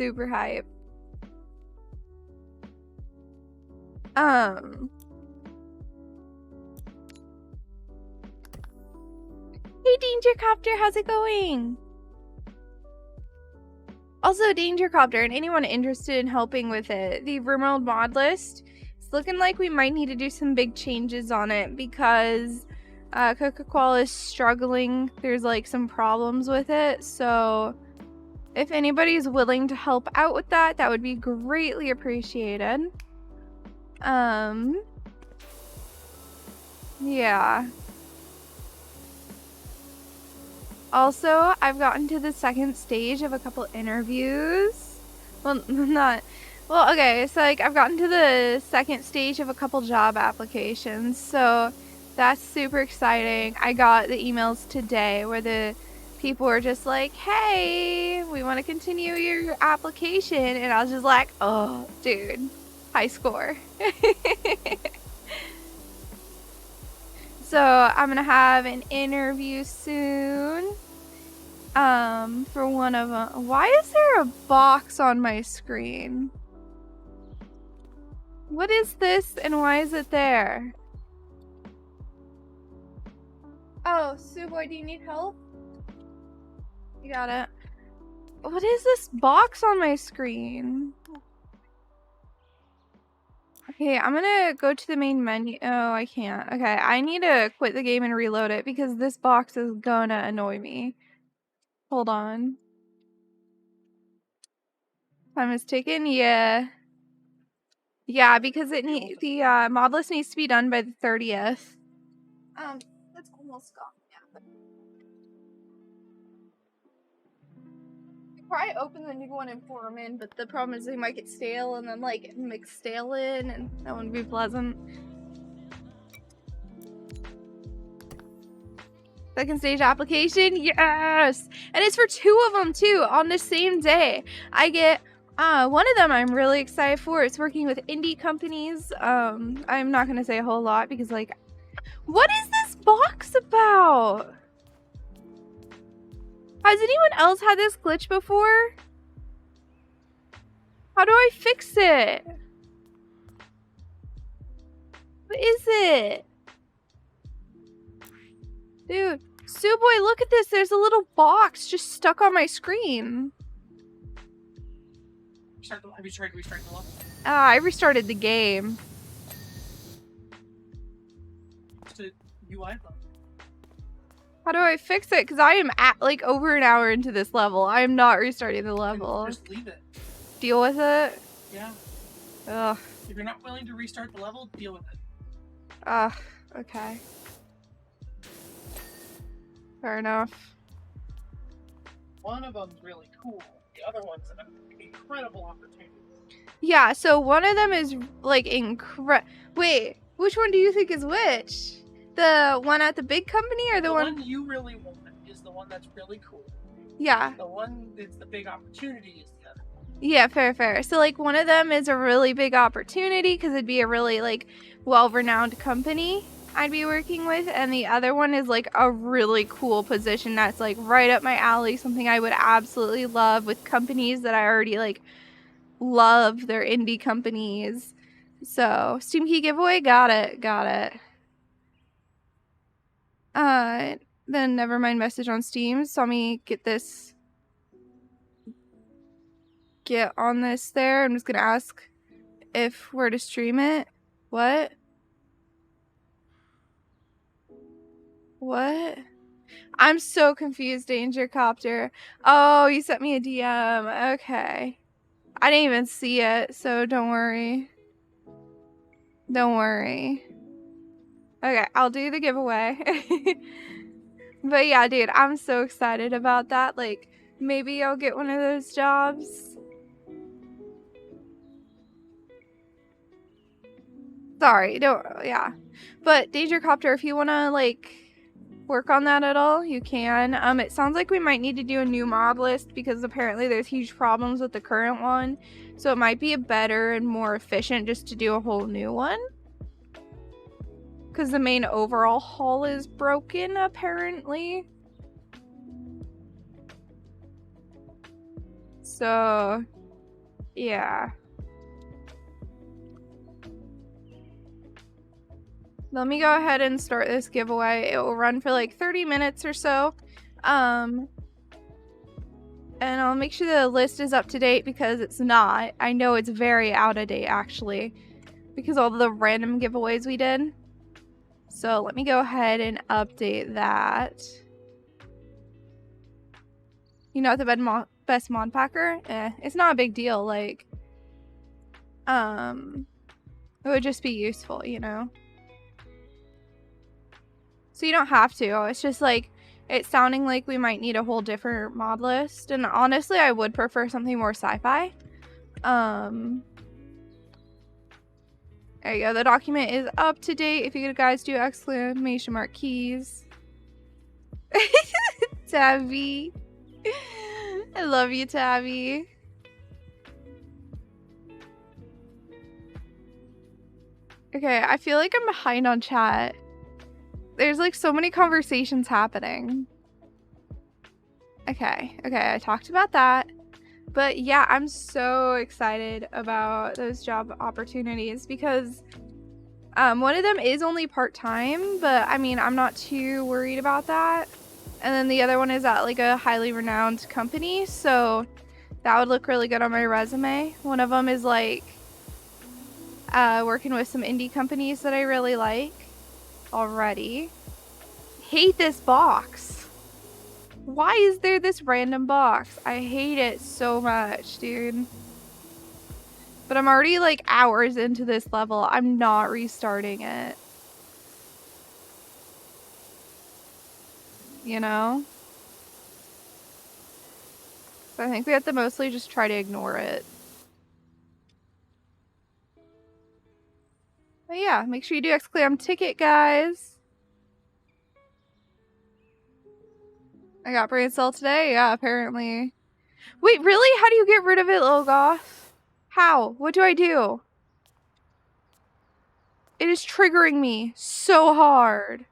super hype. Hey Dangercopter, how's it going? Also, Dangercopter and anyone interested in helping with it, the Vermeld mod list, it's looking like we might need to do some big changes on it because Coca-Cola is struggling. There's like some problems with it, so if anybody's willing to help out with that, that would be greatly appreciated. Yeah. Also, I've gotten to the second stage of a couple interviews. Well, okay, so like I've gotten to the second stage of a couple job applications, so that's super exciting. I got the emails today where the people were just like, hey, we want to continue your application, and I was just like, oh, dude, high score. So I'm gonna have an interview soon for one of them. Why is there a box on my screen? What is this and why is it there? Oh, Suwey, do you need help? You got it. What is this box on my screen? Okay, I'm gonna go to the main menu. Oh, I can't. Okay, I need to quit the game and reload it because this box is gonna annoy me. Hold on. Time is ticking. Yeah. Yeah, because the mod list needs to be done by the 30th. That's almost gone. Yeah. Probably open the new one and pour them in, but the problem is they might get stale and then like mix stale in, and that wouldn't be pleasant. Second stage application, yes! And it's for 2 of them too, on the same day. I get one of them I'm really excited for. It's working with indie companies. I'm not gonna say a whole lot because like, what is this box about? Has anyone else had this glitch before? How do I fix it? What is it? Dude, Suwey, look at this. There's a little box just stuck on my screen. Have you tried restarting the level? I restarted the game. It's the UI level. How do I fix it? Because I am at like over an hour into this level. I am not restarting the level. Just leave it. Deal with it? Yeah. Ugh. If you're not willing to restart the level, deal with it. Ugh. Okay. Fair enough. One of them's really cool. The other one's an incredible opportunity. Yeah, so one of them is like Wait, which one do you think is which? The one at the big company or the one you really want is the one that's really cool. Yeah. The one that's the big opportunity is the other. Yeah, fair. So like one of them is a really big opportunity because it'd be a really like well-renowned company I'd be working with, and the other one is like a really cool position that's like right up my alley, something I would absolutely love with companies that I already like love. Their indie companies. So Steam key giveaway, got it. Then never mind message on Steam. Saw me get on this there. I'm just gonna ask if where to stream it. What? I'm so confused, Dangercopter. Oh, you sent me a DM. Okay. I didn't even see it, so don't worry. Okay, I'll do the giveaway. But yeah, dude, I'm so excited about that. Like, maybe I'll get one of those jobs. Sorry, yeah. But Dangercopter, if you want to, like, work on that at all, you can. It sounds like we might need to do a new mod list because apparently there's huge problems with the current one. So it might be a better and more efficient just to do a whole new one. Because the main overall hull is broken, apparently. So, Yeah. Let me go ahead and start this giveaway. It will run for like 30 minutes or so. And I'll make sure the list is up to date because it's not. I know it's very out of date actually because all the random giveaways we did. So let me go ahead and update that. You know, the best mod packer? It's not a big deal. Like, it would just be useful, you know? So you don't have to. It's just like, it's sounding like we might need a whole different mod list. And honestly, I would prefer something more sci-fi. There you go. The document is up to date. If you guys do exclamation mark keys. Tabby. I love you, Tabby. Okay, I feel like I'm behind on chat. There's like so many conversations happening. Okay, I talked about that. But yeah, I'm so excited about those job opportunities because one of them is only part-time, but I mean, I'm not too worried about that. And then the other one is at like a highly renowned company, so that would look really good on my resume. One of them is like working with some indie companies that I really like already. Hate this box. Why is there this random box? I hate it so much, dude. But I'm already like hours into this level. I'm not restarting it. You know? So I think we have to mostly just try to ignore it. But yeah, make sure you do exclam ticket, guys. I got brain cell today? Yeah, apparently. Wait, really? How do you get rid of it, Logoth? How? What do I do? It is triggering me so hard.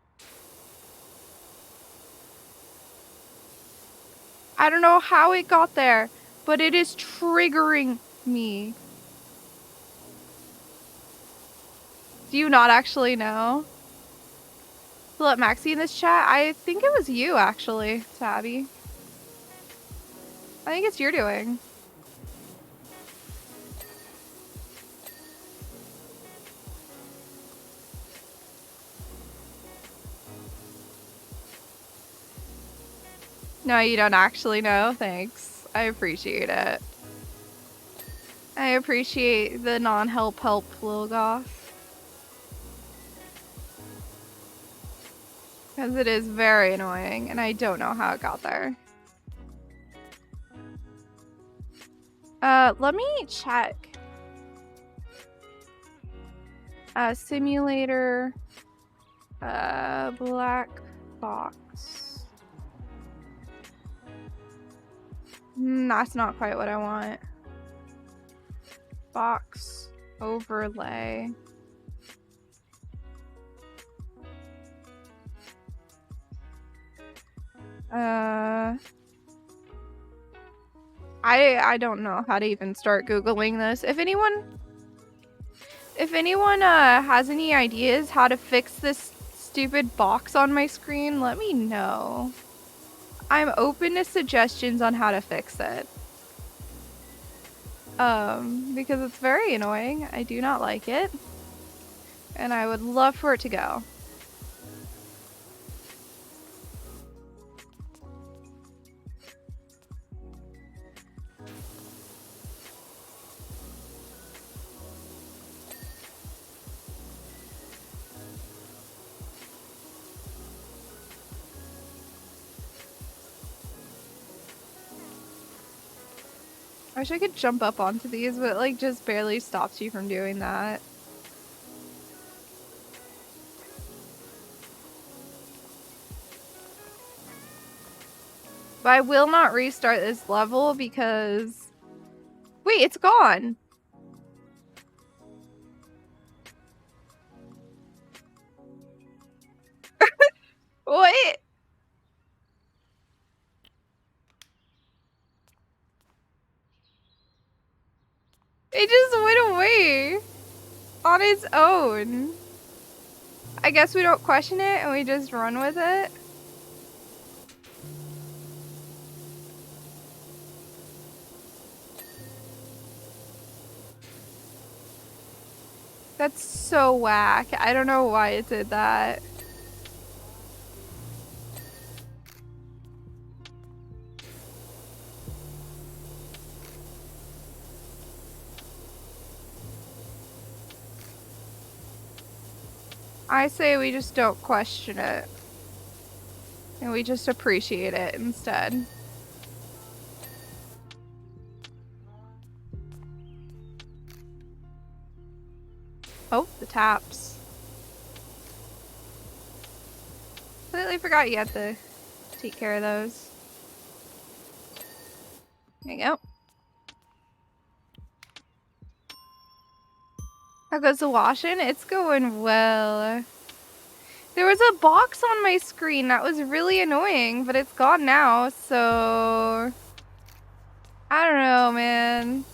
I don't know how it got there, but it is triggering me. Do you not actually know? Let Maxie in this chat? I think it was you, actually, Tabby. I think it's your doing. No, you don't actually know. Thanks. I appreciate it. I appreciate the non-help Lilgoth. Because it is very annoying, and I don't know how it got there. Let me check. Simulator. Black box. That's not quite what I want. Box overlay. I don't know how to even start Googling this. If anyone has any ideas how to fix this stupid box on my screen, let me know. I'm open to suggestions on how to fix it. Because it's very annoying. I do not like it. And I would love for it to go. I wish I could jump up onto these, but it, like, just barely stops you from doing that. But I will not restart this level because... Wait, it's gone! What? It just went away on its own. I guess we don't question it and we just run with it. That's so whack. I don't know why it did that. I say we just don't question it. And we just appreciate it instead. Oh, the taps. Completely forgot you had to take care of those. There you go. How goes the washing? It's going well. There was a box on my screen that was really annoying, but it's gone now, so... I don't know, man.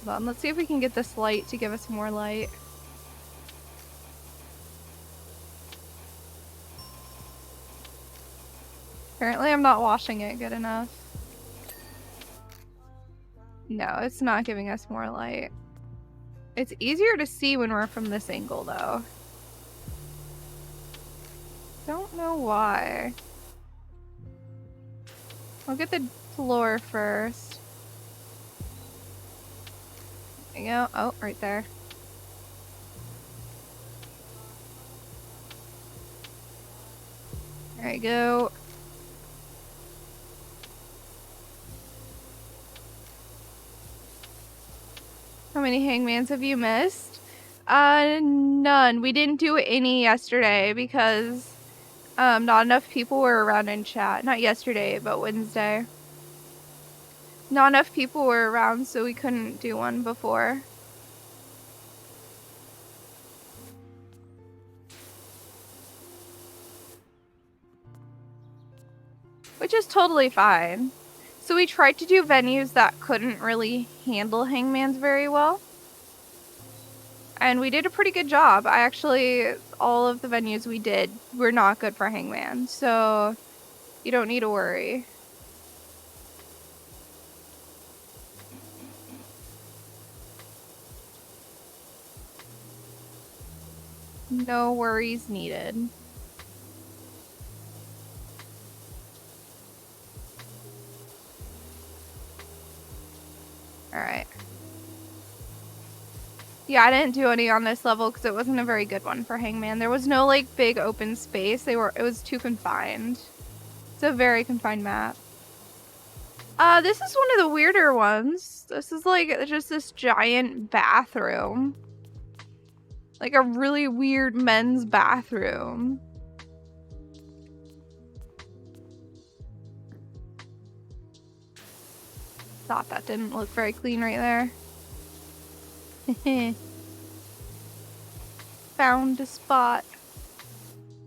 Hold on, let's see if we can get this light to give us more light. Apparently I'm not washing it good enough. No, it's not giving us more light. It's easier to see when we're from this angle, though. Don't know why. I'll get the floor first. There you go. Oh, right there. There you go. How many hangmans have you missed? None. We didn't do any yesterday because not enough people were around in chat. Not yesterday, but Wednesday. Not enough people were around, so we couldn't do one before. Which is totally fine. So we tried to do venues that couldn't really handle hangmans very well. And we did a pretty good job. All of the venues we did were not good for hangman. So you don't need to worry. No worries needed. Alright. Yeah, I didn't do any on this level because it wasn't a very good one for hangman. There was no like big open space. It was too confined. It's a very confined map. This is one of the weirder ones. This is like just this giant bathroom. Like a really weird men's bathroom. Thought that didn't look very clean right there. Found a spot.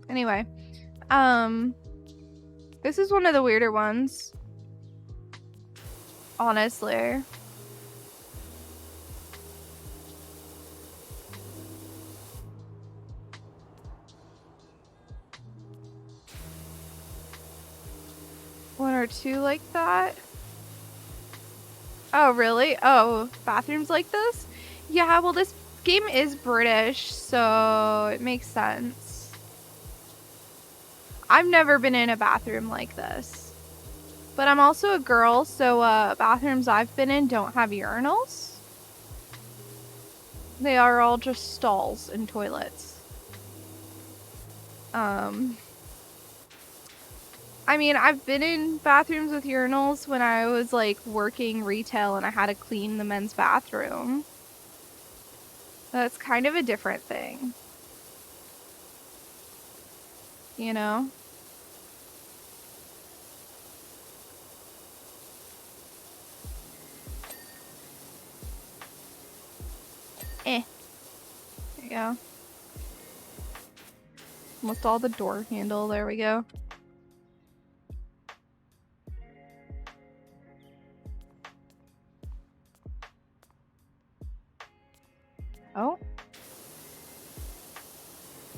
Anyway, this is one of the weirder ones. Honestly. One or two like that. Oh, really? Oh, bathrooms like this? Yeah, well, this game is British, so it makes sense. I've never been in a bathroom like this. But I'm also a girl, so bathrooms I've been in don't have urinals. They are all just stalls and toilets. I mean, I've been in bathrooms with urinals when I was like working retail and I had to clean the men's bathroom. That's kind of a different thing. You know? There you go. Almost all the door handle. There we go. Oh.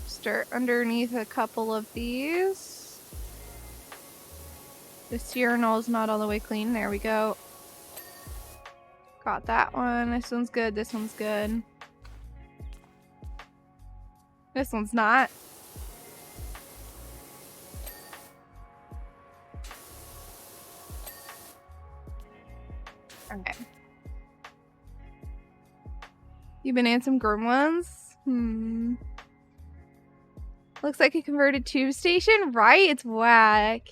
Start underneath a couple of these. This urinal is not all the way clean. There we go. Got that one. This one's good. This one's good. This one's not. Okay. You've been in some grim ones? Looks like a converted tube station, right? It's whack.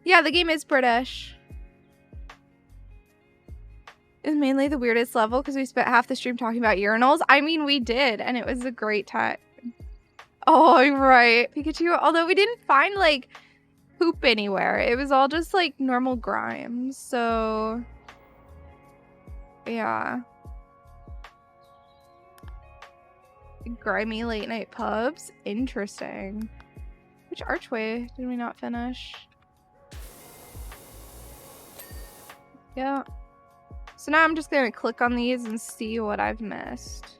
Yeah, the game is British. It's mainly the weirdest level because we spent half the stream talking about urinals. I mean, we did, and it was a great time. Oh, right. Pikachu, although we didn't find, like, poop anywhere. It was all just, like, normal grime. So, yeah. Grimy late night pubs. Interesting. Which archway did we not finish? Yeah. So now I'm just gonna click on these and see what I've missed.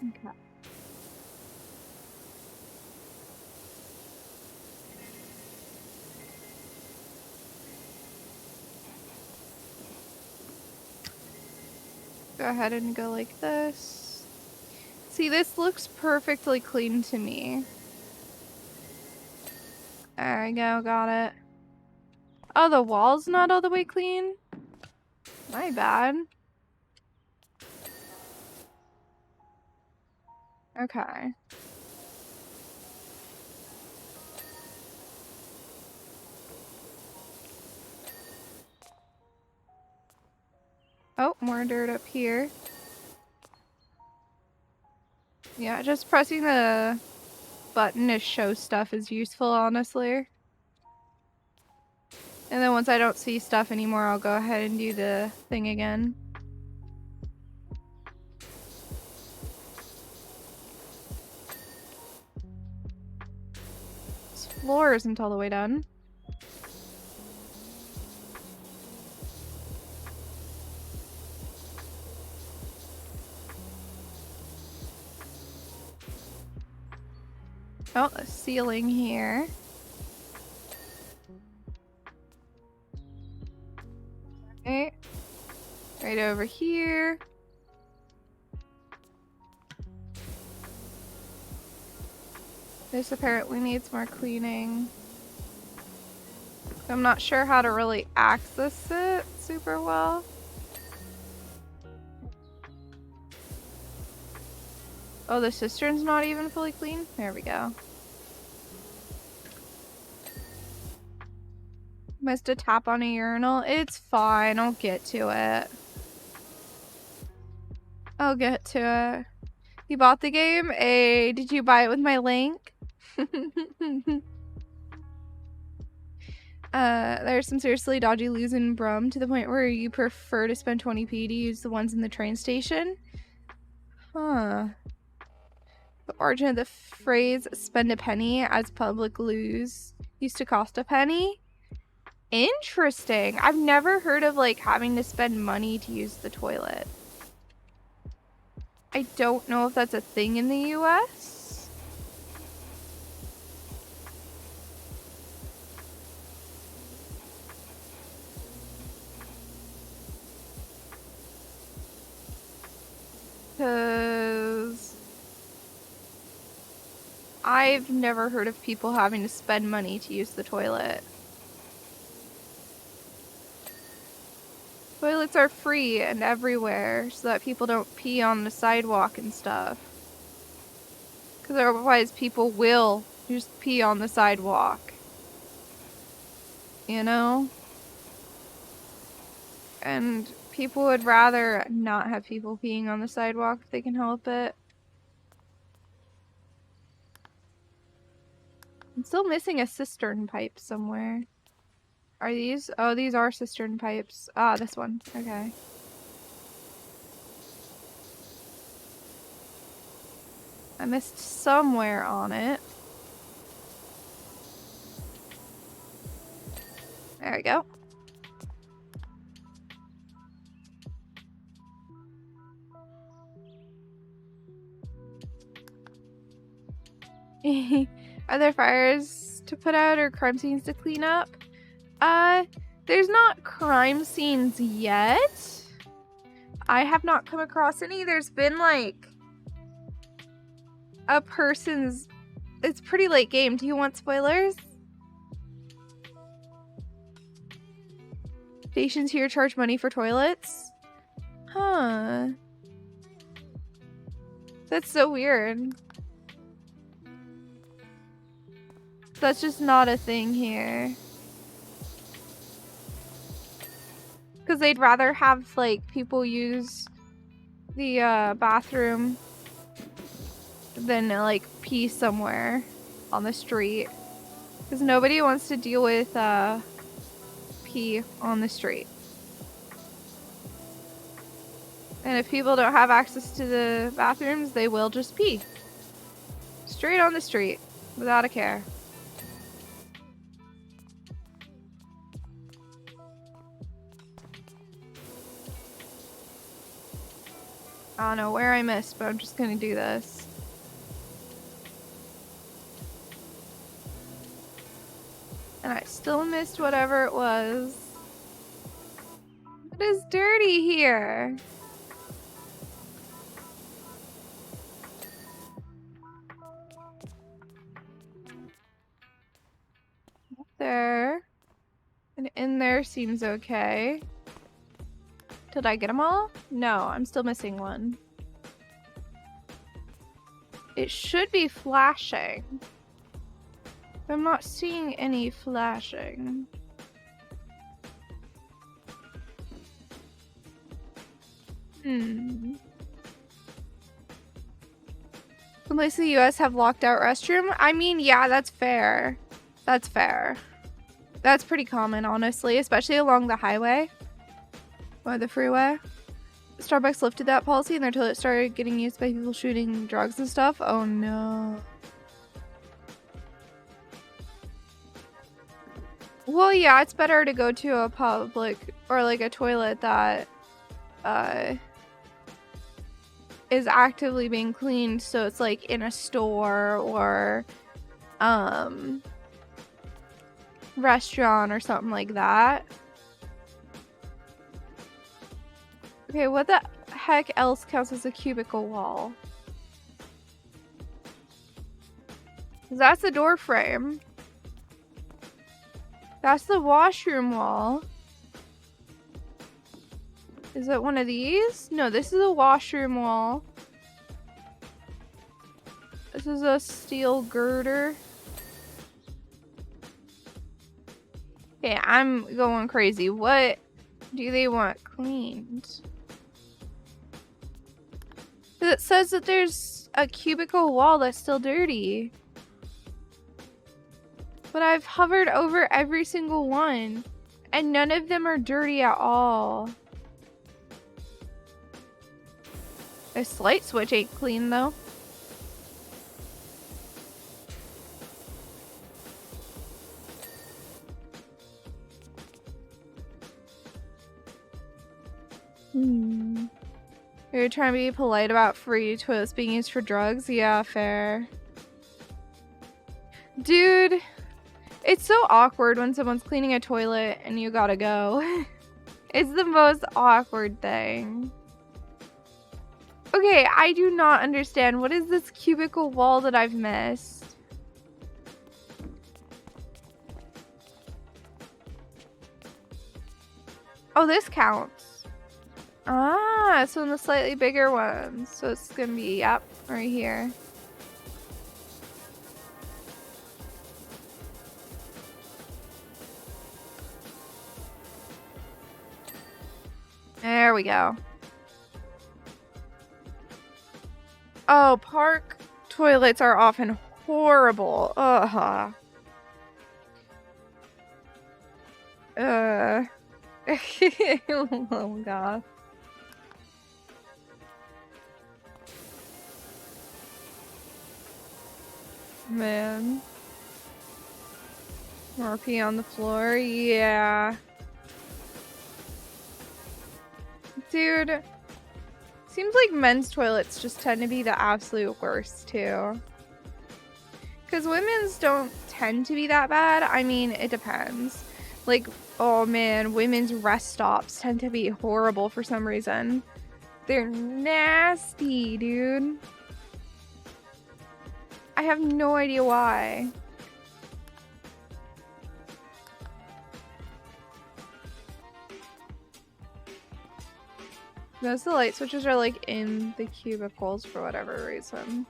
Okay. Go ahead and go like this. See, this looks perfectly clean to me. There we go, got it. Oh, the wall's not all the way clean? My bad. Okay. Oh, more dirt up here. Yeah, just pressing the button to show stuff is useful, honestly. And then once I don't see stuff anymore, I'll go ahead and do the thing again. This floor isn't all the way done. Oh, the ceiling here. Okay. Right over here. This apparently needs more cleaning. I'm not sure how to really access it super well. Oh, the cistern's not even fully clean? There we go. Missed a tap on a urinal. It's fine. I'll get to it. I'll get to it. You bought the game? Hey, did you buy it with my link? There's some seriously dodgy losing Brum to the point where you prefer to spend 20p to use the ones in the train station? Huh. The origin of the phrase spend a penny as public lose used to cost a penny? Interesting. I've never heard of like having to spend money to use the toilet. I don't know if that's a thing in the US. Because I've never heard of people having to spend money to use the toilet. Toilets are free and everywhere so that people don't pee on the sidewalk and stuff. Because otherwise people will just pee on the sidewalk. You know? And people would rather not have people peeing on the sidewalk if they can help it. I'm still missing a cistern pipe somewhere. Are these? Oh, these are cistern pipes. Ah, this one. Okay. I missed somewhere on it. There we go. Are there fires to put out or crime scenes to clean up? There's not crime scenes yet. I have not come across any. There's been like a person's... It's pretty late game. Do you want spoilers? Stations here charge money for toilets? Huh. That's so weird. That's just not a thing here. Because they'd rather have, like, people use the bathroom than, like, pee somewhere on the street. Because nobody wants to deal with pee on the street. And if people don't have access to the bathrooms, they will just pee. Straight on the street, without a care. I don't know where I missed, but I'm just gonna do this. And I still missed whatever it was. What is dirty here? There. And in there seems okay. Did I get them all? No, I'm still missing one. It should be flashing. I'm not seeing any flashing. Some places in the US have locked out restroom. I mean, yeah, that's fair. That's fair. That's pretty common, honestly, especially along the highway or the freeway. Starbucks lifted that policy and their toilet started getting used by people shooting drugs and stuff. Oh no. Well, yeah, it's better to go to a public or like a toilet that is actively being cleaned, so it's like in a store or restaurant or something like that. Okay, what the heck else counts as a cubicle wall? That's the door frame. That's the washroom wall. Is it one of these? No, this is a washroom wall. This is a steel girder. Okay, I'm going crazy. What do they want cleaned? It says that there's a cubicle wall that's still dirty. But I've hovered over every single one, and none of them are dirty at all. This light switch ain't clean though. You're trying to be polite about free toilets being used for drugs? Yeah, fair. Dude, it's so awkward when someone's cleaning a toilet and you gotta go. It's the most awkward thing. Okay, I do not understand. What is this cubicle wall that I've missed? Oh, this counts. Ah, so in the slightly bigger ones. So it's gonna be, yep, right here. There we go. Oh, park toilets are often horrible. Ugh. Oh god. Man. More pee on the floor, yeah. Dude, seems like men's toilets just tend to be the absolute worst too. Because women's don't tend to be that bad. I mean, it depends. Like, oh man, women's rest stops tend to be horrible for some reason. They're nasty, dude. I have no idea why. Most of the light switches are like in the cubicles for whatever reason.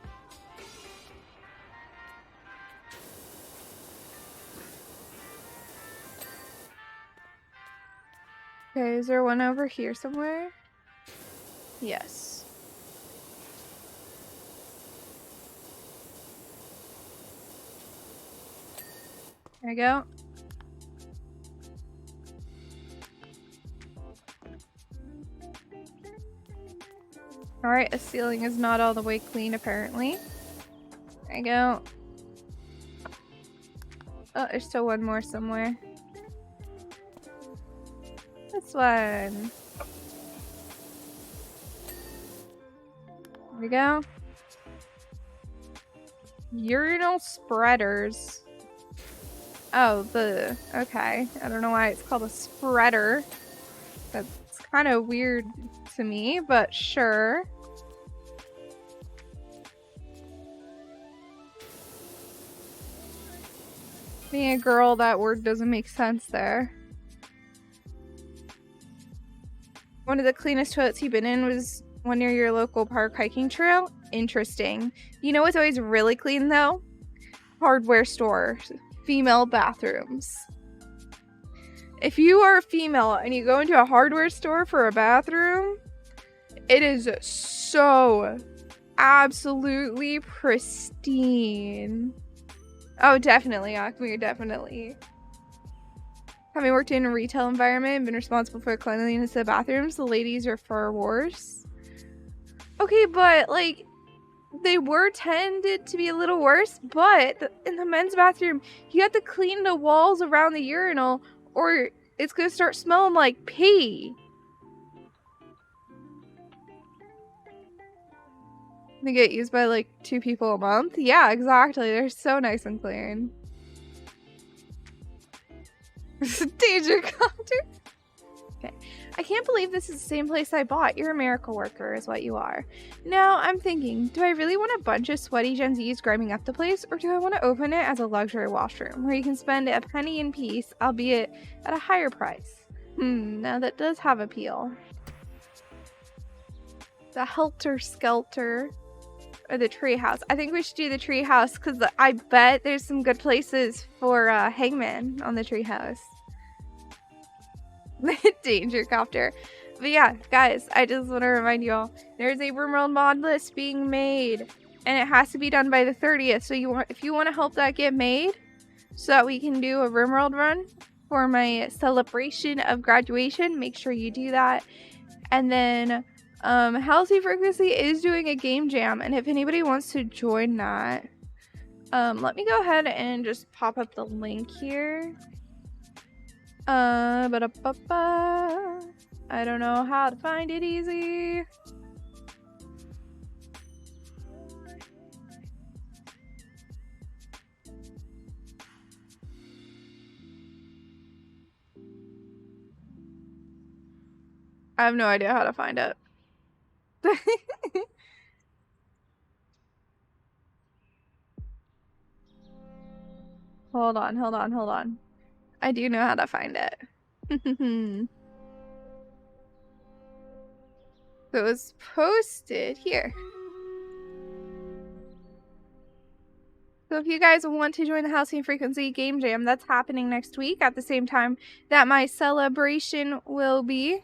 Okay, is there one over here somewhere? Yes. There we go. Alright, the ceiling is not all the way clean apparently. There you go. Oh, there's still one more somewhere. This one. There we go. Urinal spreaders. Oh, okay. I don't know why it's called a spreader. That's kind of weird to me, but sure. Being a girl, that word doesn't make sense there. One of the cleanest toilets you've been in was one near your local park hiking trail? Interesting. You know what's always really clean though? Hardware store. Female bathrooms. If you are a female and you go into a hardware store for a bathroom, it is so absolutely pristine. Oh, definitely, Akmi, definitely. Having worked in a retail environment and been responsible for the cleanliness of the bathrooms, the ladies are far worse. Okay, but like, they were tended to be a little worse, but in the men's bathroom, you have to clean the walls around the urinal or it's gonna start smelling like pee. They get used by like 2 people a month. Yeah, exactly. They're so nice and clean. Danger copter. Okay. I can't believe this is the same place I bought. You're a miracle worker is what you are. Now I'm thinking, do I really want a bunch of sweaty Gen Zs grinding up the place, or do I want to open it as a luxury washroom where you can spend a penny in peace, albeit at a higher price? Now that does have appeal. The Helter Skelter. Or the treehouse. I think we should do the treehouse because I bet there's some good places for Hangman on the treehouse. Danger copter. But yeah, guys, I just want to remind you all, there's a RimWorld mod list being made, and it has to be done by the 30th. So if you want to help that get made, so that we can do a RimWorld run for my celebration of graduation, make sure you do that. And then Healthy Frequency is doing a game jam, and if anybody wants to join that, let me go ahead and just pop up the link here. I don't know how to find it easy. I have no idea how to find it. Hold on. I do know how to find it. So it was posted here. So if you guys want to join the Housing Frequency Game Jam, that's happening next week at the same time that my celebration will be.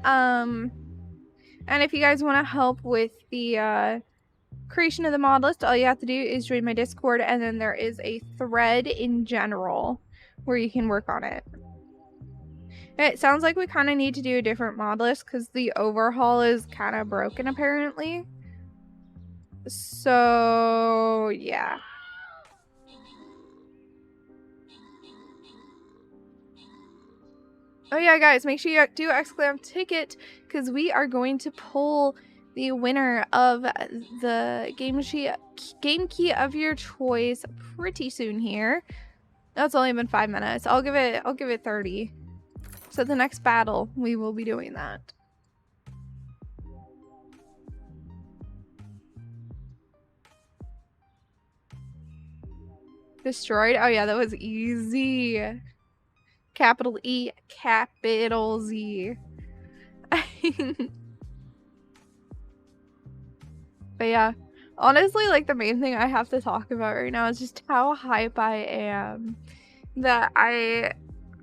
And if you guys want to help with the creation of the mod list, all you have to do is join my Discord, and then there is a thread in general where you can work on it. It sounds like we kind of need to do a different mod list because the overhaul is kind of broken apparently. So yeah. Oh yeah, guys, make sure you do exclam ticket because we are going to pull the winner of the game key of your choice pretty soon here. That's only been 5 minutes. I'll give it 30. So the next battle, we will be doing that. Destroyed? Oh yeah, that was easy. Capital E, capital Z. But yeah, honestly, like the main thing I have to talk about right now is just how hype I am that I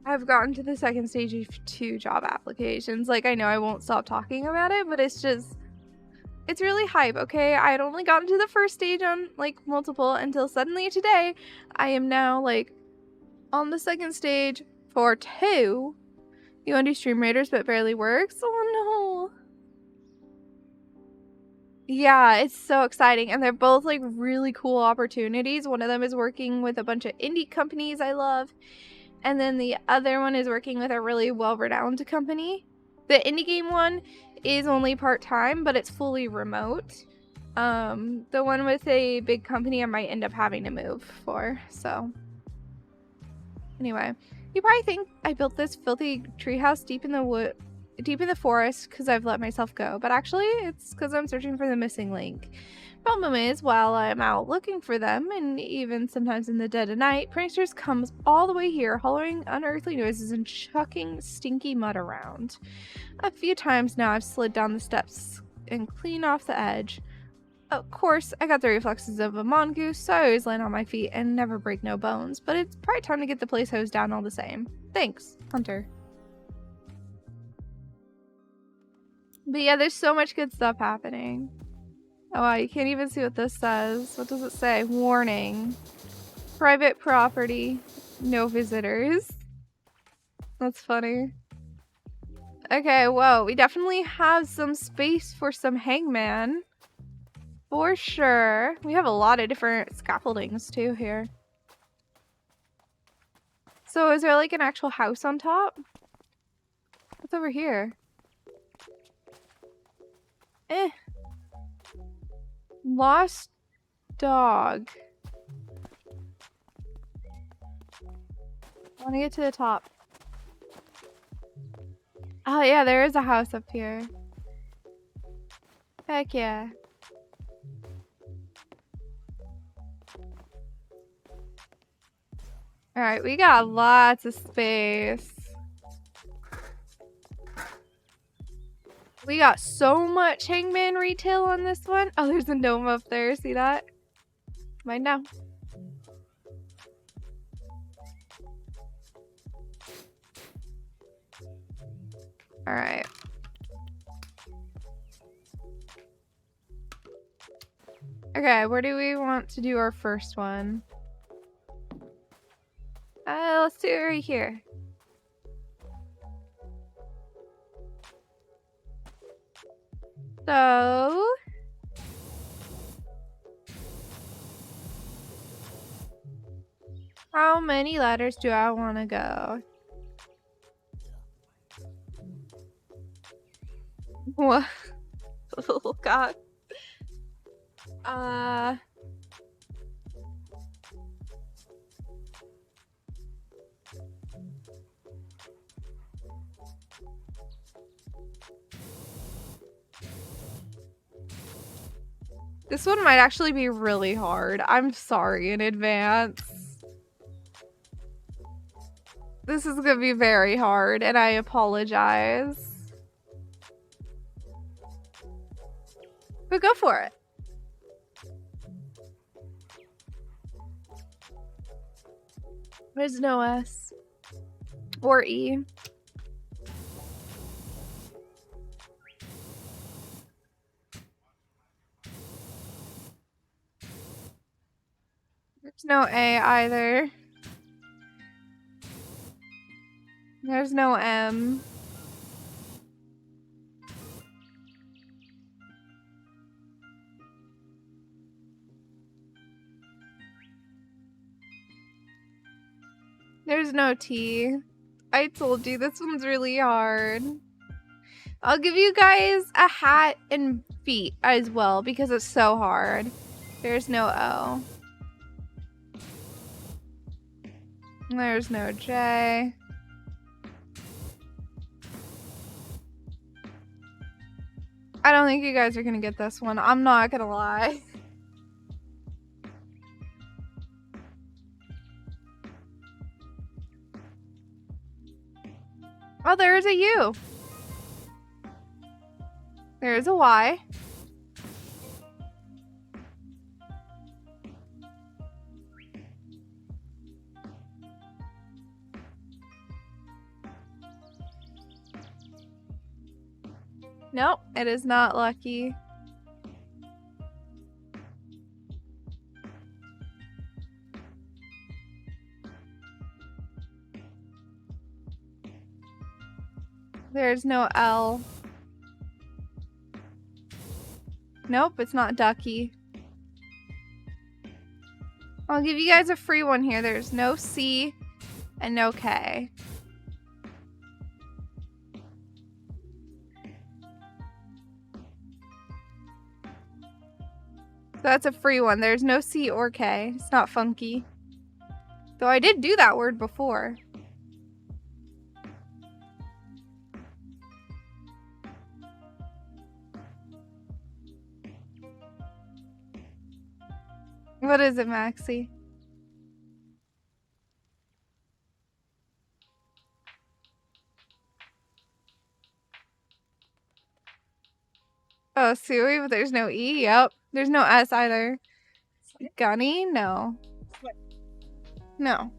have gotten to the second stage of 2 job applications. Like, I know I won't stop talking about it, but it's really hype, okay? I had only gotten to the first stage on like multiple until suddenly today I am now like on the second stage for 2. You want to do Stream Raiders but barely works? Oh no. Yeah, it's so exciting, and they're both like really cool opportunities. One of them is working with a bunch of indie companies I love, and then the other one is working with a really well-renowned company. The indie game one is only part-time, but it's fully remote. The one with a big company I might end up having to move for, so. Anyway, you probably think I built this filthy treehouse deep in the forest because I've let myself go, but actually it's because I'm searching for the missing link. Problem is, while I'm out looking for them, and even sometimes in the dead of night, pranksters comes all the way here, hollering unearthly noises and chucking stinky mud around. A few times now I've slid down the steps and clean off the edge. Of course, I got the reflexes of a mongoose, so I always land on my feet and never break no bones, but it's probably time to get the place hosed down all the same. Thanks, Hunter. But yeah, there's so much good stuff happening. Oh wow, you can't even see what this says. What does it say? Warning. Private property. No visitors. That's funny. Okay, whoa, we definitely have some space for some hangman. For sure. We have a lot of different scaffoldings too here. So is there like an actual house on top? What's over here? Lost dog. I want to get to the top. Oh yeah, there is a house up here. Heck yeah. Alright, we got lots of space. We got so much hangman retail on this one. Oh, there's a gnome up there. See that? Mine now. Alright. Okay, where do we want to do our first one? Let's do it right here. So... how many ladders do I want to go? What? Oh god. This one might actually be really hard. I'm sorry in advance. This is gonna be very hard, and I apologize. But go for it. There's no S. Or E. There's no A either. There's no M. There's no T. I told you this one's really hard. I'll give you guys a hat and feet as well because it's so hard. There's no O. There's no J. I don't think you guys are gonna get this one. I'm not gonna lie. Oh, there's a U. There's a Y. Nope, it is not lucky. There's no L. Nope, it's not ducky. I'll give you guys a free one here. There's no C and no K. That's a free one. There's no C or K. It's not funky. Though I did do that word before. What is it, Maxie? Oh, Suwey, but there's no E. Yep. There's no S either. Gunny? No. No.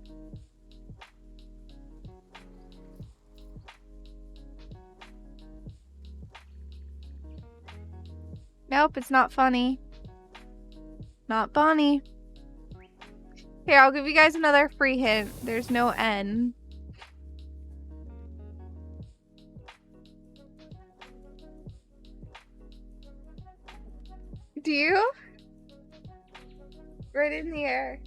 Nope, it's not funny. Not bunny. Here, I'll give you guys another free hint. There's no N. Do you? Right in the air.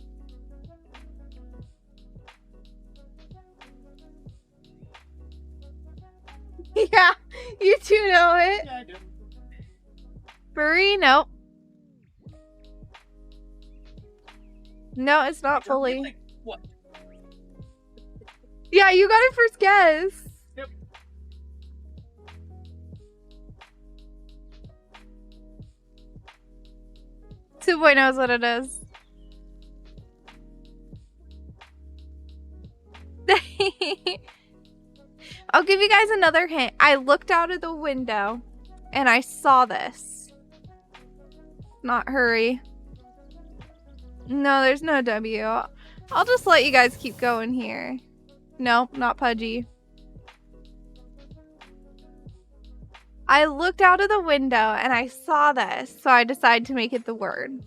Yeah, you two know it. Yeah, I do. Furry? Nope. No, it's not fully. Like, what? Yeah, you got it first guess. Yep. Suwey knows what it is. I'll give you guys another hint. I looked out of the window and I saw this. Not hurry. No, there's no W. I'll just let you guys keep going here. No, not pudgy. I looked out of the window and I saw this, so I decided to make it the word.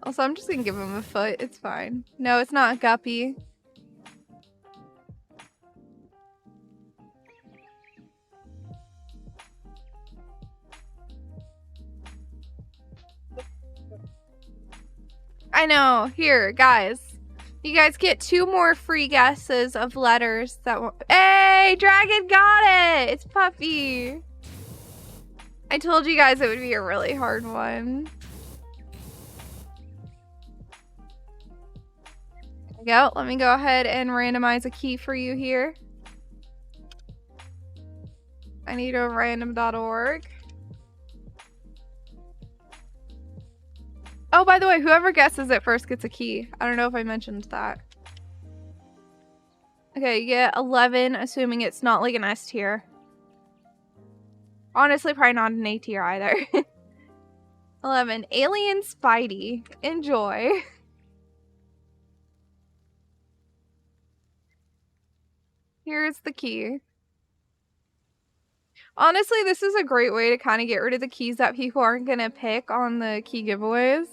Also, I'm just gonna give him a foot. It's fine. No, it's not guppy. I know. Here, guys. You guys get 2 more free guesses of letters that will. Hey, Dragon got it! It's Puffy. I told you guys it would be a really hard one. There we go. Let me go ahead and randomize a key for you here. I need a random.org. Oh, by the way, whoever guesses it first gets a key. I don't know if I mentioned that. Okay, you get 11, assuming it's not like an S tier. Honestly, probably not an A tier either. 11, Alien Spidey. Enjoy. Here's the key. Honestly, this is a great way to kind of get rid of the keys that people aren't going to pick on the key giveaways.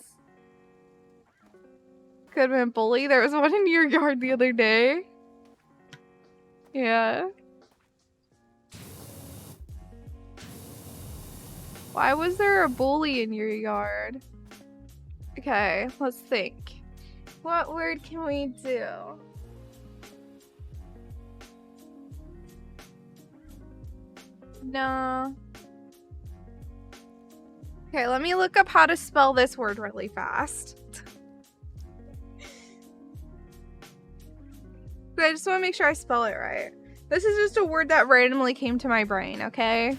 Could have been bully. There was one in your yard the other day. Yeah. Why was there a bully in your yard? Okay, let's think. What word can we do? No. Okay, let me look up how to spell this word really fast. I just want to make sure I spell it right. This is just a word that randomly came to my brain, okay?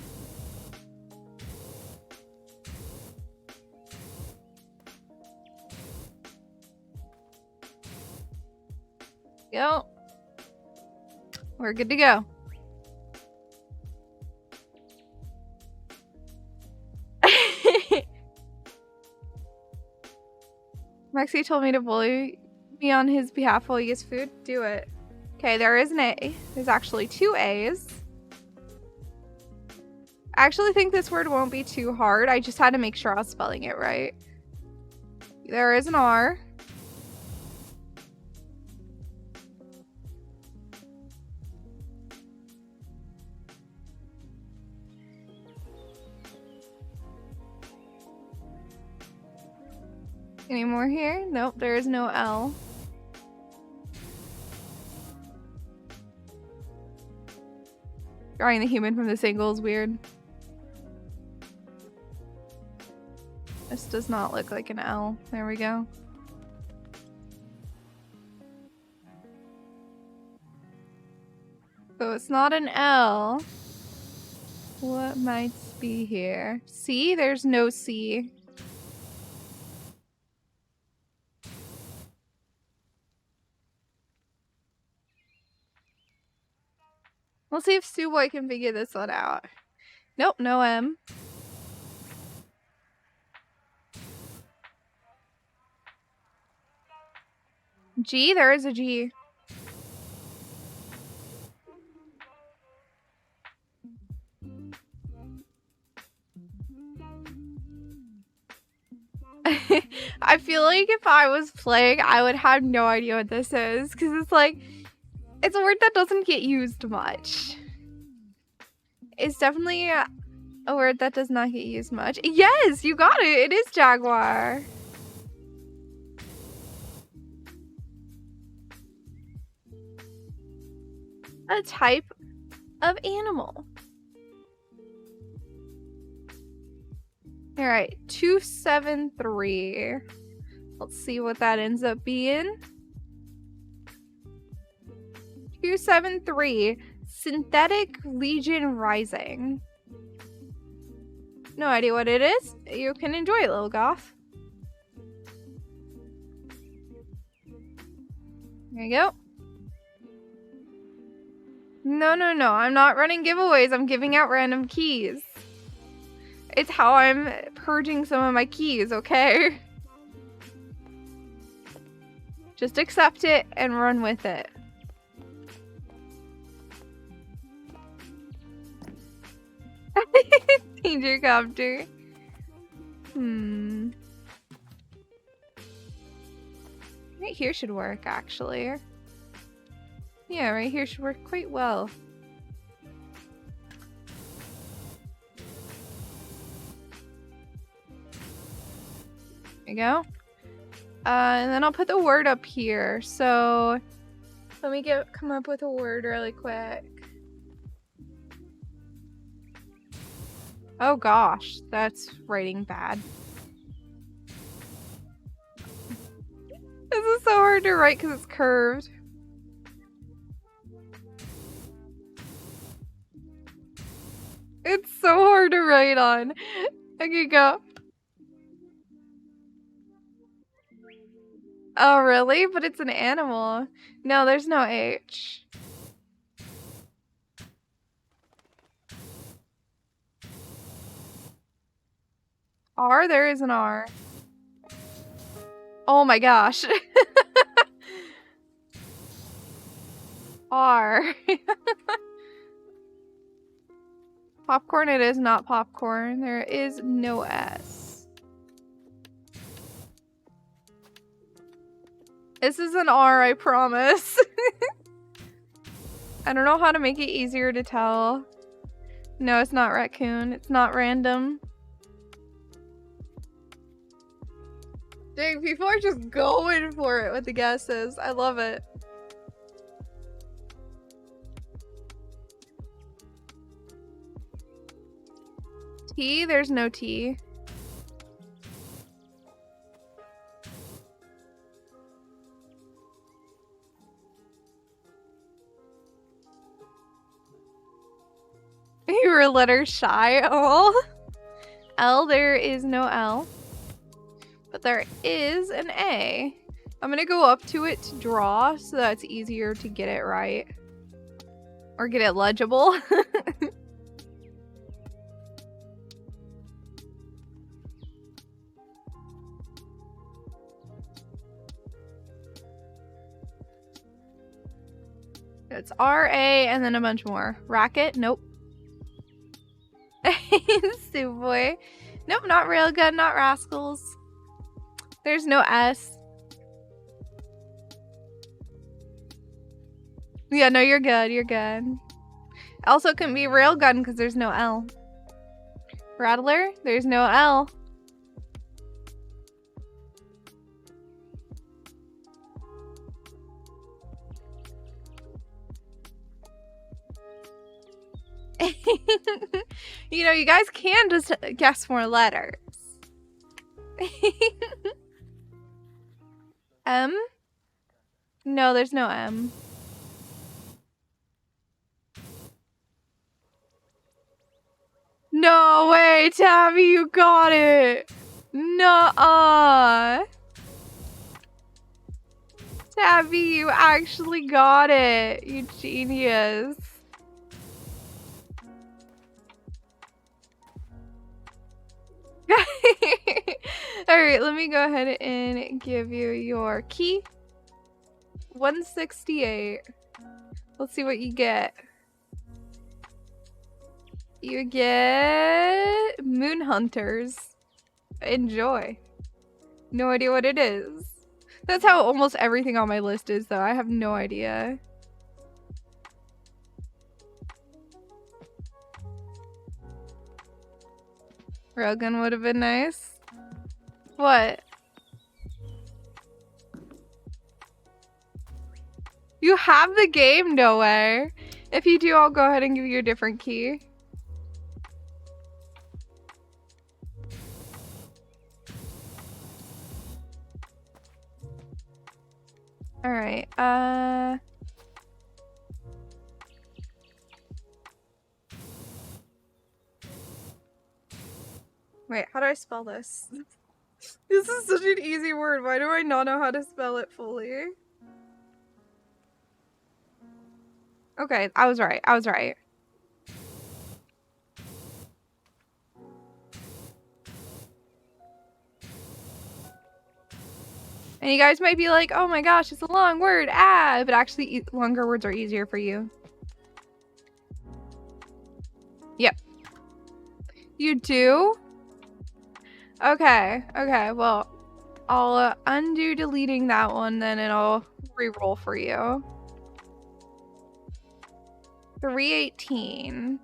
Yep. We're good to go. Maxie told me to bully me on his behalf while he gets food. Do it. Okay, there is an A. There's actually 2 A's. I actually think this word won't be too hard. I just had to make sure I was spelling it right. There is an R. Any more here? Nope, there is no L. Drawing the human from this angle is weird. This does not look like an L. There we go. So it's not an L. What might be here? C? There's no C. We'll see if Suwey can figure this one out. Nope, no M. G? There is a G. I feel like if I was playing, I would have no idea what this is. Because it's like, it's a word that doesn't get used much. It's definitely a word that does not get used much. Yes, you got it. It is jaguar. A type of animal. All right, 273. Let's see what that ends up being. 273. Synthetic Legion Rising. No idea what it is. You can enjoy it, little goth. There you go. No. I'm not running giveaways. I'm giving out random keys. It's how I'm purging some of my keys, okay? Just accept it and run with it. Danger copter. Right here should work, actually. Yeah, right here should work quite well. There you go. And then I'll put the word up here. So let me come up with a word really quick. Oh gosh, that's writing bad. This is so hard to write because it's curved. It's so hard to write on. Okay, go. Oh, really? But it's an animal. No, there's no H. R? There is an R. Oh my gosh. R. Popcorn, it is not popcorn. There is no S. This is an R, I promise. I don't know how to make it easier to tell. No, it's not raccoon. It's not random. Dang, people are just going for it with the guesses. I love it. T? There's no T. You were letter shy. Oh. L, there is no L. But there is an A. I'm gonna go up to it to draw so that it's easier to get it right. Or get it legible. It's R-A and then a bunch more. Racket? Nope. Suwey. Nope, not Railgun, not Rascals. There's no S. Yeah, no, you're good, you're good. Also couldn't be Railgun because there's no L. Rattler? There's no L. You know, you guys can just guess more letters. M? No, there's no M. No way, Tabby, you got it. Nuh-uh. Tabby, you actually got it. You genius. Alright, let me go ahead and give you your key. 168. Let's see what you get. You get Moon Hunters. Enjoy. No idea what it is. That's how almost everything on my list is, though. I have no idea. Railgun would have been nice. What? You have the game? No way. If you do, I'll go ahead and give you a different key. Alright, wait, how do I spell this? This is such an easy word. Why do I not know how to spell it fully? Okay, I was right. I was right. And you guys might be like, oh my gosh, it's a long word, ah! But actually, longer words are easier for you. Yep. You do? Okay, okay, well, I'll undo deleting that one then and I'll re-roll for you. 318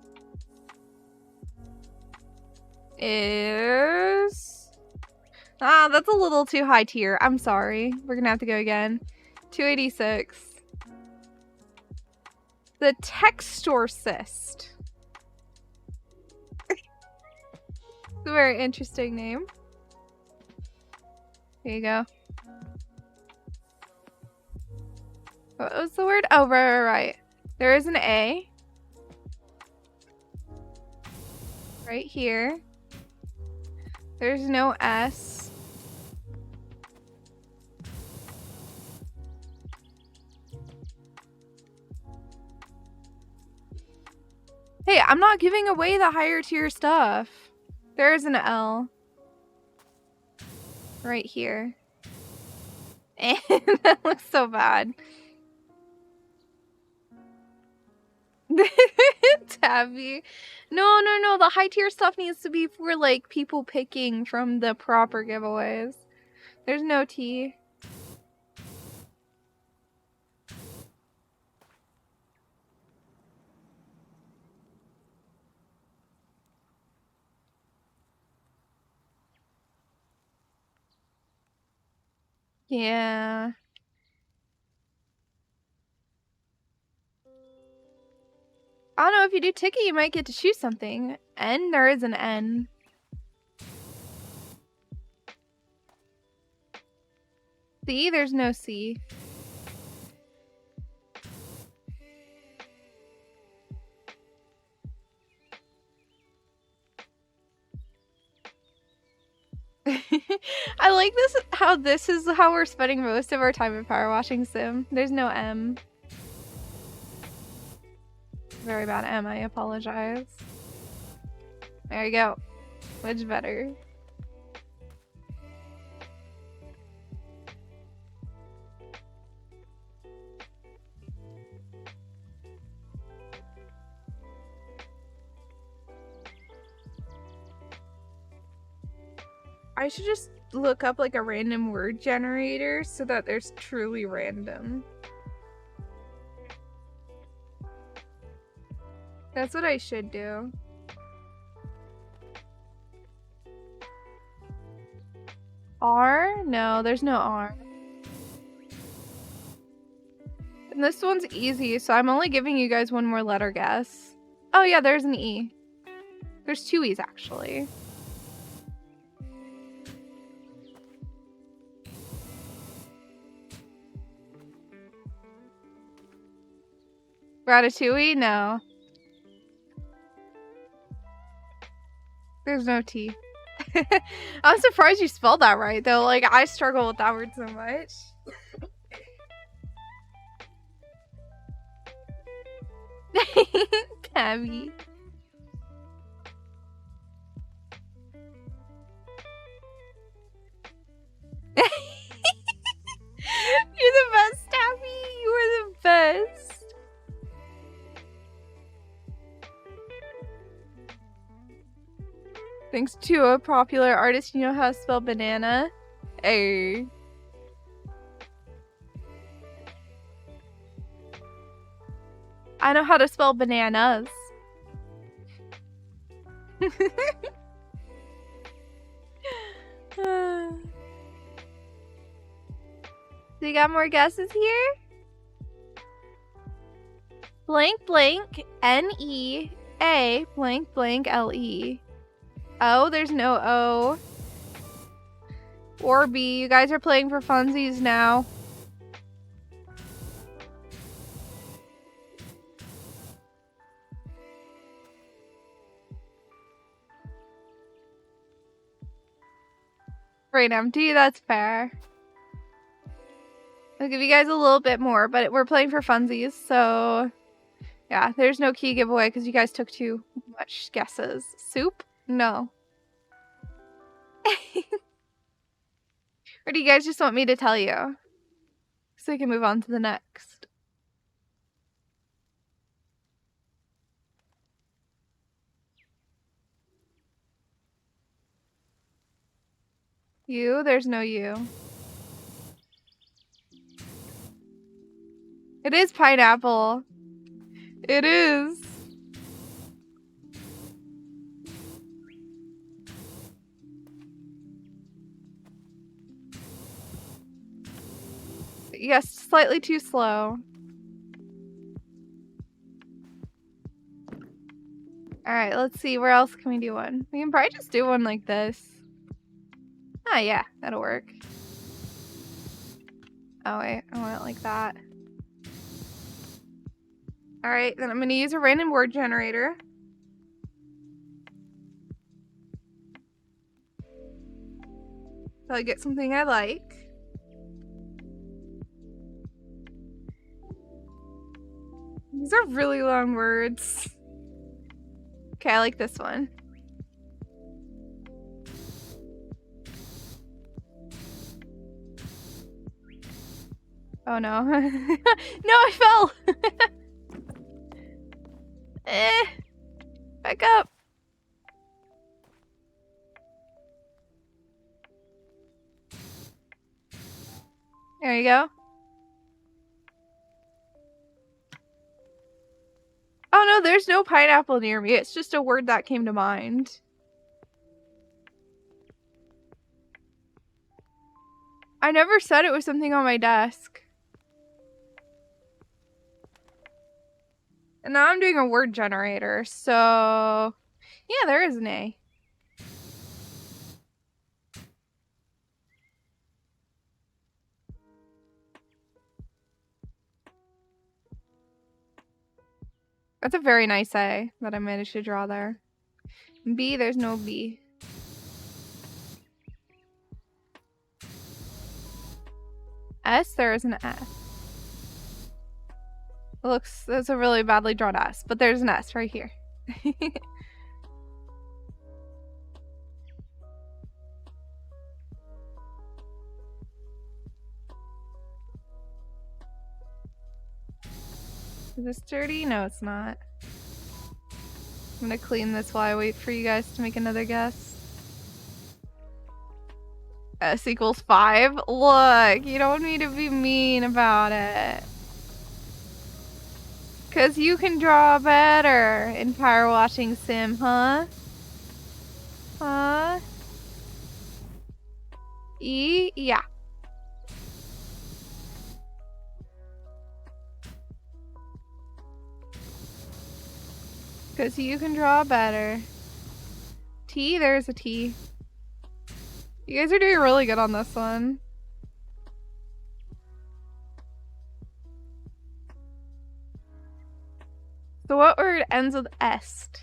is... Ah, that's a little too high tier. I'm sorry. We're gonna have to go again. 286. The Textorcist. It's a very interesting name. Here you go. What was the word? Oh, right. There is an A. Right here. There's no S. Hey, I'm not giving away the higher tier stuff. There's an L. Right here. And that looks so bad. Tabby. No, no, no. The high tier stuff needs to be for like people picking from the proper giveaways. There's no T. Yeah. I don't know, if you do ticket, you might get to choose something. N, there is an N. C, there's no C. I like this, how this is how we're spending most of our time in Power Washing Sim. There's no M. Very bad M, I apologize. There you go. Much better. I should just look up like a random word generator so that there's truly random. That's what I should do. R? No, there's no R. And this one's easy, so I'm only giving you guys one more letter guess. Oh yeah, there's an E. There's two E's actually. Ratatouille? No. There's no T. I'm surprised you spelled that right though. Like, I struggle with that word so much. Pammy. You're the best, Tabby. You are the best. Thanks to a popular artist, you know how to spell banana? Hey. I know how to spell bananas. So you got more guesses here? Blank blank N-E-A blank blank L-E. O, there's no O. Or B. You guys are playing for funsies now. Brain empty, that's fair. I'll give you guys a little bit more, but we're playing for funsies, so yeah, there's no key giveaway because you guys took too much guesses. Soup? No. Or do you guys just want me to tell you? So we can move on to the next. You? There's no you. It is pineapple. It is. Yes, slightly too slow. Alright, let's see. Where else can we do one? We can probably just do one like this. Ah, yeah. That'll work. Oh, wait. I want it like that. Alright, then I'm going to use a random word generator. So I get something I like. These are really long words. Okay, I like this one. Oh no. No, I fell! Back up. There you go. Oh no, there's no pineapple near me. It's just a word that came to mind. I never said it was something on my desk. And now I'm doing a word generator, so... Yeah, there is an A. That's a very nice A that I managed to draw there. B, there's no B. S, there is an S. That's a really badly drawn S, but there's an S right here. Is this dirty? No, it's not. I'm gonna clean this while I wait for you guys to make another guess. S equals 5? Look, you don't want me to be mean about it. Cause you can draw better in Power Washing Sim, huh? Huh? E? Yeah. Cause you can draw better. T? There's a T. You guys are doing really good on this one. So what word ends with est?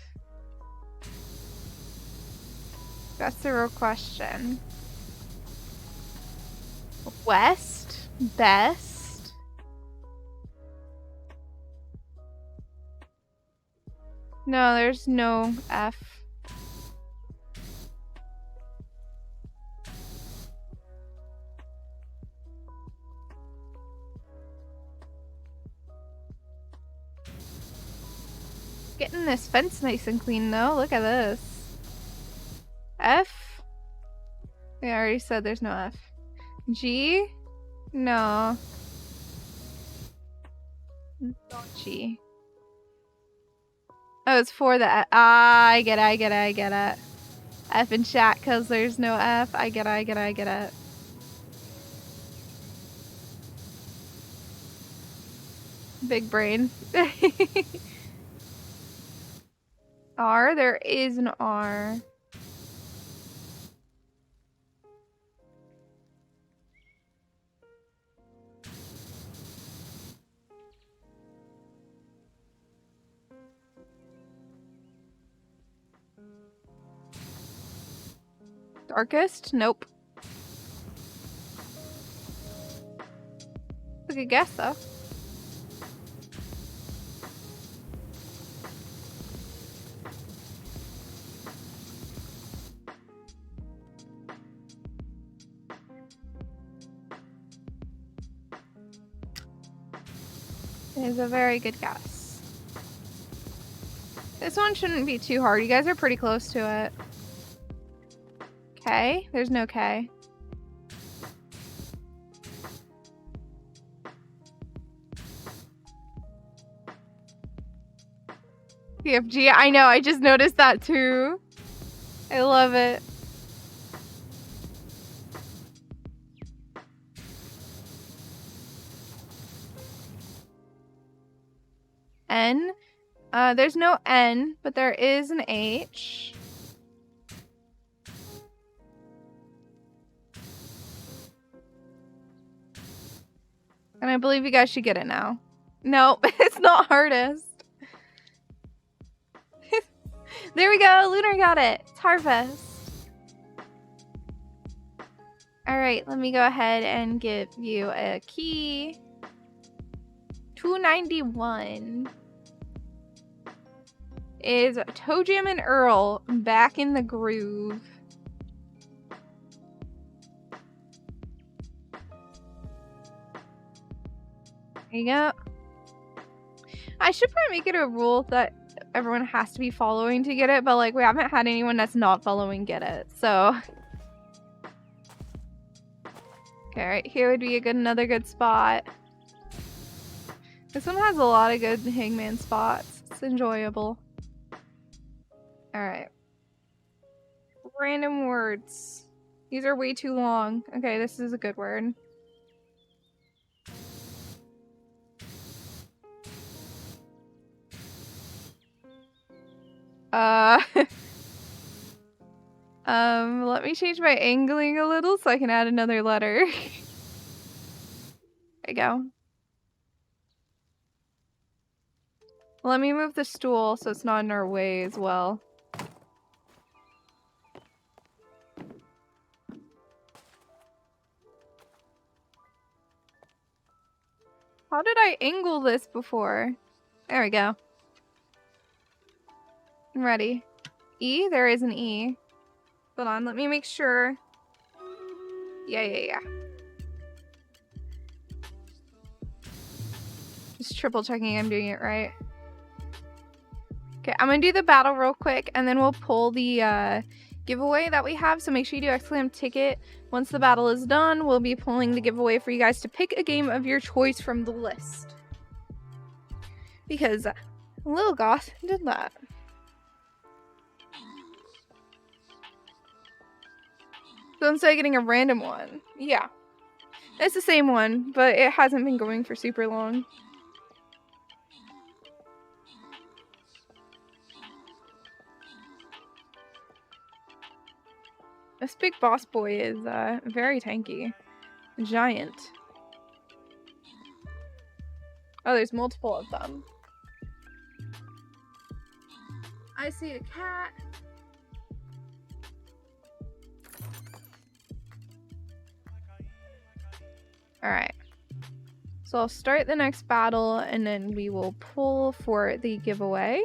That's the real question. West? Best? No, there's no F. Getting this fence nice and clean though. Look at this. F? I already said there's no F. G? No. No G. Oh, it's for the F. Ah, I get it. F in chat because there's no F. I get it. Big brain. R? There is an R. Darkest? Nope. That's a good guess though. It is a very good guess. This one shouldn't be too hard. You guys are pretty close to it. K? There's no K. PFG? I know, I just noticed that too. I love it. N? There's no N, but there is an H. And I believe you guys should get it now. Nope, it's not hardest. There we go, Lunar got it. It's Harvest. Alright, let me go ahead and give you a key. 291 is Toe Jam and Earl back in the groove. There you go. I should probably make it a rule that everyone has to be following to get it, but like we haven't had anyone that's not following get it, so. Okay, right here would be another good spot. This one has a lot of good hangman spots. It's enjoyable. Alright. Random words. These are way too long. Okay, this is a good word. Let me change my angling a little so I can add another letter. There you go. Let me move the stool so it's not in our way as well. How did I angle this before? There we go. I'm ready. E? There is an E. Hold on, let me make sure. Yeah. Just triple checking I'm doing it right. Okay, I'm gonna do the battle real quick and then we'll pull the giveaway that we have. So make sure you do exclaim ticket. Once the battle is done, we'll be pulling the giveaway for you guys to pick a game of your choice from the list. Because Lil Goth did that. So instead of getting a random one, yeah. It's the same one, but it hasn't been going for super long. This big boss boy is very tanky. Giant. Oh, there's multiple of them. I see a cat. Alright. So I'll start the next battle and then we will pull for the giveaway.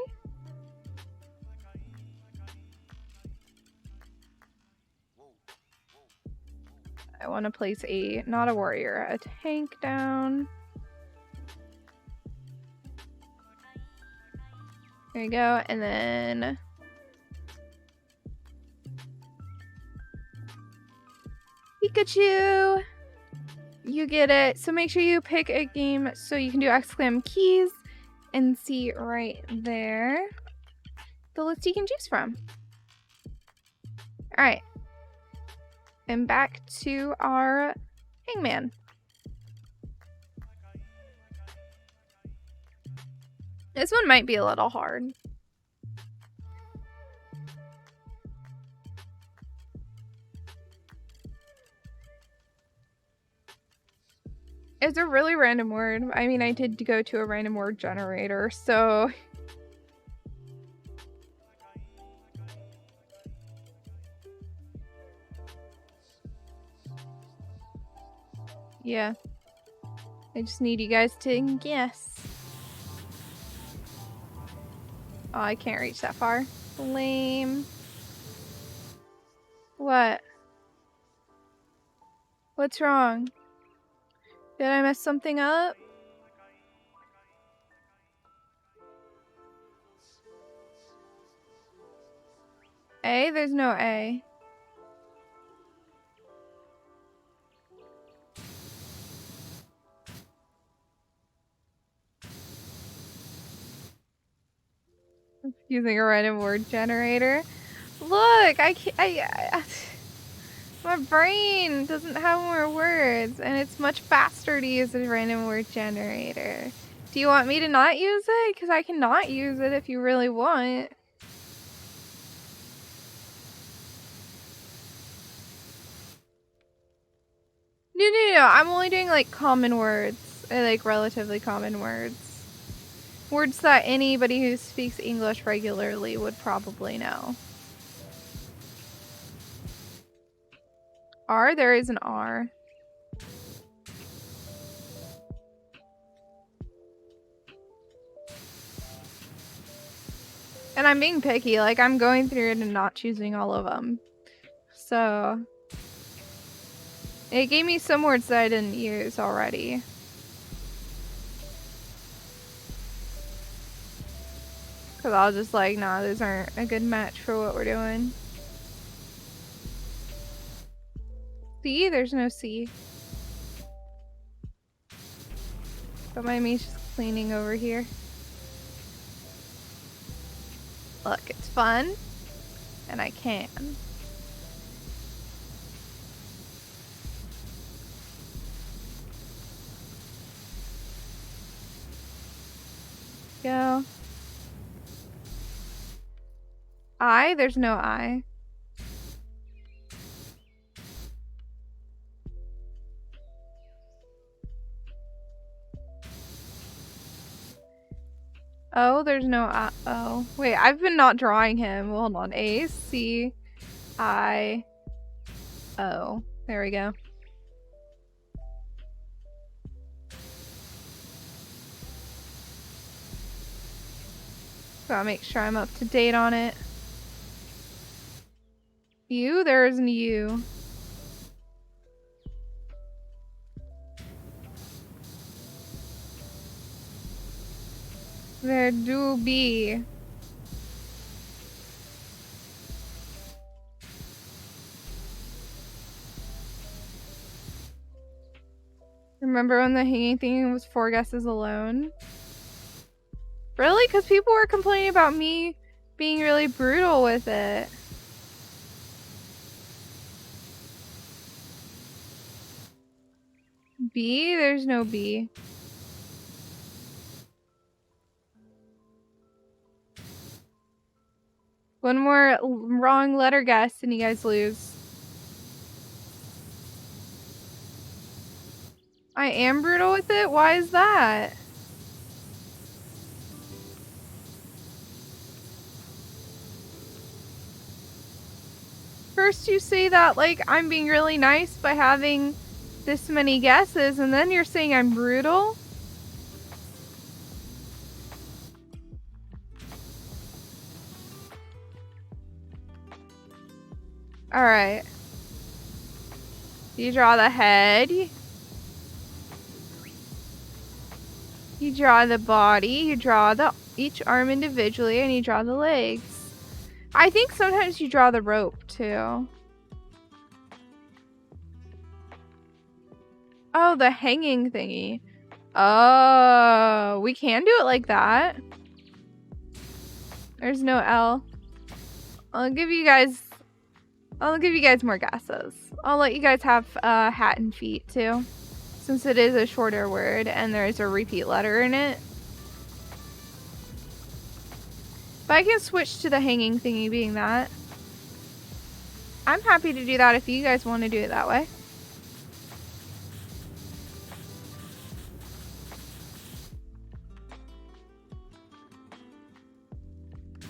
I want to place not a warrior, a tank down. There you go, and then Pikachu! You get it. So make sure you pick a game so you can do exclam keys and see right there the list you can choose from. Alright. And back to our hangman. This one might be a little hard. It's a really random word. I mean, I did go to a random word generator, so... yeah. I just need you guys to guess. Oh, I can't reach that far. Lame. What? What's wrong? Did I mess something up? A? There's no A. Using a random word generator. Look, my brain doesn't have more words, and it's much faster to use a random word generator. Do you want me to not use it? Because I can not use it if you really want. No. I'm only doing like common words, like relatively common words. Words that anybody who speaks English regularly would probably know. R? There is an R. And I'm being picky, like I'm going through it and not choosing all of them. So... it gave me some words that I didn't use already. Because I was just like, nah, those aren't a good match for what we're doing. C? There's no C. Don't mind me just cleaning over here. Look, it's fun. And I can. go. I? There's no I. Oh, there's no I. Oh. Wait, I've been not drawing him. Hold on. A, C, I, O. There we go. Gotta make sure I'm up to date on it. U? There isn't a U. There do be. Remember when the hanging thing was 4 guesses alone? Really? Because people were complaining about me being really brutal with it. B? There's no B. One more wrong letter guess and you guys lose. I am brutal with it? Why is that? First you say that like I'm being really nice by having this many guesses, and then you're saying I'm brutal? Alright. You draw the head. You draw the body. You draw each arm individually, and you draw the legs. I think sometimes you draw the rope too. Oh, the hanging thingy. Oh, we can do it like that. There's no L. I'll give you guys more guesses. I'll let you guys have hat and feet too, since it is a shorter word and there is a repeat letter in it. But I can switch to the hanging thingy being that. I'm happy to do that if you guys want to do it that way.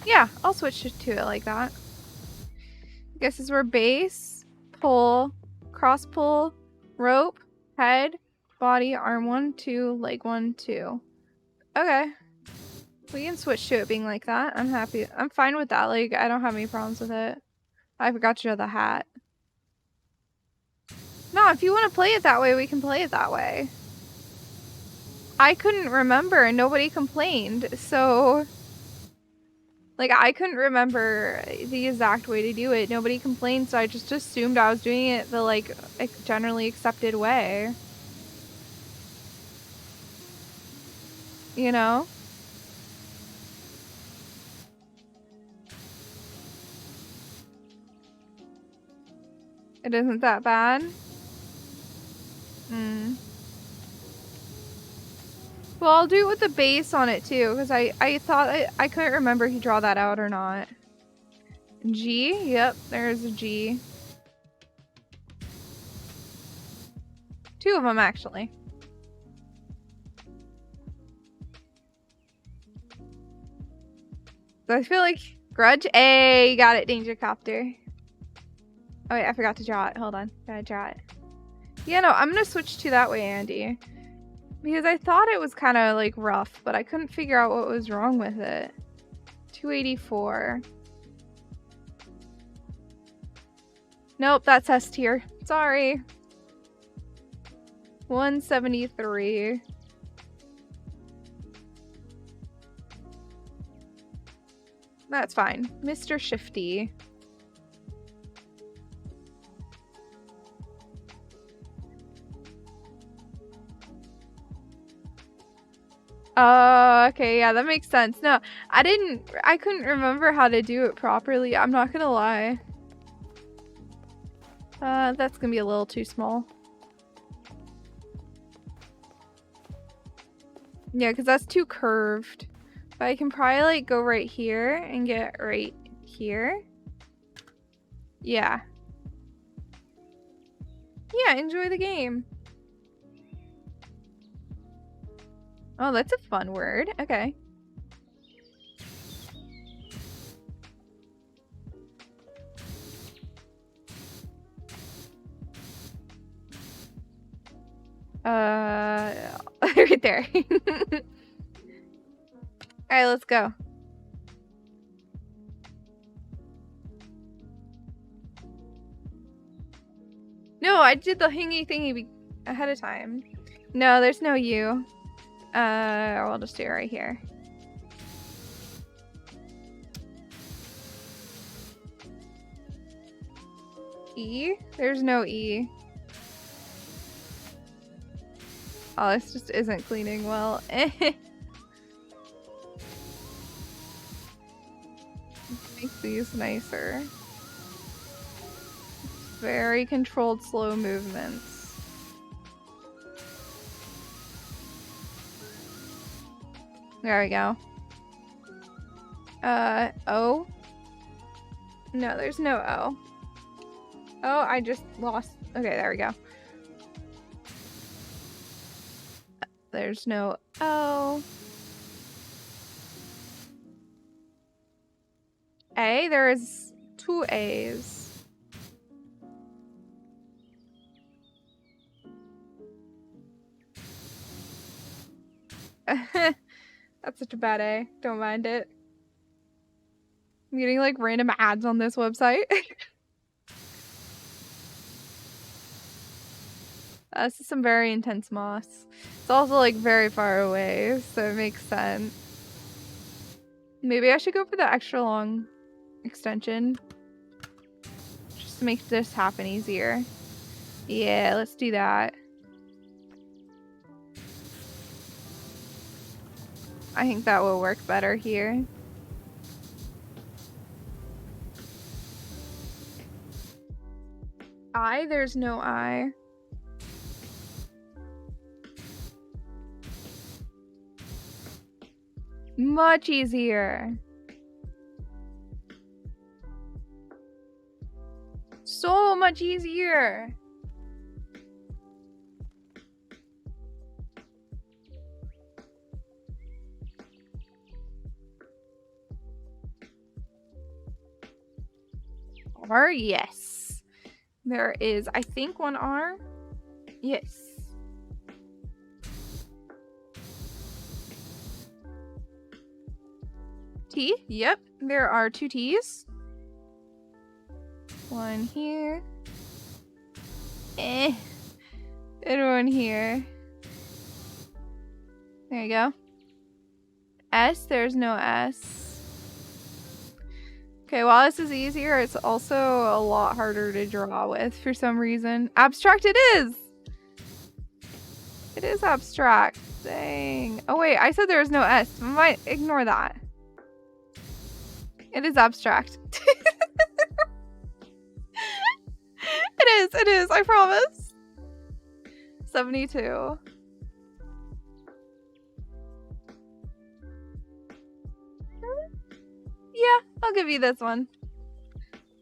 Yeah, I'll switch to it like that. Guesses were base, pull, cross pull, rope, head, body, arm 1, 2, leg 1, 2. Okay. We can switch to it being like that. I'm happy. I'm fine with that. Like, I don't have any problems with it. I forgot to draw the hat. No, if you want to play it that way, we can play it that way. I couldn't remember and nobody complained, so... Like, I couldn't remember the exact way to do it. Nobody complained, so I just assumed I was doing it the, like, generally accepted way. You know? It isn't that bad? Well, I'll do it with the base on it, too, because I thought I couldn't remember if you draw that out or not. G? Yep, there's a G. 2 of them, actually. So I feel like grudge A. You got it, Danger Copter. Oh wait, I forgot to draw it. Hold on. Gotta draw it. Yeah, no, I'm gonna switch to that way, Andy. Because I thought it was kind of like rough, but I couldn't figure out what was wrong with it. 284. Nope, that's S tier. Sorry. 173. That's fine. Mr. Shifty. Oh, okay, yeah, that makes sense. No, I couldn't remember how to do it properly. I'm not gonna lie. That's gonna be a little too small. Yeah, because that's too curved. But I can probably like go right here and get right here. Yeah. Yeah, enjoy the game. Oh, that's a fun word. Okay. Right there. Alright, let's go. No, I did the hingy thingy ahead of time. No, there's no U. I'll just do it right here. E? There's no E. Oh, this just isn't cleaning well. Make these nicer. Very controlled, slow movements. There we go. O? No, there's no O. Oh, I just lost. Okay, there we go. There's no O. A? There's two A's. That's such a bad A. Don't mind it. I'm getting like random ads on this website. This is some very intense moss. It's also like very far away, so it makes sense. Maybe I should go for the extra long extension. Just to make this happen easier. Yeah, let's do that. I think that will work better here. I? There's no I. Much easier. So much easier. R? Yes. There is, I think, one R. Yes. T? Yep. There are two T's. One here. And one here. There you go. S? There's no S. Okay, while this is easier, it's also a lot harder to draw with for some reason. Abstract it is! It is abstract. Dang. Oh wait, I said there was no S. I might ignore that. It is abstract. It is, I promise. 72. Yeah, I'll give you this one.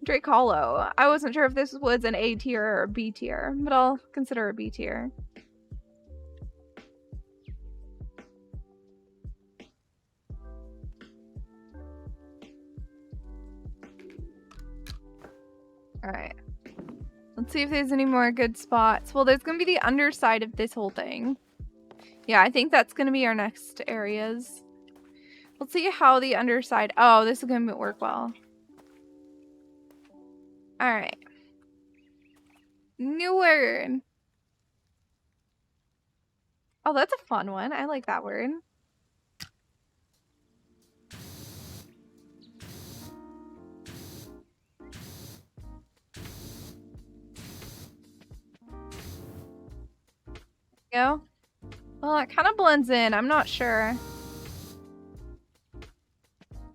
Drake Hollow. I wasn't sure if this was an A tier or a B tier, but I'll consider a B tier. Alright. Let's see if there's any more good spots. Well, there's gonna be the underside of this whole thing. Yeah, I think that's gonna be our next areas. Let's see how the underside... Oh, this is gonna work well. Alright. New word. Oh, that's a fun one. I like that word. Go. Well, it kind of blends in. I'm not sure.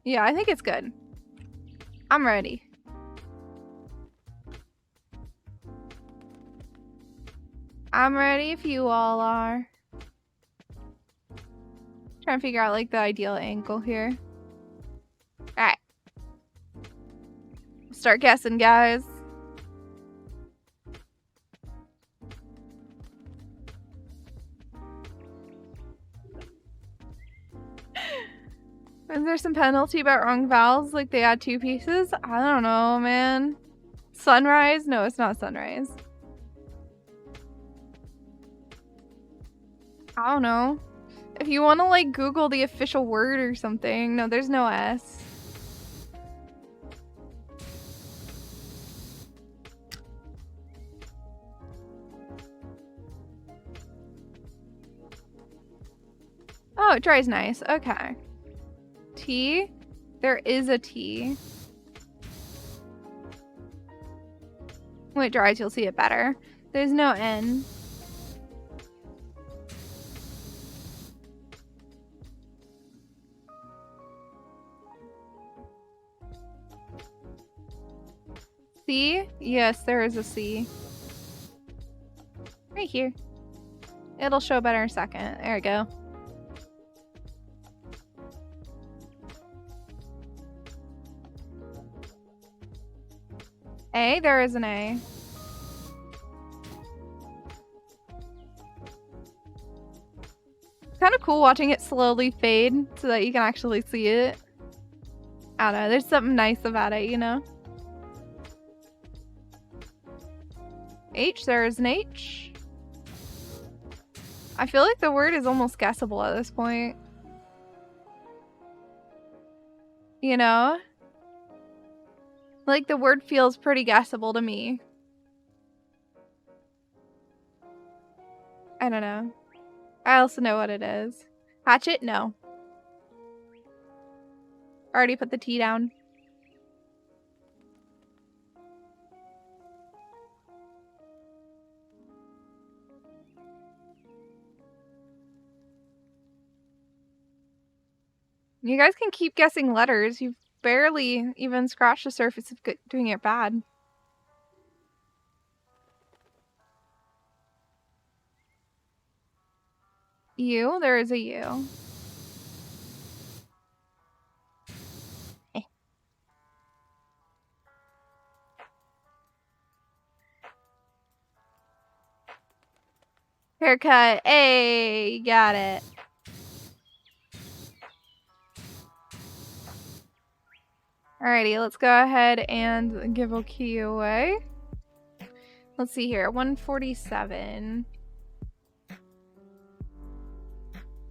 Yeah, I think it's good. I'm ready. I'm ready if you all are. Trying to figure out like the ideal angle here. Alright. Start guessing, guys. Is there some penalty about wrong vowels? Like they add 2 pieces? I don't know, man. Sunrise? No, it's not sunrise. I don't know. If you want to like Google the official word or something. No, there's no S. Oh, it dries nice. Okay. T? There is a T. When it dries, you'll see it better. There's no N. C? Yes, there is a C. Right here. It'll show better in a second. There we go. A? There is an A. It's kind of cool watching it slowly fade so that you can actually see it. I don't know. There's something nice about it, you know? H? There is an H. I feel like the word is almost guessable at this point. You know? Like, the word feels pretty guessable to me. I don't know. I also know what it is. Hatchet? No. Already put the T down. You guys can keep guessing letters. You've barely even scratched the surface of doing it bad. U? There is a U. Haircut. Hey, got it. Alrighty, let's go ahead and give a key away. Let's see here. 147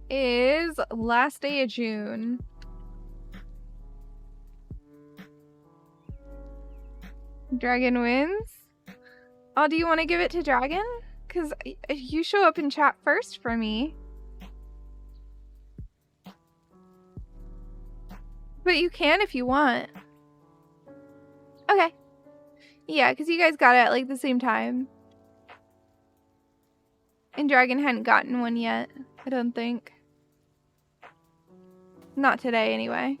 is last day of June. Dragon wins. Oh, do you want to give it to Dragon? Because you show up in chat first for me. But you can if you want. Okay. Yeah, because you guys got it at like the same time. And Dragon hadn't gotten one yet, I don't think. Not today, anyway.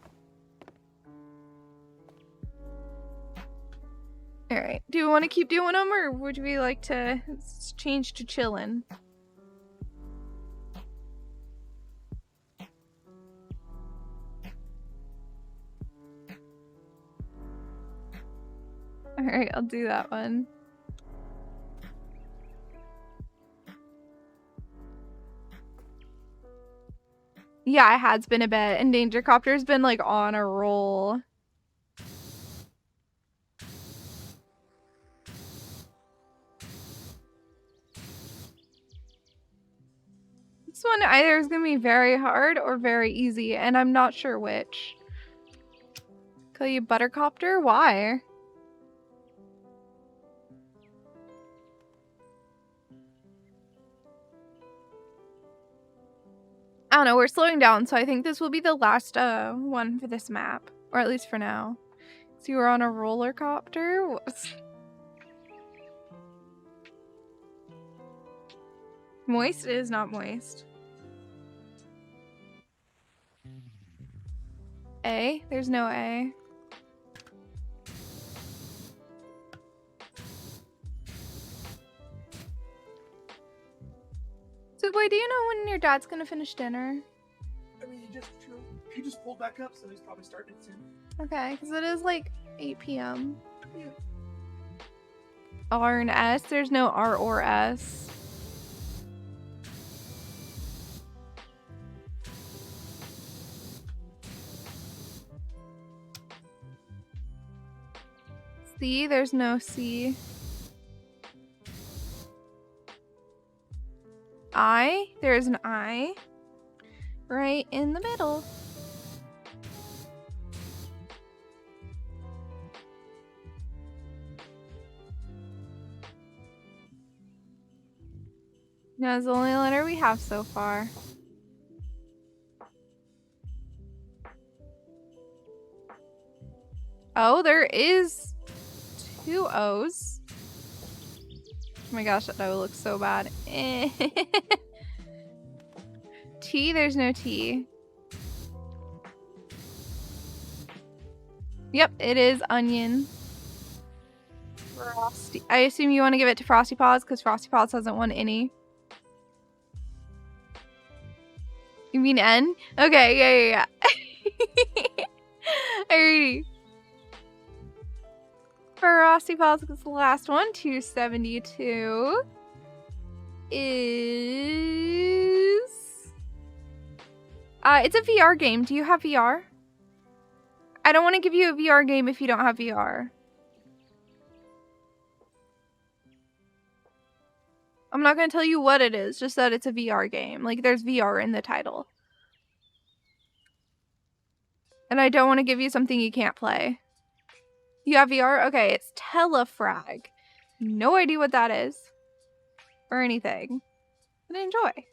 Alright. Do you want to keep doing them, or would we like to change to chillin'? Alright, I'll do that one. Yeah, it has been a bit, and Danger Copter's been like on a roll. This one either is gonna be very hard or very easy, and I'm not sure which. Call you Buttercopter? Why? I don't know, we're slowing down, so I think this will be the last one for this map. Or at least for now. So you were on a roller copter? Moist? It is not moist. A? There's no A. So, boy, do you know when your dad's gonna finish dinner? I mean, He just pulled back up, so he's probably starting it soon. Okay, because it is like 8 p.m. Yeah. R and S. There's no R or S. C. There's no C. I. There's an I. Right in the middle. That's the only letter we have so far. Oh, there is 2 O's. Oh my gosh, that O looks so bad. T, there's no T. Yep, it is onion. Frosty. I assume you want to give it to Frosty Paws because Frosty Paws hasn't won any. You mean N? Okay, yeah. Alrighty. Frosty Paws is the last one. 272 is... it's a VR game. Do you have VR? I don't want to give you a VR game if you don't have VR. I'm not going to tell you what it is, just that it's a VR game. Like, there's VR in the title. And I don't want to give you something you can't play. You have VR? Okay, it's Telefrag. No idea what that is. Or anything. But enjoy.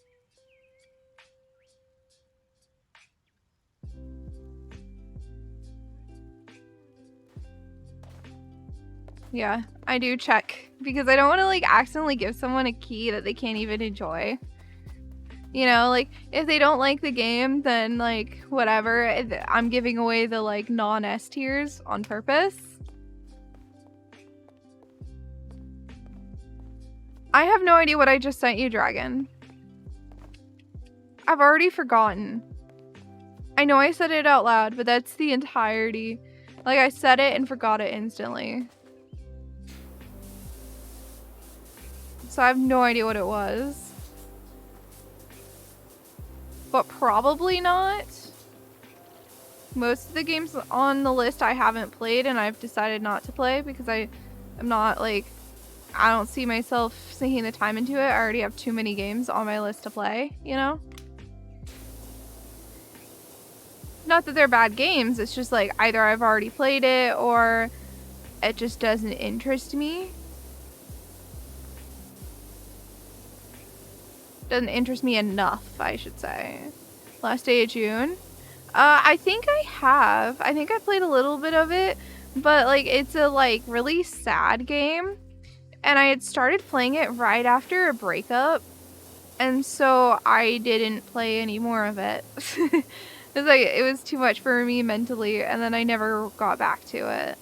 Yeah, I do check. Because I don't want to, like, accidentally give someone a key that they can't even enjoy. You know, like, if they don't like the game, then, like, whatever. I'm giving away the, like, non-S tiers on purpose. I have no idea what I just sent you, Dragon. I've already forgotten. I know I said it out loud, but that's the entirety. Like, I said it and forgot it instantly. So I have no idea what it was. But probably not. Most of the games on the list I haven't played and I've decided not to play because I'm not, like, I don't see myself sinking the time into it. I already have too many games on my list to play, you know? Not that they're bad games, it's just like either I've already played it or it just doesn't interest me. Doesn't interest me enough, I should say. Last day of June. I think I have. I think I played a little bit of it, but like it's a like really sad game. And I had started playing it right after a breakup. And so I didn't play any more of it. It was like it was too much for me mentally, and then I never got back to it.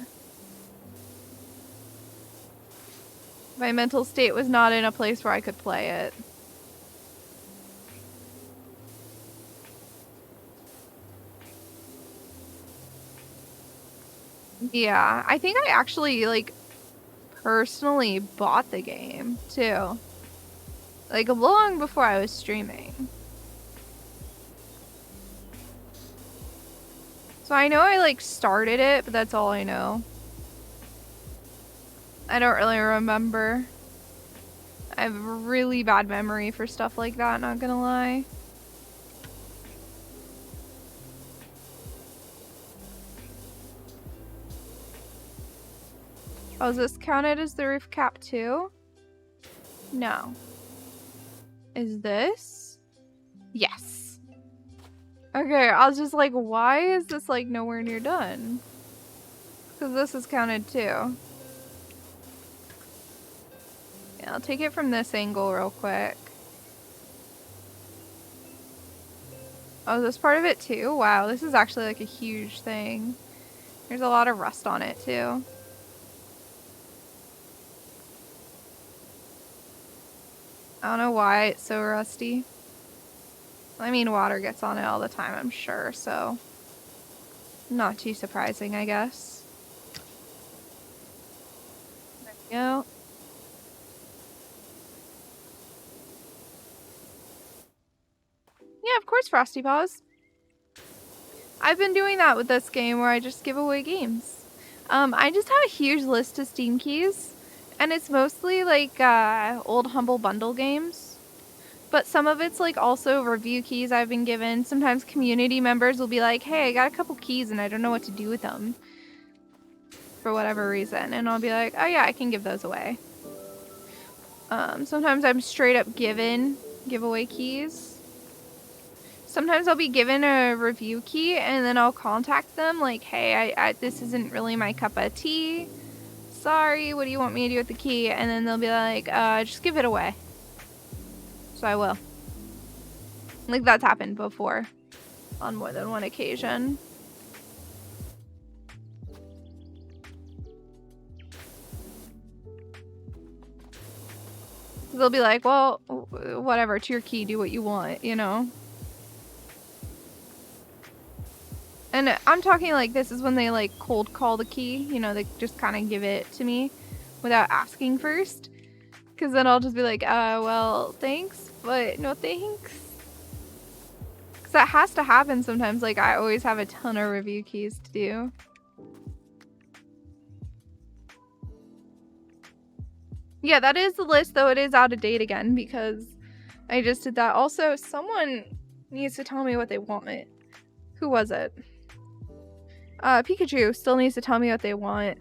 My mental state was not in a place where I could play it. Yeah, I think I actually, like, personally bought the game, too. Like, long before I was streaming. So I know I, like, started it, but that's all I know. I don't really remember. I have a really bad memory for stuff like that, not gonna lie. Oh, is this counted as the roof cap too? No. Is this? Yes. Okay, I was just like, why is this like nowhere near done? Because this is counted too. Yeah, I'll take it from this angle real quick. Oh, is this part of it too? Wow, this is actually like a huge thing. There's a lot of rust on it too. I don't know why it's so rusty. I mean, water gets on it all the time, I'm sure, so Not too surprising, I guess. There we go. Yeah, of course, Frosty Paws. I've been doing that with this game where I just give away games. I just have a huge list of Steam keys, and it's mostly like old Humble Bundle games. But some of it's like also review keys I've been given. Sometimes community members will be like, hey, I got a couple keys and I don't know what to do with them for whatever reason. And I'll be like, oh yeah, I can give those away. Sometimes I'm straight up given giveaway keys. Sometimes I'll be given a review key and then I'll contact them like, hey, this isn't really my cup of tea. Sorry, what do you want me to do with the key? And then they'll be like, just give it away. So I will. Like, that's happened before on more than one occasion. They'll be like, well, whatever, it's your key, do what you want, you know? And I'm talking like this is when they like cold call the key, you know, they just kind of give it to me without asking first. Because then I'll just be like, well, thanks, but no thanks. Because that has to happen sometimes. Like, I always have a ton of review keys to do. Yeah, that is the list, though it is out of date again because I just did that. Also, someone needs to tell me what they want. Who was it? Pikachu still needs to tell me what they want.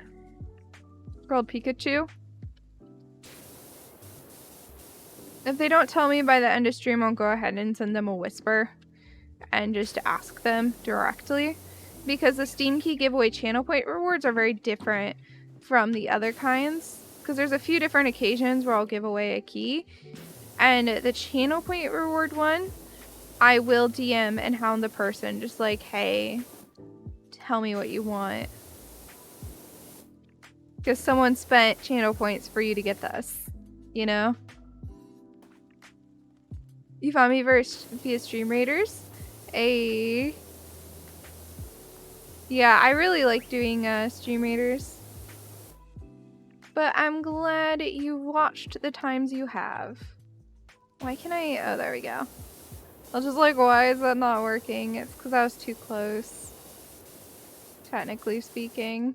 Called Pikachu. If they don't tell me by the end of stream, I'll go ahead and send them a whisper and just ask them directly. Because the Steam Key giveaway channel point rewards are very different from the other kinds. Because there's a few different occasions where I'll give away a key. And the channel point reward one, I will DM and hound the person just like, hey, tell me what you want. Because someone spent channel points for you to get this, you know? You found me via Stream Raiders. Yeah, I really like doing Stream Raiders. But I'm glad you watched the times you have. Why can I? Oh, there we go. I was just like, why is that not working? It's because I was too close. Technically speaking.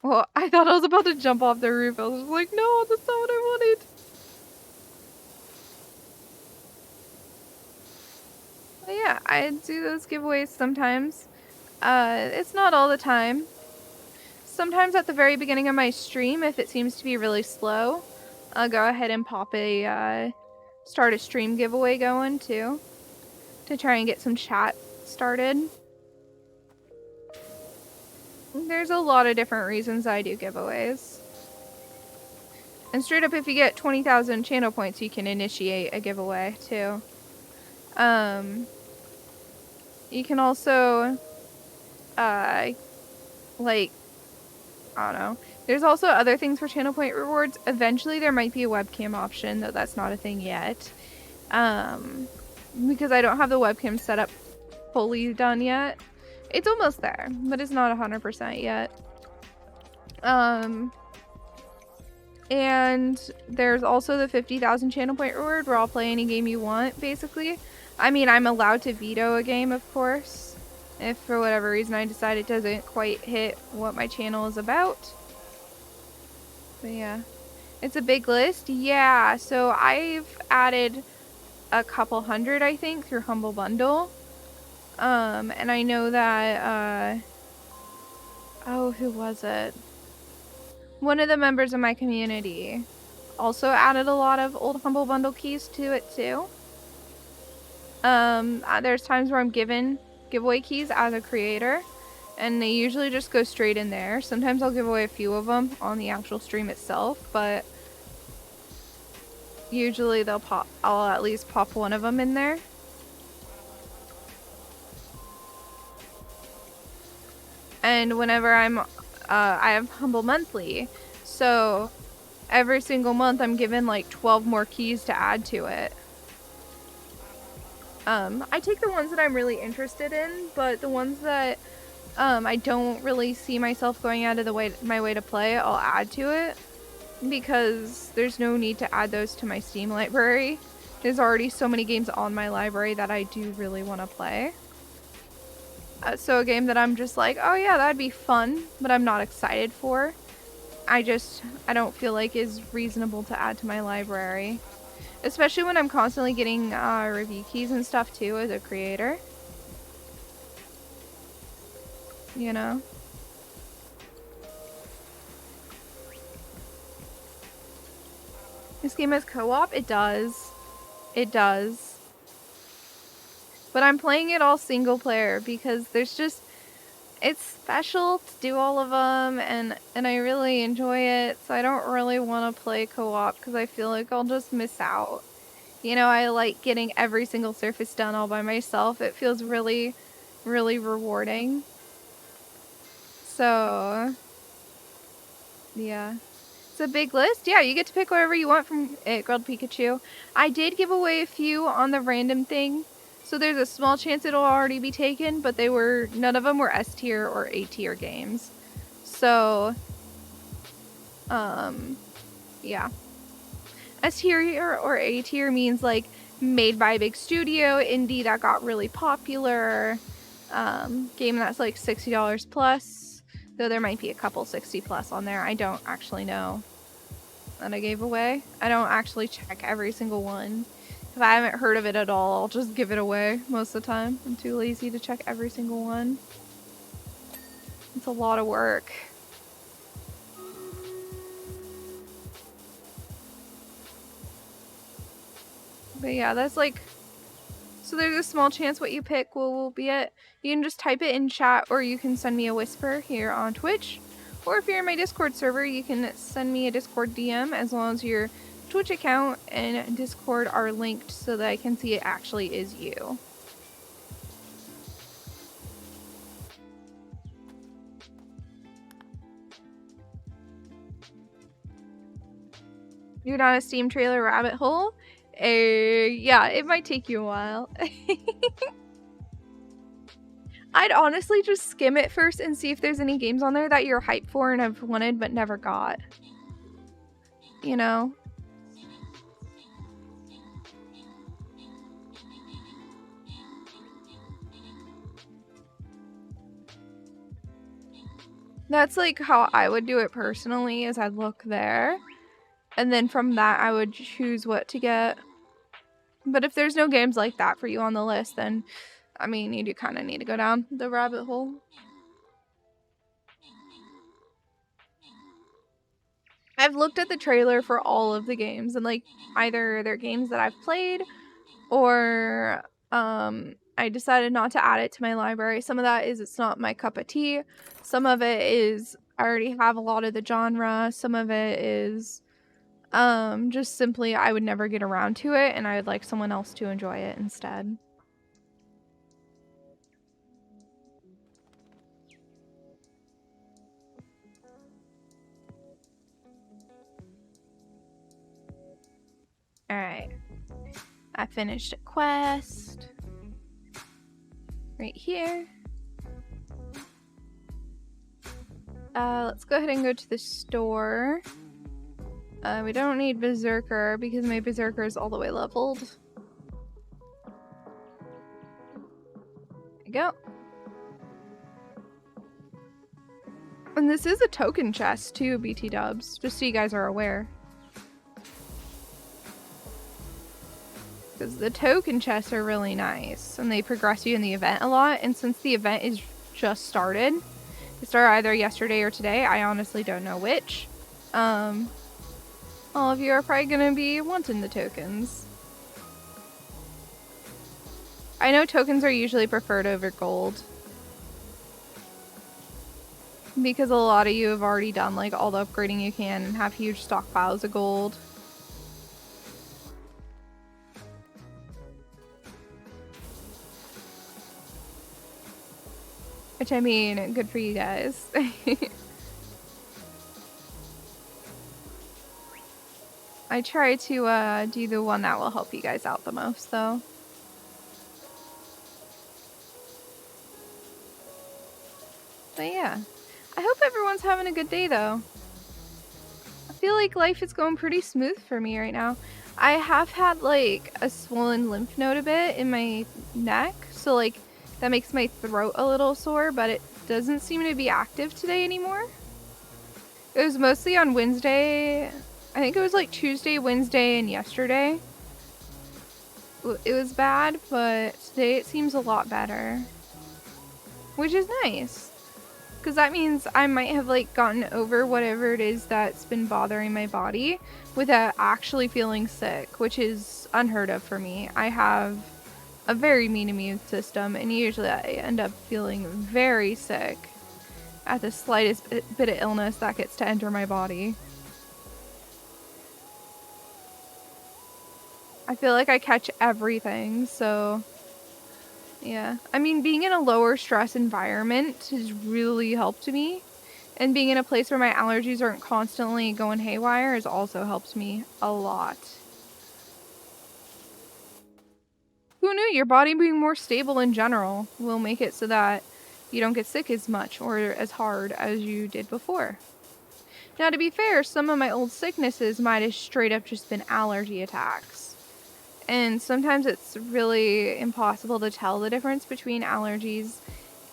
Well, I thought I was about to jump off the roof. I was just like, no, that's not what I wanted. But yeah, I do those giveaways sometimes. It's not all the time. Sometimes at the very beginning of my stream, if it seems to be really slow, I'll go ahead and pop a, start a stream giveaway going too. To try and get some chat started. There's a lot of different reasons I do giveaways. And straight up, if you get 20,000 channel points, you can initiate a giveaway too. You can also, like, I don't know. There's also other things for channel point rewards. Eventually there might be a webcam option, though that's not a thing yet. Because I don't have the webcam set up fully done yet. It's almost there, but it's not 100% yet. And there's also the 50,000 channel point reward where I'll play any game you want, basically. I mean, I'm allowed to veto a game, of course, if for whatever reason I decide it doesn't quite hit what my channel is about. But yeah, it's a big list. Yeah, so I've added a couple hundred, I think, through Humble Bundle. And I know that, oh, who was it? One of the members of my community also added a lot of old Humble Bundle keys to it too. There's times where I'm given giveaway keys as a creator, and they usually just go straight in there. Sometimes I'll give away a few of them on the actual stream itself, but usually I'll at least pop one of them in there. And whenever I have Humble Monthly, so every single month I'm given like 12 more keys to add to it. I take the ones that I'm really interested in, but the ones that I don't really see myself going out of my way to play, I'll add to it, because there's no need to add those to my Steam library. There's already so many games on my library that I do really want to play. So a game that I'm just like, oh yeah, that'd be fun, but I'm not excited for, I don't feel like is reasonable to add to my library. Especially when I'm constantly getting review keys and stuff too as a creator. You know? This game has co-op? It does. It does. But I'm playing it all single player because it's special to do all of them, and I really enjoy it, so I don't really want to play co-op because I feel like I'll just miss out. You know, I like getting every single surface done all by myself. It feels really, really rewarding. So, yeah. It's a big list. Yeah, you get to pick whatever you want from it, Grilled Pikachu. I did give away a few on the random thing, so there's a small chance it'll already be taken, but none of them were S tier or A tier games. So, yeah. S tier or A tier means like made by a big studio, indie that got really popular, game that's like $60 plus, though there might be a couple 60 plus on there. I don't actually know that I gave away. I don't actually check every single one. If I haven't heard of it at all, I'll just give it away most of the time. I'm too lazy to check every single one. It's a lot of work. But yeah, that's like, so there's a small chance what you pick will be it. You can just type it in chat, or you can send me a whisper here on Twitch. Or if you're in my Discord server, you can send me a Discord DM, as long as your Twitch account and Discord are linked so that I can see it actually is you. You're not a Steam trailer rabbit hole? Yeah, it might take you a while. I'd honestly just skim it first and see if there's any games on there that you're hyped for and have wanted but never got. You know? That's like how I would do it personally, is I'd look there, and then from that I would choose what to get. But if there's no games like that for you on the list, then I mean, you do kind of need to go down the rabbit hole. I've looked at the trailer for all of the games, and like either they're games that I've played, or I decided not to add it to my library. Some of that is it's not my cup of tea. Some of it is I already have a lot of the genre. Some of it is just simply I would never get around to it, and I would like someone else to enjoy it instead. Alright. I finished a quest. Right here. Let's go ahead and go to the store. We don't need Berserker because my Berserker is all the way leveled. There we go. And this is a token chest too, BT dubs, just so you guys are aware. Because the token chests are really nice, and they progress you in the event a lot, and since the event is just started, it started either yesterday or today, I honestly don't know which, all of you are probably going to be wanting the tokens. I know tokens are usually preferred over gold, because a lot of you have already done like all the upgrading you can and have huge stockpiles of gold. Which, I mean, good for you guys. I try to do the one that will help you guys out the most, though. But yeah, I hope everyone's having a good day though. I feel like life is going pretty smooth for me right now. I have had like a swollen lymph node a bit in my neck, so like that makes my throat a little sore, but it doesn't seem to be active today anymore. It was mostly on Wednesday. I think it was like Tuesday, Wednesday, and yesterday. It was bad, but today it seems a lot better, which is nice. Because that means I might have like gotten over whatever it is that's been bothering my body without actually feeling sick, which is unheard of for me. I have a very mean immune system, and usually I end up feeling very sick at the slightest bit of illness that gets to enter my body. I feel like I catch everything, so yeah. I mean, being in a lower stress environment has really helped me. And being in a place where my allergies aren't constantly going haywire has also helped me a lot. Who knew your body being more stable in general will make it so that you don't get sick as much or as hard as you did before. Now, to be fair, some of my old sicknesses might have straight up just been allergy attacks. And sometimes it's really impossible to tell the difference between allergies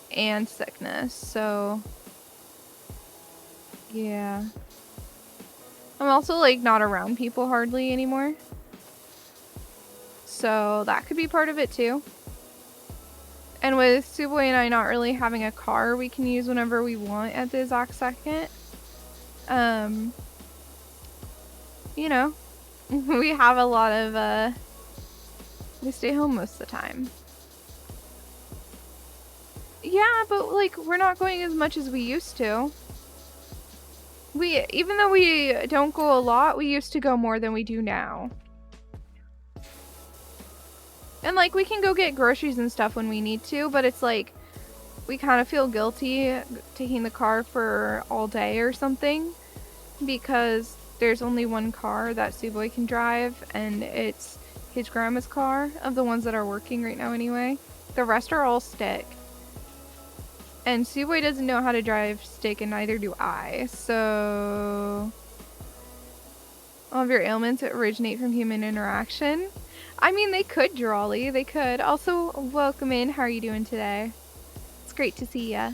and sickness, so yeah. I'm also like not around people hardly anymore, so that could be part of it too. And with Suwey and I not really having a car we can use whenever we want at the exact second, you know, we have a lot of we stay home most of the time. Yeah, but like we're not going as much as we used to. Even though we don't go a lot, we used to go more than we do now. And like we can go get groceries and stuff when we need to, but it's like we kind of feel guilty taking the car for all day or something because there's only one car that Suwey can drive, and it's his grandma's car, of the ones that are working right now anyway. The rest are all stick. And Suwey doesn't know how to drive stick, and neither do I, so all of your ailments originate from human interaction. I mean, they could, Drawley. They could. Also, welcome in. How are you doing today? It's great to see ya.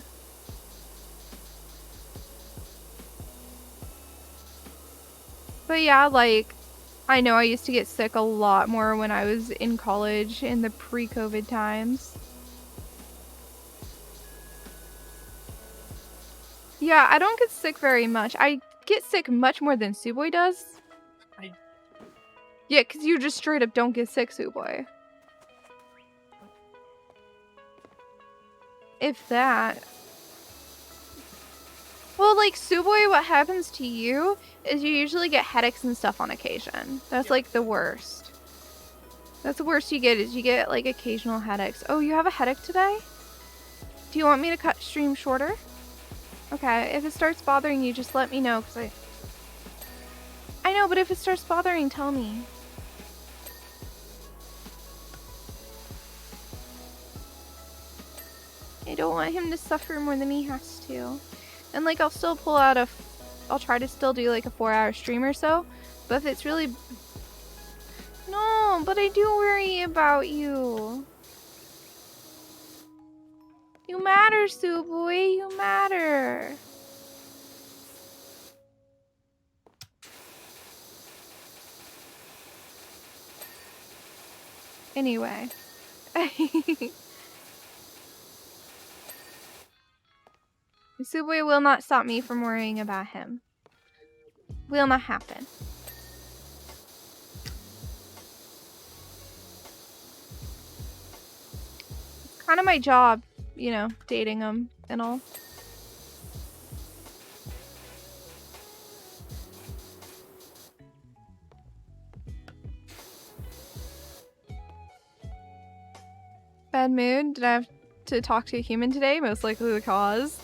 But yeah, like, I know I used to get sick a lot more when I was in college in the pre-COVID times. Yeah, I don't get sick very much. I get sick much more than Suwey does. Yeah, because you just straight up don't get sick, Suwey. If that. Well, like, Suwey, what happens to you is you usually get headaches and stuff on occasion. That's, like, the worst. That's the worst you get, is you get, like, occasional headaches. Oh, you have a headache today? Do you want me to cut stream shorter? Okay, if it starts bothering you, just let me know, because I know, but if it starts bothering, tell me. I don't want him to suffer more than he has to. And like, I'll still pull out I'll try to still do like a 4-hour stream or so. But if it's really... No, but I do worry about you. You matter, Suwey. You matter. Anyway. Suwey will not stop me from worrying about him. Will not happen. It's kind of my job, you know, dating him and all. Bad mood? Did I have to talk to a human today? Most likely the cause.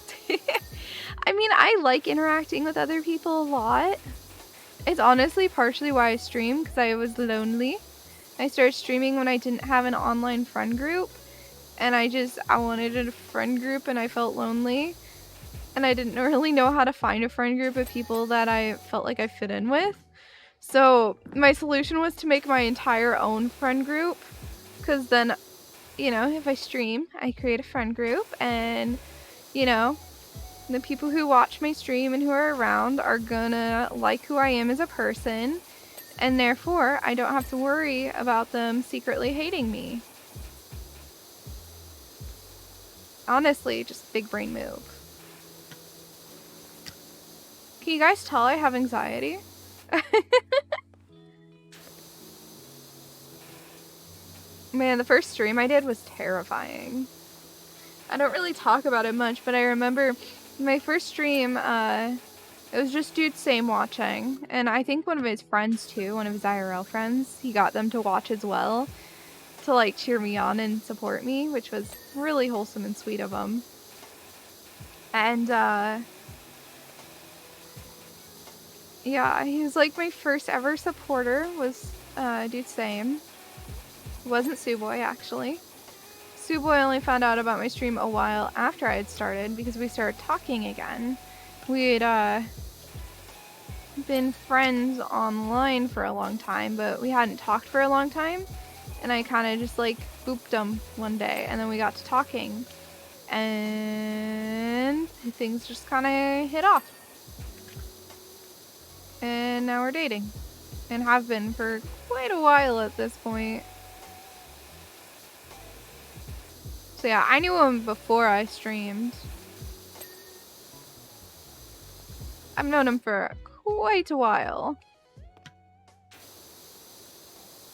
I mean, I like interacting with other people a lot. It's honestly partially why I stream, because I was lonely. I started streaming when I didn't have an online friend group, and I wanted a friend group and I felt lonely. and I didn't really know how to find a friend group of people that I felt like I fit in with. So my solution was to make my entire own friend group, because then, you know, if I stream, I create a friend group, and, you know, the people who watch my stream and who are around are gonna like who I am as a person, and therefore I don't have to worry about them secretly hating me. Honestly, just big brain move. Can you guys tell I have anxiety? Man, the first stream I did was terrifying. I don't really talk about it much, but I remember my first stream, it was just dude same watching, and I think one of his friends too, one of his IRL friends, he got them to watch as well, to like cheer me on and support me, which was really wholesome and sweet of him. And yeah, he was like my first ever supporter was dude same. It wasn't Suwey actually. Suwey only found out about my stream a while after I had started because we started talking again. We had been friends online for a long time, but we hadn't talked for a long time, and I kind of just like booped him one day, and then we got to talking, and things just kind of hit off, and now we're dating, and have been for quite a while at this point. So yeah, I knew him before I streamed. I've known him for quite a while.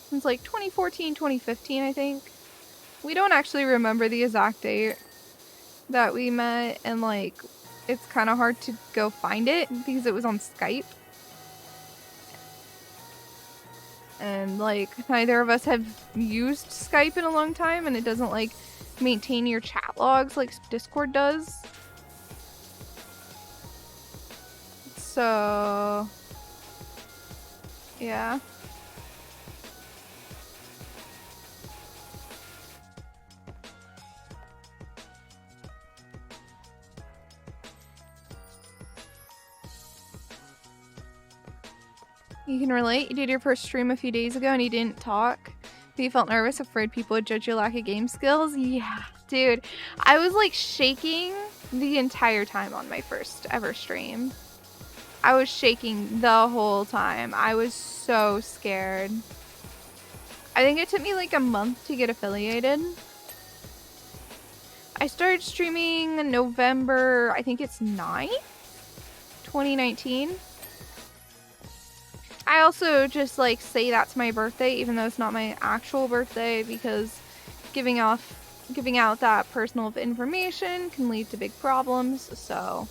Since like 2014, 2015, I think. We don't actually remember the exact date that we met, and like, it's kind of hard to go find it because it was on Skype. And like, neither of us have used Skype in a long time, and it doesn't like maintain your chat logs like Discord does. So, yeah. You can relate? You did your first stream a few days ago and you didn't talk, but you felt nervous, afraid people would judge your lack of game skills? Yeah, dude. I was like shaking the entire time on my first ever stream. I was shaking the whole time. I was so scared. I think it took me like a month to get affiliated. I started streaming November, I think it's 9th, 2019. I also just like say that's my birthday, even though it's not my actual birthday, because giving out that personal information can lead to big problems. So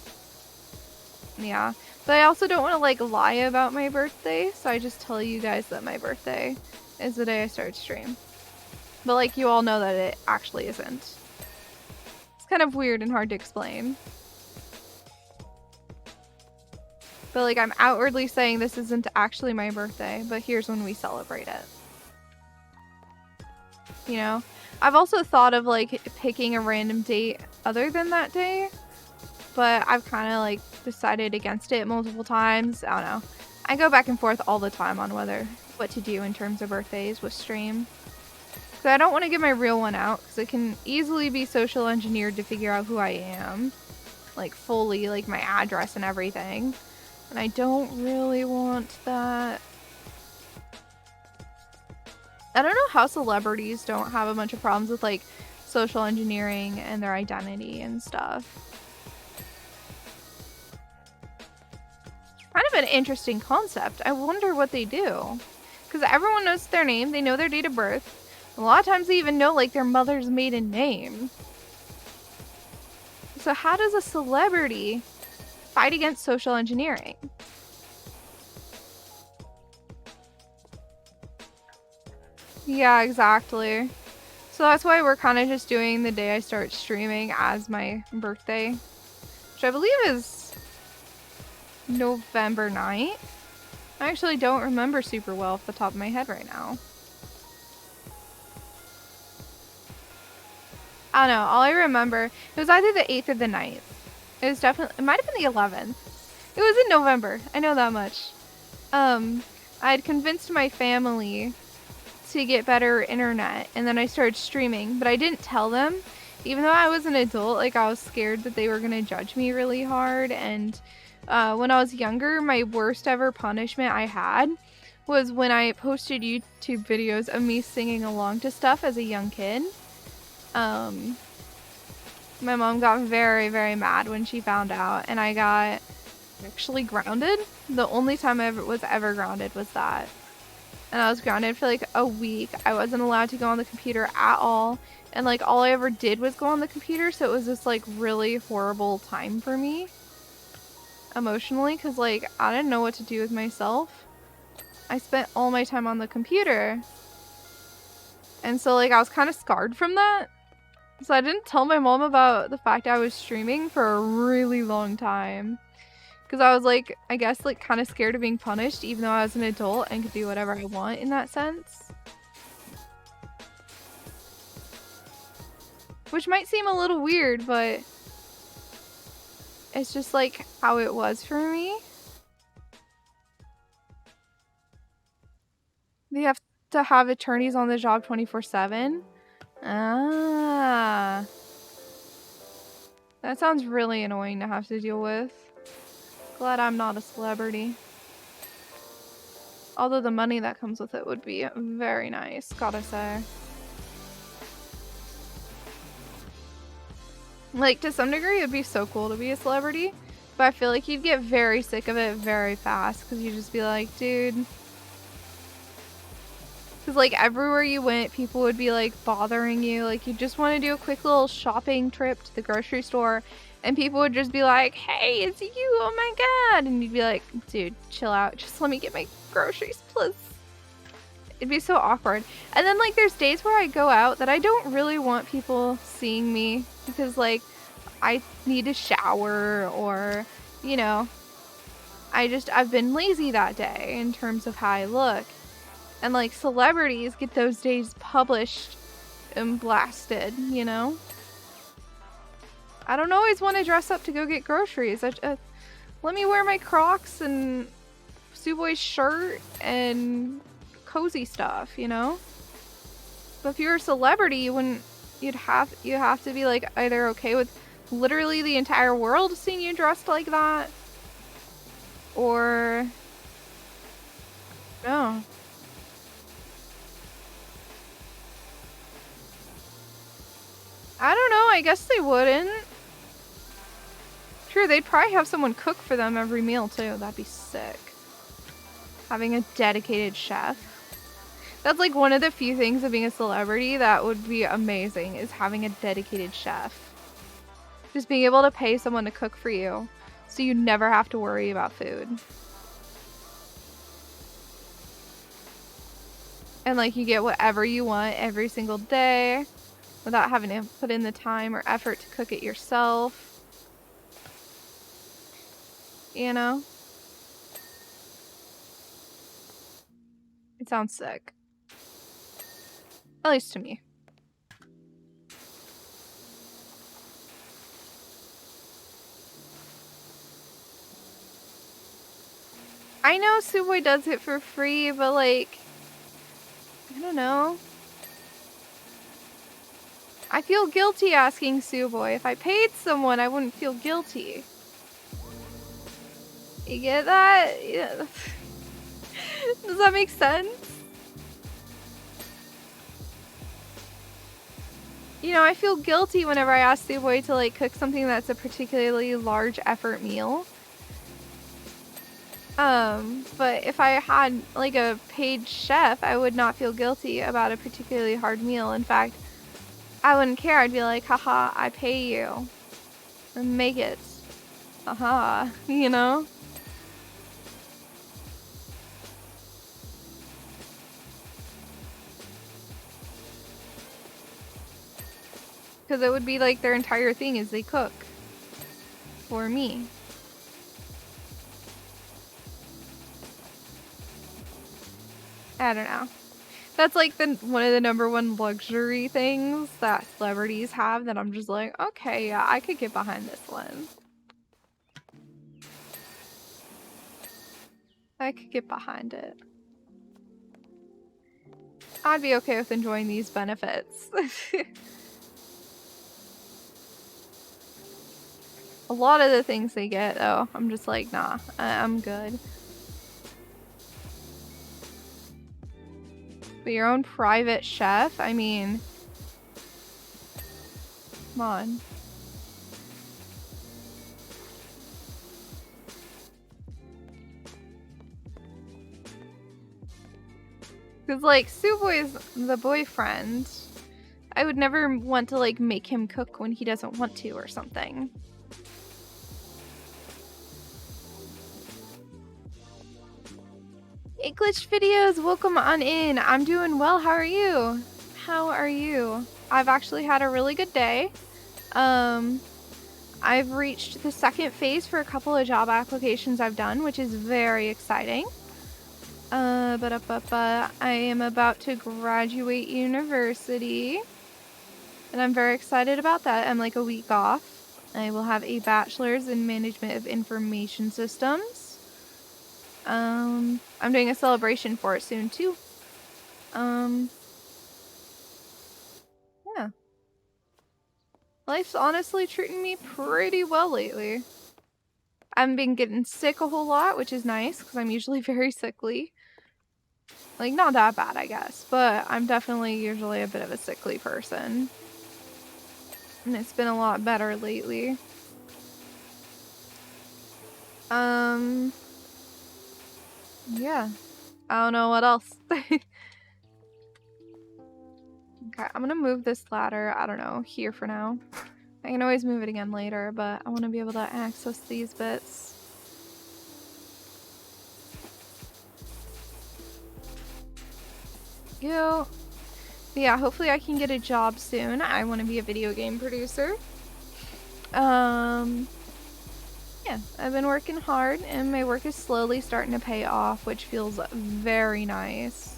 yeah, but I also don't want to like lie about my birthday, so I just tell you guys that my birthday is the day I started stream. But like, you all know that it actually isn't. It's kind of weird and hard to explain. But like, I'm outwardly saying this isn't actually my birthday, but here's when we celebrate it. You know? I've also thought of like picking a random date other than that day, but I've kind of like decided against it multiple times. I don't know. I go back and forth all the time on what to do in terms of birthdays with stream. So I don't want to give my real one out because it can easily be social engineered to figure out who I am. Like fully, like my address and everything. And I don't really want that. I don't know how celebrities don't have a bunch of problems with like social engineering and their identity and stuff. Kind of an interesting concept. I wonder what they do. Because everyone knows their name, they know their date of birth. A lot of times they even know like their mother's maiden name. So how does a celebrity fight against social engineering? Yeah, exactly. So that's why we're kind of just doing the day I start streaming as my birthday, which I believe is November 9th. I actually don't remember super well off the top of my head right now. I don't know, all I remember, it was either the 8th or the 9th. It was definitely, it might have been the 11th. It was in November. I know that much. I had convinced my family to get better internet, and then I started streaming, but I didn't tell them. Even though I was an adult, like, I was scared that they were gonna judge me really hard. And when I was younger, my worst ever punishment I had was when I posted YouTube videos of me singing along to stuff as a young kid. My mom got very, very mad when she found out, and I got actually grounded. The only time I was ever grounded was that. And I was grounded for like a week. I wasn't allowed to go on the computer at all. And like all I ever did was go on the computer. So it was this like really horrible time for me emotionally, because like I didn't know what to do with myself. I spent all my time on the computer. And so like I was kind of scarred from that. So I didn't tell my mom about the fact I was streaming for a really long time. Because I was like, I guess like kind of scared of being punished, even though I was an adult and could do whatever I want in that sense. Which might seem a little weird, but it's just like how it was for me. They have to have attorneys on the job 24/7. Ah. That sounds really annoying to have to deal with. Glad I'm not a celebrity. Although the money that comes with it would be very nice, gotta say. Like, to some degree, it'd be so cool to be a celebrity, but I feel like you'd get very sick of it very fast, because you'd just be like, dude. Because, like, everywhere you went, people would be, like, bothering you. Like, you just want to do a quick little shopping trip to the grocery store, and people would just be like, hey, it's you, oh my god. And you'd be like, dude, chill out. Just let me get my groceries, please. It'd be so awkward. And then, like, there's days where I go out that I don't really want people seeing me, because, like, I need to shower, or, you know, I've been lazy that day in terms of how I look. And, like, celebrities get those days published and blasted, you know? I don't always want to dress up to go get groceries. Let me wear my Crocs and Suwey's shirt and cozy stuff, you know? But if you're a celebrity, you'd have to be, like, either okay with literally the entire world seeing you dressed like that, or no. I don't know, I guess they wouldn't. True, they'd probably have someone cook for them every meal too. That'd be sick. Having a dedicated chef. That's like one of the few things of being a celebrity that would be amazing, is having a dedicated chef. Just being able to pay someone to cook for you, so you never have to worry about food. And like you get whatever you want every single day, without having to put in the time or effort to cook it yourself. You know? It sounds sick. At least to me. I know Suwey does it for free, but like, I don't know. I feel guilty asking Suwey. If I paid someone, I wouldn't feel guilty. You get that? Yeah. Does that make sense? You know, I feel guilty whenever I ask Suwey to like cook something that's a particularly large effort meal. But if I had like a paid chef, I would not feel guilty about a particularly hard meal. In fact, I wouldn't care. I'd be like, haha, I pay you. And make it. Haha, you know? Because it would be like their entire thing is they cook. For me. I don't know. That's like one of the #1 luxury things that celebrities have that I'm just like, okay, yeah, I could get behind this one. I could get behind it. I'd be okay with enjoying these benefits. A lot of the things they get, though, I'm just like, nah, I'm good. But your own private chef? I mean, come on. Because, like, Suwey is the boyfriend. I would never want to, like, make him cook when he doesn't want to or something. Hey, Glitched Videos, welcome on in. I'm doing well. How are you? How are you? I've actually had a really good day. I've reached the second phase for a couple of job applications I've done, which is very exciting. I am about to graduate university, and I'm very excited about that. I'm like a week off. I will have a bachelor's in management of information systems. I'm doing a celebration for it soon too. Yeah. Life's honestly treating me pretty well lately. I haven't been getting sick a whole lot, which is nice because I'm usually very sickly. Like, not that bad, I guess, but I'm definitely usually a bit of a sickly person. And it's been a lot better lately. Yeah. I don't know what else. Okay, I'm gonna move this ladder, I don't know, here for now. I can always move it again later, but I want to be able to access these bits. Go. Yeah, hopefully I can get a job soon. I want to be a video game producer. Yeah, I've been working hard and my work is slowly starting to pay off, which feels very nice.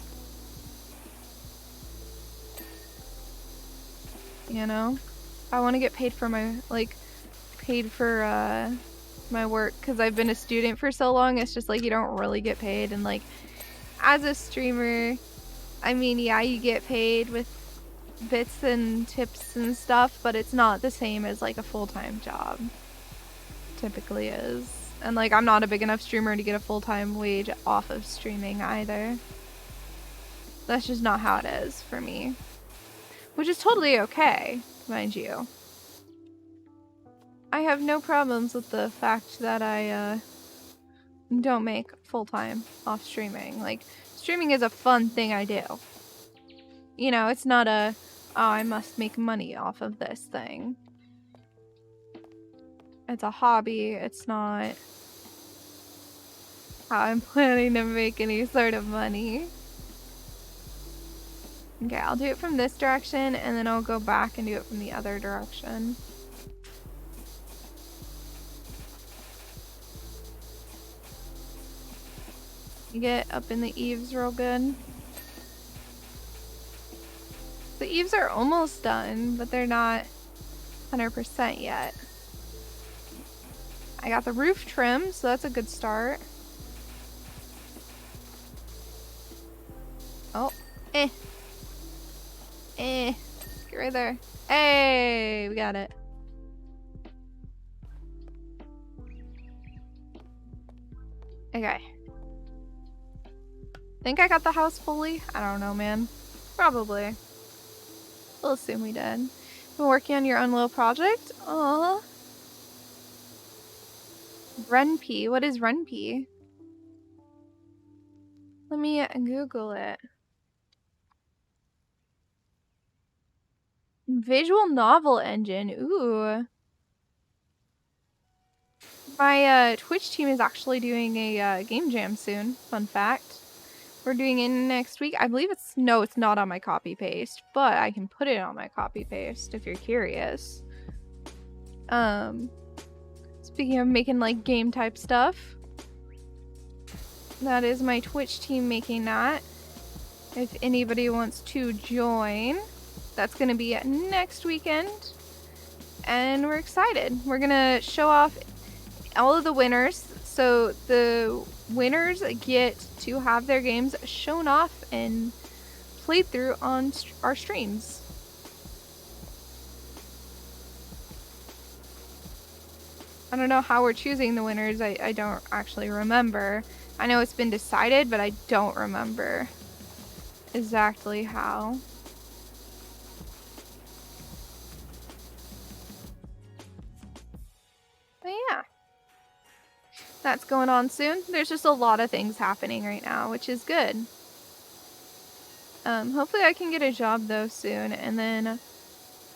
You know? I want to get paid for my, like, my work because I've been a student for so long. It's just like you don't really get paid, and like as a streamer, I mean, yeah, you get paid with bits and tips and stuff, but it's not the same as like a full-time job typically is. And like I'm not a big enough streamer to get a full-time wage off of streaming either. That's just not how it is for me, which is totally okay, mind you. I have no problems with the fact that I don't make full-time off streaming. Like, streaming is a fun thing I do. You know, it's not a, oh, I must make money off of this thing. It's a hobby. It's not how I'm planning to make any sort of money. Okay, I'll do it from this direction, and then I'll go back and do it from the other direction. You get up in the eaves real good. The eaves are almost done, but they're not 100% yet. I got the roof trim, so that's a good start. Oh, Get right there. Hey, we got it. Okay. Think I got the house fully? I don't know, man. Probably. We'll assume we did. Been working on your own little project? Aww. Renpy. What is Renpy? Let me Google it. Visual novel engine. Ooh. My Twitch team is actually doing a game jam soon. Fun fact. We're doing it next week. I believe it's... No, it's not on my copy paste, but I can put it on my copy paste if you're curious. Speaking of making like game type stuff, that is my Twitch team making that. If anybody wants to join, that's going to be next weekend. And we're excited. We're going to show off all of the winners. So the winners get to have their games shown off and played through on our streams. I don't know how we're choosing the winners. I don't actually remember. I know it's been decided, but I don't remember exactly how. But yeah. That's going on soon. There's just a lot of things happening right now, which is good. Hopefully I can get a job though soon, and then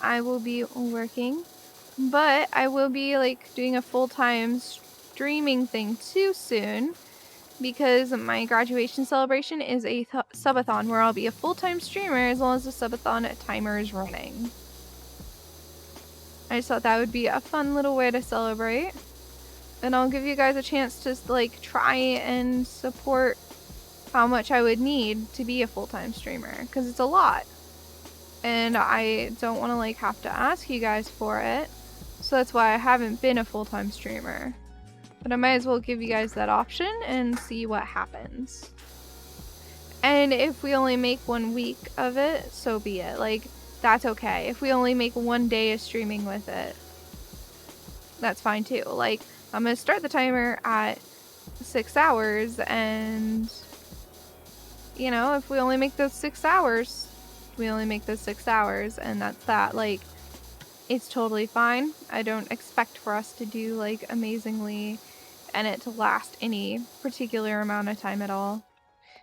I will be working. But I will be like doing a full-time streaming thing too soon, because my graduation celebration is a subathon where I'll be a full-time streamer as long as the subathon timer is running. I just thought that would be a fun little way to celebrate. And I'll give you guys a chance to like try and support how much I would need to be a full-time streamer, because it's a lot. And I don't want to like have to ask you guys for it. So that's why I haven't been a full-time streamer. But I might as well give you guys that option and see what happens. And if we only make 1 week of it, so be it. Like, that's okay. If we only make 1 day of streaming with it, that's fine too. Like, I'm gonna start the timer at 6 hours, and you know, if we only make those 6 hours, we only make those 6 hours, and that's that. Like, it's totally fine. I don't expect for us to do like amazingly and it to last any particular amount of time at all.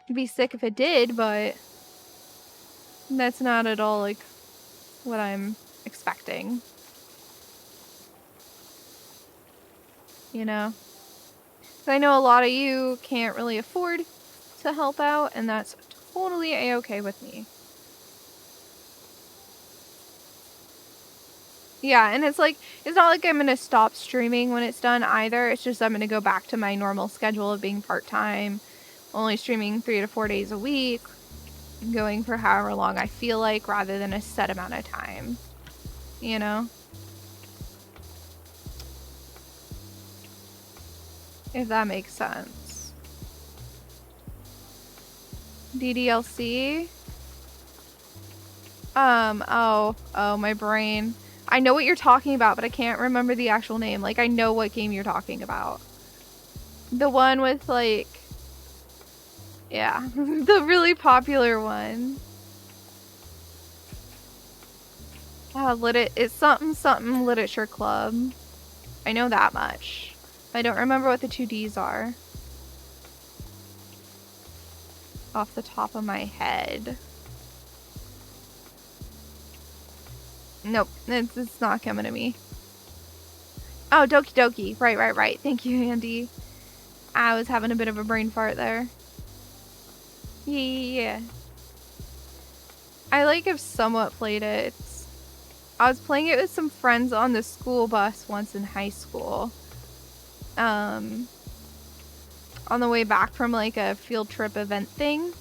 I'd be sick if it did, but that's not at all like what I'm expecting. You know? 'Cause I know a lot of you can't really afford to help out, and that's totally a-okay with me. Yeah, and it's like, it's not like I'm gonna stop streaming when it's done either. It's just I'm gonna go back to my normal schedule of being part-time, only streaming 3 to 4 days a week, going for however long I feel like, rather than a set amount of time. You know? If that makes sense. DDLC? Oh, my brain. I know what you're talking about, but I can't remember the actual name. Like, I know what game you're talking about. The one with, like... Yeah, the really popular one. It's something literature club. I know that much. I don't remember what the 2 Ds are. Off the top of my head. Nope, it's not coming to me. Oh, Doki Doki. Right. Thank you, Andy. I was having a bit of a brain fart there. Yeah. I like have somewhat played it. I was playing it with some friends on the school bus once in high school. On the way back from like a field trip event thing.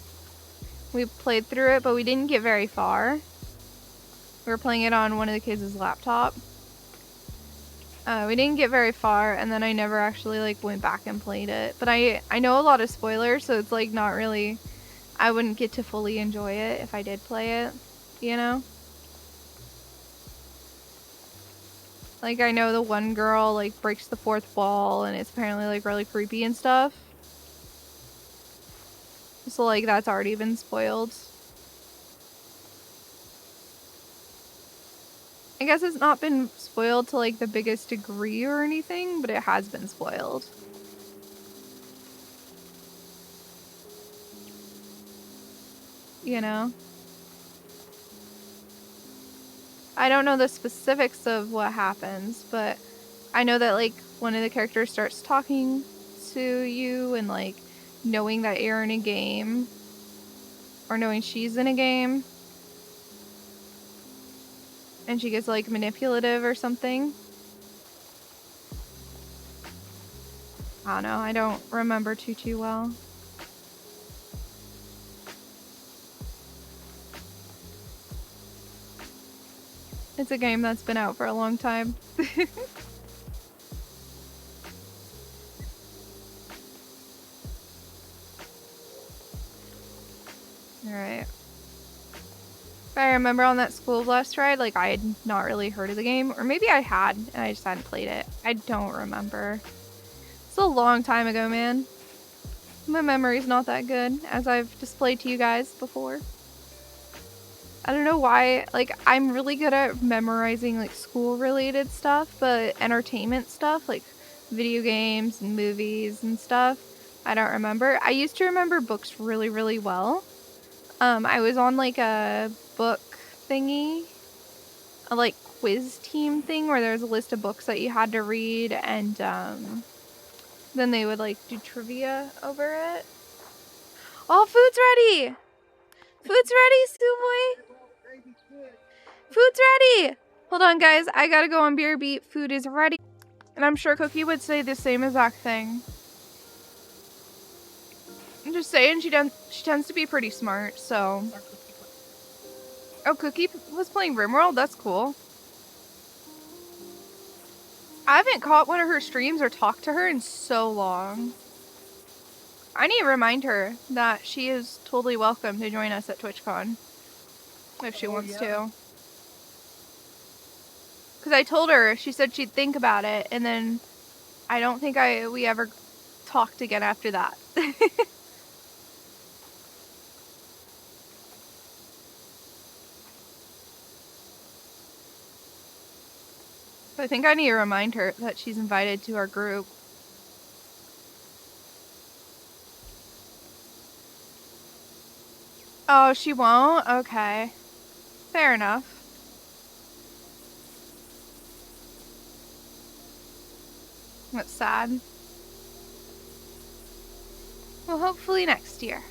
We played through it, but we didn't get very far. We were playing it on one of the kids' laptop. We didn't get very far, and then I never actually like went back and played it. But I know a lot of spoilers, so it's like not really... I wouldn't get to fully enjoy it if I did play it, you know? Like, I know the one girl like breaks the 4th wall, and it's apparently like really creepy and stuff. So like that's already been spoiled. I guess it's not been spoiled to like the biggest degree or anything, but it has been spoiled. You know? I don't know the specifics of what happens, but I know that like one of the characters starts talking to you and like knowing that you're in a game or knowing she's in a game. And she gets like manipulative or something. I don't know. I don't remember too well. It's a game that's been out for a long time. Alright. If I remember on that school bus ride, like, I had not really heard of the game. Or maybe I had, and I just hadn't played it. I don't remember. It's a long time ago, man. My memory's not that good, as I've displayed to you guys before. I don't know why, like, I'm really good at memorizing, like, school-related stuff, but entertainment stuff, like video games and movies and stuff, I don't remember. I used to remember books really, really well. I was on, like, a book thingy, a, like, quiz team thing where there's a list of books that you had to read, and, then they would, like, do trivia over it. Oh, food's ready! Food's ready, Suwey! Food's ready! Hold on, guys. I gotta go on Beer Beat. Food is ready. And I'm sure Cookie would say the same exact thing. I'm just saying, she tends to be pretty smart, so... Oh, Cookie was playing RimWorld? That's cool. I haven't caught one of her streams or talked to her in so long. I need to remind her that she is totally welcome to join us at TwitchCon. If she wants to. Because I told her, she said she'd think about it, and then I don't think we ever talked again after that. So I think I need to remind her that she's invited to our group. Oh, she won't? Okay. Fair enough. That's sad. Well, hopefully next year.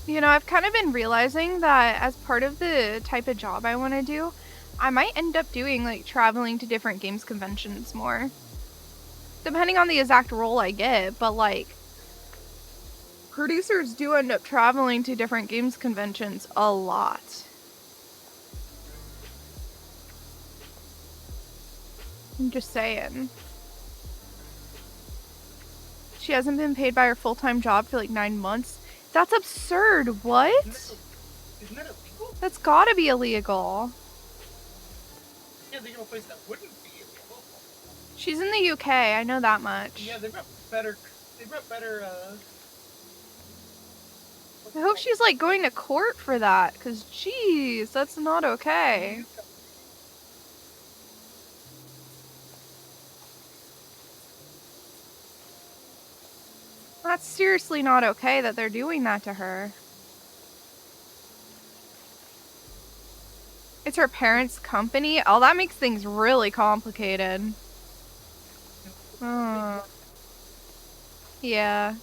You know, I've kind of been realizing that as part of the type of job I want to do, I might end up doing, like, traveling to different games conventions more. Depending on the exact role I get, but, like, producers do end up traveling to different games conventions a lot. I'm just saying. She hasn't been paid by her full-time job for, like, 9 months. That's absurd. What? Isn't that illegal? That's gotta be illegal. Yeah, they have a place that wouldn't be illegal. She's in the UK, I know that much. Yeah, they've got better, I hope she's, like, going to court for that, because, jeez, that's not okay. That's seriously not okay that they're doing that to her. It's her parents' company? Oh, that makes things really complicated. Oh. Yeah.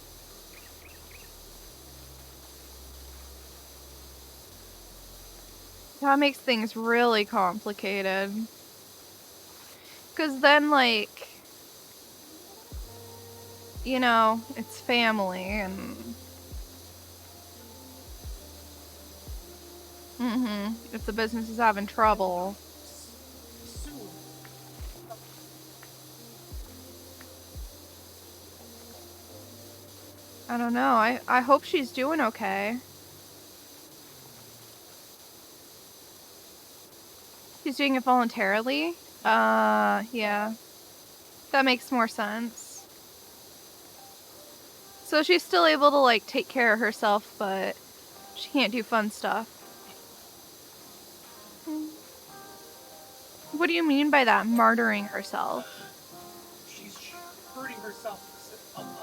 That makes things really complicated. Because then, like, you know, it's family and... If the business is having trouble. I don't know. I hope she's doing okay. She's doing it voluntarily? Yeah. That makes more sense. So she's still able to, like, take care of herself, but she can't do fun stuff. What do you mean by that, martyring herself? She's hurting herself to others.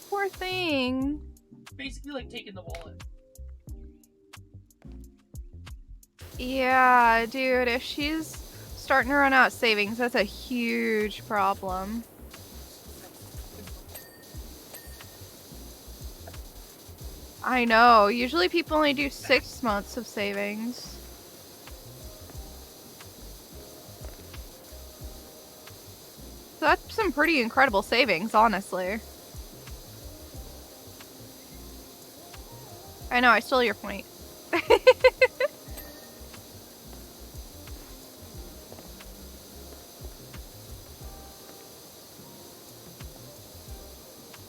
Poor thing. Basically, like, taking the wallet. Yeah, dude, if she's starting to run out of savings, that's a huge problem. I know. Usually people only do 6 months of savings. So that's some pretty incredible savings, honestly. I know, I stole your point.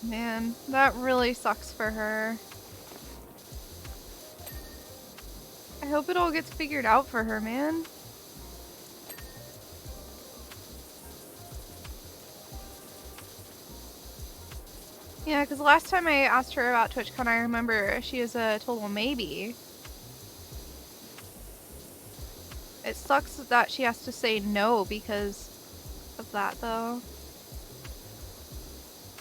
Man, that really sucks for her. I hope it all gets figured out for her, man. Yeah, because last time I asked her about TwitchCon, I remember she was a total maybe. It sucks that she has to say no because of that, though.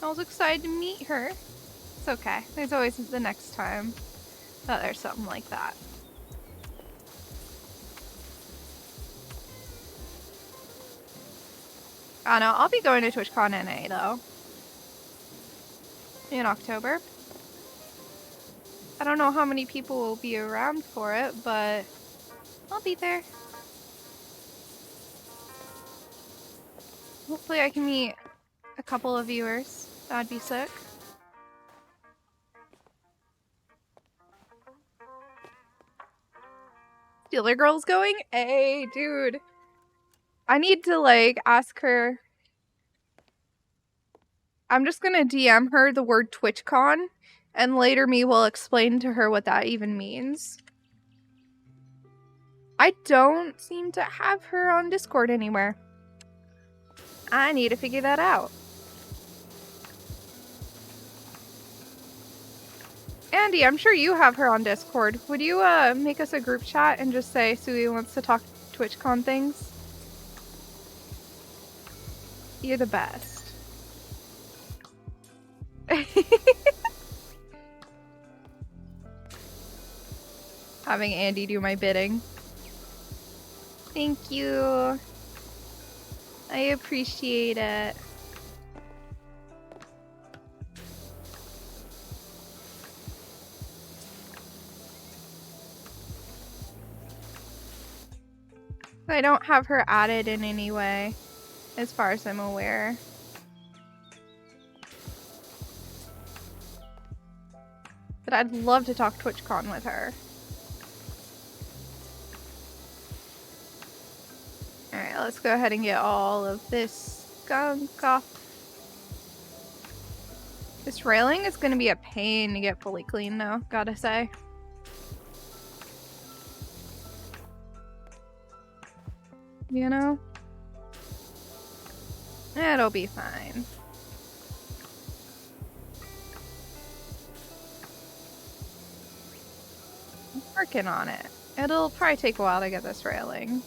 I was excited to meet her. It's okay. There's always the next time that there's something like that. I know, I'll be going to TwitchCon NA, though. In October. I don't know how many people will be around for it, but I'll be there. Hopefully I can meet a couple of viewers. That'd be sick. Steeler Girl's going? Hey, dude. I need to, like, ask her. I'm just gonna DM her the word TwitchCon, and later me will explain to her what that even means. I don't seem to have her on Discord anywhere. I need to figure that out. Andy, I'm sure you have her on Discord. Would you make us a group chat and just say Suwey wants to talk TwitchCon things? You're the best. Having Andy do my bidding. Thank you. I appreciate it. I don't have her added in any way, as far as I'm aware. But I'd love to talk TwitchCon with her. Alright, let's go ahead and get all of this gunk off. This railing is gonna be a pain to get fully clean though, gotta say. You know? It'll be fine. I'm working on it. It'll probably take a while to get this railing.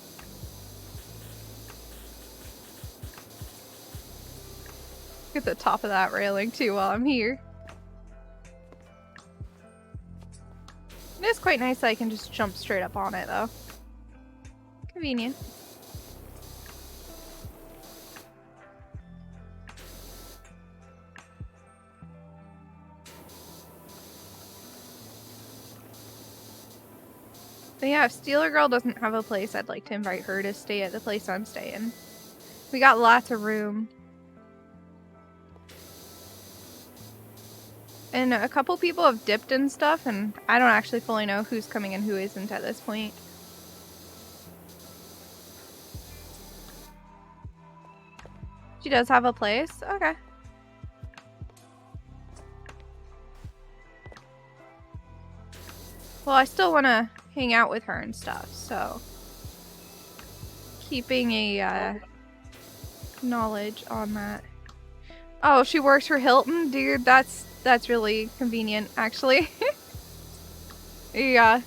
Get the top of that railing too while I'm here. It is quite nice that I can just jump straight up on it though. Convenient. But yeah, if Steeler Girl doesn't have a place, I'd like to invite her to stay at the place I'm staying. We got lots of room. And a couple people have dipped and stuff, and I don't actually fully know who's coming and who isn't at this point. She does have a place? Okay. Well, I still want to hang out with her and stuff, so keeping a knowledge on that. Oh, she works for Hilton? Dude, that's really convenient, actually. Yeah.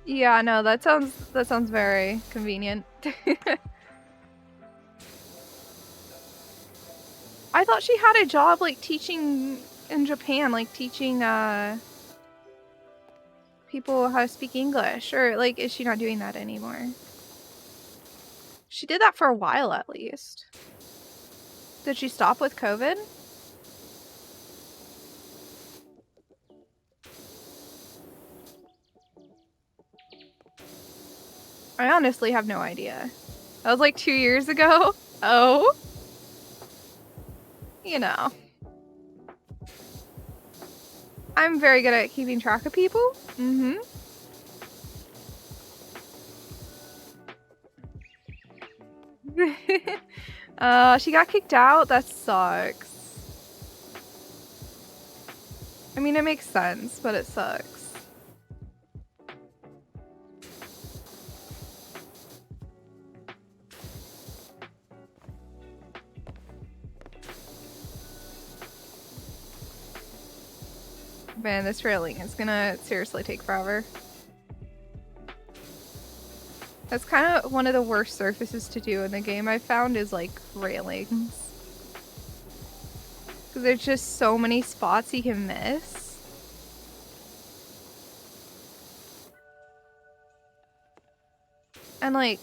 Yeah, no, that sounds very convenient. I thought she had a job like teaching in Japan, like teaching people how to speak English, or like is she not doing that anymore? She did that for a while at least. Did she stop with COVID? I honestly have no idea. That was like 2 years ago. Oh. You know. I'm very good at keeping track of people. Mm-hmm. She got kicked out? That sucks. I mean, it makes sense, but it sucks. Man, this railing is gonna seriously take forever. That's kind of one of the worst surfaces to do in the game I found is like railings. Because there's just so many spots you can miss. And like,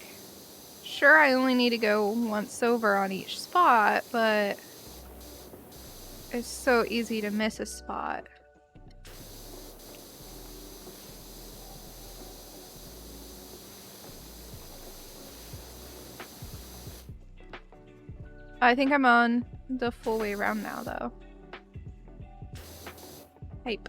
sure I only need to go once over on each spot, but it's so easy to miss a spot. I think I'm on the full way around now, though. Hype.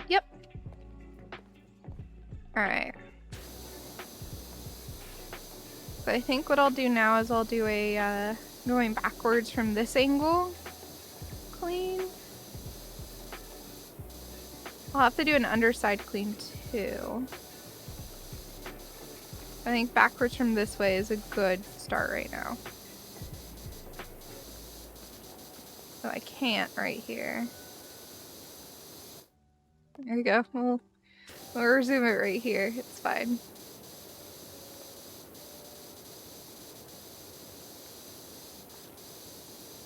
Yep. Alright. So I think what I'll do now is I'll do a, going backwards from this angle. Clean. I'll have to do an underside clean too. I think backwards from this way is a good start right now. So I can't right here. There you go. We'll resume it right here. It's fine.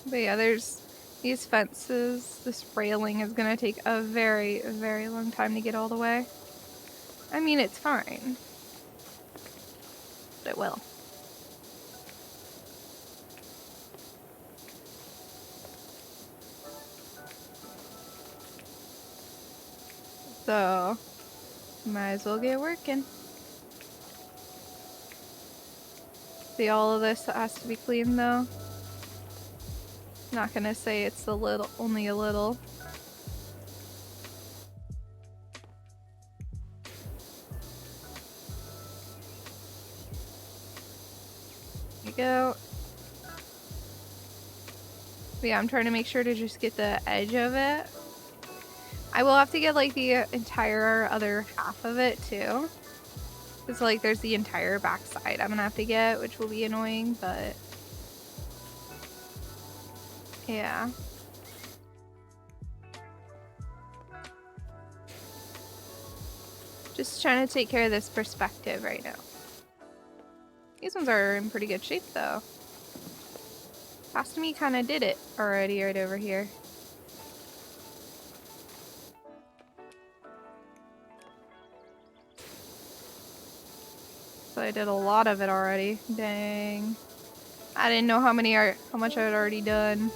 But yeah, there's these fences. This railing is gonna take a very, very long time to get all the way. I mean, it's fine. But it will. So, might as well get working. See, all of this has to be clean though. Not gonna say it's a little, only a little. There you go. But yeah, I'm trying to make sure to just get the edge of it. I will have to get like the entire other half of it too. Because like there's the entire back side I'm gonna have to get, which will be annoying, but yeah. Just trying to take care of this perspective right now. These ones are in pretty good shape though. Past me kind of did it already right over here. So I did a lot of it already. Dang. I didn't know how much I had already done.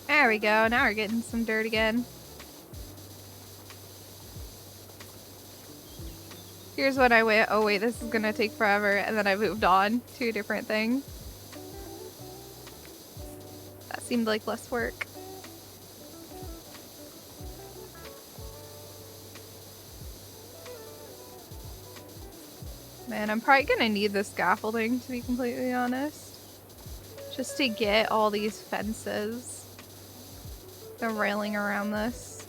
There we go. Now we're getting some dirt again. Here's when I went, oh wait, this is gonna take forever, and then I moved on to a different thing. That seemed like less work. Man, I'm probably gonna need the scaffolding, to be completely honest. Just to get all these fences. The railing around this.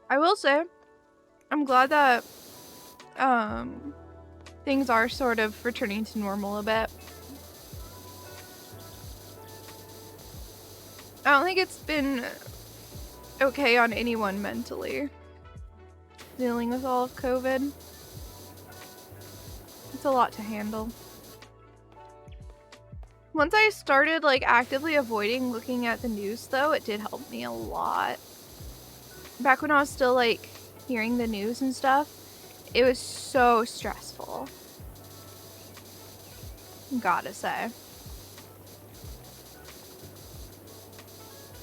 I will say, I'm glad that things are sort of returning to normal a bit. I don't think it's been okay on anyone mentally dealing with all of COVID. It's a lot to handle. Once I started like actively avoiding looking at the news though, it did help me a lot. Back when I was still like hearing the news and stuff, It was so stressful. Gotta say.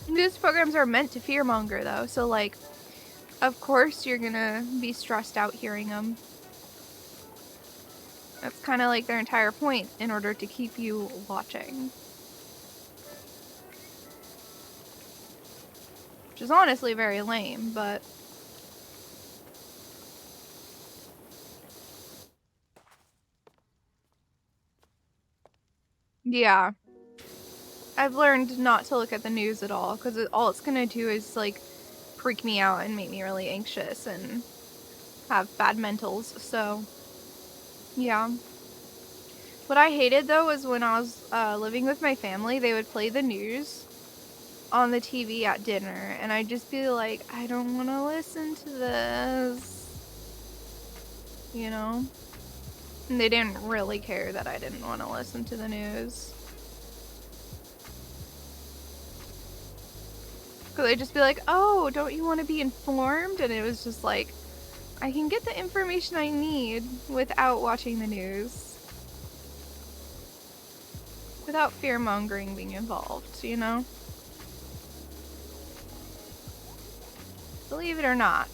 News programs are meant to fearmonger though, so like, of course you're gonna be stressed out hearing them. That's kind of like their entire point in order to keep you watching. Which is honestly very lame, but... yeah. I've learned not to look at the news at all, because all it's gonna do is, like, freak me out and make me really anxious and have bad mentals, so... yeah. What I hated, though, was when I was living with my family, they would play the news on the TV at dinner, and I'd just be like, I don't want to listen to this. You know? And they didn't really care that I didn't want to listen to the news. Because they'd just be like, oh, don't you want to be informed? And it was just like, I can get the information I need without watching the news. Without fear-mongering being involved, you know? Believe it or not,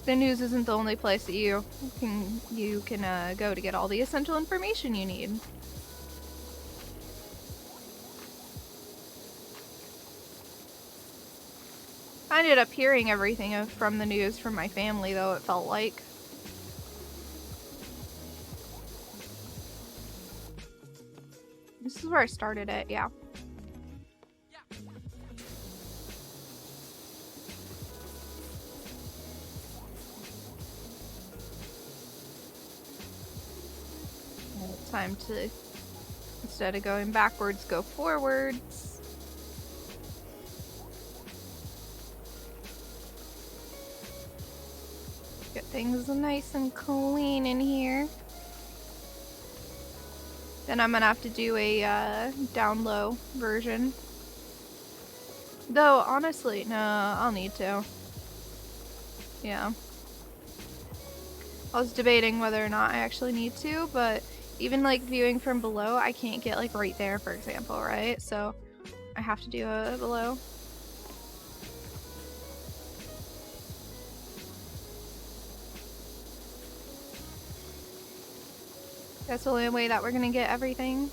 the news isn't the only place that you can go to get all the essential information you need. I ended up hearing everything from the news from my family, though, it felt like. This is where I started it, yeah. Time to, instead of going backwards, go forwards. Get things nice and clean in here. Then I'm gonna have to do a down low version. Though, honestly, no, I'll need to. Yeah. I was debating whether or not I actually need to, but even like viewing from below, I can't get like right there, for example, right? So I have to do a below. That's the only way that we're gonna get everything.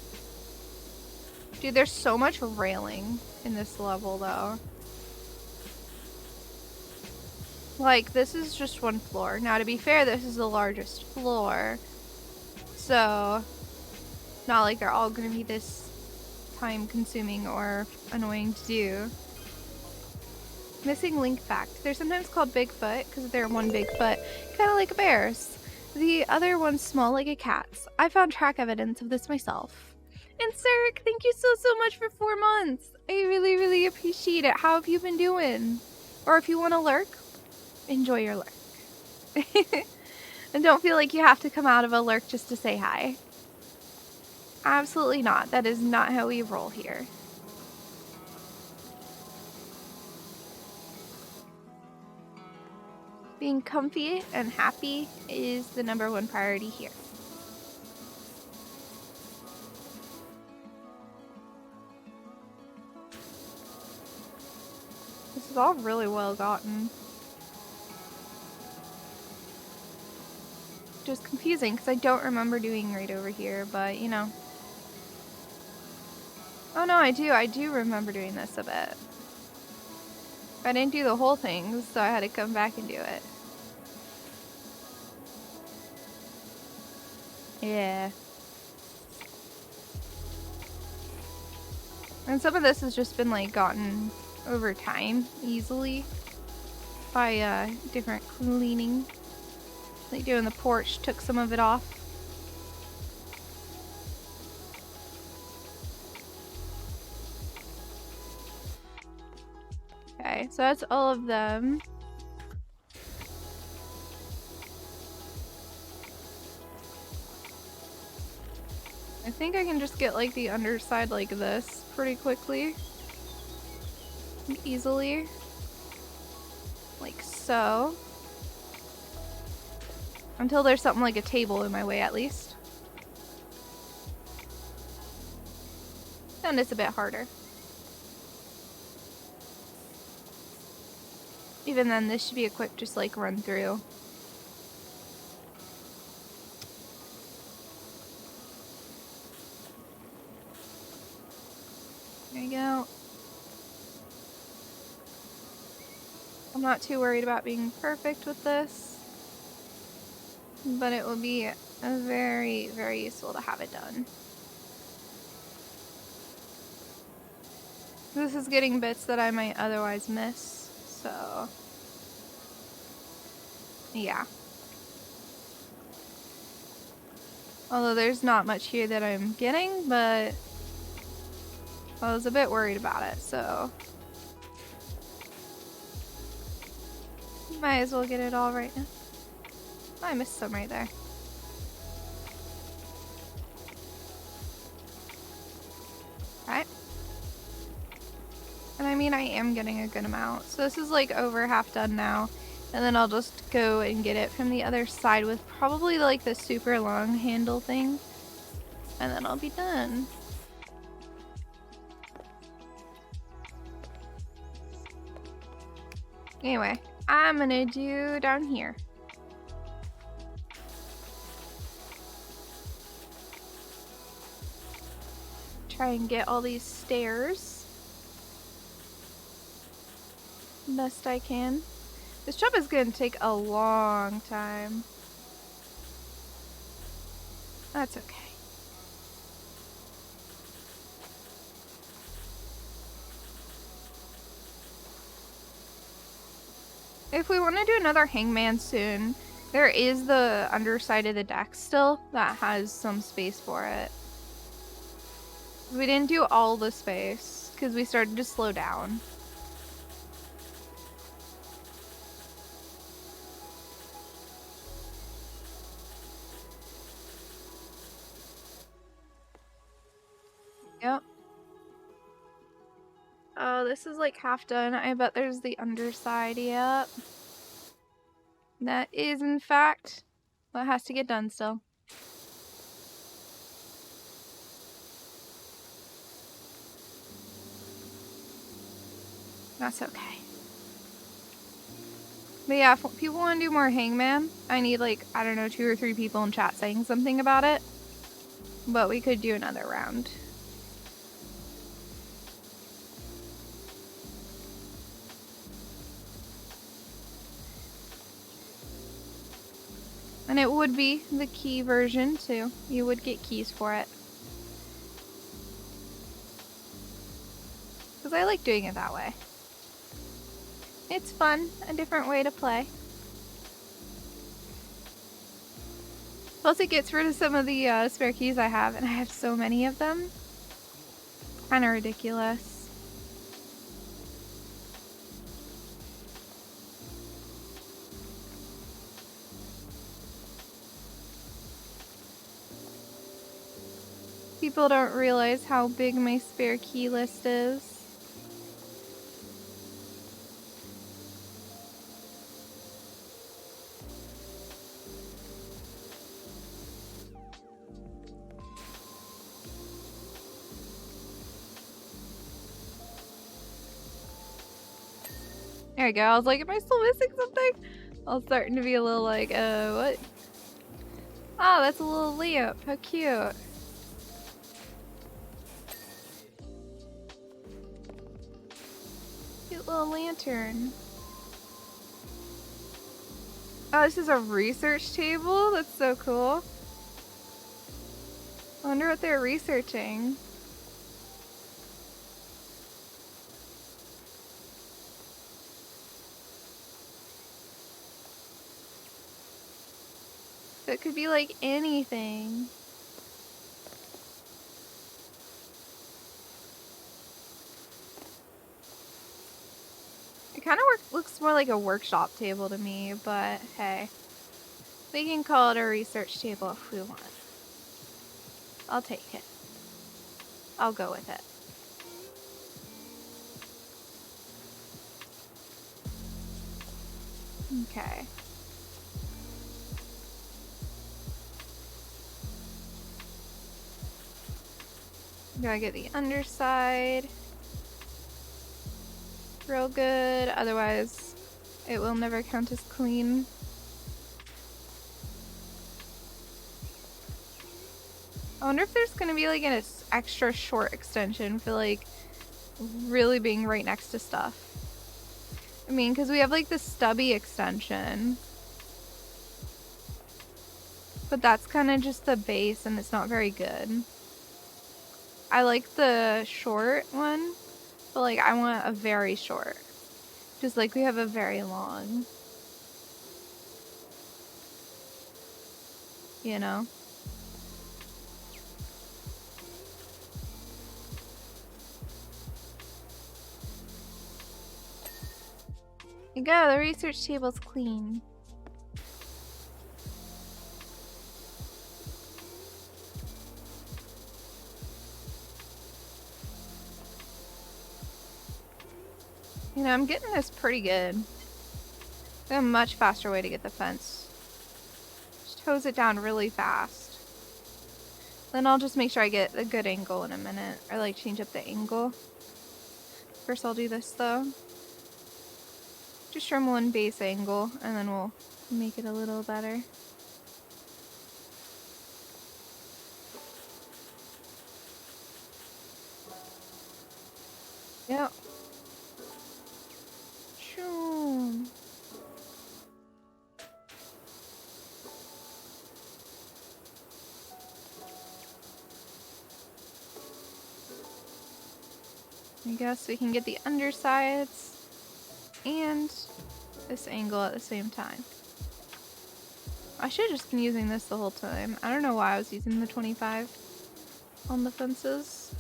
Dude, there's so much railing in this level though. Like, this is just one floor. Now, to be fair, this is the largest floor. So, not like they're all gonna be this time-consuming or annoying to do. Missing link fact. They're sometimes called Bigfoot because they're one big foot, kind of like a bear's. The other one's small like a cat's. I found track evidence of this myself. And Sarek, thank you so much for 4 months. I really appreciate it. How have you been doing? Or if you want to lurk, enjoy your lurk. And don't feel like you have to come out of a lurk just to say hi. Absolutely not. That is not how we roll here. Being comfy and happy is the #1 priority here. This is all really well gotten. Which is confusing because I don't remember doing right over here, but you know. Oh no, I do remember doing this a bit. I didn't do the whole thing, so I had to come back and do it. Yeah. And some of this has just been like gotten over time easily by different cleaning. Like doing the porch took some of it off. Okay, so that's all of them. I think I can just get like the underside like this pretty quickly. Easily. Like so. Until there's something like a table in my way, at least. And it's a bit harder. Even then, this should be a quick just like run through. There you go. I'm not too worried about being perfect with this, but it will be very, very useful to have it done. This is getting bits that I might otherwise miss, so yeah. Although there's not much here that I'm getting, but I was a bit worried about it, so might as well get it all right now. I missed some right there. Alright. And I mean, I am getting a good amount. So this is like over half done now. And then I'll just go and get it from the other side with probably like the super long handle thing. And then I'll be done. Anyway, I'm gonna do down here. Try and get all these stairs best I can. This job is gonna take a long time. That's okay. If we want to do another hangman soon, there is the underside of the deck still that has some space for it. We didn't do all the space because we started to slow down. Yep. Oh, this is like half done. I bet there's the underside. Yep. That is, in fact, what has to get done still. That's okay. But yeah, if people want to do more hangman, I need like, I don't know, 2 or 3 people in chat saying something about it. But we could do another round. And it would be the key version too. You would get keys for it. Because I like doing it that way. It's fun, a different way to play. Plus it gets rid of some of the spare keys I have, and I have so many of them. Kind of ridiculous. People don't realize how big my spare key list is. There we go. I was like, am I still missing something? I was starting to be a little like, what? Oh, that's a little lamp. How cute. Cute little lantern. Oh, this is a research table? That's so cool. I wonder what they're researching. It could be like anything. It kind of looks more like a workshop table to me, but hey. We can call it a research table if we want. I'll take it. I'll go with it. Okay. Gotta get the underside real good, otherwise it will never count as clean. I wonder if there's gonna be like an extra short extension for like really being right next to stuff. I mean, because we have like the stubby extension, but that's kind of just the base and it's not very good. I like the short one, but like I want a very short. Just like we have a very long. You know? There you go, the research table's clean. You know, I'm getting this pretty good. There's a much faster way to get the fence. Just hose it down really fast. Then I'll just make sure I get a good angle in a minute. Or like change up the angle. First I'll do this though. Just trim one base angle and then we'll make it a little better. Yep. Shoom. I guess we can get the undersides and this angle at the same time. I should have just been using this the whole time. I don't know why I was using the 25 on the fences.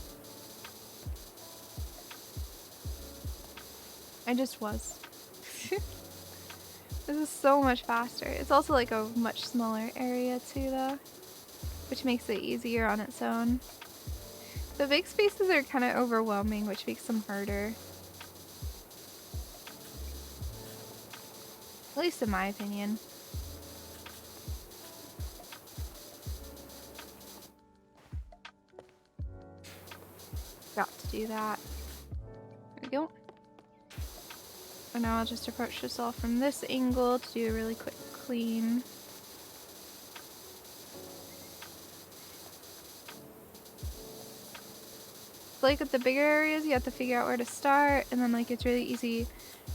I just was. This is so much faster. It's also like a much smaller area too though, which makes it easier on its own. The big spaces are kind of overwhelming, which makes them harder. At least in my opinion. Got to do that. There we go. And now I'll just approach this all from this angle to do a really quick clean. Like with the bigger areas, you have to figure out where to start, and then like it's really easy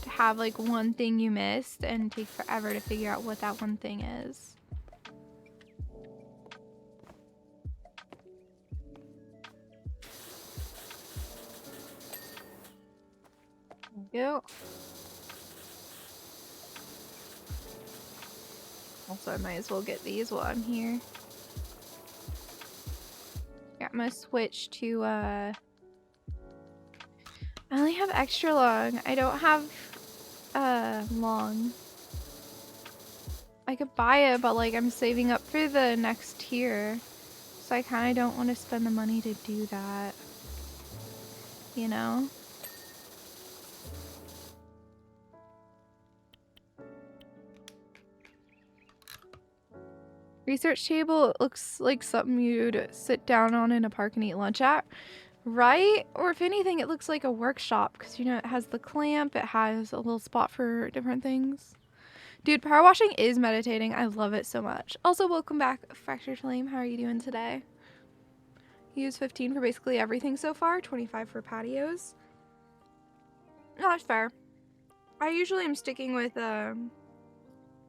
to have like one thing you missed and take forever to figure out what that one thing is. There we go. Also, I might as well get these while I'm here. Yeah, I'm gonna switch to I only have extra long. I don't have long. I could buy it, but like I'm saving up for the next tier. So I kinda don't want to spend the money to do that. You know? Research table, it looks like something you'd sit down on in a park and eat lunch at. Right? Or if anything, it looks like a workshop because, you know, it has the clamp, it has a little spot for different things. Dude, power washing is meditating. I love it so much. Also, welcome back, Fractured Flame. How are you doing today? You use 15 for basically everything so far, 25 for patios. No, that's fair. I usually am sticking with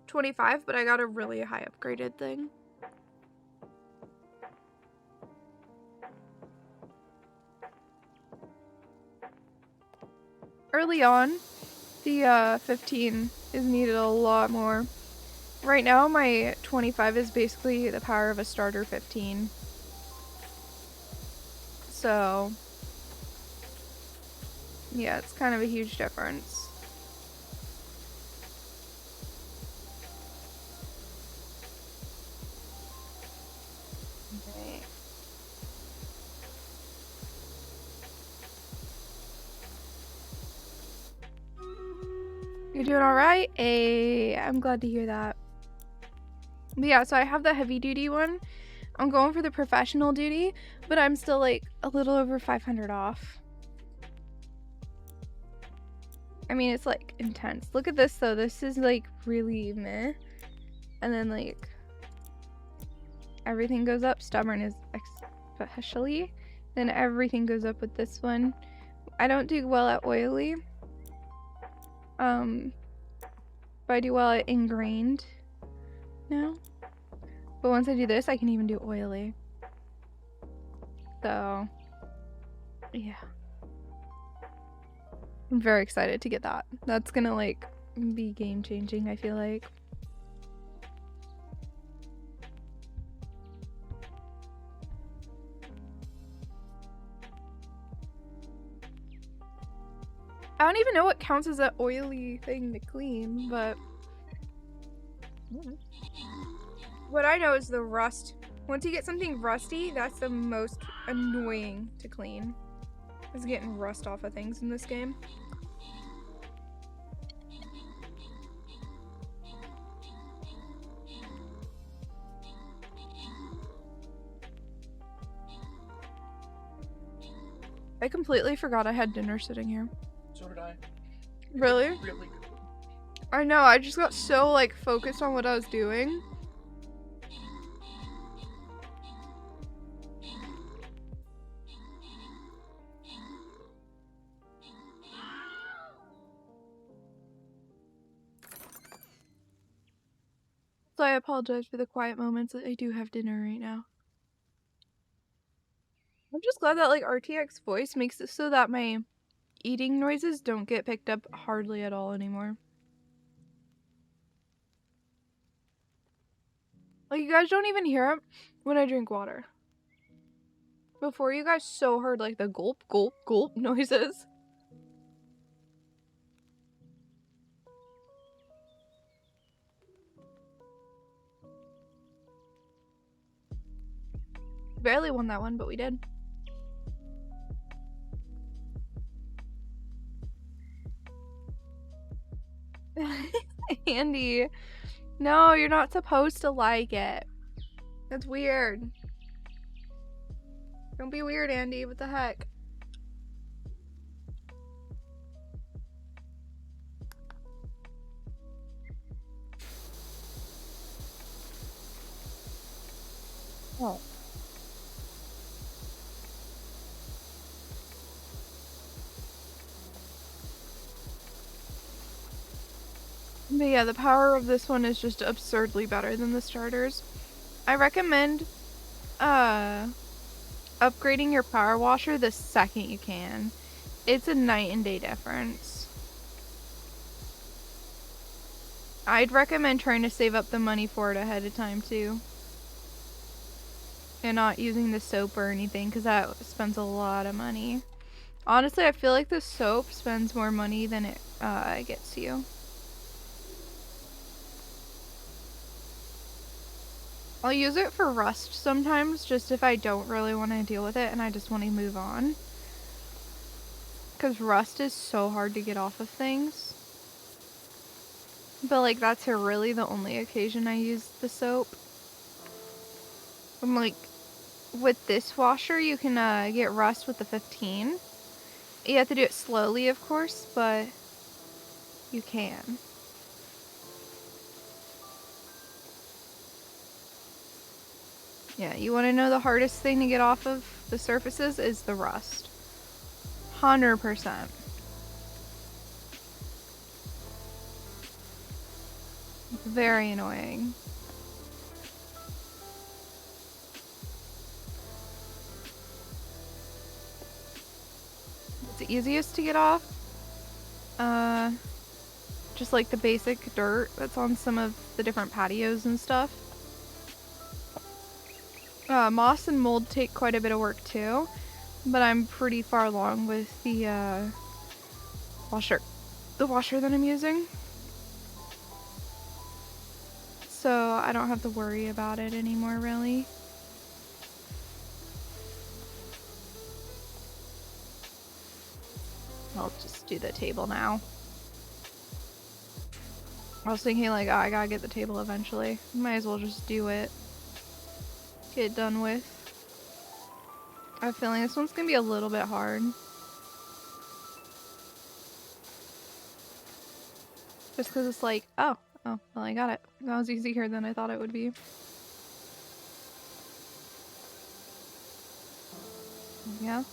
25, but I got a really high upgraded thing. Early on, the 15 is needed a lot more. Right now, my 25 is basically the power of a starter 15. So, yeah, it's kind of a huge difference. Okay. You're doing alright? Hey, I'm glad to hear that. But yeah, so I have the heavy duty one. I'm going for the professional duty, but I'm still like a little over 500 off. I mean, it's like intense. Look at this though. This is like really meh. And then like everything goes up. Stubborn is especially. Then everything goes up with this one. I don't do well at oily. But I do well at ingrained now. But once I do this, I can even do oily. So, yeah. I'm very excited to get that. That's gonna like be game changing, I feel like. I don't even know what counts as an oily thing to clean, but what I know is the rust. Once you get something rusty, that's the most annoying to clean. Is getting rust off of things in this game. I completely forgot I had dinner sitting here. So did I. Really? Really good. I know, I just got so like focused on what I was doing. So I apologize for the quiet moments. I do have dinner right now. I'm just glad that like RTX voice makes it so that my eating noises don't get picked up hardly at all anymore. Like you guys don't even hear it when I drink water. Before you guys so heard like the gulp, gulp, gulp noises. Barely won that one, but we did. Andy, no, you're not supposed to like it. That's weird. Don't be weird, Andy. What the heck? Oh. But yeah, the power of this one is just absurdly better than the starters. I recommend upgrading your power washer the second you can. It's a night and day difference. I'd recommend trying to save up the money for it ahead of time too. And not using the soap or anything, because that spends a lot of money. Honestly, I feel like the soap spends more money than it gets you. I'll use it for rust sometimes, just if I don't really want to deal with it and I just want to move on. Because rust is so hard to get off of things. But like that's really the only occasion I use the soap. I'm like, with this washer you can get rust with the 15. You have to do it slowly, of course, but you can. Yeah, you want to know the hardest thing to get off of the surfaces is the rust. 100%. Very annoying. It's the easiest to get off. Just like the basic dirt that's on some of the different patios and stuff. Moss and mold take quite a bit of work too, but I'm pretty far along with the washer that I'm using. So I don't have to worry about it anymore, really. I'll just do the table now. I was thinking like, oh, I gotta get the table eventually. Might as well just do it. get done with. I have a feeling this one's gonna be a little bit hard. Just because it's like, oh, well, I got it. That was easier than I thought it would be. Yeah.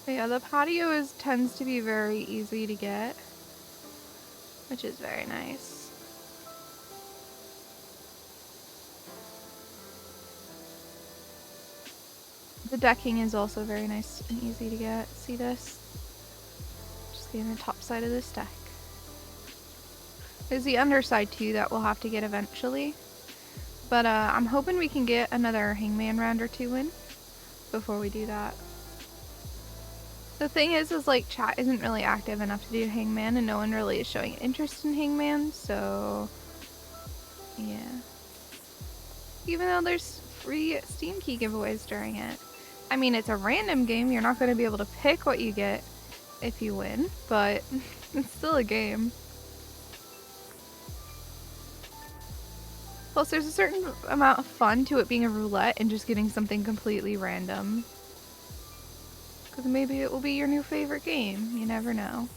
But yeah, the patio tends to be very easy to get, which is very nice. The decking is also very nice and easy to get. See this? Just getting the top side of this deck. There's the underside too that we'll have to get eventually. But I'm hoping we can get another hangman round or two in before we do that. The thing is like chat isn't really active enough to do hangman and no one really is showing interest in hangman, so yeah. Even though there's free Steam key giveaways during it. I mean, it's a random game, you're not going to be able to pick what you get if you win, but it's still a game. Plus, there's a certain amount of fun to it being a roulette and just getting something completely random. Because maybe it will be your new favorite game. You never know.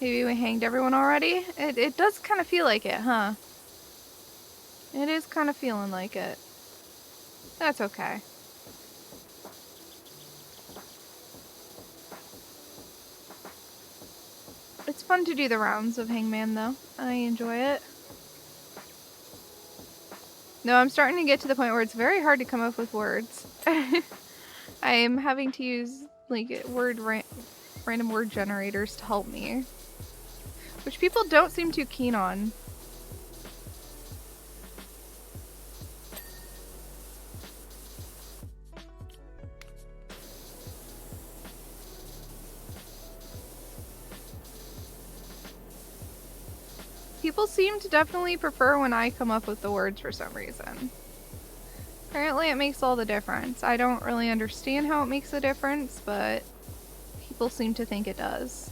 Maybe we hanged everyone already? It does kind of feel like it, huh? It is kind of feeling like it. That's okay. It's fun to do the rounds of Hangman, though. I enjoy it. No, I'm starting to get to the point where it's very hard to come up with words. I am having to use, like, random word generators to help me. Which people don't seem too keen on. People seem to definitely prefer when I come up with the words for some reason. Apparently it makes all the difference. I don't really understand how it makes a difference, but people seem to think it does.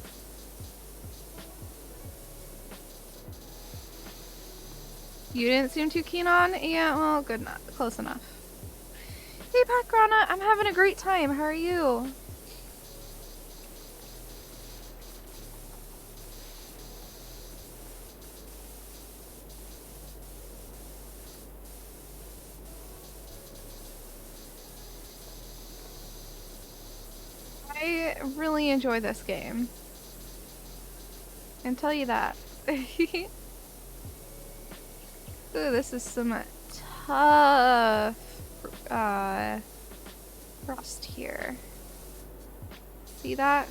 You didn't seem too keen on? Yeah, well, good enough. Close enough. Hey, Pakrana, I'm having a great time. How are you? I really enjoy this game. I can tell you that. Ooh, this is some tough frost here. See that?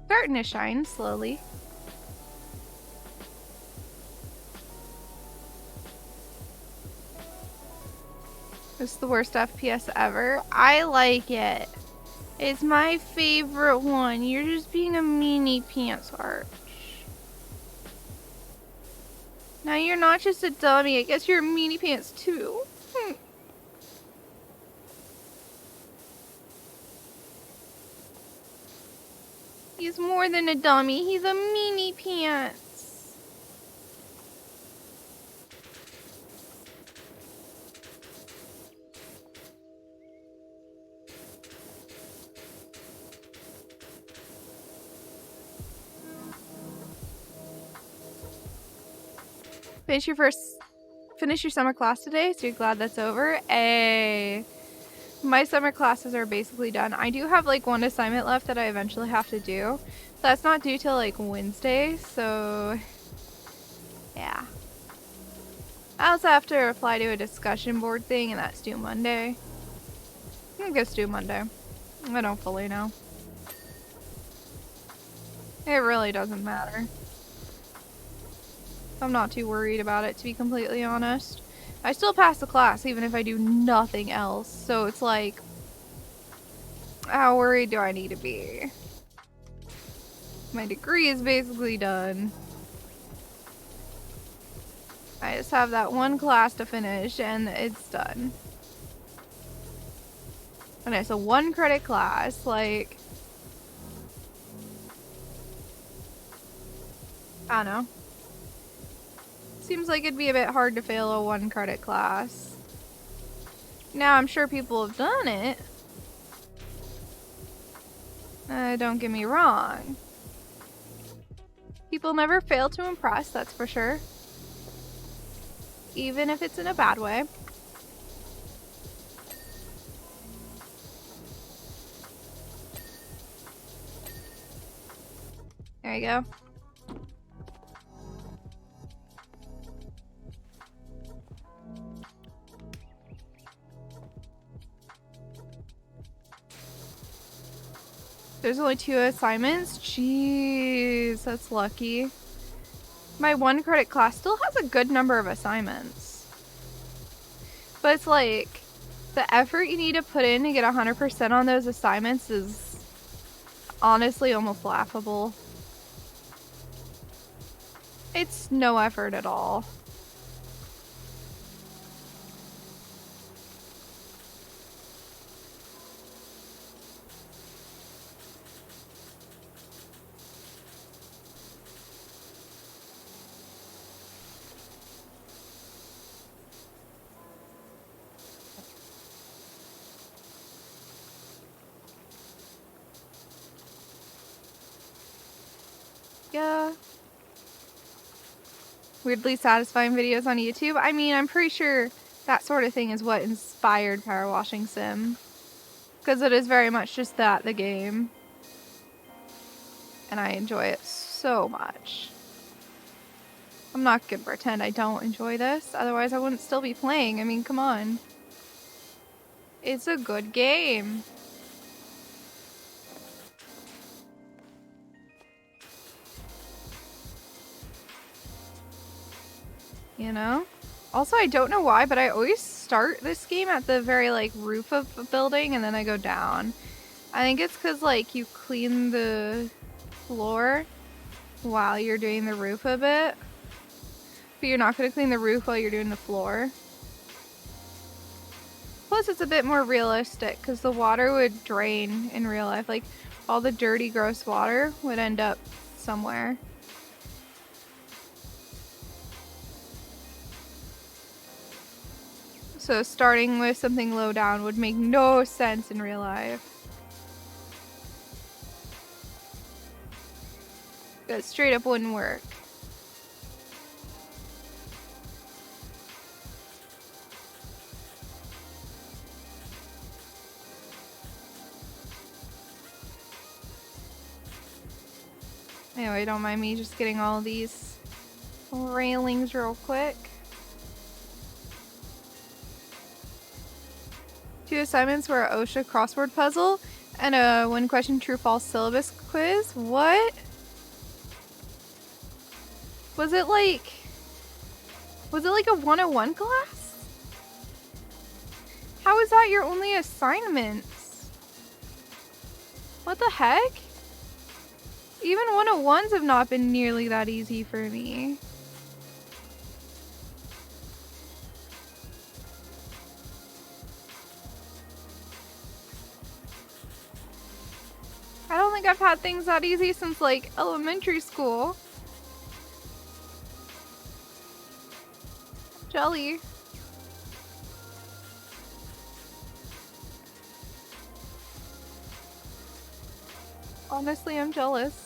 Starting to shine slowly. This is the worst FPS ever. I like it. It's my favorite one. You're just being a meanie pants arch. Now you're not just a dummy. I guess you're a meanie pants too. He's more than a dummy. He's a meanie pants. Finish your summer class today, so you're glad that's over. My summer classes are basically done. I do have like one assignment left that I eventually have to do. That's not due till like Wednesday, so yeah. I also have to reply to a discussion board thing, and that's due Monday. I think it's due Monday. I don't fully know. It really doesn't matter. I'm not too worried about it, to be completely honest. I still pass the class even if I do nothing else, so it's like, how worried do I need to be? My degree is basically done. I just have that one class to finish and it's done. Okay, so 1 credit class, like... I don't know. Seems like it'd be a bit hard to fail a 1 credit class. Now, I'm sure people have done it. Don't get me wrong. People never fail to impress, that's for sure. Even if it's in a bad way. There you go. There's only 2 assignments? Jeez, that's lucky. My 1 credit class still has a good number of assignments. But it's like, the effort you need to put in to get 100% on those assignments is honestly almost laughable. It's no effort at all. Yeah. Weirdly satisfying videos on YouTube. I mean, I'm pretty sure that sort of thing is what inspired Power Washing Sim. Because it is very much just that, the game. And I enjoy it so much. I'm not gonna pretend I don't enjoy this, otherwise I wouldn't still be playing. I mean, come on. It's a good game. You know? Also, I don't know why, but I always start this game at the very, like, roof of a building and then I go down. I think it's because, like, you clean the floor while you're doing the roof a bit. But you're not going to clean the roof while you're doing the floor. Plus, it's a bit more realistic because the water would drain in real life. Like, all the dirty, gross water would end up somewhere. So starting with something low down would make no sense in real life. That straight up wouldn't work. Anyway, don't mind me just getting all these railings real quick. 2 assignments were an OSHA crossword puzzle and a 1 question true false syllabus quiz. What? Was it like a 101 class? How is that your only assignments? What the heck? Even 101s have not been nearly that easy for me. I don't think I've had things that easy since, like, elementary school. Jelly. Honestly, I'm jealous.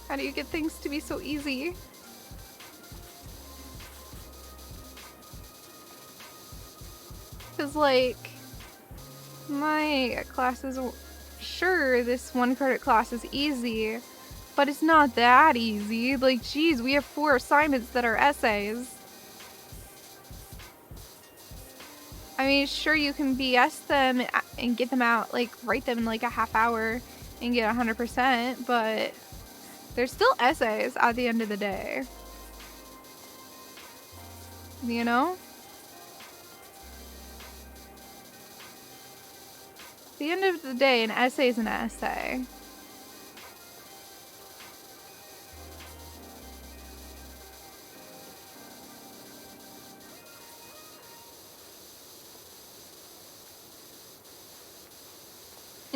How do you get things to be so easy? Because, like, my classes, sure, this 1 credit class is easy, but it's not that easy. Like, geez, we have 4 assignments that are essays. I mean, sure, you can BS them and get them out, like, write them in like a half hour and get 100%, but they're still essays at the end of the day. You know? At the end of the day, an essay is an essay.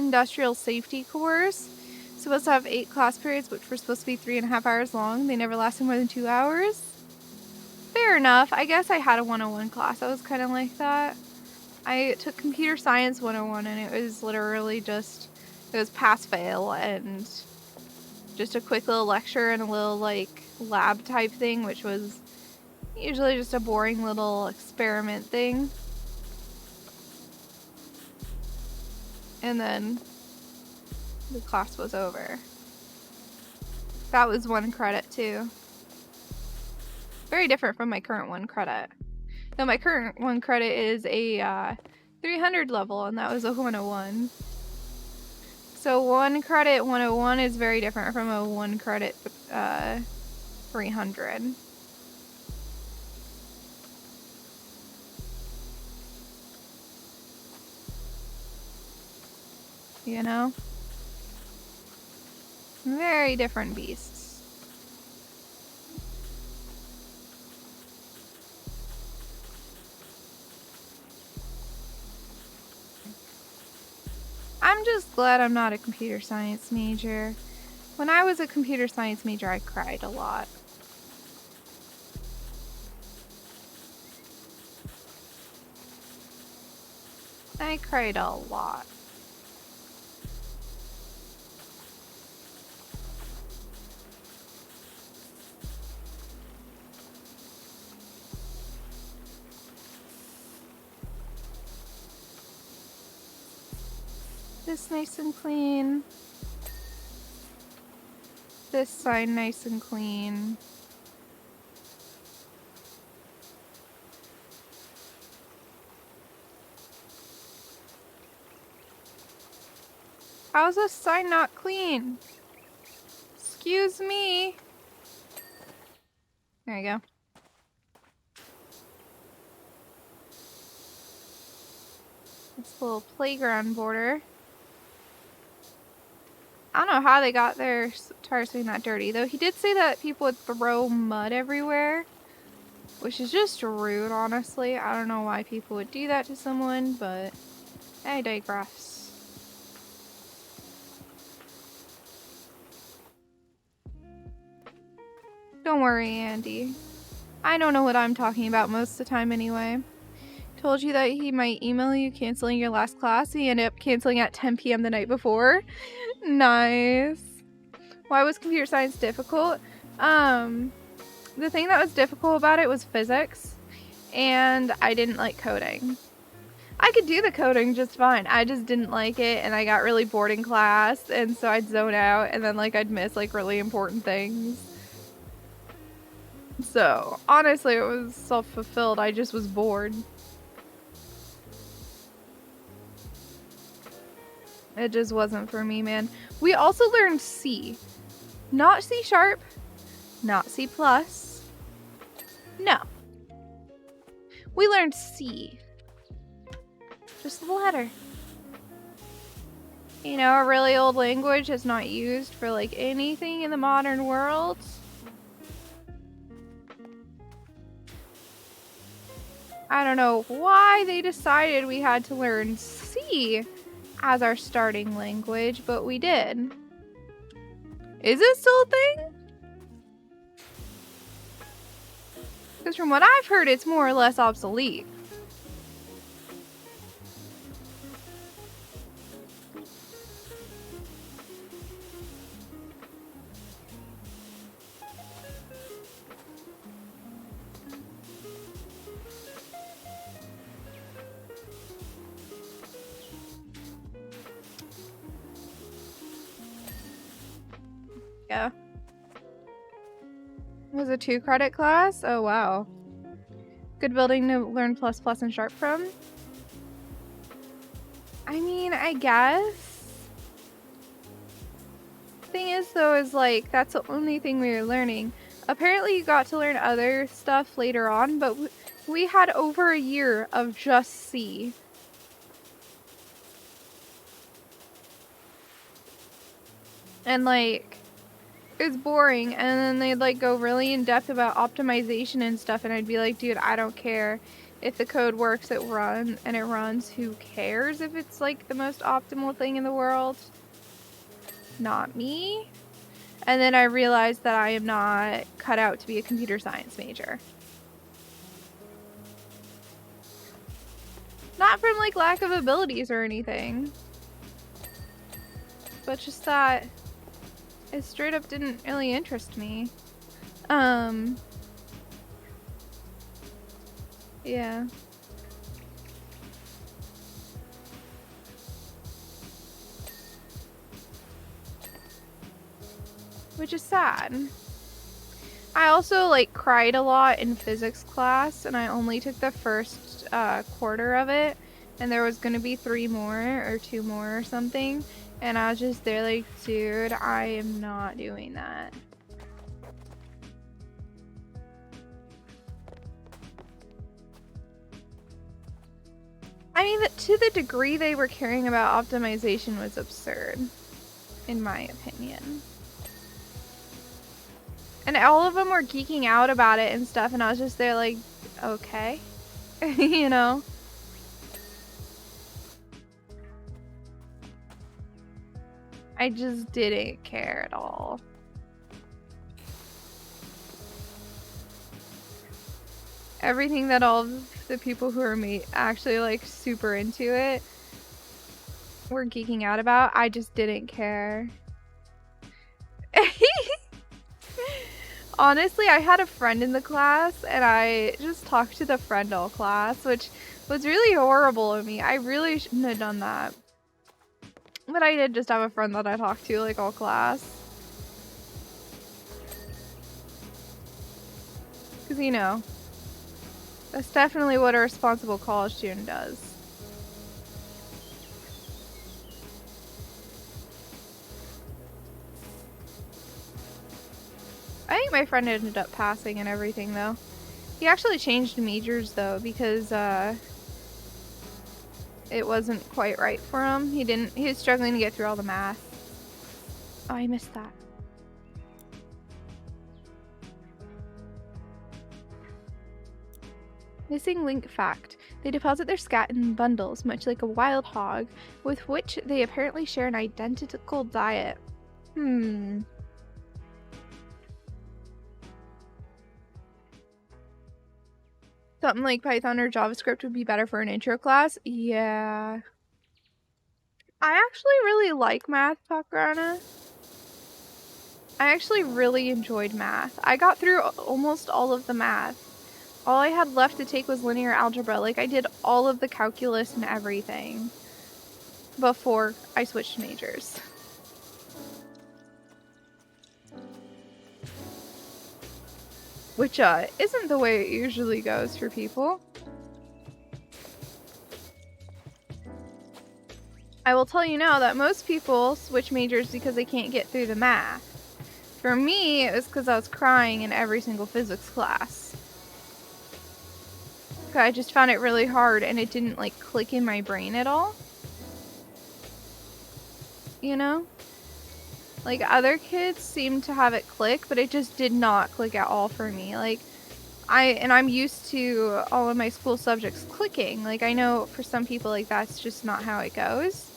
industrial safety course. Supposed to have 8 class periods, which were supposed to be 3.5 hours long. They never lasted more than 2 hours. Fair enough. I guess I had a 101 class. I was kind of like that. I took computer science 101 and it was literally just, it was pass fail and just a quick little lecture and a little like lab type thing, which was usually just a boring little experiment thing. And then the class was over. That was 1 credit too. Very different from my current 1 credit. No, my current 1 credit is a 300 level, and that was a 101. So 1 credit 101 is very different from a 1 credit 300. You know? Very different beasts. I'm just glad I'm not a computer science major. When I was a computer science major, I cried a lot. I cried a lot. This nice and clean. This side nice and clean. How's this side not clean? Excuse me. There you go. This little playground border. I don't know how they got their tires being that dirty, though he did say that people would throw mud everywhere, which is just rude, honestly. I don't know why people would do that to someone, but I digress. Don't worry, Andy. I don't know what I'm talking about most of the time anyway. Told you that he might email you canceling your last class. He ended up canceling at 10 p.m. the night before. Nice. Why was computer science difficult? The thing that was difficult about it was physics, and I didn't like coding. I could do the coding just fine. I just didn't like it, and I got really bored in class, and so I'd zone out, and then like I'd miss like really important things. So honestly, it was self-fulfilled. I just was bored. It just wasn't for me, man. We also learned C. Not C sharp. Not C plus. No. We learned C. Just the letter. You know, a really old language that's not used for like anything in the modern world. I don't know why they decided we had to learn C as our starting language, but we did. Is it still a thing? Because from what I've heard, it's more or less obsolete. Yeah. It was a 2 credit class? Oh wow. Good building to learn plus plus and sharp from. I mean, I guess. Thing is though, is like that's the only thing we were learning. Apparently you got to learn other stuff later on, but we had over a year of just C. And like it was boring, and then they'd like go really in depth about optimization and stuff, and I'd be like, dude, I don't care. If the code works, it runs. Who cares if it's like the most optimal thing in the world? Not me. And then I realized that I am not cut out to be a computer science major. Not from like lack of abilities or anything, but just that it straight up didn't really interest me. Yeah. Which is sad. I also like cried a lot in physics class, and I only took the first quarter of it, and there was gonna be 3 more or 2 more or something, and I was just there like, dude, I am not doing that. I mean, to the degree they were caring about optimization was absurd, in my opinion. And all of them were geeking out about it and stuff, and I was just there like, okay. You know? I just didn't care at all. Everything that all the people who are actually like super into it were geeking out about, I just didn't care. Honestly, I had a friend in the class, and I just talked to the friend all class, which was really horrible of me. I really shouldn't have done that. But I did just have a friend that I talked to like all class. Because, you know, that's definitely what a responsible college student does. I think my friend ended up passing and everything, though. He actually changed majors, though, because it wasn't quite right for him. He was struggling to get through all the math. Oh, I missed that. Missing link fact. They deposit their scat in bundles, much like a wild hog, with which they apparently share an identical diet. Something like Python or JavaScript would be better for an intro class? Yeah. I actually really like math, Pakrana. I actually really enjoyed math. I got through almost all of the math. All I had left to take was linear algebra. Like, I did all of the calculus and everything before I switched majors. Which, isn't the way it usually goes for people. I will tell you now that most people switch majors because they can't get through the math. For me, it was because I was crying in every single physics class. I just found it really hard, and it didn't, like, click in my brain at all. You know? Like, other kids seemed to have it click, but it just did not click at all for me. Like, I'm used to all of my school subjects clicking. Like, I know for some people, like, that's just not how it goes.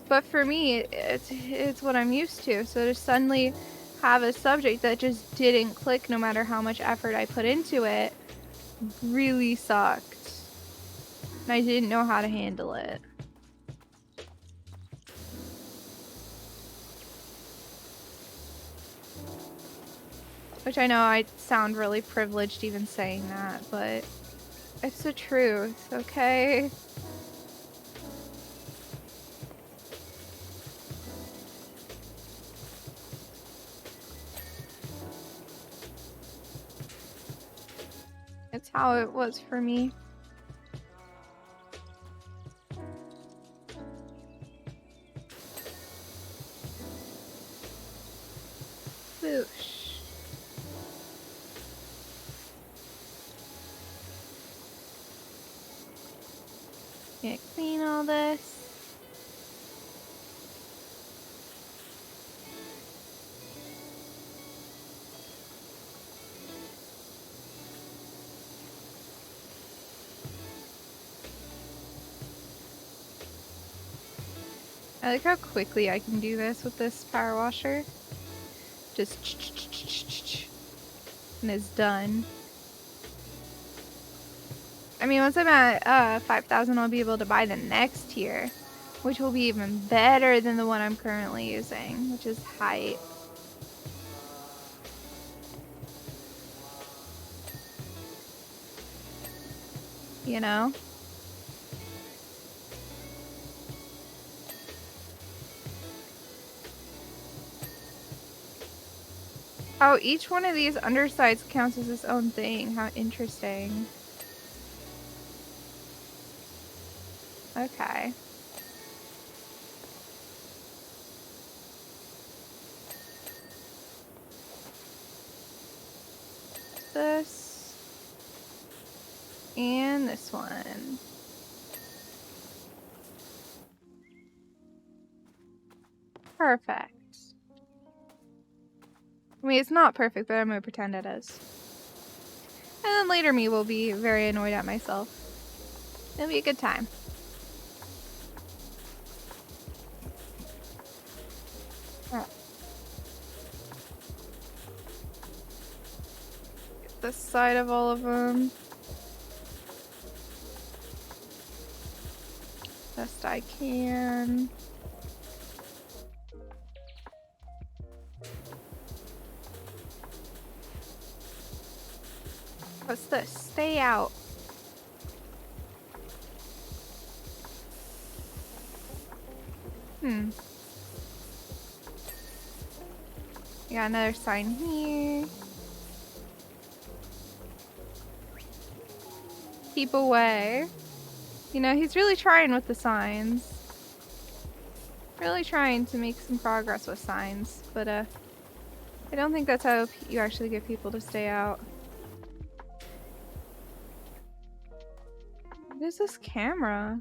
But for me, it's what I'm used to. So to suddenly have a subject that just didn't click no matter how much effort I put into it really sucked. And I didn't know how to handle it. Which I know I sound really privileged even saying that, but it's the truth, okay? It's how it was for me. Boosh. Gonna clean all this. I like how quickly I can do this with this power washer. Just and it's done. I mean, once I'm at 5,000, I'll be able to buy the next tier, which will be even better than the one I'm currently using, which is height. You know? Oh, each one of these undersides counts as its own thing. How interesting. Okay. This. And this one. Perfect. I mean, it's not perfect, but I'm gonna pretend it is. And then later me will be very annoyed at myself. It'll be a good time. Right. Get this side of all of them. Best I can. What's this? Stay out. Got another sign here. Keep away. You know, he's really trying with the signs. Really trying to make some progress with signs, but I don't think that's how you actually get people to stay out. What is this camera?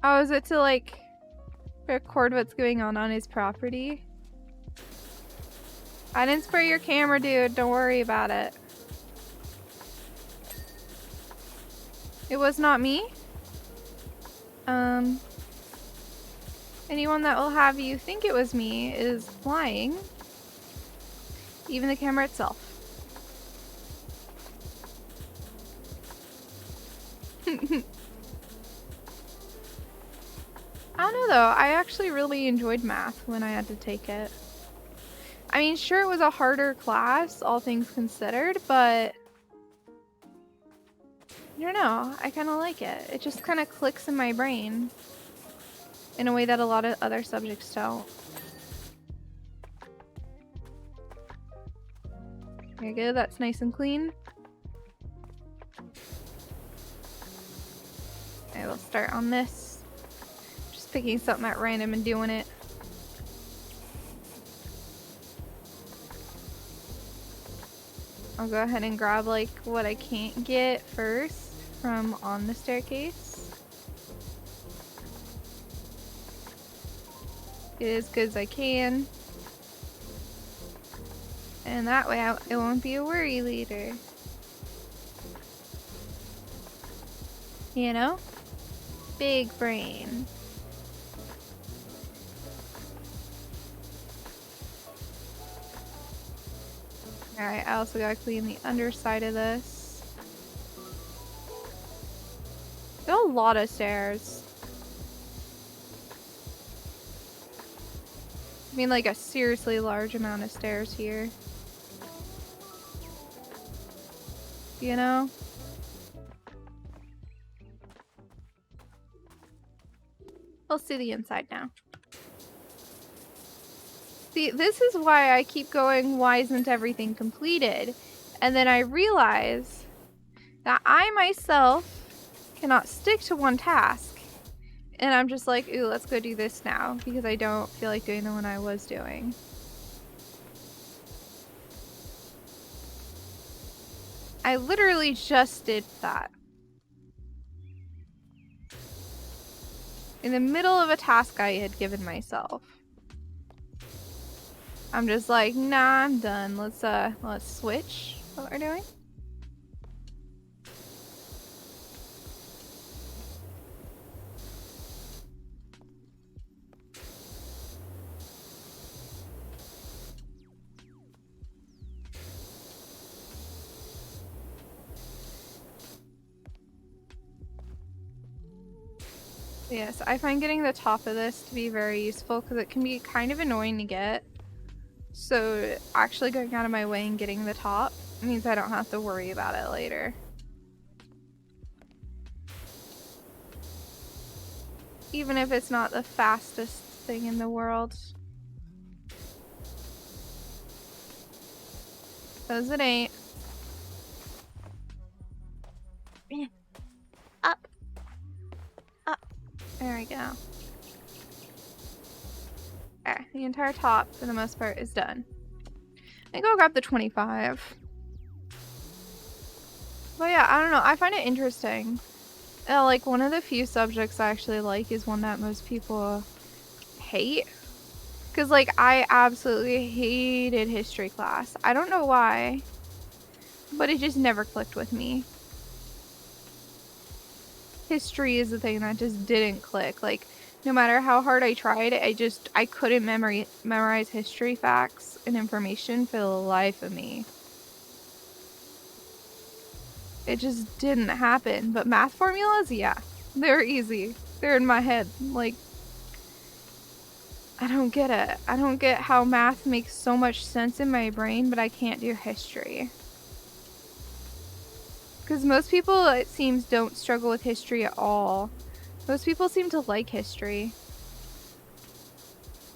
Oh, is it to like record what's going on his property? I didn't spray your camera, dude. Don't worry about it. It was not me. Anyone that will have you think it was me is lying. Even the camera itself. I don't know though, I actually really enjoyed math when I had to take it. I mean, sure it was a harder class, all things considered, but I don't know, I kind of like it. It just kind of clicks in my brain in a way that a lot of other subjects don't. There you go, that's nice and clean. Okay, we'll start on this. Just picking something at random and doing it. I'll go ahead and grab like what I can't get first from on the staircase. Get it as good as I can. And that way it won't be a worry later. You know? Big brain. Alright, I also gotta clean the underside of this. There's a lot of stairs. I mean, like a seriously large amount of stairs here. You know? We'll see the inside now. See, this is why I keep going, why isn't everything completed? And then I realize that I myself cannot stick to one task. And I'm just like, ooh, let's go do this now, because I don't feel like doing the one I was doing. I literally just did that. In the middle of a task I had given myself. I'm just like, nah, I'm done. Let's switch what we're doing. Yes, I find getting the top of this to be very useful because it can be kind of annoying to get. So actually going out of my way and getting the top means I don't have to worry about it later. Even if it's not the fastest thing in the world. Cause it ain't. Up. Up. There we go. Okay, the entire top, for the most part, is done. I think I'll grab the 25. But yeah, I don't know. I find it interesting. Like, one of the few subjects I actually like is one that most people hate. Because, like, I absolutely hated history class. I don't know why. But it just never clicked with me. History is the thing that just didn't click. Like, no matter how hard I tried, I couldn't memorize history facts and information for the life of me. It just didn't happen. But math formulas, yeah. They're easy. They're in my head. Like, I don't get it. I don't get how math makes so much sense in my brain, but I can't do history. Because most people, it seems, don't struggle with history at all. Most people seem to like history.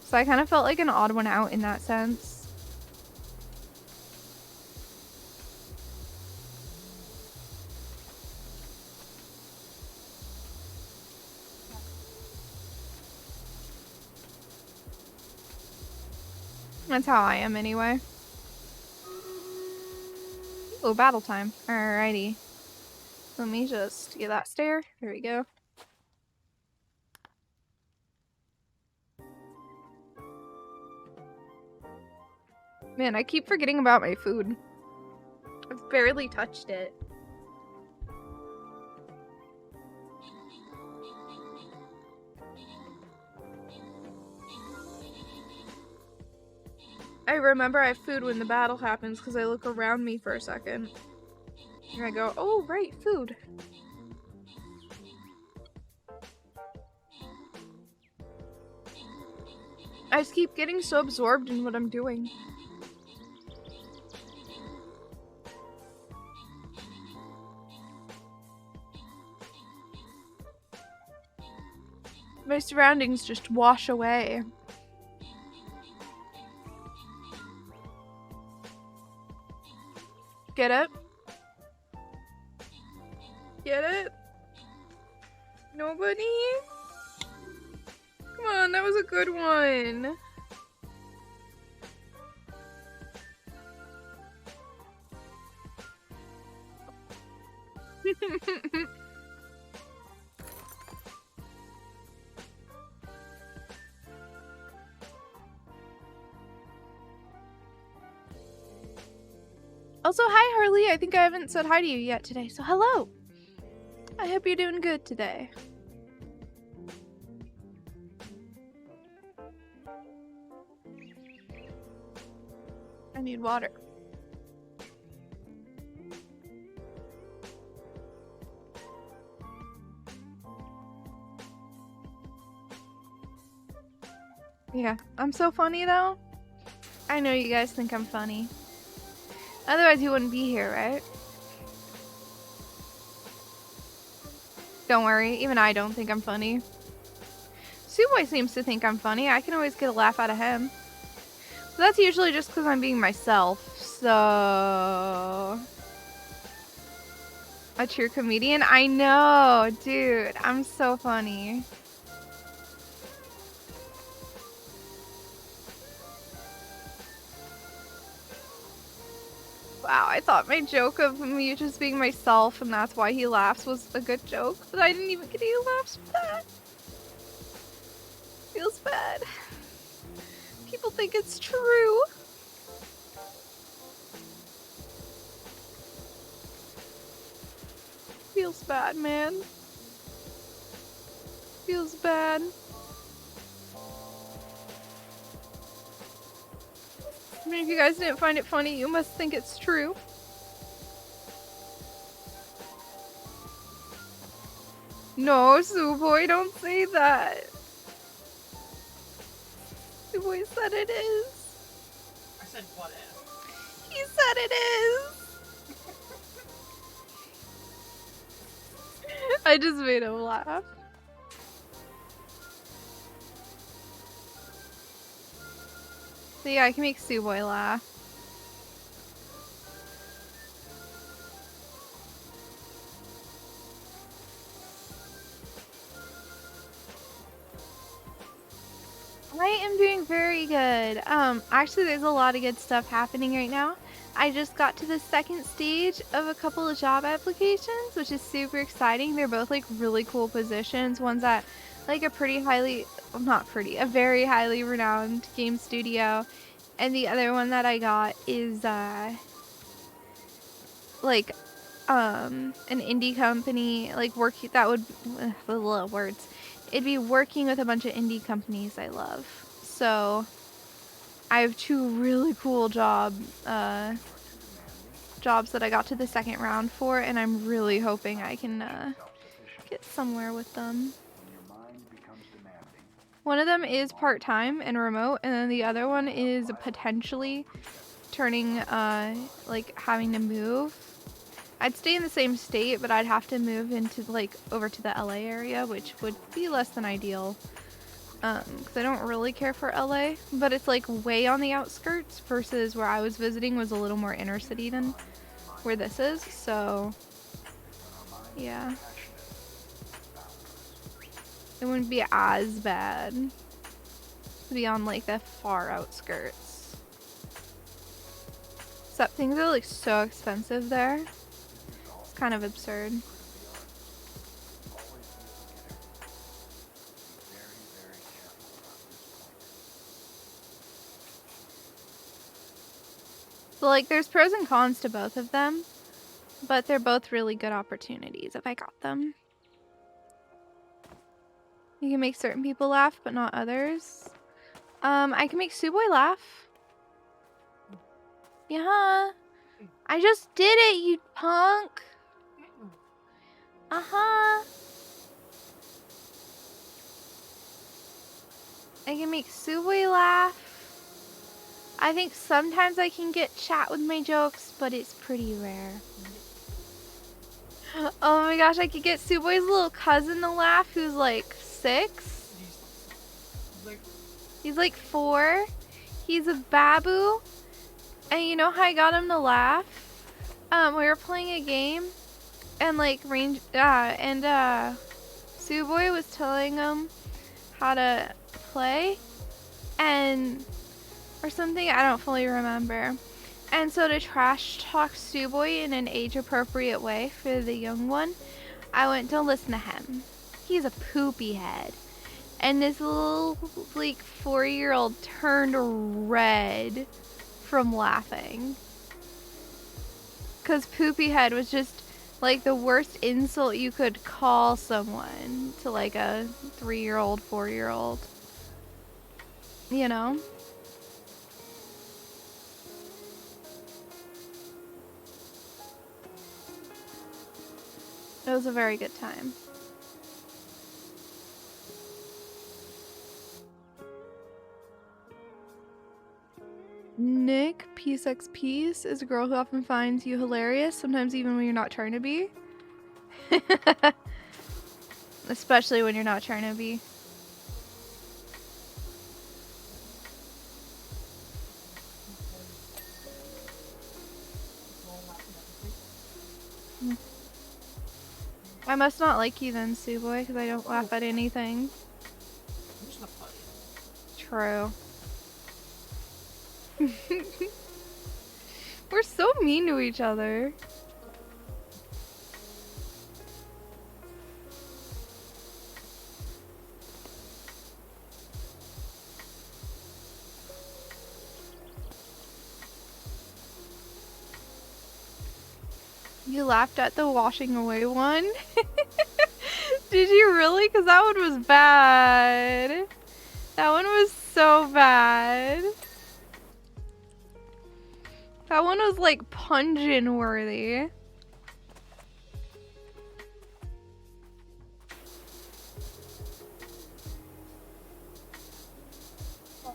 So I kind of felt like an odd one out in that sense. That's how I am anyway. Oh, battle time. Alrighty. Let me just get that stair. There we go. Man, I keep forgetting about my food. I've barely touched it. I remember I have food when the battle happens because I look around me for a second. And I go, oh, right, food. I just keep getting so absorbed in what I'm doing. My surroundings just wash away. Get it? Get it? Nobody? Come on, that was a good one. Also, hi Harley, I think I haven't said hi to you yet today, so hello! I hope you're doing good today. I need water. Yeah, I'm so funny though. I know you guys think I'm funny. Otherwise you wouldn't be here, right? Don't worry, even I don't think I'm funny. Suwey seems to think I'm funny. I can always get a laugh out of him. But that's usually just because I'm being myself, so... A true comedian? I know, dude. I'm so funny. Wow, I thought my joke of me just being myself and that's why he laughs was a good joke, but I didn't even get any laughs for that. Feels bad. People think it's true. Feels bad, man. Feels bad. I mean, if you guys didn't find it funny, you must think it's true. No, Suwey, don't say that. Suwey said it is. I said what if? He said it is. I just made him laugh. So yeah, I can make Suwey laugh. I am doing very good. Actually there's a lot of good stuff happening right now. I just got to the second stage of a couple of job applications, which is super exciting. They're both like really cool positions. One's at like a pretty highly, well, not pretty, a very highly renowned game studio. And the other one that I got is like an indie company, like working that would the little words. It'd be working with a bunch of indie companies I love. So I have two really cool jobs that I got to the second round for, and I'm really hoping I can get somewhere with them. One of them is part-time and remote, and then the other one is potentially turning like having to move. I'd stay in the same state, but I'd have to move into like over to the LA area, which would be less than ideal. Because I don't really care for LA, but it's like way on the outskirts versus where I was visiting was a little more inner city than where this is, so yeah. It wouldn't be as bad to be on like the far outskirts. Except things are like so expensive there. It's kind of absurd. So like there's pros and cons to both of them, but they're both really good opportunities if I got them. You can make certain people laugh, but not others. I can make Suwey laugh. Yeah. I just did it, you punk. Uh-huh. I can make Suwey laugh. I think sometimes I can get chat with my jokes, but it's pretty rare. Oh my gosh, I could get Suwey's little cousin to laugh, who's like 6. He's like 4. He's a babu. And you know how I got him to laugh? We were playing a game, and like Suwey was telling him how to play, and or something, I don't fully remember. And so to trash talk Suwey in an age-appropriate way for the young one, I went to listen to him. He's a poopy head. And this little, like, 4-year-old turned red from laughing. Because poopy head was just, like, the worst insult you could call someone to, like, a 3-year-old, 4-year-old. You know? It was a very good time. Nick, PSXPs, is a girl who often finds you hilarious, sometimes even when you're not trying to be. Especially when you're not trying to be. I must not like you then, Suwey, because I don't laugh at anything. True. We're so mean to each other. You laughed at the washing away one? Did you really? Because that one was bad. That one was so bad. That one was like pungent worthy.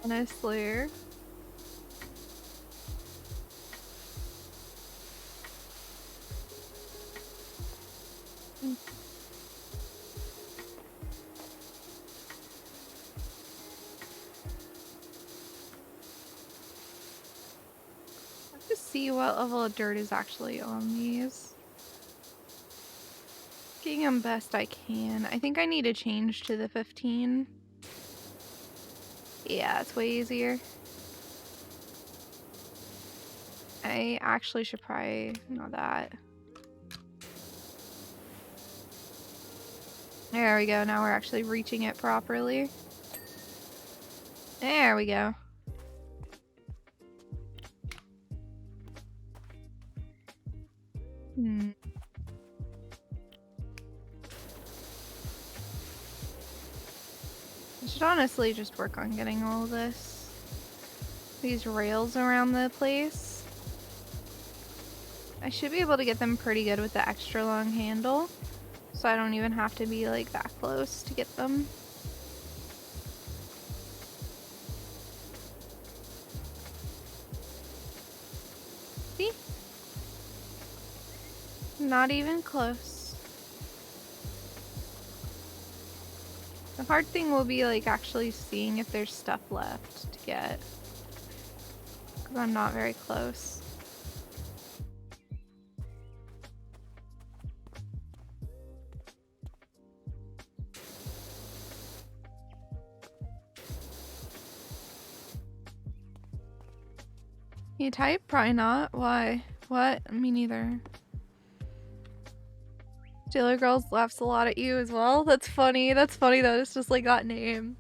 Honestly. To see what level of dirt is actually on these. Getting them best I can. I think I need to change to the 15. Yeah, it's way easier. I actually should probably know that. There we go. Now we're actually reaching it properly. There we go. I should honestly just work on getting all these rails around the place. I should be able to get them pretty good with the extra long handle, so I don't even have to be like that close to get them. See? Not even close. The hard thing will be like actually seeing if there's stuff left to get, because I'm not very close. You type? Probably not. Why? What? Me neither. Taylor Girls laughs a lot at you as well. That's funny. That's funny though. It's just like that name.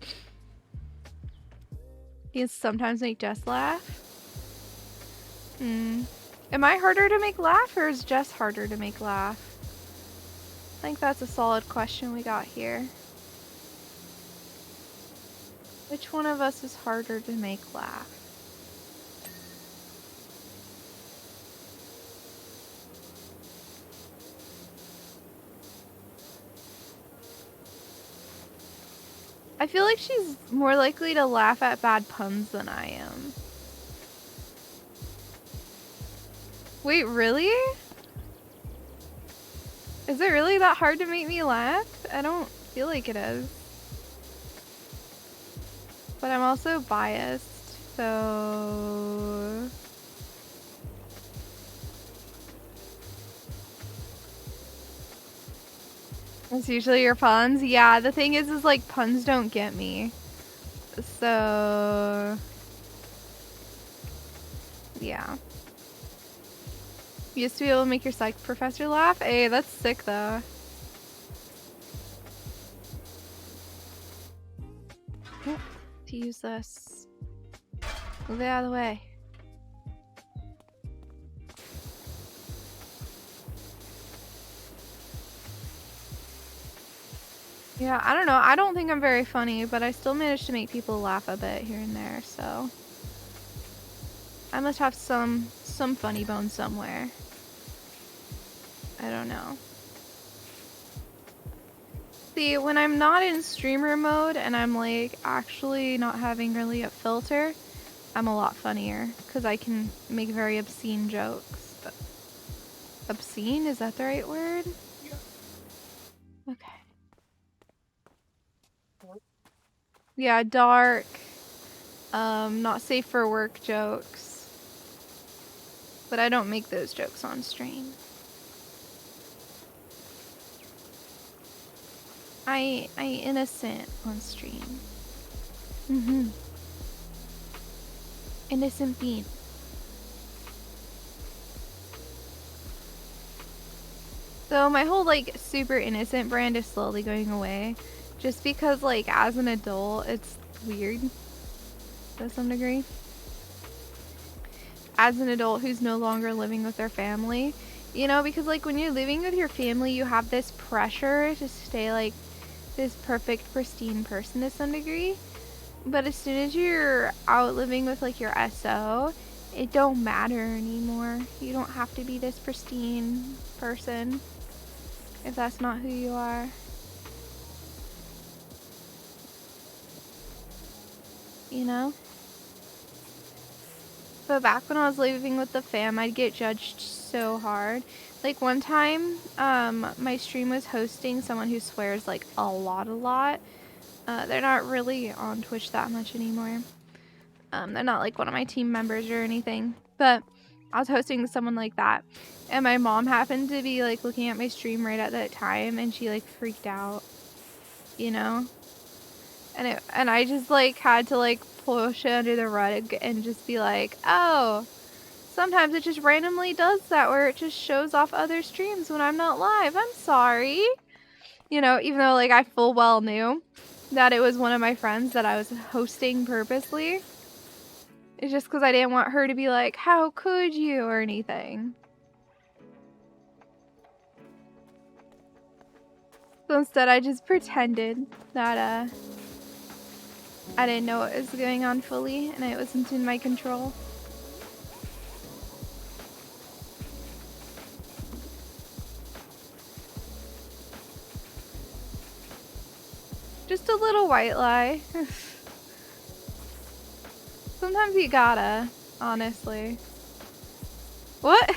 You sometimes make Jess laugh. Am I harder to make laugh, or is Jess harder to make laugh? I think that's a solid question we got here. Which one of us is harder to make laugh? I feel like she's more likely to laugh at bad puns than I am. Wait, really? Is it really that hard to make me laugh? I don't feel like it is. But I'm also biased, so... That's usually your puns? Yeah, the thing is like puns don't get me. So... yeah. You used to be able to make your psych professor laugh? Hey, that's sick though. Oh, to use this. Move it out of the way. Yeah, I don't know. I don't think I'm very funny, but I still managed to make people laugh a bit here and there, so... I must have some funny bone somewhere. I don't know. See, when I'm not in streamer mode and I'm like actually not having really a filter, I'm a lot funnier because I can make very obscene jokes. But obscene? Is that the right word? Yeah. Okay. Yeah, dark. Not safe for work jokes. But I don't make those jokes on stream. I innocent on stream. Innocent bean. So my whole like super innocent brand is slowly going away. Just because like as an adult it's weird to some degree. As an adult who's no longer living with their family. You know, because like when you're living with your family you have this pressure to stay like this perfect pristine person to some degree. But as soon as you're out living with like your SO, it don't matter anymore. You don't have to be this pristine person if that's not who you are. You know? but back when I was living with the fam, I'd get judged so hard. Like one time, my stream was hosting someone who swears like a lot. They're not really on Twitch that much anymore. They're not like one of my team members or anything, but I was hosting someone like that, and my mom happened to be like looking at my stream right at that time, and she like freaked out, you know? And I just like had to like push it under the rug and just be like, oh, sometimes it just randomly does that where it just shows off other streams when I'm not live. I'm sorry. You know, even though like I full well knew that it was one of my friends that I was hosting purposely. It's just because I didn't want her to be like, how could you, or anything. So instead I just pretended that I didn't know what was going on fully and it wasn't in my control. Just a little white lie. Sometimes you gotta, honestly. What?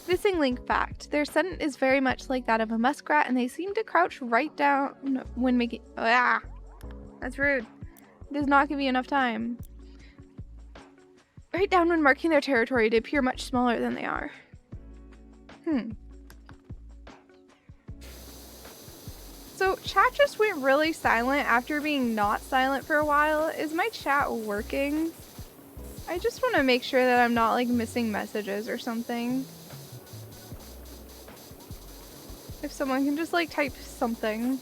Missing link fact. Their scent is very much like that of a muskrat, and they seem to crouch right down when making... Ah! That's rude. It does not give you enough time. Right down when marking their territory to appear much smaller than they are. So, chat just went really silent after being not silent for a while. Is my chat working? I just want to make sure that I'm not, like, missing messages or something. If someone can just, like, type something.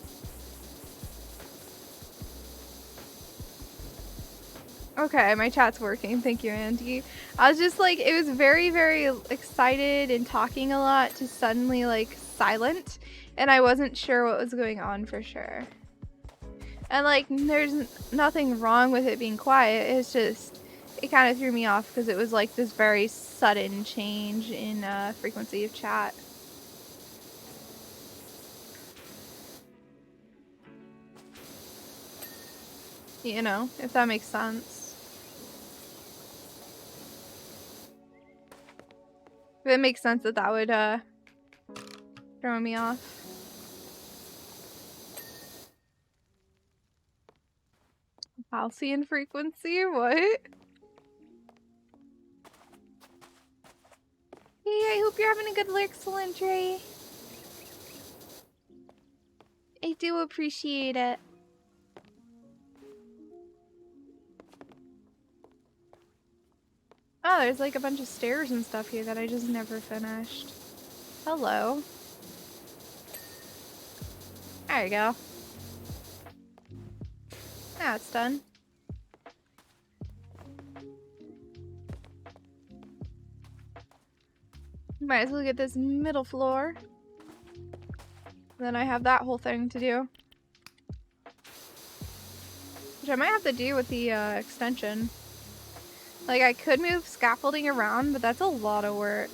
Okay, my chat's working. Thank you, Andy. I was just, like, it was very, very excited and talking a lot to suddenly, like, silent. And I wasn't sure what was going on for sure. And, like, there's nothing wrong with it being quiet. It's just, it kind of threw me off because it was, like, this very sudden change in frequency of chat. You know, if that makes sense. If it makes sense that that would throw me off. Halcyon frequency? What? Hey, I hope you're having a good lurk, Solentre. I do appreciate it. Oh, there's like a bunch of stairs and stuff here that I just never finished. Hello. There you go. Now it's done. Might as well get this middle floor. Then I have that whole thing to do. Which I might have to do with the extension. Like, I could move scaffolding around, but that's a lot of work.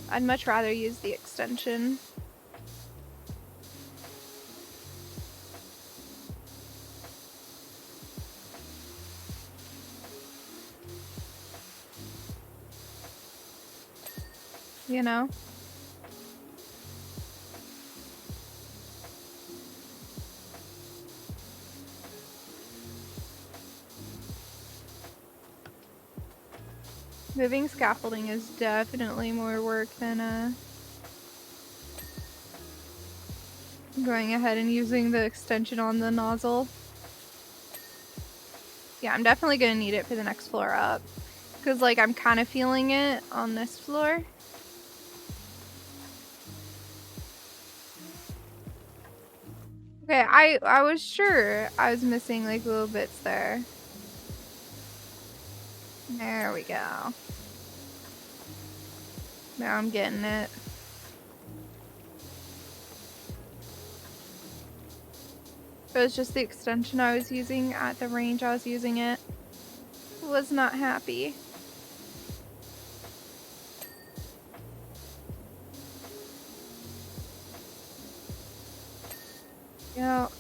I'd much rather use the extension. You know? Moving scaffolding is definitely more work than going ahead and using the extension on the nozzle. Yeah, I'm definitely gonna need it for the next floor up. Because, like, I'm kind of feeling it on this floor. Okay, I was sure I was missing, like, little bits there. There we go. Now I'm getting it. It was just the extension I was using at the range I was using it. Was not happy. You know,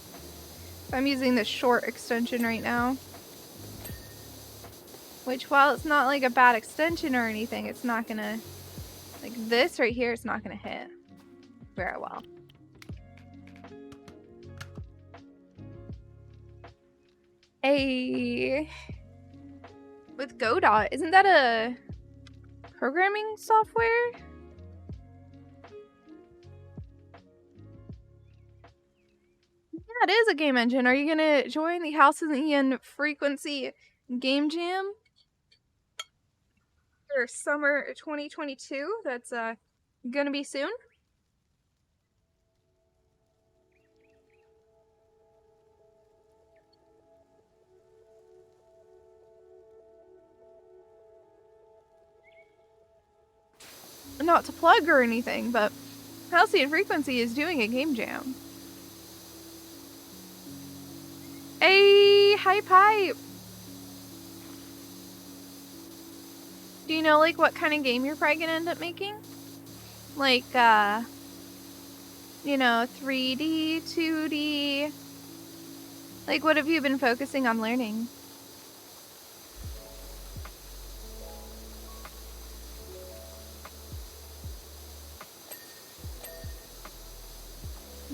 I'm using the short extension right now. Which, while it's not like a bad extension or anything, it's not gonna, like this right here, it's not gonna hit very well. With Godot, isn't that a programming software? Yeah, it is a game engine. Are you gonna join the Halcyon Frequency Game Jam for summer 2022? That's gonna be soon. Not to plug or anything, but Halcyon Frequency is doing a game jam. Hey, hype hype! Do you know like what kind of game you're probably gonna end up making? Like, you know, 3D, 2D? Like, what have you been focusing on learning?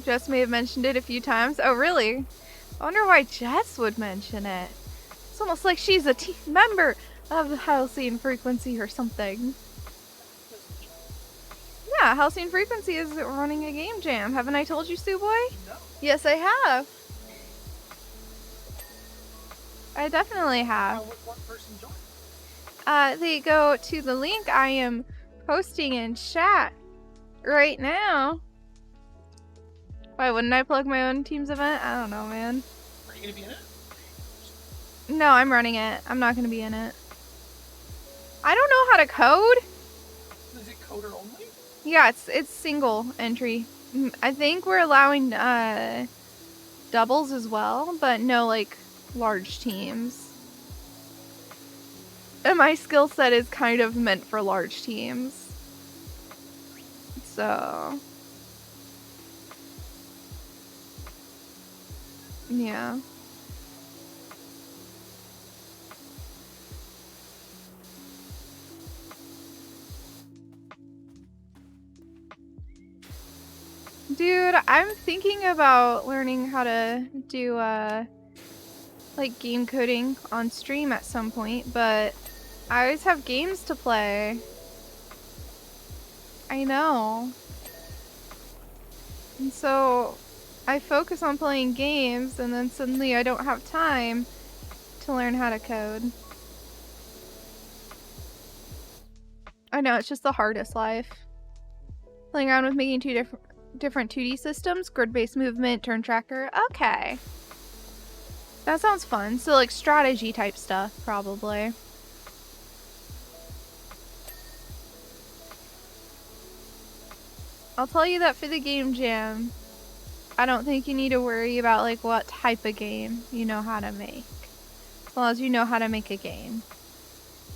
Jess may have mentioned it a few times. Oh, really? I wonder why Jess would mention it. It's almost like she's a team member of the Halcyon Frequency or something. Yeah, Halcyon Frequency is running a game jam. Haven't I told you, Suwey? No. Yes, I have. I definitely have. What person joined? They go to the link I am posting in chat right now. Why wouldn't I plug my own team's event? I don't know, man. Are you gonna be in it? No, I'm running it. I'm not gonna be in it. I don't know how to code. Is it coder only? Yeah, it's single entry. I think we're allowing doubles as well, but no like large teams. And my skill set is kind of meant for large teams. So yeah. Dude, I'm thinking about learning how to do like game coding on stream at some point, but I always have games to play. I know. And so I focus on playing games and then suddenly I don't have time to learn how to code. I know, it's just the hardest life. Playing around with making two different 2D systems, grid-based movement, turn tracker. Okay. That sounds fun. So like strategy type stuff, probably. I'll tell you that for the game jam, I don't think you need to worry about like what type of game you know how to make. As long as you know how to make a game,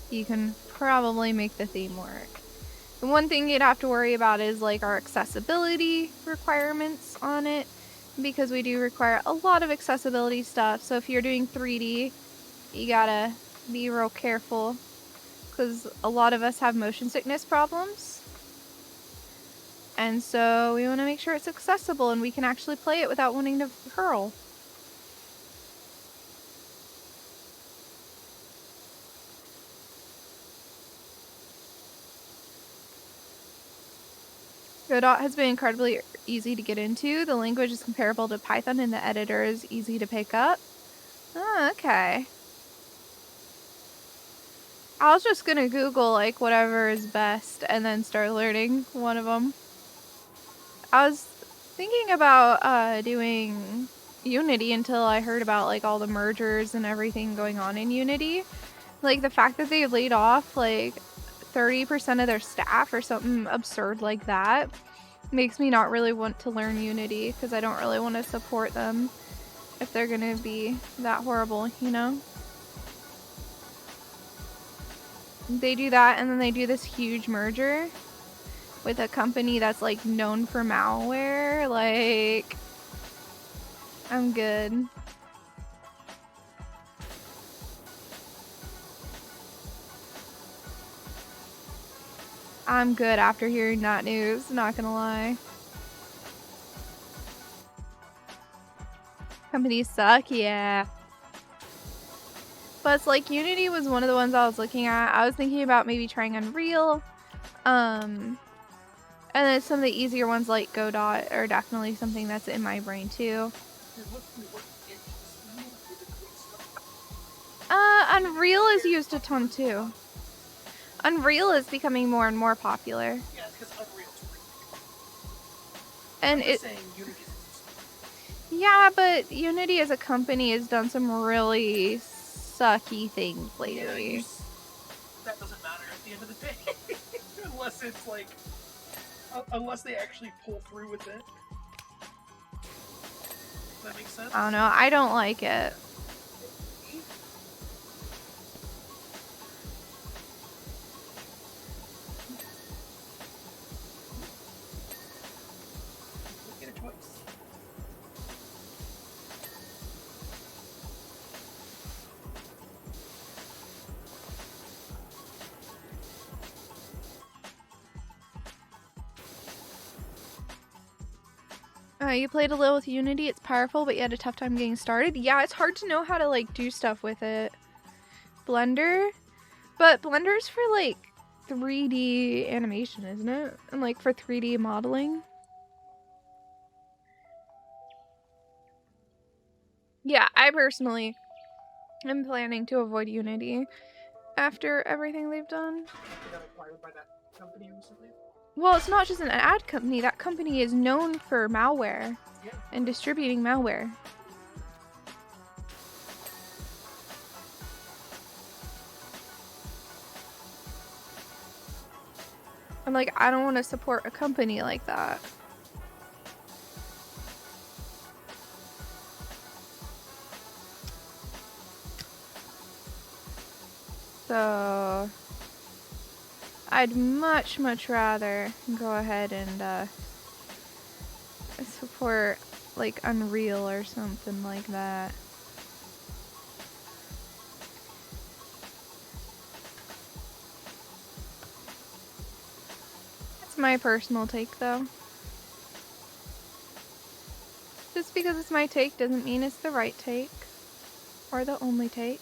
you can probably make the theme work. The one thing you'd have to worry about is like our accessibility requirements on it, because we do require a lot of accessibility stuff. So if you're doing 3D, you gotta be real careful, because a lot of us have motion sickness problems. And so we want to make sure it's accessible and we can actually play it without wanting to hurl. Godot has been incredibly easy to get into. The language is comparable to Python and the editor is easy to pick up. Oh, okay. I was just gonna Google like whatever is best and then start learning one of them. I was thinking about doing Unity until I heard about like all the mergers and everything going on in Unity. Like the fact that they laid off like 30% of their staff or something absurd like that makes me not really want to learn Unity, because I don't really want to support them if they're gonna be that horrible, you know? They do that and then they do this huge merger with a company that's like known for malware. Like, I'm good. I'm good after hearing that news, not gonna lie. Companies suck, yeah. But it's like Unity was one of the ones I was looking at. I was thinking about maybe trying Unreal. And then some of the easier ones like Godot are definitely something that's in my brain too. Unreal is used a ton too. Unreal is becoming more and more popular. Yeah, because Unreal's free. And I'm just saying Unity is yeah, but Unity as a company has done some really sucky things lately. Yeah, that doesn't matter at the end of the day. Unless it's like, unless they actually pull through with it. Does that make sense? I don't know. I don't like it. Get a choice. You played a little with Unity. It's powerful, but you had a tough time getting started. Yeah, it's hard to know how to like do stuff with it. Blender, but Blender's for like 3D animation, isn't it? And like for 3D modeling. Yeah, I personally am planning to avoid Unity after everything they've done. They got acquired by that company recently. Well, it's not just an ad company. That company is known for malware and distributing malware. I'm like, I don't want to support a company like that. So I'd much rather go ahead and support like Unreal or something like that. That's my personal take though. Just because it's my take doesn't mean it's the right take or the only take.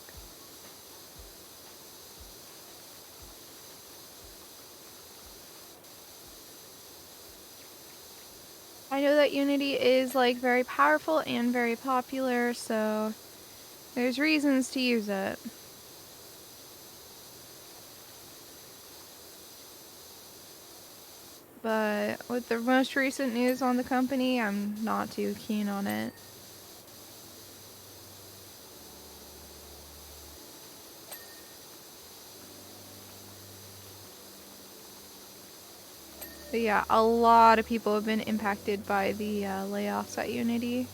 I know that Unity is like very powerful and very popular, so there's reasons to use it. But with the most recent news on the company, I'm not too keen on it. But yeah, a lot of people have been impacted by the layoffs at Unity.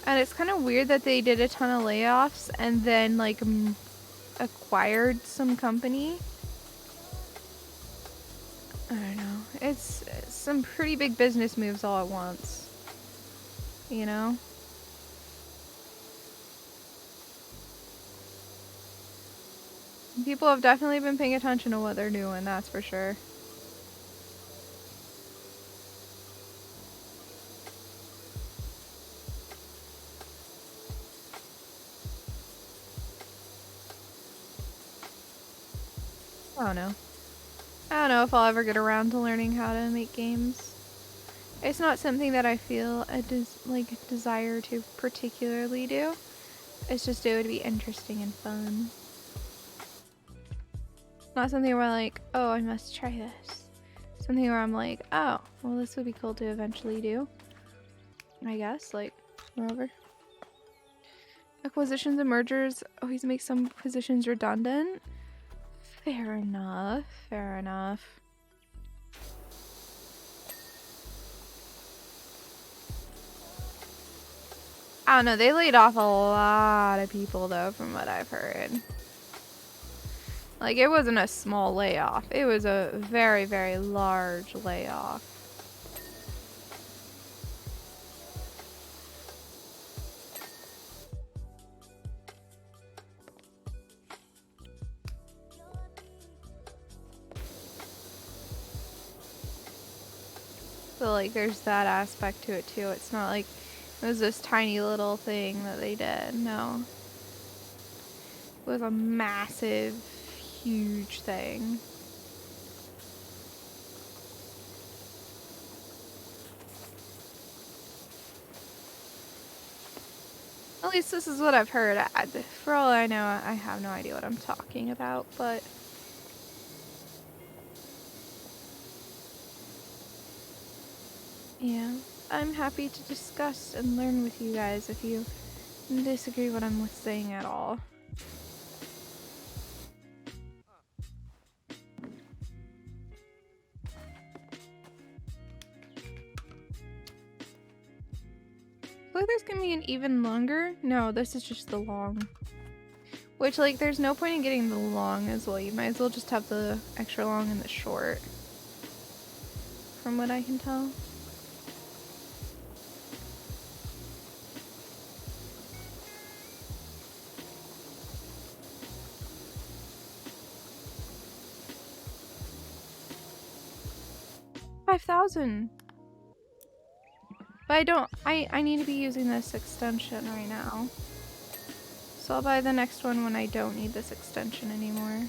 And it's kind of weird that they did a ton of layoffs and then like acquired some company. I don't know. It's some pretty big business moves all at once. You know? People have definitely been paying attention to what they're doing, that's for sure. I don't know. I don't know if I'll ever get around to learning how to make games. It's not something that I feel a desire to particularly do. It's just it would be interesting and fun. Not something where I'm like, oh, I must try this. Something where I'm like, oh, well, this would be cool to eventually do. I guess, like, whatever. Acquisitions and mergers always make some positions redundant. Fair enough. Fair enough. I don't know. They laid off a lot of people, though, from what I've heard. Like, it wasn't a small layoff. It was a very, very large layoff. So like there's that aspect to it too. It's not like it was this tiny little thing that they did. No. It was a massive, huge thing. At least this is what I've heard. For all I know, I have no idea what I'm talking about, but yeah, I'm happy to discuss and learn with you guys if you disagree what I'm saying at all. I feel like there's gonna be an even longer. No, this is just the long. Which, like, there's no point in getting the long as well. You might as well just have the extra long and the short. From what I can tell. $5,000. But I need to be using this extension right now. So I'll buy the next one when I don't need this extension anymore.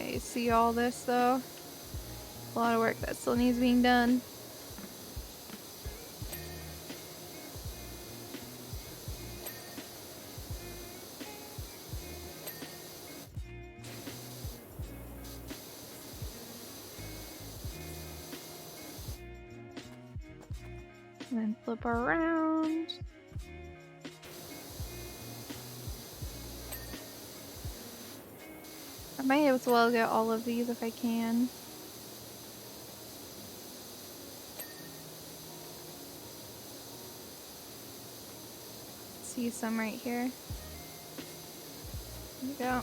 Okay, see all this though? A lot of work that still needs being done. And then flip around. I might as well get all of these if I can. See some right here. There you go.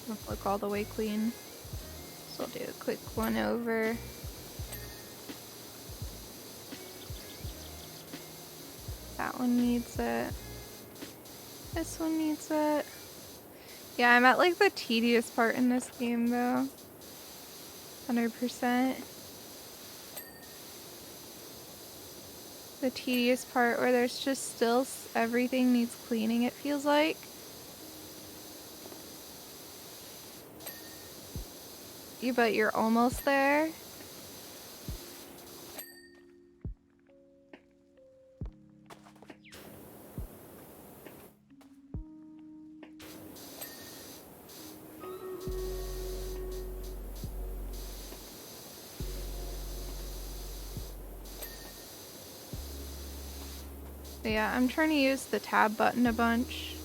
Doesn't look all the way clean. So I'll do a quick one over. That one needs it. This one needs it. Yeah, I'm at like the tedious part in this game though. 100%. The tedious part where there's just still everything needs cleaning, it feels like. But you're almost there. But yeah, I'm trying to use the tab button a bunch.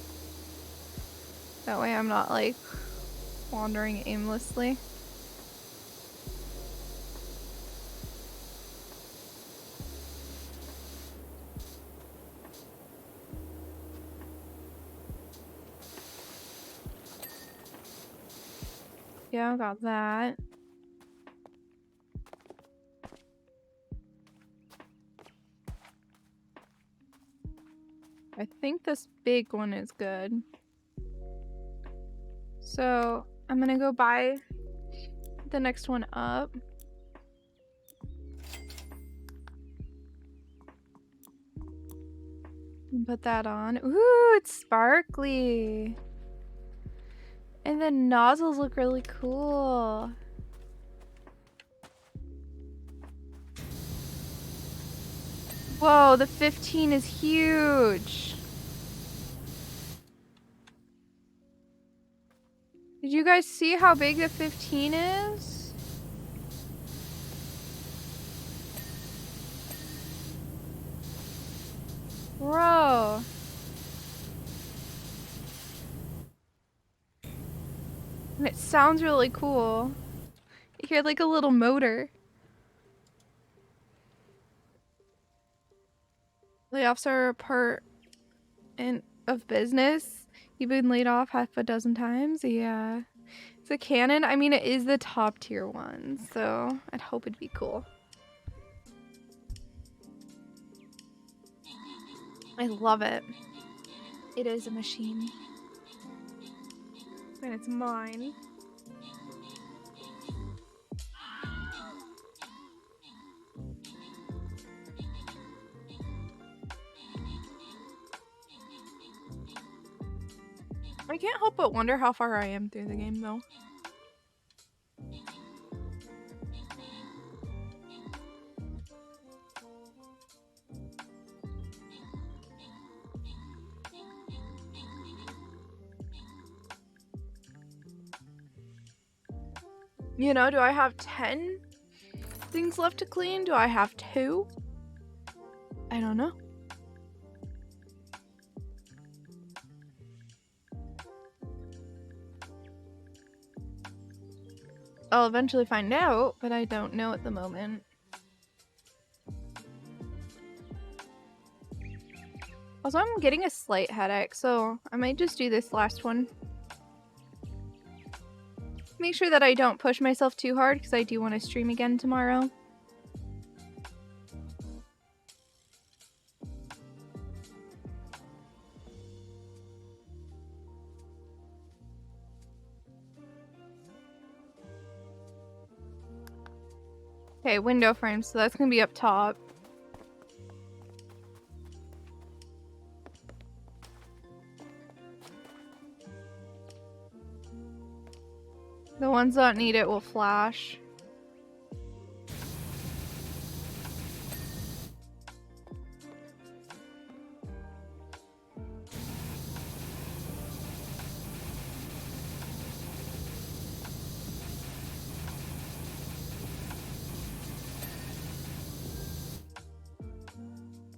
That way I'm not like wandering aimlessly. Yeah, I got that. I think this big one is good. So I'm gonna go buy the next one up. And put that on. Ooh, it's sparkly. And the nozzles look really cool. Whoa, the 15 is huge. Did you guys see how big the 15 is? Bro. And it sounds really cool. You hear like a little motor. Layoffs are a part of business. You've been laid off half a dozen times. Yeah. It's a Canon. I mean, it is the top tier one, so I'd hope it'd be cool. I love it. It is a machine. And it's mine. I can't help but wonder how far I am through the game, though. You know, do I have 10 things left to clean? Do I have 2? I don't know. I'll eventually find out, but I don't know at the moment. Also, I'm getting a slight headache, so I might just do this last one. Make sure that I don't push myself too hard, because I do want to stream again tomorrow. Okay, window frame, so that's gonna be up top. The ones that need it will flash.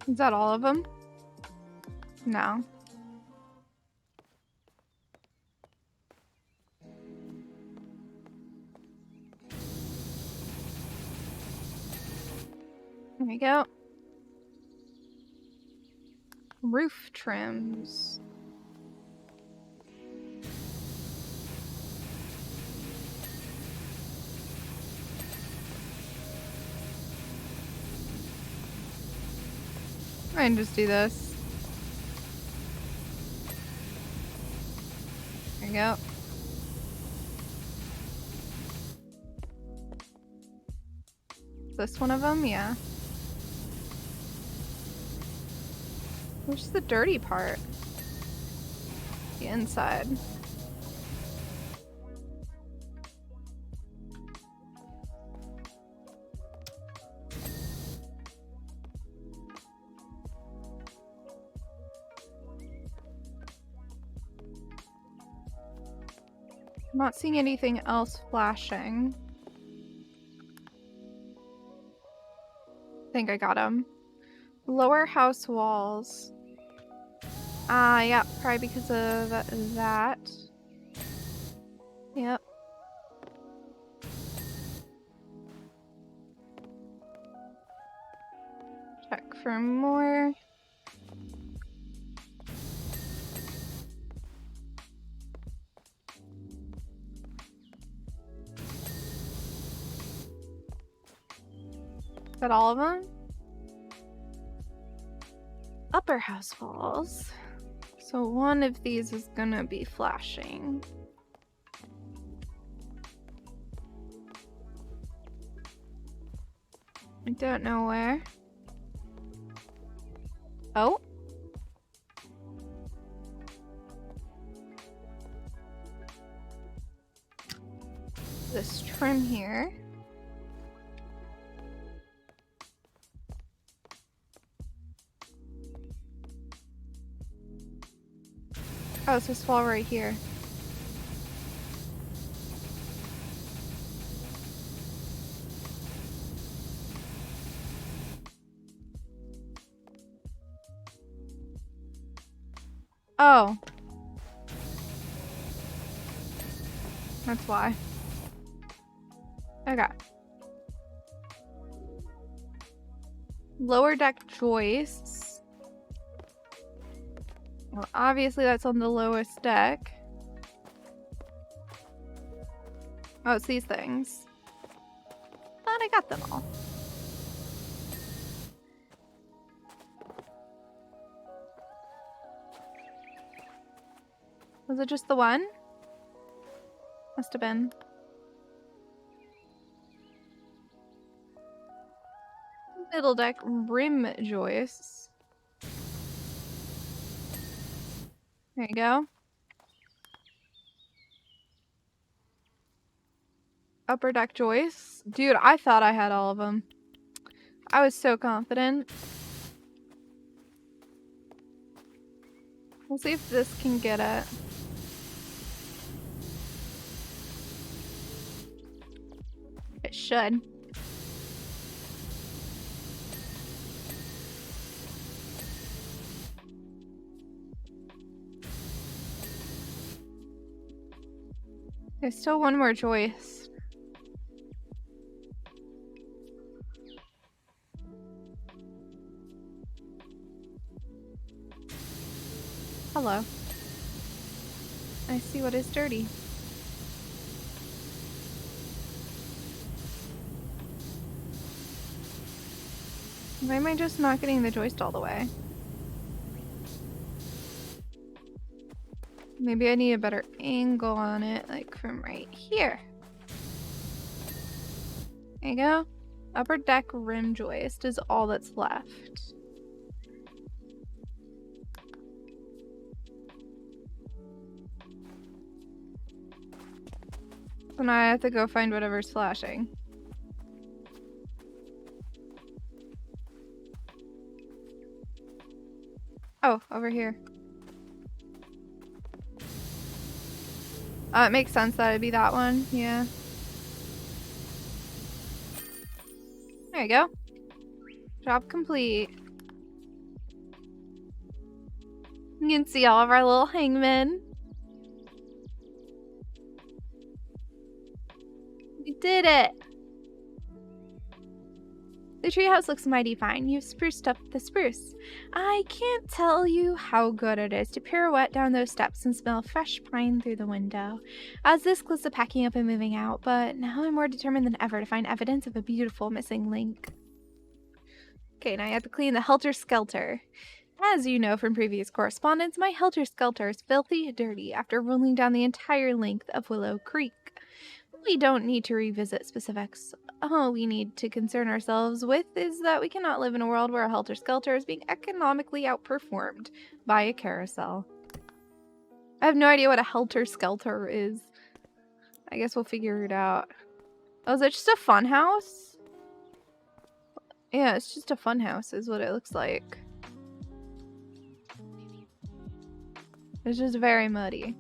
Is that all of them? No. There we go. Roof trims. I can just do this. There you go. Is this one of them? Yeah. Where's the dirty part? The inside. I'm not seeing anything else flashing. I think I got him. Lower house walls. Yeah, probably because of that. Yep. Check for more. Is that all of them? Upper house walls. So one of these is gonna be flashing. I don't know where. Oh. This trim here. Oh, it's this wall right here. Oh. That's why. Okay. Lower deck joists. Well, obviously that's on the lowest deck. Oh, it's these things. Thought I got them all. Was it just the one? Must have been. Middle deck rim joists. There you go. Upper deck joists. Dude, I thought I had all of them. I was so confident. We'll see if this can get it. It should. There's still one more choice. Hello. I see what is dirty. Why am I just not getting the joist all the way? Maybe I need a better angle on it, like from right here. There you go. Upper deck rim joist is all that's left. So now I have to go find whatever's flashing. Oh, over here. It makes sense that it'd be that one, yeah. There you go. Job complete. You can see all of our little hangmen. We did it! The treehouse looks mighty fine. You've spruced up the spruce. I can't tell you how good it is to pirouette down those steps and smell fresh pine through the window. I was this close to packing up and moving out, but now I'm more determined than ever to find evidence of a beautiful missing link. Okay, now I have to clean the helter-skelter. As you know from previous correspondence, my helter-skelter is filthy dirty after rolling down the entire length of Willow Creek. We don't need to revisit specifics. All we need to concern ourselves with is that we cannot live in a world where a helter-skelter is being economically outperformed by a carousel. I have no idea what a helter-skelter is. I guess we'll figure it out. Oh, is it just a fun house? Yeah, it's just a fun house is what it looks like. It's just very muddy.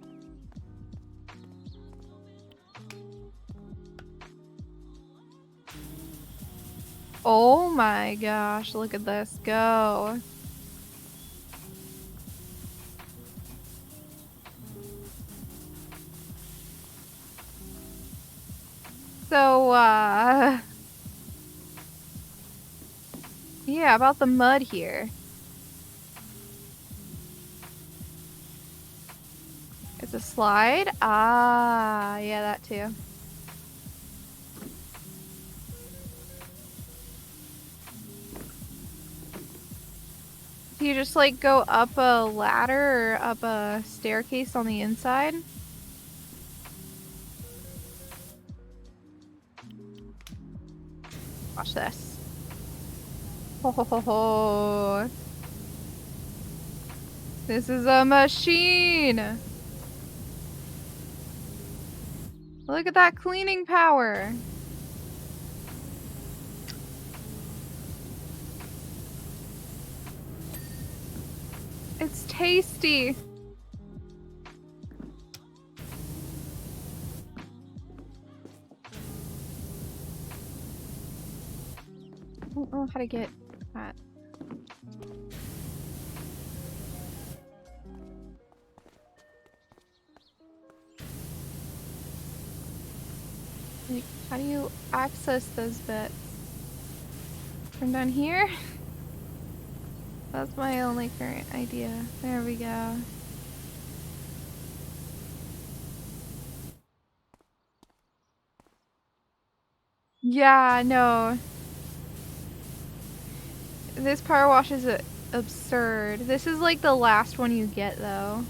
Oh my gosh, look at this go. So, yeah, about the mud here. It's a slide? Ah, yeah, that too. Do you just like go up a ladder or up a staircase on the inside? Watch this. Ho ho ho ho. This is a machine. Look at that cleaning power. It's tasty. I don't know how to get that. Like, how do you access those bits? From down here? That's my only current idea. There we go. Yeah, no. This power wash is absurd. This is like the last one you get though.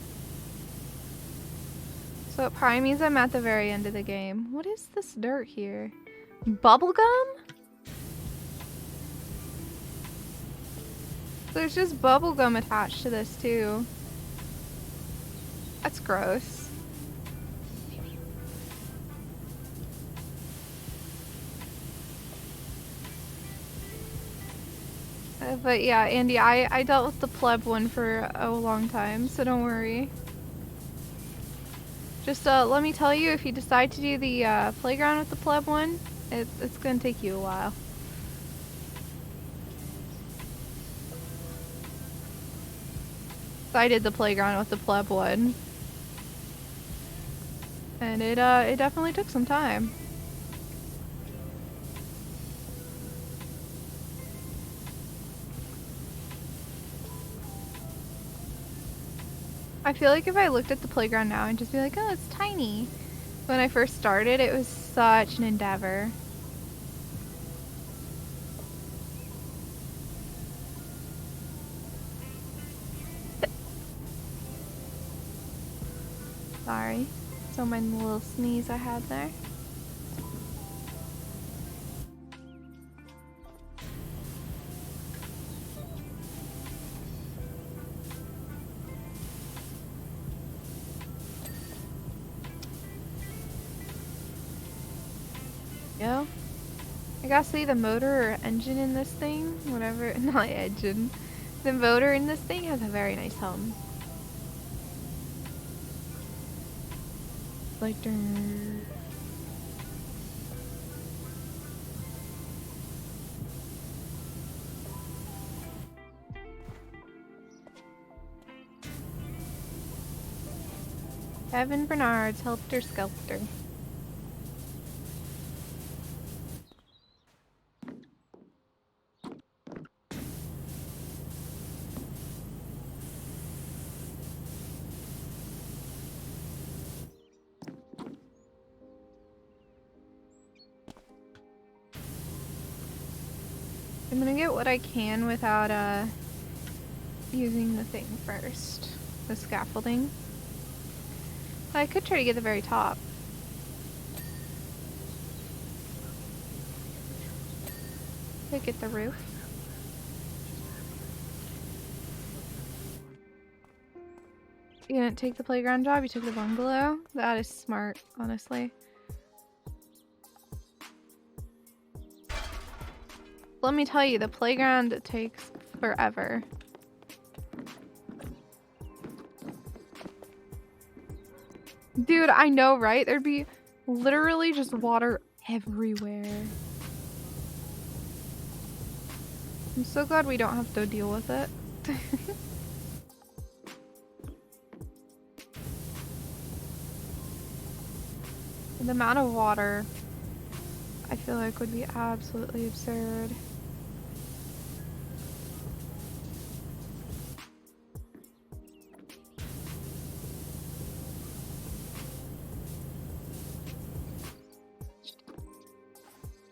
So it probably means I'm at the very end of the game. What is this dirt here? Bubblegum? There's just bubblegum attached to this too. That's gross. But yeah, Andy, I dealt with the pleb one for a long time, so don't worry. Just let me tell you, if you decide to do the playground with the pleb one, it's gonna take you a while. I did the playground with the pleb one, and it definitely took some time. I feel like if I looked at the playground now, I'd just be like, oh, it's tiny. When I first started, it was such an endeavor. Sorry. So my little sneeze I had there. Yo. I gotta say the motor or engine in this thing, whatever, not engine. The motor in this thing has a very nice hum. Like, Evan Bernard's Helter Skelter. I'm gonna get what I can without using the thing first. The scaffolding. I could try to get the very top. Could get the roof. You didn't take the playground job, you took the bungalow? That is smart, honestly. Let me tell you, the playground takes forever. Dude, I know, right? There'd be literally just water everywhere. I'm so glad we don't have to deal with it. The amount of water, I feel like, would be absolutely absurd.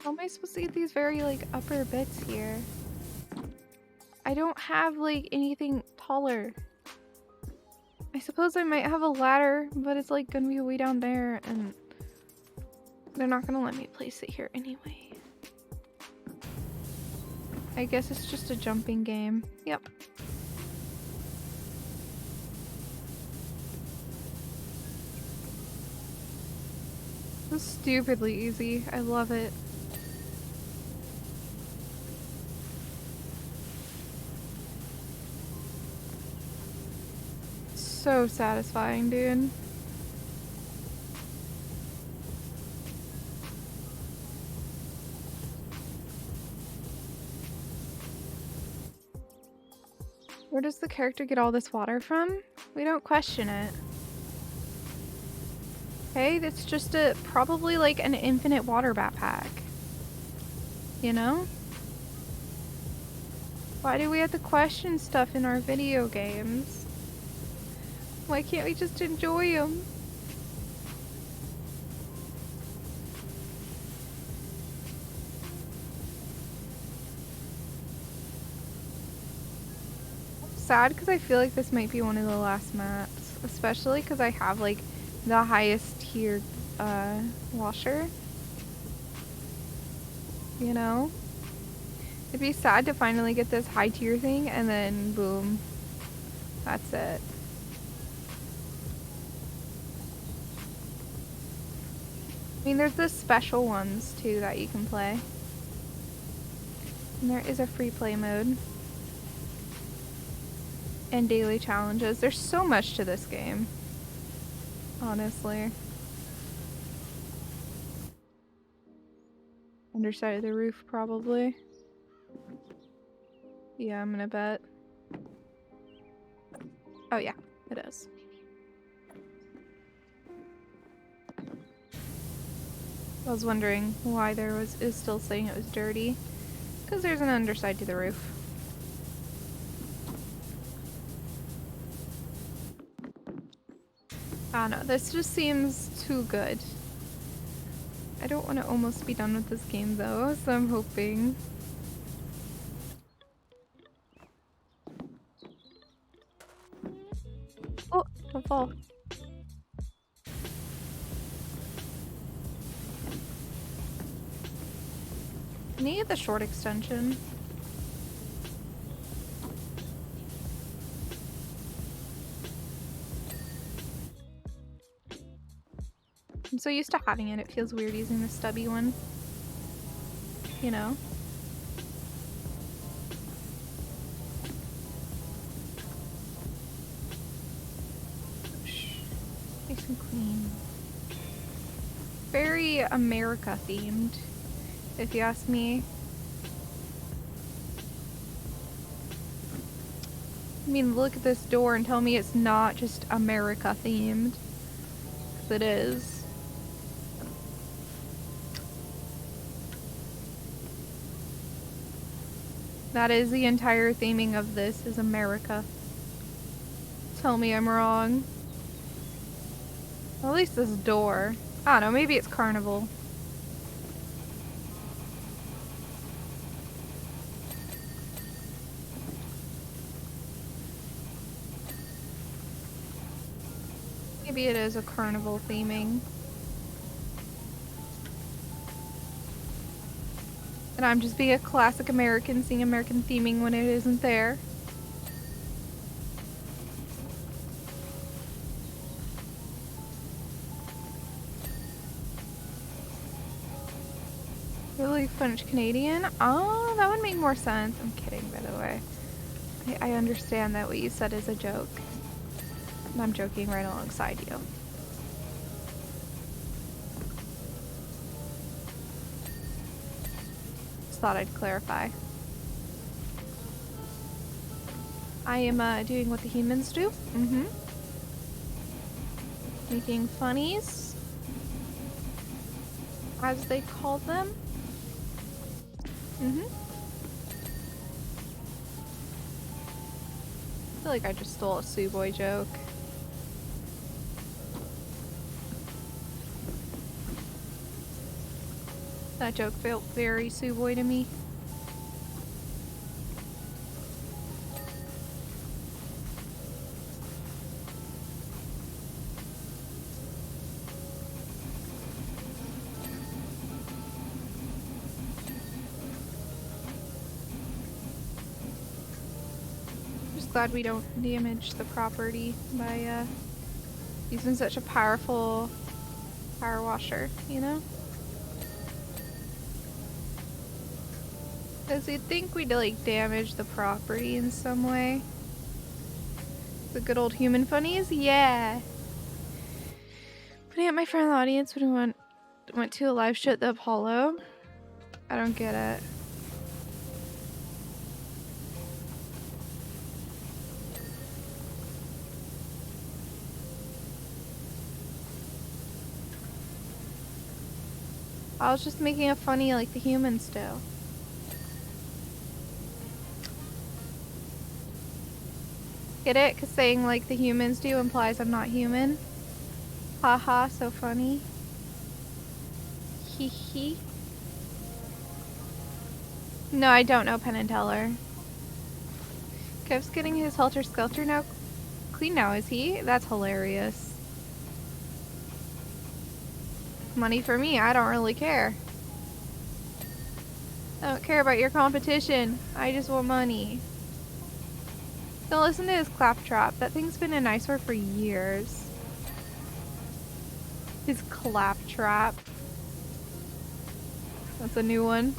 How am I supposed to get these very, like, upper bits here? I don't have, like, anything taller. I suppose I might have a ladder, but it's, like, gonna be way down there, and they're not gonna let me place it here anyway. I guess it's just a jumping game. Yep. This is stupidly easy. I love it. So satisfying, dude. Where does the character get all this water from? We don't question it. Okay, that's just probably like an infinite water backpack. You know? Why do we have to question stuff in our video games? Why can't we just enjoy them? Sad because I feel like this might be one of the last maps, especially because I have like the highest tier washer. You know? It'd be sad to finally get this high tier thing and then boom. That's it. I mean, there's the special ones too that you can play. And there is a free play mode. And daily challenges. There's so much to this game. Honestly. Underside of the roof, probably. Yeah, I'm gonna bet. Oh yeah, it is. I was wondering why there is still saying it was dirty. Because there's an underside to the roof. I don't know, this just seems too good. I don't want to almost be done with this game though, so I'm hoping. Oh, don't fall. Need the short extension. I'm so used to having it, it feels weird using the stubby one. You know? Nice and clean. Very America themed, if you ask me. I mean, look at this door and tell me it's not just America themed. 'Cause it is. That is the entire theming of this, is America. Tell me I'm wrong. Well, at least this door. I don't know, maybe it's Carnival. Maybe it is a Carnival theming. And I'm just being a classic American, seeing American theming when it isn't there. Really French Canadian? Oh, that would make more sense. I'm kidding, by the way. I understand that what you said is a joke. And I'm joking right alongside you. Just thought I'd clarify. I am doing what the humans do. Making funnies, as they call them. I feel like I just stole a Suwey joke. That joke felt very Suwey to me. Just glad we don't damage the property by using such a powerful power washer, you know? Because you'd think we'd like damage the property in some way. The good old human funnies? Yeah! Putting up my friend in the audience when we went to a live show at the Apollo? I don't get it. I was just making a funny like the humans do. Get it? Because saying like the humans do implies I'm not human. Haha, so funny. Hee hee. No, I don't know Penn and Teller. Kev's getting his Helter Skelter now clean now, is he? That's hilarious. Money for me, I don't really care. I don't care about your competition. I just want money. Don't listen to his claptrap. That thing's been an eyesore for years. His claptrap. That's a new one.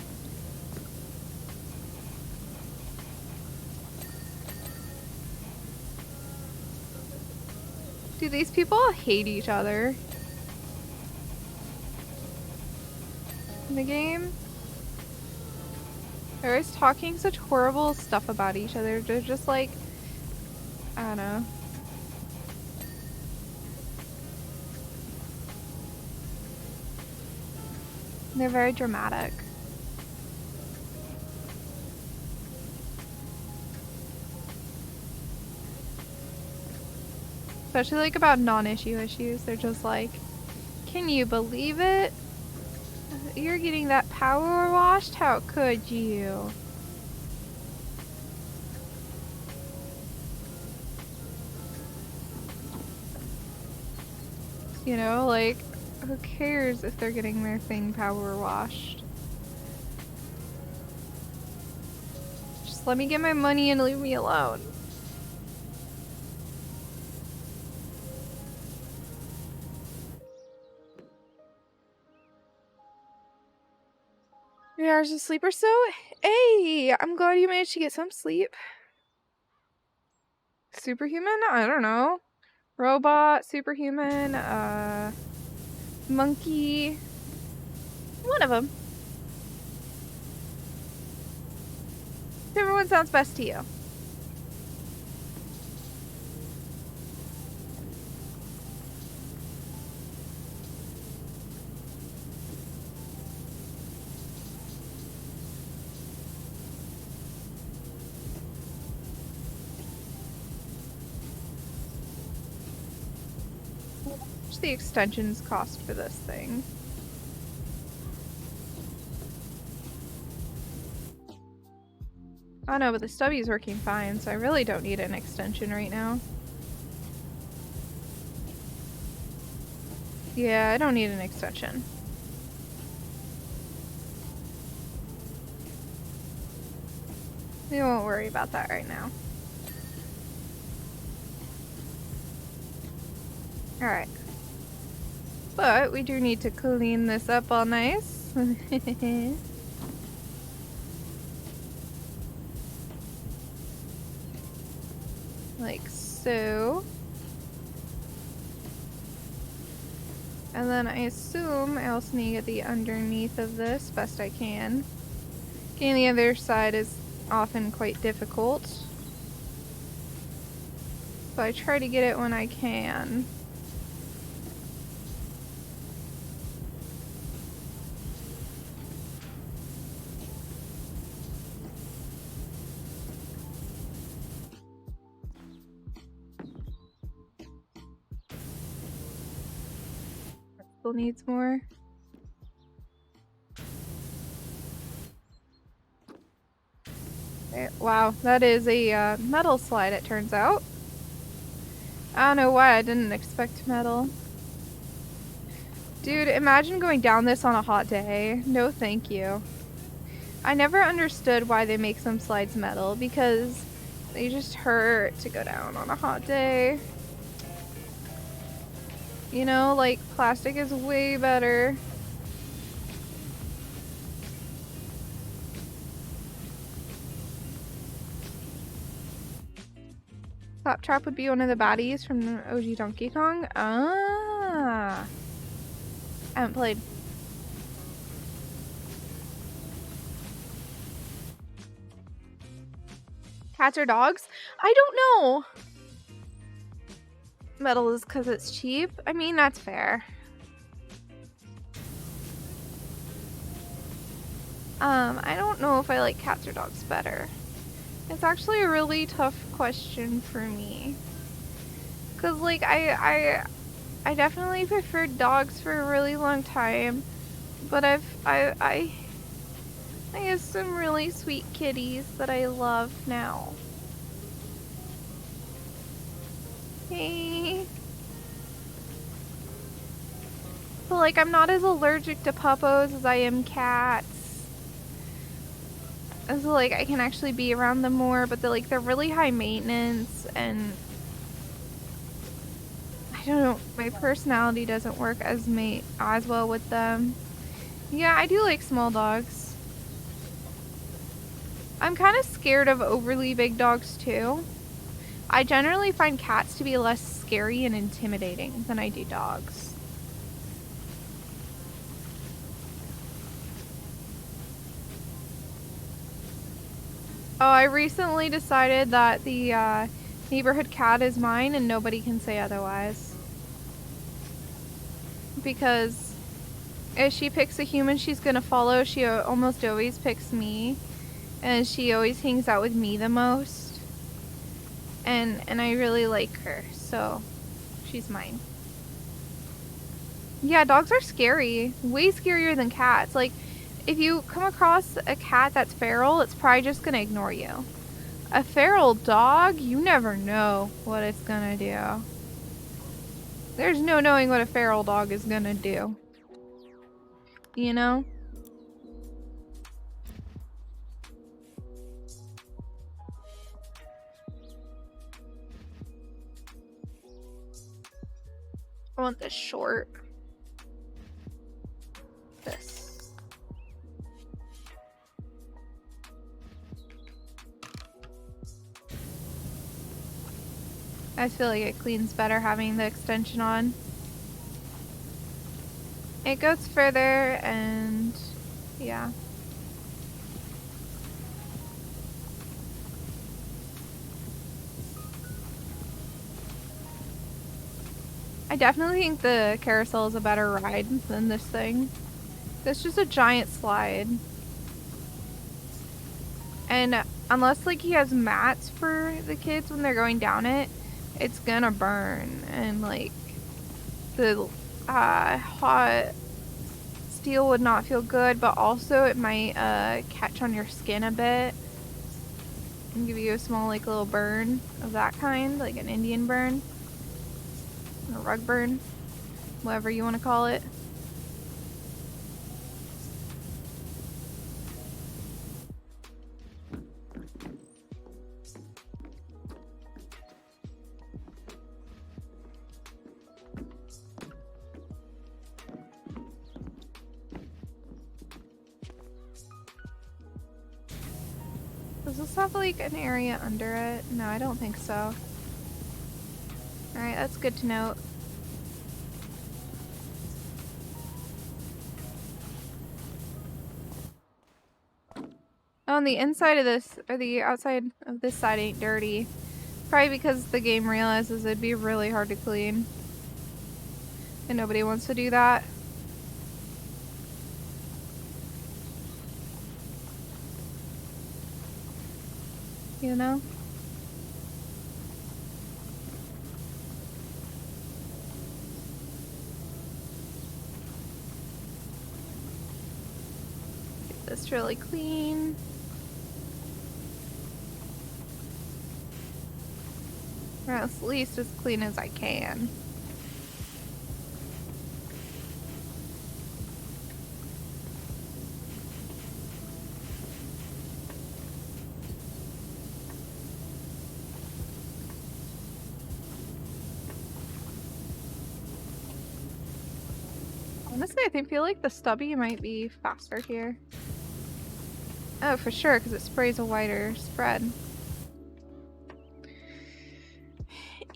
Do these people hate each other in the game? They're always talking such horrible stuff about each other. They're just like, I don't know. They're very dramatic. Especially like about non-issue issues. They're just like, can you believe it? You're getting that power washed? How could you? You know, like, who cares if they're getting their thing power washed? Just let me get my money and leave me alone. Three hours of sleep or so? Hey, I'm glad you managed to get some sleep. Superhuman? I don't know. Robot, superhuman, monkey. One of them. Whichever one sounds best to you. What's the extensions cost for this thing? Oh no, but the stubby's working fine, so I really don't need an extension right now. Yeah, I don't need an extension. We won't worry about that right now. Alright. But we do need to clean this up all nice. Like so. And then I assume I also need to get the underneath of this best I can. Getting the other side is often quite difficult. So I try to get it when I can. Still needs more. Okay, wow, that is a metal slide, it turns out. I don't know why I didn't expect metal. Dude, imagine going down this on a hot day. No thank you. I never understood why they make some slides metal, because they just hurt to go down on a hot day. You know, like, plastic is way better. Claptrap would be one of the baddies from the OG Donkey Kong. Ah. I haven't played. Cats or dogs? I don't know. Metal is because it's cheap. I mean, that's fair. I don't know if I like cats or dogs better. It's actually a really tough question for me. Cause like I definitely preferred dogs for a really long time, but I have some really sweet kitties that I love now. Hey. But like, I'm not as allergic to puppos as I am cats. And so, like, I can actually be around them more, but they're really high maintenance, and I don't know, my personality doesn't work as well with them. Yeah, I do like small dogs. I'm kind of scared of overly big dogs too. I generally find cats to be less scary and intimidating than I do dogs. Oh, I recently decided that the neighborhood cat is mine and nobody can say otherwise. Because if she picks a human she's gonna follow, she almost always picks me. And she always hangs out with me the most. And I really like her, so she's mine. Yeah, dogs are scary. Way scarier than cats. Like, if you come across a cat that's feral, it's probably just gonna ignore you. A feral dog, you never know what it's gonna do. There's no knowing what a feral dog is gonna do. You know? I want this short. This. I feel like it cleans better having the extension on. It goes further and yeah. I definitely think the carousel is a better ride than this thing. It's just a giant slide. And unless like he has mats for the kids when they're going down it, it's gonna burn. And like the hot steel would not feel good, but also it might catch on your skin a bit and give you a small like little burn of that kind, like an Indian burn. A rug burn, whatever you want to call it. Does this have like an area under it? No, I don't think so. Alright, that's good to note. Oh, and the inside of this, or the outside of this side ain't dirty. Probably because the game realizes it'd be really hard to clean. And nobody wants to do that. You know? Get this really clean. Or at least as clean as I can. Honestly, I feel like the stubby might be faster here. Oh, for sure, because it sprays a wider spread.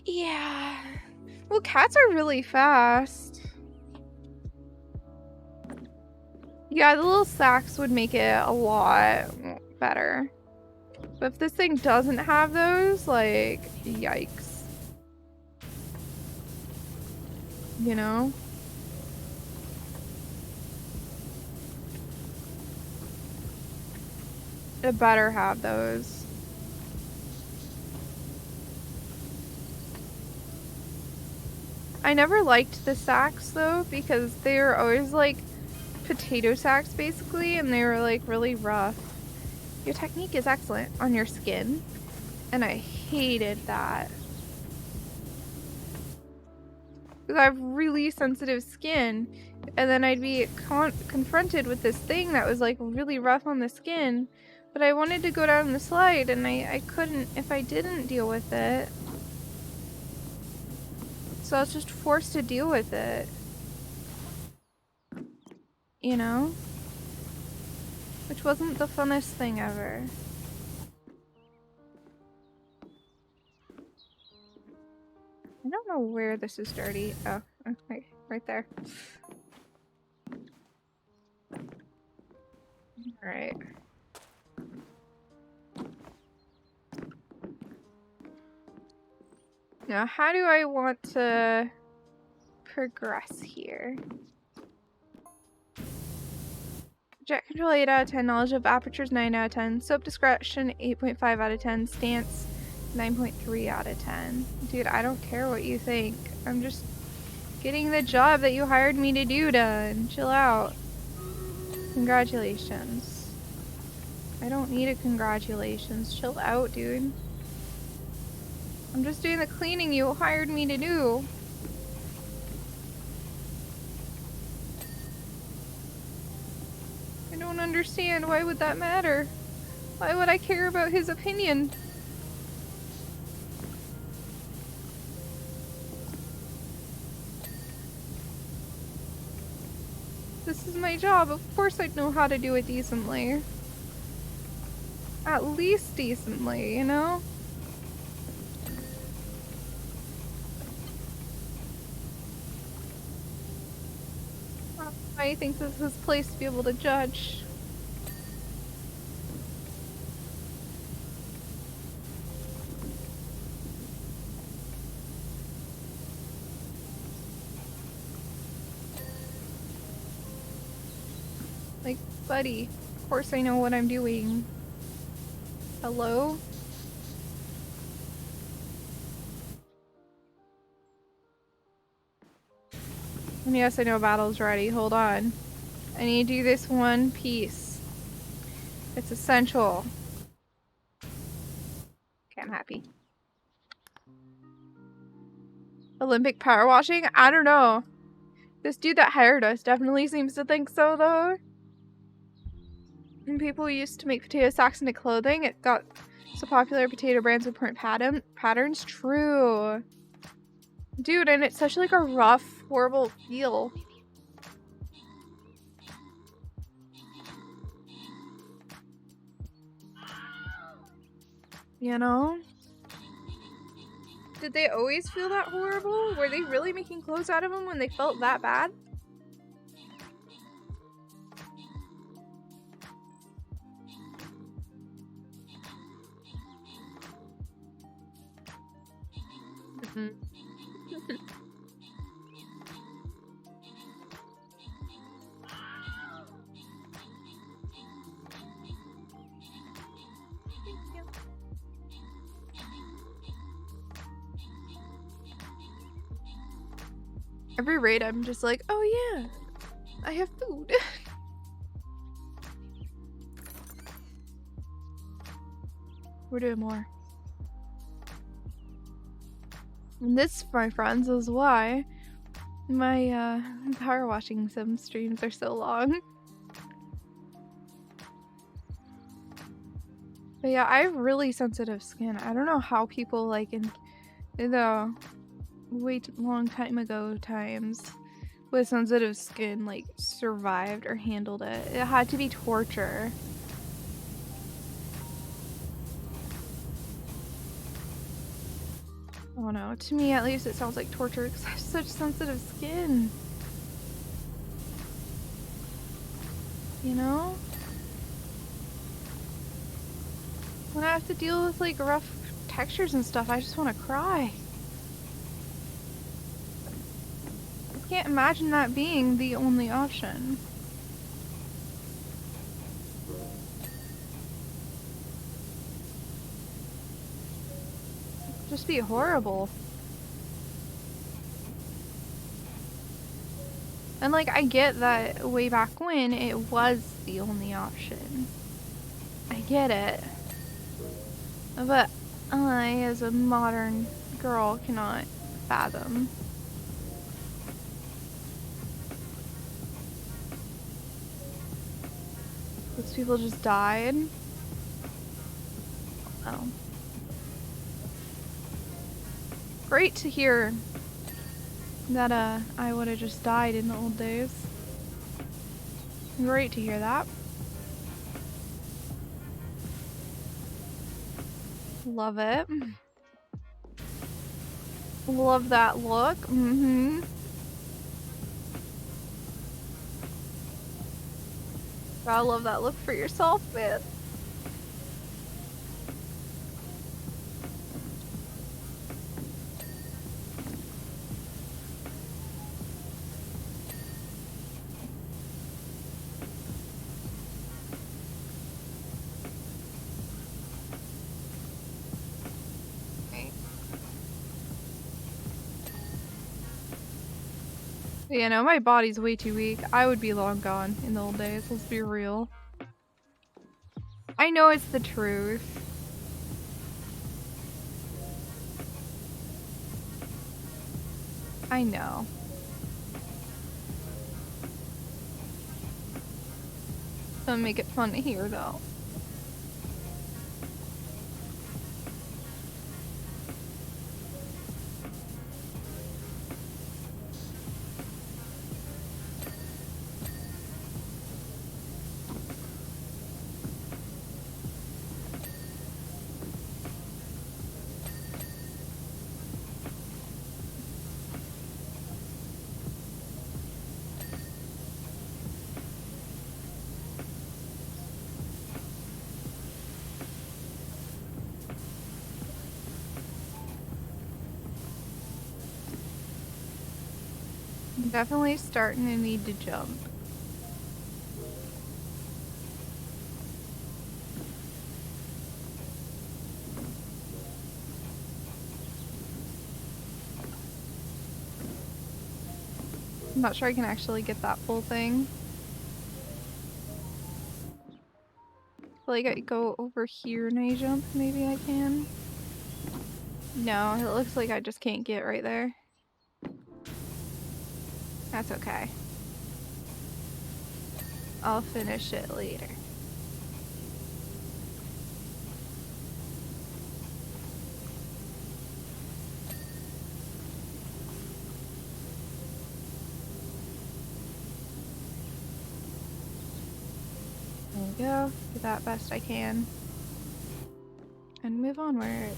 Yeah. Well, cats are really fast. Yeah, the little sacks would make it a lot better. But if this thing doesn't have those, like, yikes. You know? It better have those. I never liked the sacks though, because they were always like potato sacks basically, and they were like really rough. Your technique is excellent on your skin, and I hated that. Because I have really sensitive skin. And then I'd be confronted with this thing that was like really rough on the skin. But I wanted to go down the slide and I couldn't if I didn't deal with it. So I was just forced to deal with it. You know? Which wasn't the funnest thing ever. I don't know where this is dirty. Oh, okay, right there. Alright. Now, how do I want to progress here? Jet control 8 out of 10, knowledge of apertures 9 out of 10, soap discretion 8.5 out of 10, stance 9.3 out of 10. Dude, I don't care what you think. I'm just getting the job that you hired me to do done. Chill out. Congratulations. I don't need a congratulations. Chill out, dude. I'm just doing the cleaning you hired me to do. I don't understand. Why would that matter? Why would I care about his opinion? This is my job. Of course I'd know how to do it decently. At least decently, you know? I think this is his place to be able to judge. Like, buddy, of course I know what I'm doing. Hello? And yes, I know battle's ready. Hold on. I need to do this one piece. It's essential. Okay, I'm happy. Olympic power washing? I don't know. This dude that hired us definitely seems to think so, though. And people used to make potato sacks into clothing. It got so popular, potato brands with print patterns. True. Dude, and it's such like a rough, horrible feel. You know? Did they always feel that horrible? Were they really making clothes out of them when they felt that bad? Mm-hmm. Every raid, I'm just like, oh yeah, I have food. We're doing more. And this, my friends, is why my power washing sim streams are so long. But yeah, I have really sensitive skin. I don't know how people like in the long time ago times with sensitive skin like survived or handled it. It had to be torture. Oh no, to me at least it sounds like torture because I have such sensitive skin. You know? When I have to deal with like rough textures and stuff, I just want to cry. I can't imagine that being the only option. It'd just be horrible. And like, I get that way back when it was the only option. I get it. But I, as a modern girl, cannot fathom Those people just died. Oh. Great to hear that I would have just died in the old days. Great to hear that. Love it. Love that look. Mm-hmm. Gotta love that look for yourself, man. You know, my body's way too weak. I would be long gone in the old days, let's be real. I know it's the truth. I know. Don't make it fun to hear though. I'm definitely starting to need to jump. I'm not sure I can actually get that full thing. Like I go over here and I jump, maybe I can. No, it looks like I just can't get right there. That's okay. I'll finish it later. There we go. Do that best I can. And move onwards.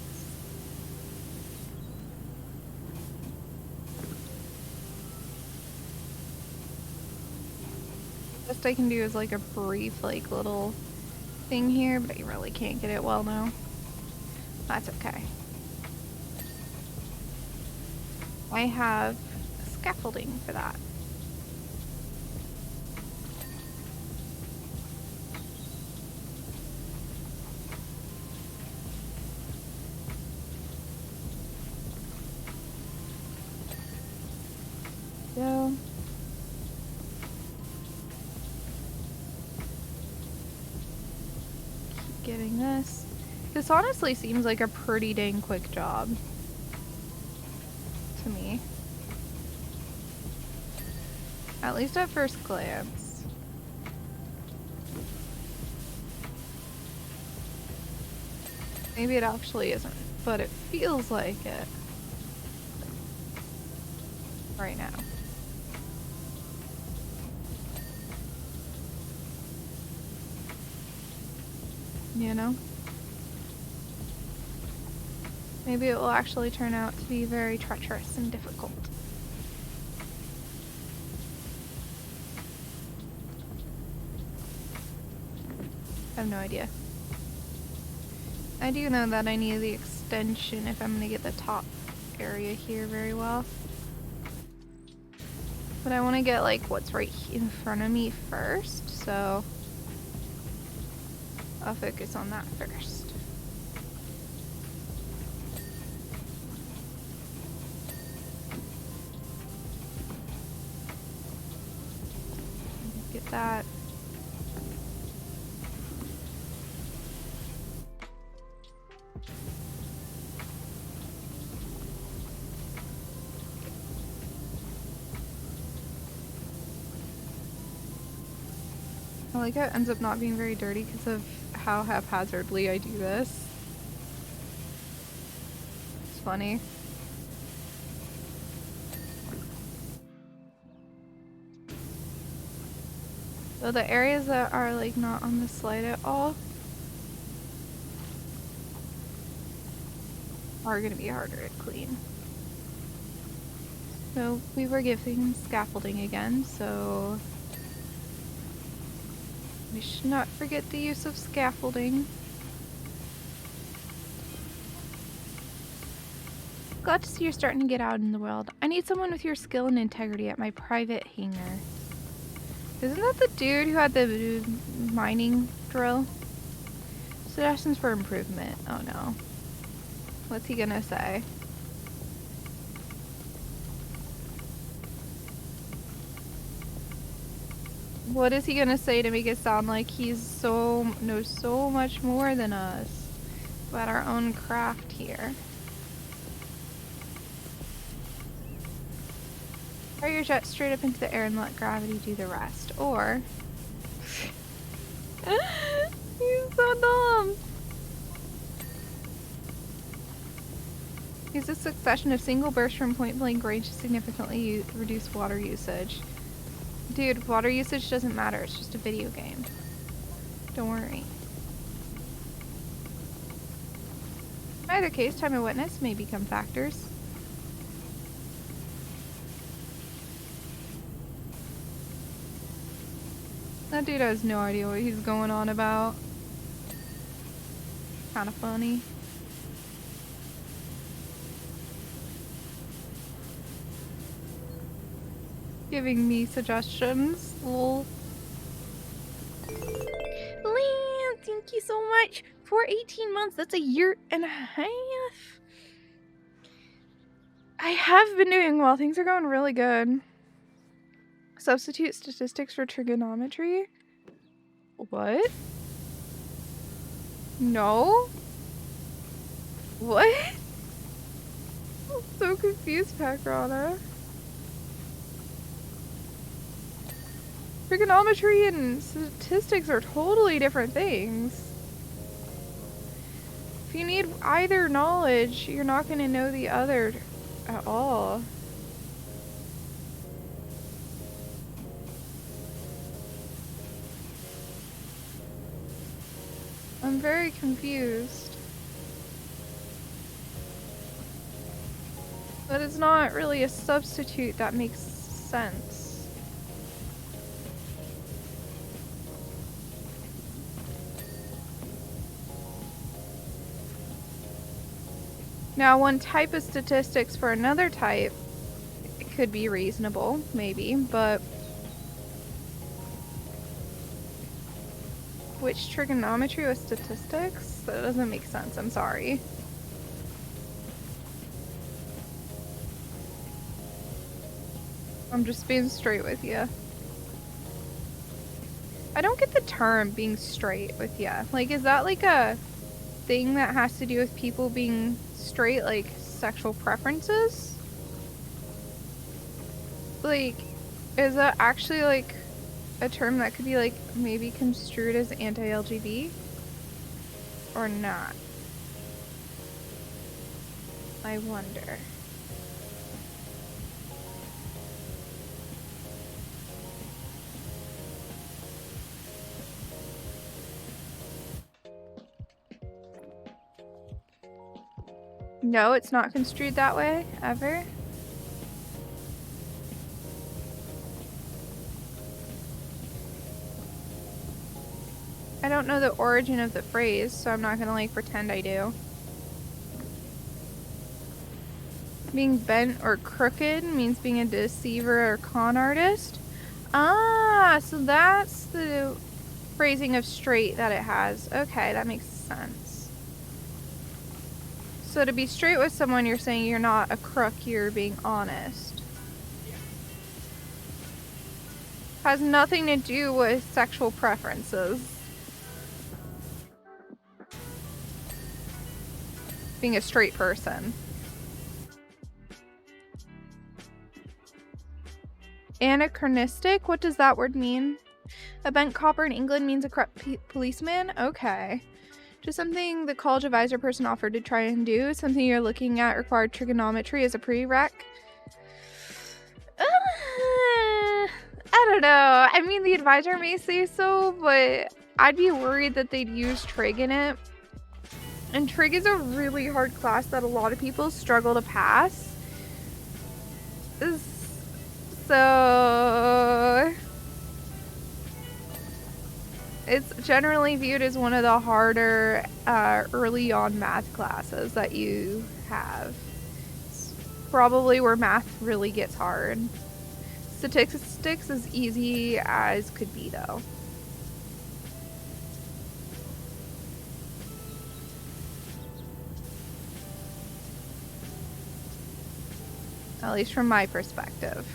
Best I can do is like a brief like little thing here, but I really can't get it well now. That's okay. I have scaffolding for that. Go. Keep getting this. This honestly seems like a pretty dang quick job to me. At least at first glance. Maybe it actually isn't, but it feels like it right now. You know? Maybe it will actually turn out to be very treacherous and difficult. I have no idea. I do know that I need the extension if I'm gonna get the top area here very well. But I want to get like what's right in front of me first, so I'll focus on that first. Get that. I like how it ends up not being very dirty because of how haphazardly I do this. It's funny. So the areas that are like not on the slide at all are gonna be harder to clean. So we were giving scaffolding again, so we should not forget the use of scaffolding. Glad to see you're starting to get out in the world. I need someone with your skill and integrity at my private hangar. Isn't that the dude who had the mining drill? Suggestions for improvement. Oh no. What's he gonna say? What is he gonna say to make it sound like he's knows so much more than us about our own craft here? Fire your jet straight up into the air and let gravity do the rest. Or he's so dumb. Use a succession of single bursts from point blank range to significantly reduce water usage. Dude, water usage doesn't matter. It's just a video game. Don't worry. In either case, time of witness may become factors. That dude has no idea what he's going on about. Kind of funny. Giving me suggestions. Lol. Lan, thank you so much for 18 months. That's a year and a half. I have been doing well. Things are going really good. Substitute statistics for trigonometry? What? No? What? I'm so confused, Pacrana. Trigonometry and statistics are totally different things. If you need either knowledge, you're not going to know the other at all. I'm very confused. But it's not really a substitute that makes sense. Now, one type of statistics for another type, it could be reasonable, maybe, but which trigonometry with statistics? That doesn't make sense, I'm sorry. I'm just being straight with you. I don't get the term being straight with you. Like, is that like a thing that has to do with people being straight, like sexual preferences? Like, is that actually like a term that could be like maybe construed as anti-LGBT or not? I wonder. No, it's not construed that way, ever. I don't know the origin of the phrase, so I'm not gonna like pretend I do. Being bent or crooked means being a deceiver or con artist. Ah, so that's the phrasing of straight that it has. Okay, that makes sense. So to be straight with someone, you're saying you're not a crook, you're being honest. Has nothing to do with sexual preferences. Being a straight person. Anachronistic? What does that word mean? A bent copper in England means a corrupt policeman? Okay. Just something the college advisor person offered to try and do. Something you're looking at required trigonometry as a prereq. I don't know. I mean, the advisor may say so, but I'd be worried that they'd use trig in it. And trig is a really hard class that a lot of people struggle to pass. So it's generally viewed as one of the harder early on math classes that you have. It's probably where math really gets hard. Statistics is easy as could be though. At least from my perspective.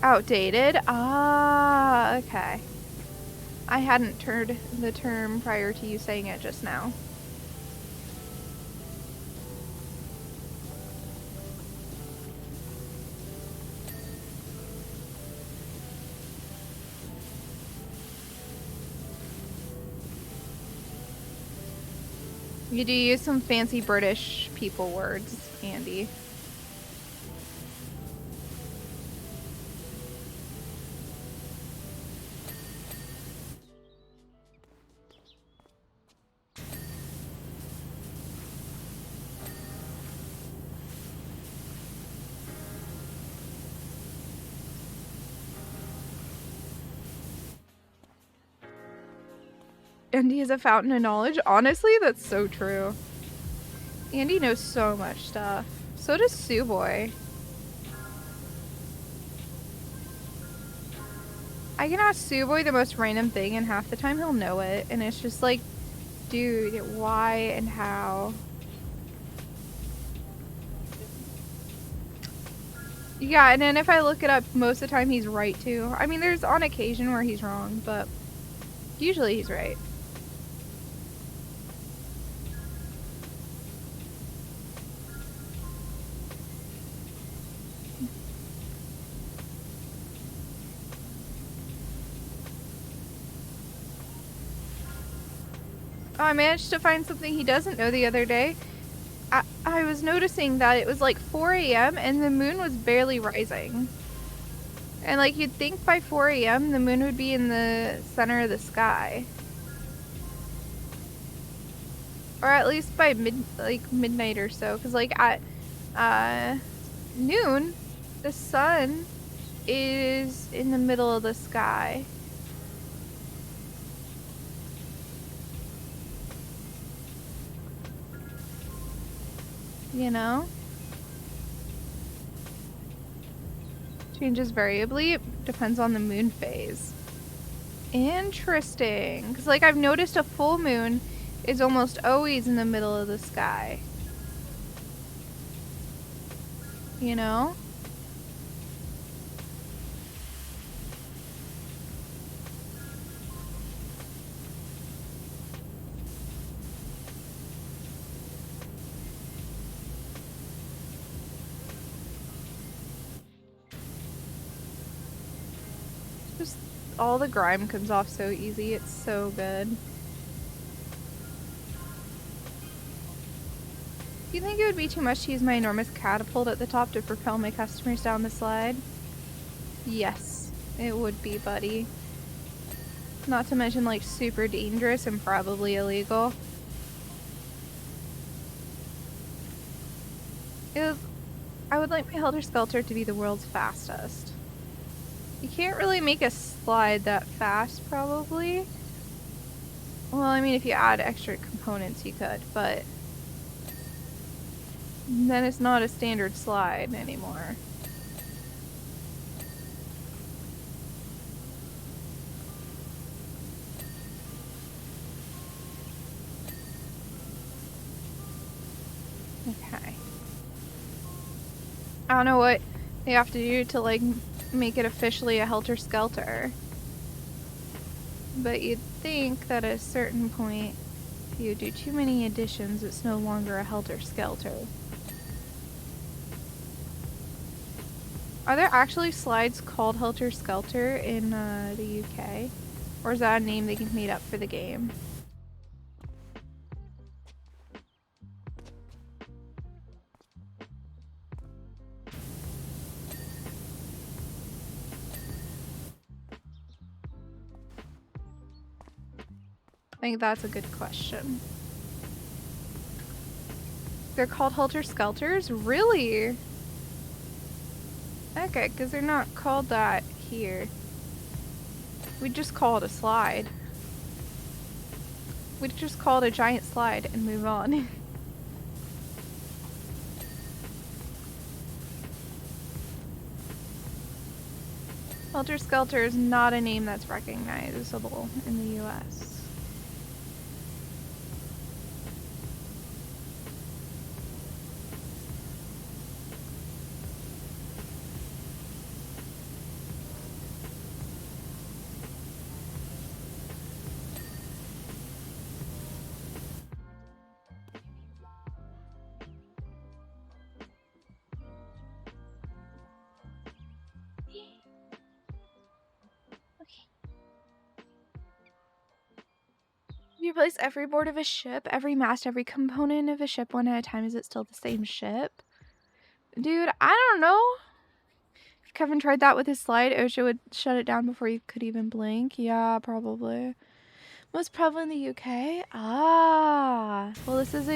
Outdated? Ah, okay. I hadn't heard the term prior to you saying it just now. You do use some fancy British people words, Andy. Andy is a fountain of knowledge. Honestly, that's so true. Andy knows so much stuff. So does Suwey. I can ask Suwey the most random thing and half the time he'll know it. And it's just like, dude, why and how? Yeah, and then if I look it up, most of the time he's right too. I mean, there's on occasion where he's wrong, but usually he's right. Oh, I managed to find something he doesn't know the other day. I was noticing that it was like 4 a.m. and the moon was barely rising. And like you'd think by 4 a.m. the moon would be in the center of the sky. Or at least by midnight or so. Because like at noon, the sun is in the middle of the sky. You know? Changes variably. It depends on the moon phase. Interesting. Because like I've noticed a full moon is almost always in the middle of the sky. You know? Just all the grime comes off so easy. It's so good. Do you think it would be too much to use my enormous catapult at the top to propel my customers down the slide? Yes, it would be, buddy. Not to mention, like, super dangerous and probably illegal. I would like my helter-skelter to be the world's fastest. You can't really make a slide that fast, probably. Well, I mean, if you add extra components, you could, but then it's not a standard slide anymore. Okay. I don't know what they have to do to, like, make it officially a helter-skelter. But you'd think that at a certain point, if you do too many additions, it's no longer a helter-skelter. Are there actually slides called Helter Skelter in the UK? Or is that a name they made up for the game? I think that's a good question. They're called Helter Skelters? Really? Okay, because they're not called that here. We just call it a slide. We just call it a giant slide and move on. Helter Skelter is not a name that's recognizable in the US. If you place every board of a ship, every mast, every component of a ship one at a time, is it still the same ship? Dude, I don't know. If Kevin tried that with his slide, OSHA would shut it down before you could even blink. Yeah, probably. Most prevalent in the UK? Ah. Well, this is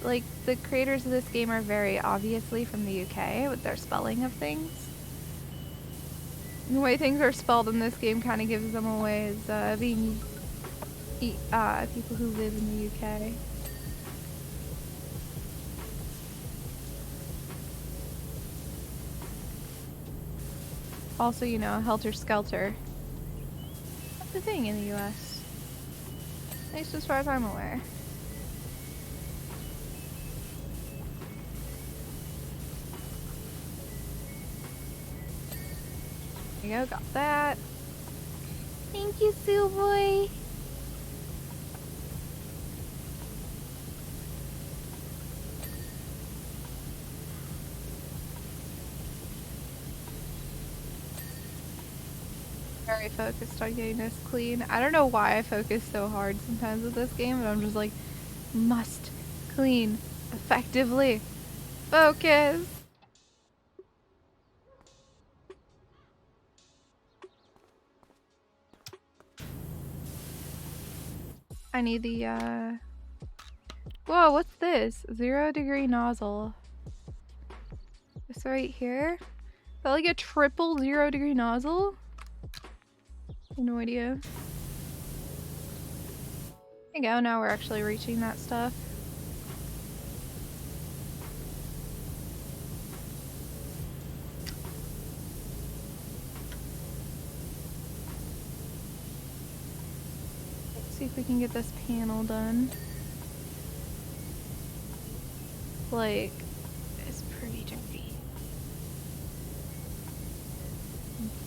like, the creators of this game are very obviously from the UK with their spelling of things. The way things are spelled in this game kind of gives them away as being people who live in the UK. Also, you know, Helter Skelter. That's the thing in the US. At least as far as I'm aware. There you go, got that. Thank you, Suwey. Very focused on getting this clean. I don't know why I focus so hard sometimes with this game, but I'm just like, must clean effectively. Focus. I need the whoa, what's this? 0-degree nozzle. This right here? Is that like a triple 0-degree nozzle? No idea. There you go, now we're actually reaching that stuff. Let's see if we can get this panel done. Like, it's pretty dirty.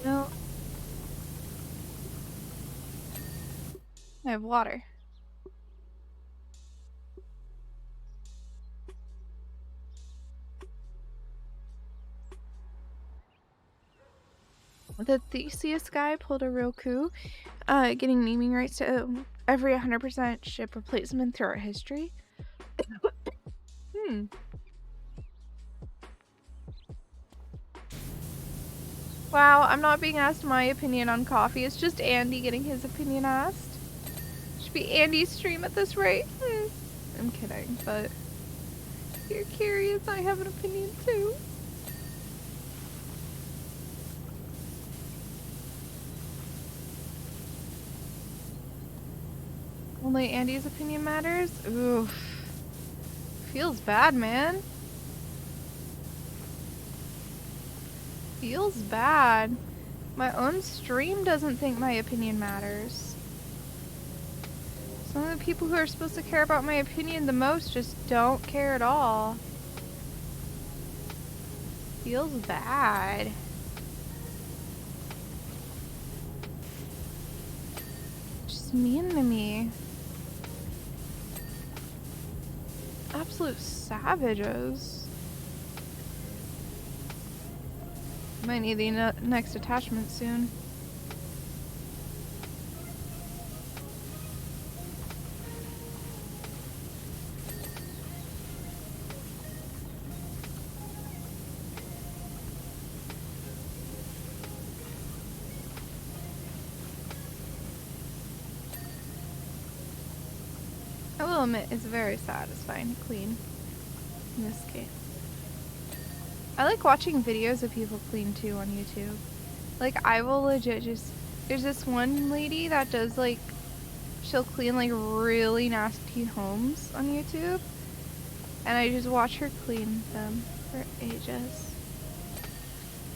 No. I have water. The Theseus guy pulled a real coup, getting naming rights to every 100% ship replacement throughout history. Wow, I'm not being asked my opinion on coffee. It's just Andy getting his opinion asked. Should be Andy's stream at this rate. I'm kidding, but if you're curious, I have an opinion too. Only Andy's opinion matters? Oof. Feels bad, man. Feels bad. My own stream doesn't think my opinion matters. Some of the people who are supposed to care about my opinion the most just don't care at all. Feels bad. Just mean to me. Absolute savages. Might need the next attachment soon. I will admit, it's very satisfying to clean in this case. I like watching videos of people clean too on YouTube. Like, I will legit just... There's this one lady that does, like... She'll clean, like, really nasty homes on YouTube. And I just watch her clean them for ages.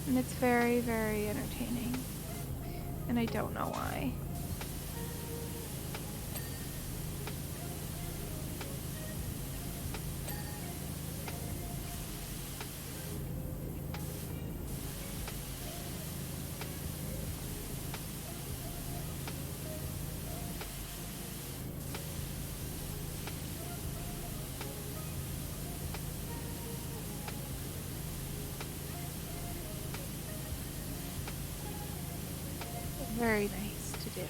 And it's very, very entertaining. And I don't know why. Very nice to do.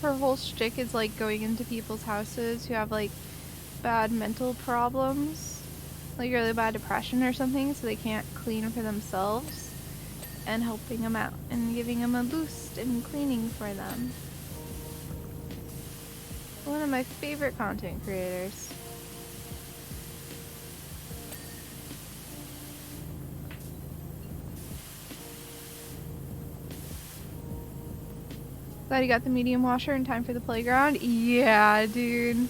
Her whole shtick is like going into people's houses who have like bad mental problems, like really bad depression or something, so they can't clean for themselves, and helping them out and giving them a boost in cleaning for them. One of my favorite content creators. Glad you got the medium washer in time for the playground. Yeah, dude.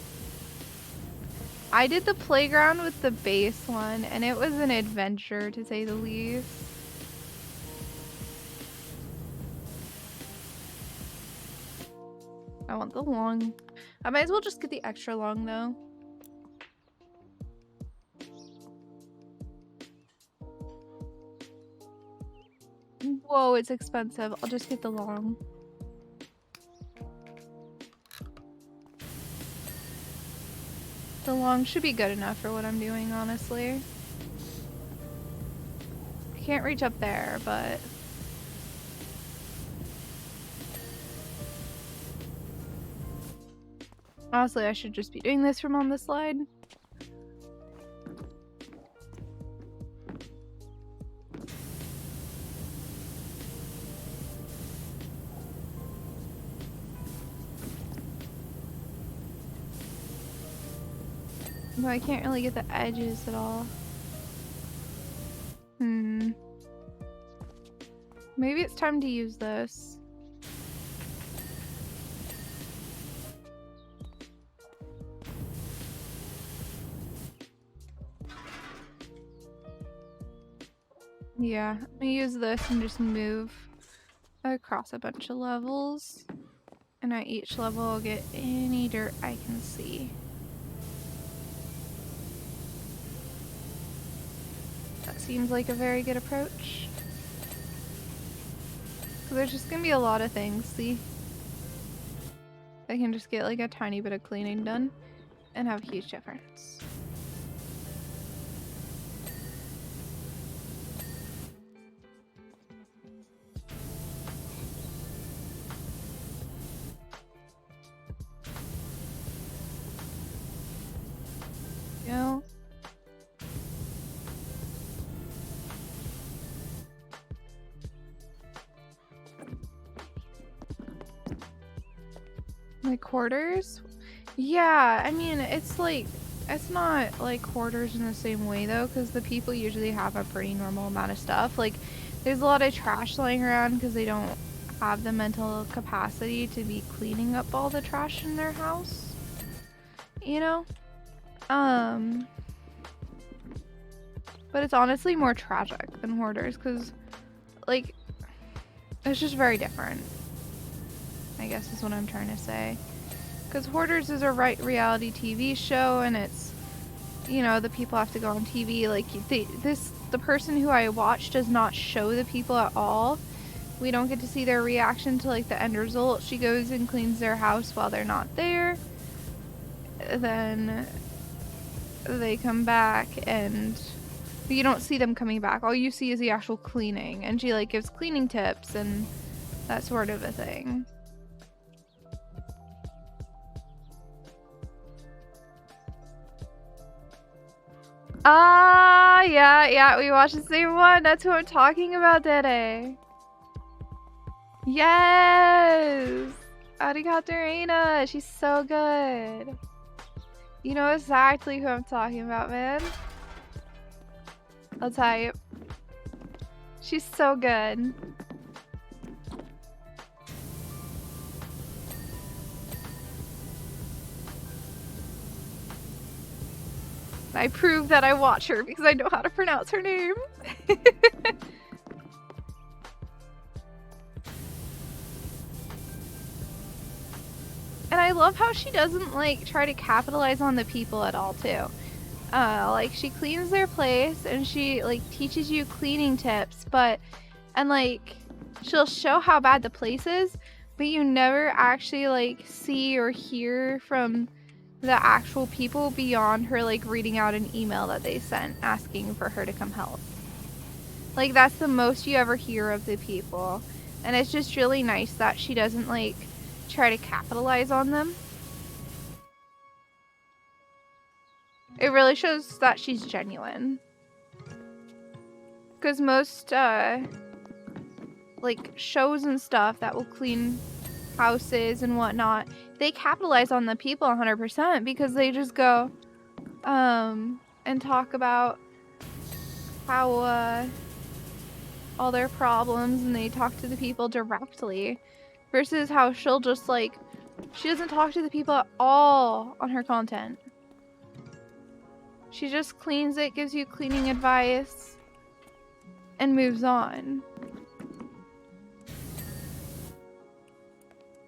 I did the playground with the base one, and it was an adventure, to say the least. I want the long. I might as well just get the extra long, though. Whoa, it's expensive. I'll just get the long. The long should be good enough for what I'm doing, honestly. I can't reach up there, but... Honestly, I should just be doing this from on the slide. But I can't really get the edges at all. Maybe it's time to use this. Yeah, I'm gonna use this and just move across a bunch of levels. And at each level I'll get any dirt I can see. That seems like a very good approach. So there's just gonna be a lot of things, see? I can just get like a tiny bit of cleaning done and have a huge difference. You know? Like hoarders? Yeah, I mean, it's like, it's not like hoarders in the same way though, because the people usually have a pretty normal amount of stuff. Like, there's a lot of trash lying around because they don't have the mental capacity to be cleaning up all the trash in their house. You know? But it's honestly more tragic than hoarders because, like, it's just very different. I guess is what I'm trying to say. Because Hoarders is a reality TV show, and it's, you know, the people have to go on TV. Like, the person who I watch does not show the people at all. we don't get to see their reaction to like the end result. She goes and cleans their house while they're not there. Then they come back and you don't see them coming back. All you see is the actual cleaning, and she like gives cleaning tips and that sort of a thing. Ah, yeah, we watched the same one. That's who I'm talking about, Dede. Yes! Arigato, she's so good. You know exactly who I'm talking about, man. I'll tell you. She's so good. I prove that I watch her because I know how to pronounce her name. And I love how she doesn't like try to capitalize on the people at all too. Like she cleans their place and she like teaches you cleaning tips, and like she'll show how bad the place is, but you never actually like see or hear from the actual people beyond her like reading out an email that they sent asking for her to come help. Like that's the most you ever hear of the people, and it's just really nice that she doesn't like try to capitalize on them. It really shows that she's genuine. Because most like shows and stuff that will clean houses and whatnot, they capitalize on the people 100% because they just go and talk about how all their problems, and they talk to the people directly, versus how she'll just like, she doesn't talk to the people at all on her content. She just cleans it, gives you cleaning advice, and moves on.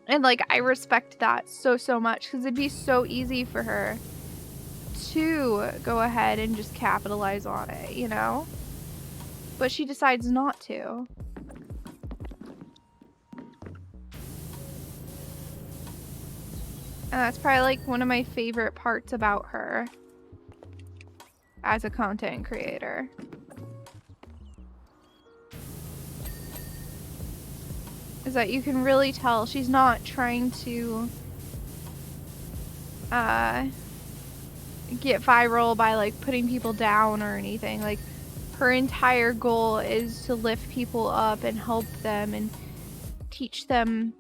And like, I respect that so much, because it'd be so easy for her to go ahead and just capitalize on it, you know? But she decides not to. And that's probably like one of my favorite parts about her as a content creator. Is that you can really tell she's not trying to get viral by like putting people down or anything. Like, her entire goal is to lift people up and help them and teach them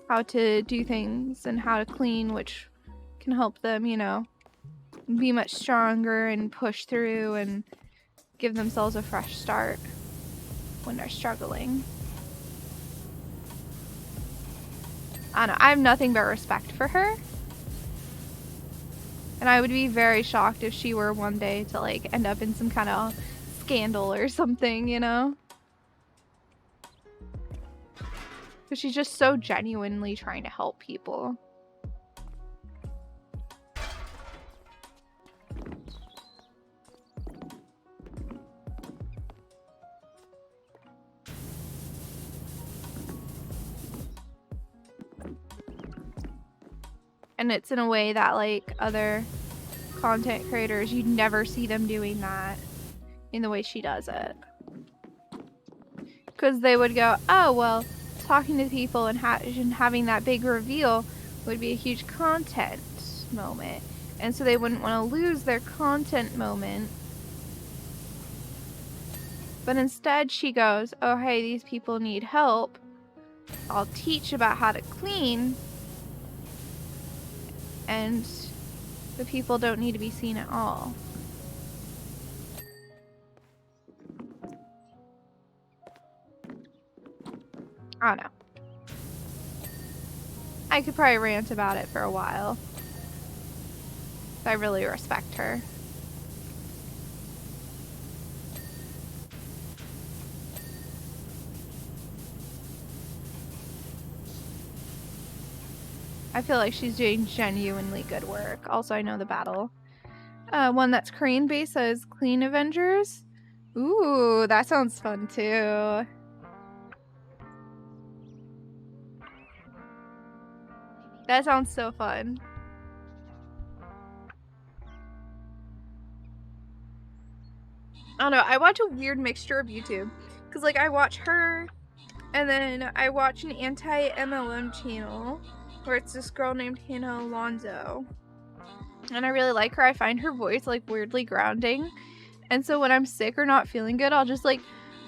how to do things and how to clean, which can help them, you know, be much stronger and push through and give themselves a fresh start when they're struggling. I don't know, I have nothing but respect for her. And I would be very shocked if she were one day to like end up in some kind of scandal or something, you know? Because she's just so genuinely trying to help people. And it's in a way that like other content creators, you'd never see them doing that in the way she does it. Because they would go, oh, well, talking to people and having that big reveal would be a huge content moment. And so they wouldn't want to lose their content moment. But instead she goes, oh, hey, these people need help. I'll teach about how to clean. And the people don't need to be seen at all. I don't know. I could probably rant about it for a while. I really respect her. I feel like she's doing genuinely good work. Also, I know the battle. One that's crane based says Clean Avengers. Ooh, that sounds fun too. That sounds so fun. I don't know, I watch a weird mixture of YouTube. Because, like, I watch her, and then I watch an anti-MLM channel, where it's this girl named Hannah Alonso. And I really like her. I find her voice, like, weirdly grounding. And so when I'm sick or not feeling good, I'll just, like,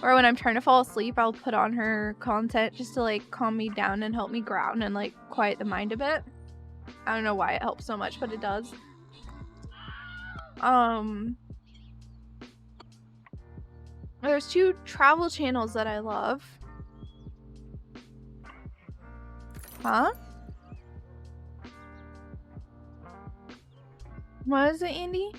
or when I'm trying to fall asleep, I'll put on her content just to, like, calm me down and help me ground and, like, quiet the mind a bit. I don't know why it helps so much, but it does. There's 2 travel channels that I love. Huh? What is it, Andy?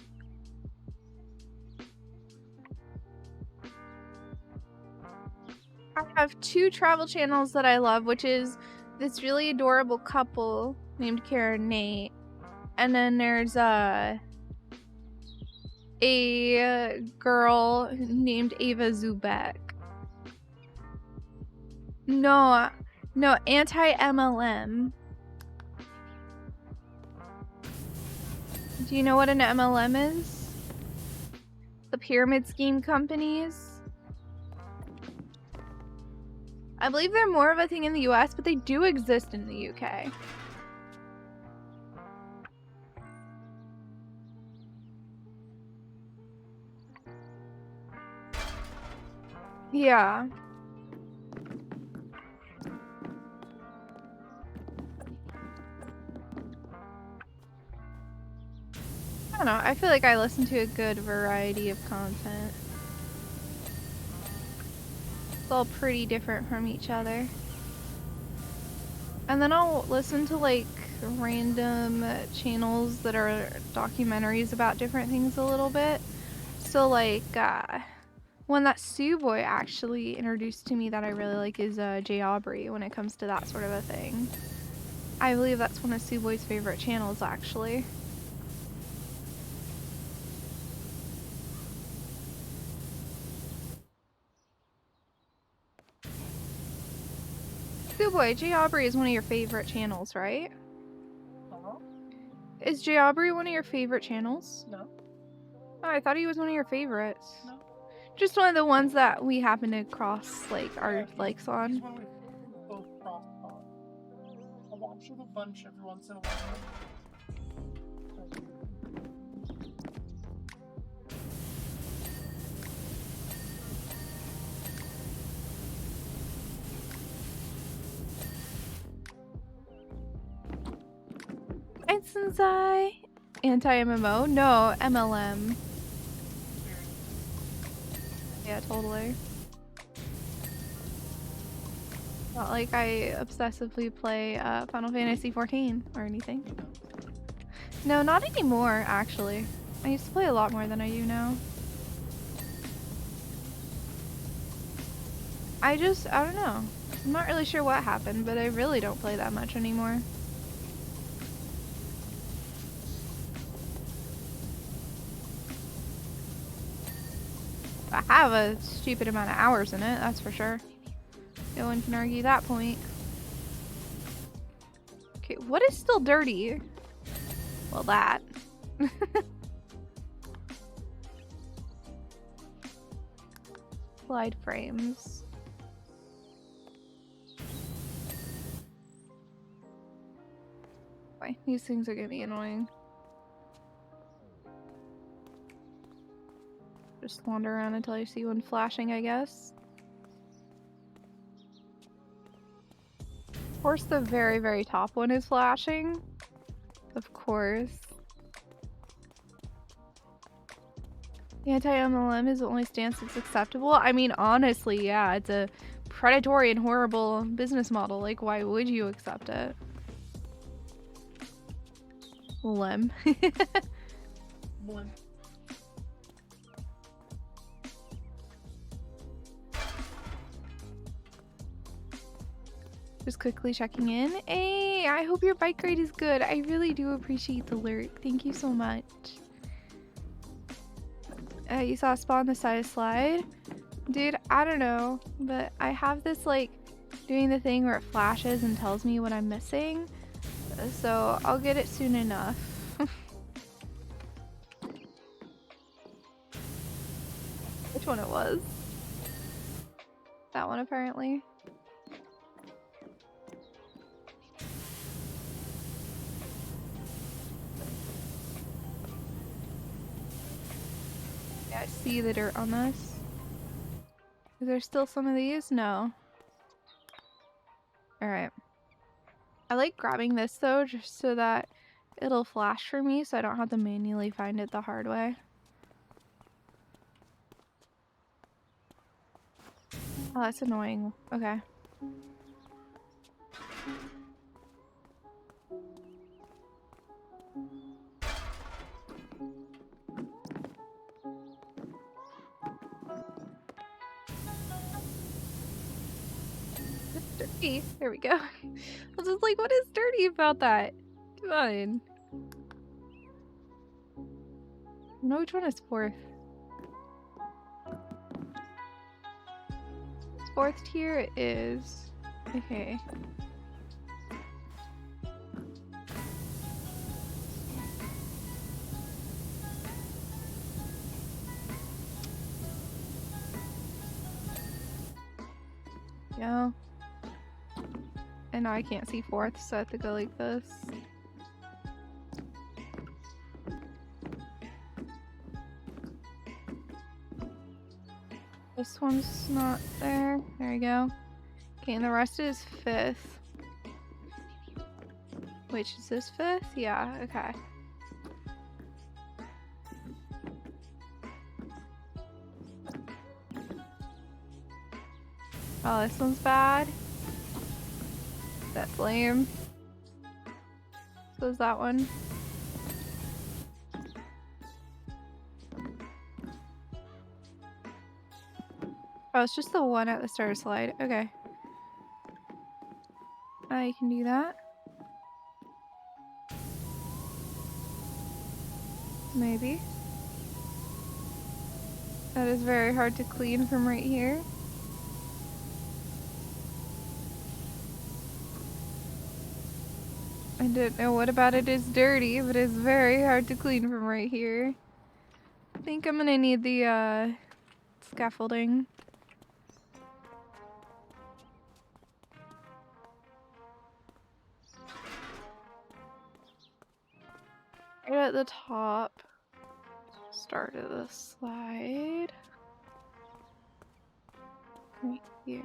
I have 2 travel channels that I love, which is this really adorable couple named Kara and Nate. And then there's a girl named Ava Zubek. No, anti-MLM. Do you know what an MLM is? The pyramid scheme companies. I believe they're more of a thing in the US, but they do exist in the UK. Yeah. I don't know, I feel like I listen to a good variety of content. It's all pretty different from each other. And then I'll listen to, like, random channels that are documentaries about different things a little bit. So, like, one that Suwey actually introduced to me that I really like is Jay Aubrey when it comes to that sort of a thing. I believe that's one of Suwey's favorite channels, actually. Suwey, Jay Aubrey is one of your favorite channels, right? Is Jay Aubrey one of your favorite channels? No. Oh, I thought he was one of your favorites. No. Just one of the ones that we happen to cross, like, our likes on. He's one we both crossed on. I'll watch with a bunch every once in a while. And since anti-MMO? No, MLM. Yeah, totally. Not like I obsessively play Final Fantasy XIV or anything. No, not anymore, actually. I used to play a lot more than I do now. I don't know. I'm not really sure what happened, but I really don't play that much anymore. I have a stupid amount of hours in it, that's for sure. No one can argue that point. Okay, what is still dirty? Well, that. Slide frames. Boy, these things are gonna be annoying. Just wander around until I see one flashing, I guess. Of course, the very, very top one is flashing. Of course. The anti-MLM is the only stance that's acceptable. I mean, honestly, yeah, it's a predatory and horrible business model. Like, why would you accept it? Lem. One. Just quickly checking in. Hey, I hope your bike ride is good. I really do appreciate the lurk. Thank you so much. You saw a spot on the side of slide? Dude, I don't know, but I have this, like, doing the thing where it flashes and tells me what I'm missing. so I'll get it soon enough. Which one it was? That one, apparently. Yeah, I see the dirt on this. Is there still some of these? No. Alright. I like grabbing this though, just so that it'll flash for me so I don't have to manually find it the hard way. Oh, that's annoying. Okay. It's dirty. There we go. I was just like, what is dirty about that? Come on. I don't know which one is fourth. Fourth tier is... Okay. Yeah. And now I can't see fourth, so I have to go like this. This one's not there. There we go. Okay, and the rest is fifth. Which is this fifth? Yeah, okay. Oh, this one's bad. That's lame. So is that one. Oh, it's just the one at the starter slide. Okay. I can do that. Maybe. That is very hard to clean from right here. I don't know what about it is dirty, but it's very hard to clean from right here. I think I'm gonna need the scaffolding. Right at the top. Start of the slide. Right here.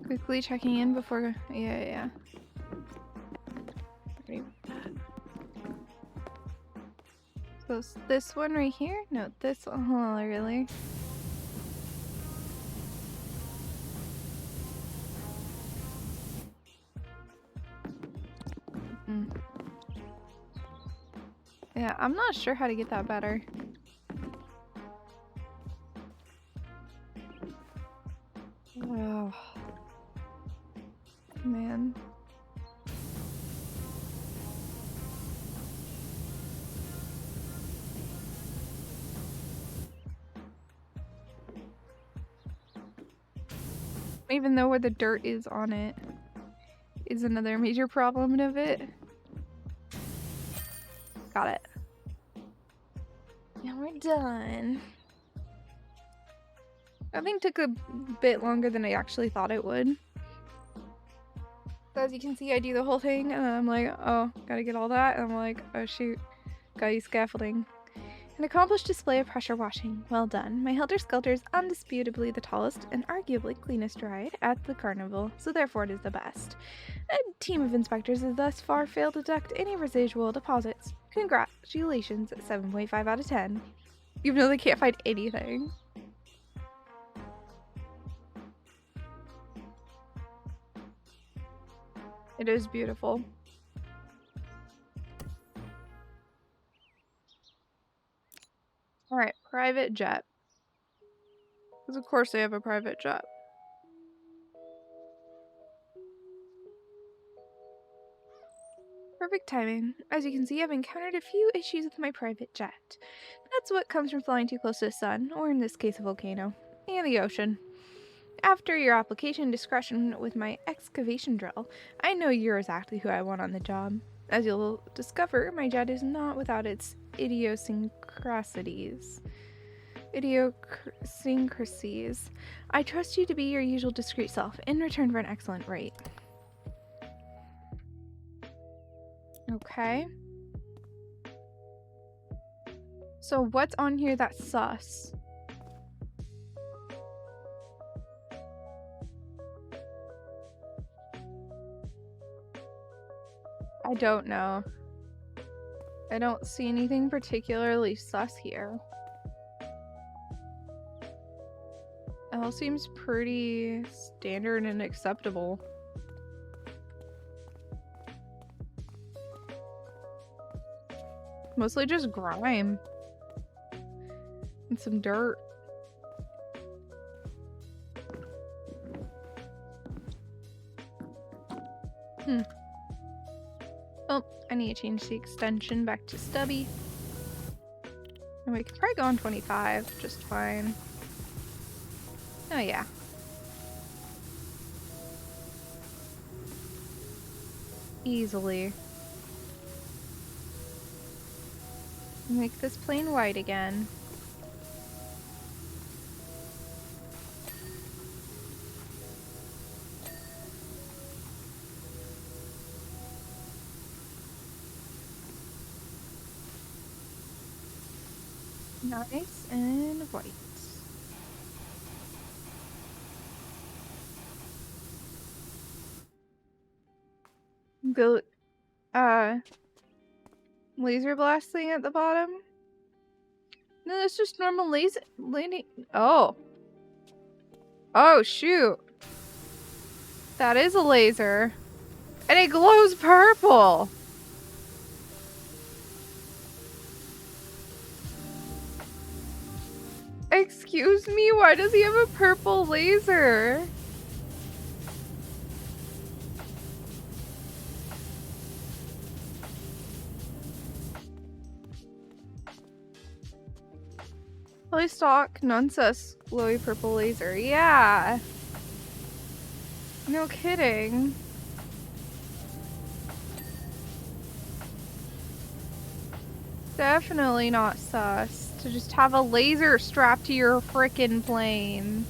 Quickly checking in before... Yeah. Ready with that. So it's this one right here? No, this one. Oh, really? Yeah, I'm not sure how to get that better. Oh. Man. Even though where the dirt is on it is another major problem of it. Got it. Now we're done. I think it took a bit longer than I actually thought it would. So as you can see, I do the whole thing and I'm like, oh, gotta get all that. And I'm like, oh shoot, gotta use scaffolding. An accomplished display of pressure washing. Well done. My helter-skelter is undisputably the tallest and arguably cleanest ride at the carnival, so therefore it is the best. A team of inspectors has thus far failed to detect any residual deposits. Congratulations, 7.5 out of 10. Even though they can't find anything. It is beautiful. Alright, private jet. Because of course they have a private jet. Perfect timing. As you can see, I've encountered a few issues with my private jet. That's what comes from flying too close to the sun, or in this case a volcano, and the ocean. After your application discretion with my excavation drill, I know you're exactly who I want on the job. As you'll discover, my jet is not without its idiosyncrasies. Idiosyncrasies. I trust you to be your usual discreet self in return for an excellent rate. Okay. So what's on here that's sus? I don't know. I don't see anything particularly sus here. It all seems pretty standard and acceptable. Mostly just grime. And some dirt. Oh, I need to change the extension back to stubby. And we can probably go on 25 just fine. Oh yeah. Easily. Make this plain white again. Nice and white. The laser blast thing at the bottom? No, that's just normal laser landing. Oh. Oh shoot. That is a laser. And it glows purple. Excuse me, why does he have a purple laser? Polystock nonsense glowy purple laser. Yeah. No kidding. Definitely not sus to just have a laser strapped to your frickin' plane.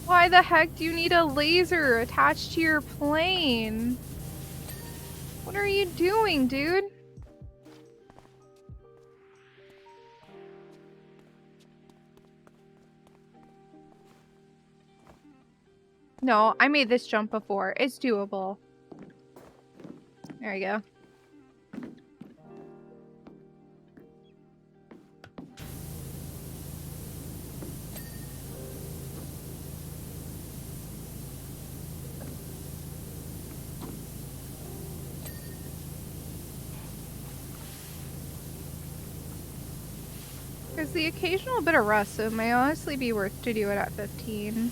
Why the heck do you need a laser attached to your plane? What are you doing, dude? No, I made this jump before. It's doable. There you go. There's the occasional bit of rust, so it may honestly be worth to do it at 15.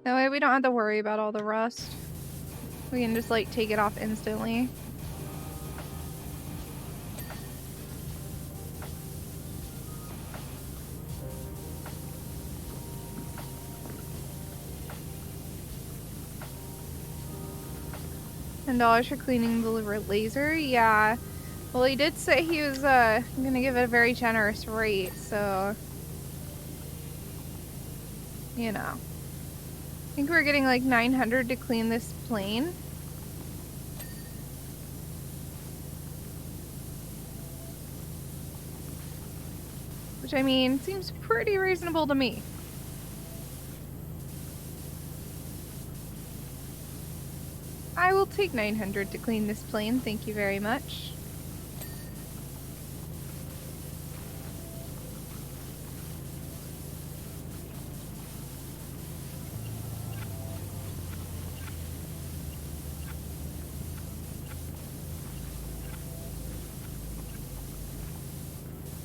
That way we don't have to worry about all the rust. We can just like take it off instantly. $10 for cleaning the laser? Yeah. Well, he did say he was gonna give it a very generous rate, so you know. I think we're getting like 900 to clean this plane. Which, I mean, seems pretty reasonable to me. I will take 900 to clean this plane, thank you very much.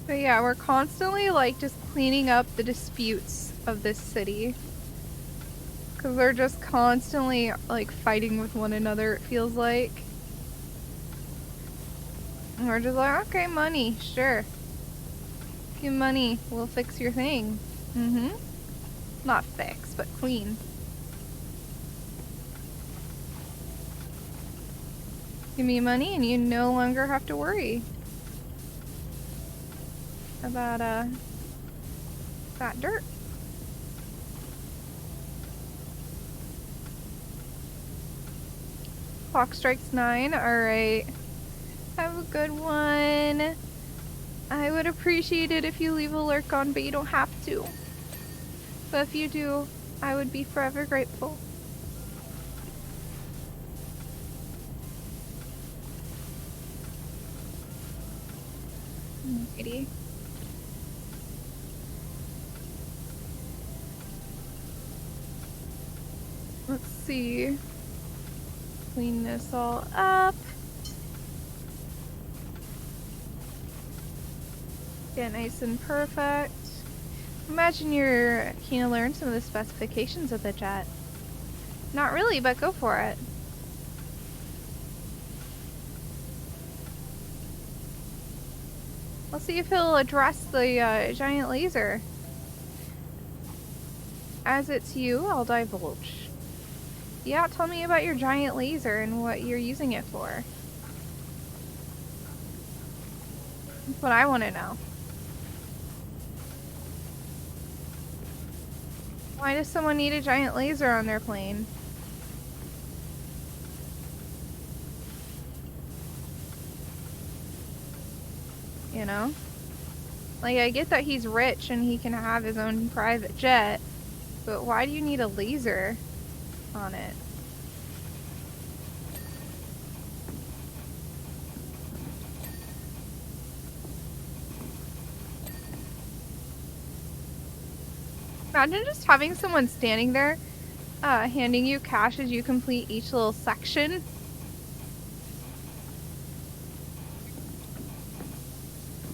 But yeah, we're constantly like just cleaning up the disputes of this city. Because they're just constantly, like, fighting with one another, it feels like. And we're just like, okay, money, sure. Give money, we'll fix your thing. Mm-hmm. Not fix, but clean. Give me money and you no longer have to worry about, that dirt. Clock strikes 9, alright. Have a good one. I would appreciate it if you leave a lurk on, but you don't have to. But if you do, I would be forever grateful. Alrighty. Let's see. Clean this all up. Get nice and perfect. Imagine you're keen to learn some of the specifications of the jet. Not really, but go for it. Let's see if he'll address the giant laser. As it's you, I'll divulge. Yeah, tell me about your giant laser and what you're using it for. That's what I want to know. Why does someone need a giant laser on their plane? You know? Like, I get that he's rich and he can have his own private jet, but why do you need a laser on it? Imagine just having someone standing there, handing you cash as you complete each little section.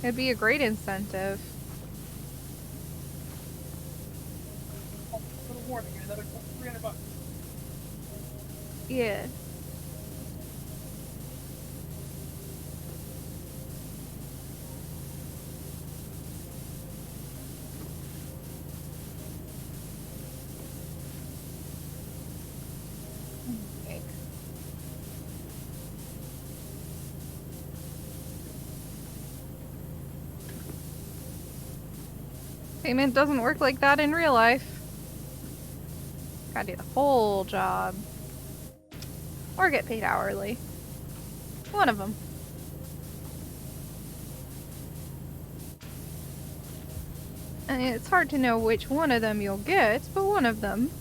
It'd be a great incentive. Oh, little warning, another $300. Yeah. Okay. Payment doesn't work like that in real life. Gotta do the whole job. Or get paid hourly. One of them. And it's hard to know which one of them you'll get, but one of them.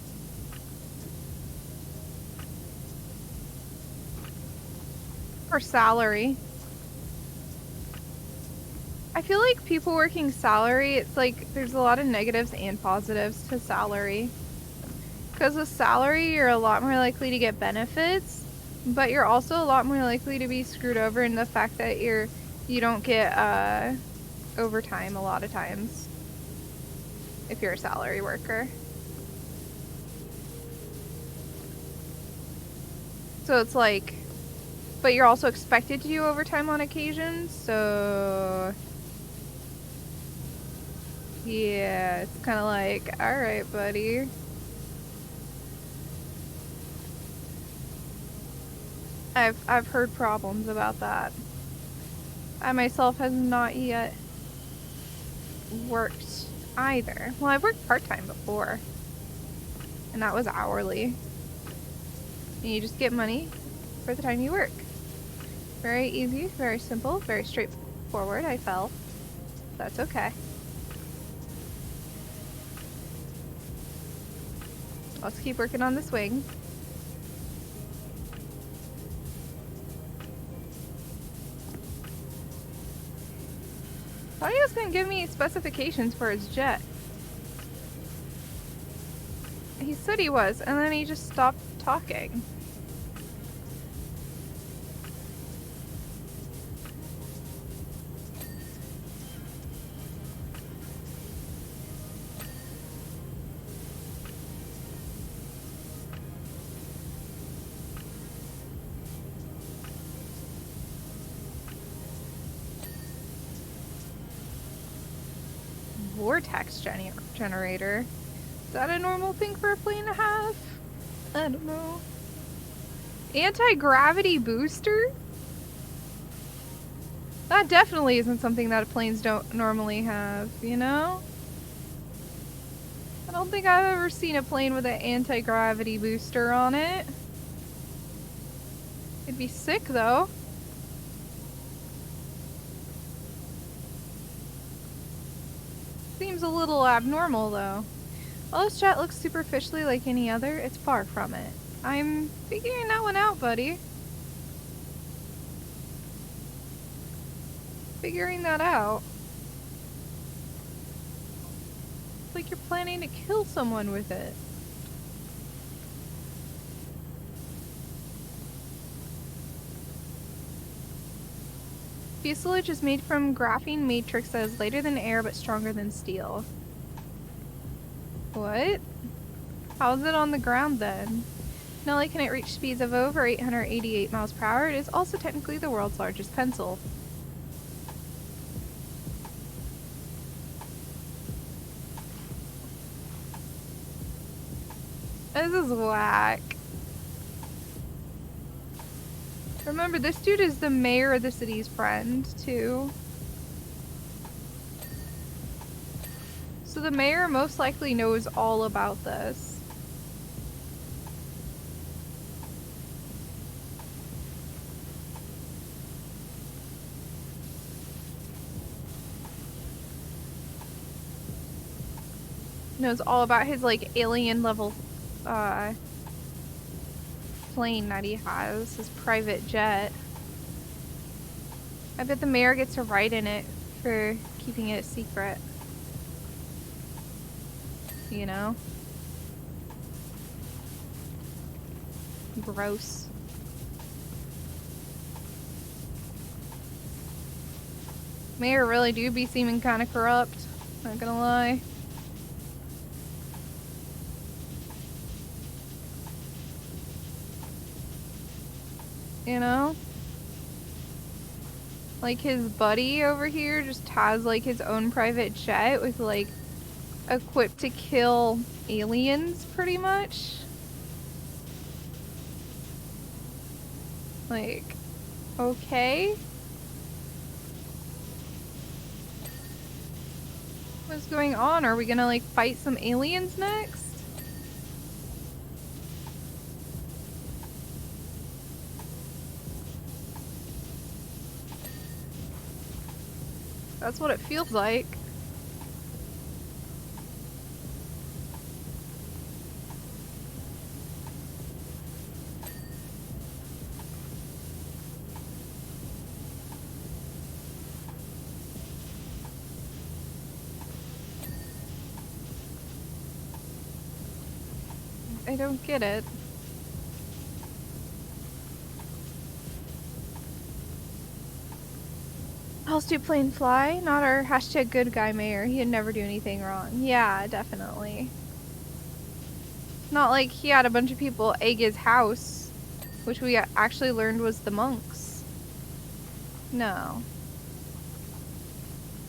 Or salary. I feel like people working salary, it's like there's a lot of negatives and positives to salary. Because with salary, you're a lot more likely to get benefits, but you're also a lot more likely to be screwed over in the fact that you don't get overtime a lot of times if you're a salary worker. So it's like, but you're also expected to do overtime on occasion, so yeah, it's kind of like, alright, buddy. I've heard problems about that. I myself has not yet worked either. Well, I've worked part-time before, and that was hourly. And you just get money for the time you work. Very easy, very simple, very straightforward, I felt. That's okay. Let's keep working on this wing. Thought he was gonna give me specifications for his jet. He said he was, and then he just stopped talking. vortex generator. Is that a normal thing for a plane to have? I don't know. Anti-gravity booster? That definitely isn't something that planes don't normally have, you know? I don't think I've ever seen a plane with an anti-gravity booster on it. It'd be sick, though. Seems a little abnormal, though. While this jet looks superficially like any other, it's far from it. I'm figuring that one out, buddy. Figuring that out. It's like you're planning to kill someone with it. Fuselage is made from graphene matrix that is lighter than air but stronger than steel. What? How is it on the ground then? Not only can it reach speeds of over 888 miles per hour, it is also technically the world's largest pencil. This is whack. Remember, this dude is the mayor of the city's friend, too. So the mayor most likely knows all about this. Knows all about his, like, alien level, plane that he has, his private jet. I bet the mayor gets to ride in it for keeping it a secret. You know? Gross. Mayor really do be seeming kind of corrupt, not gonna lie. You know? Like his buddy over here just has like his own private jet with like equipped to kill aliens pretty much. Like, okay. What's going on? Are we gonna like fight some aliens next? That's what it feels like. I don't get it. How else do plane fly? Not our hashtag good guy mayor. He'd never do anything wrong. Yeah, definitely. Not like he had a bunch of people egg his house, which we actually learned was the monks. No.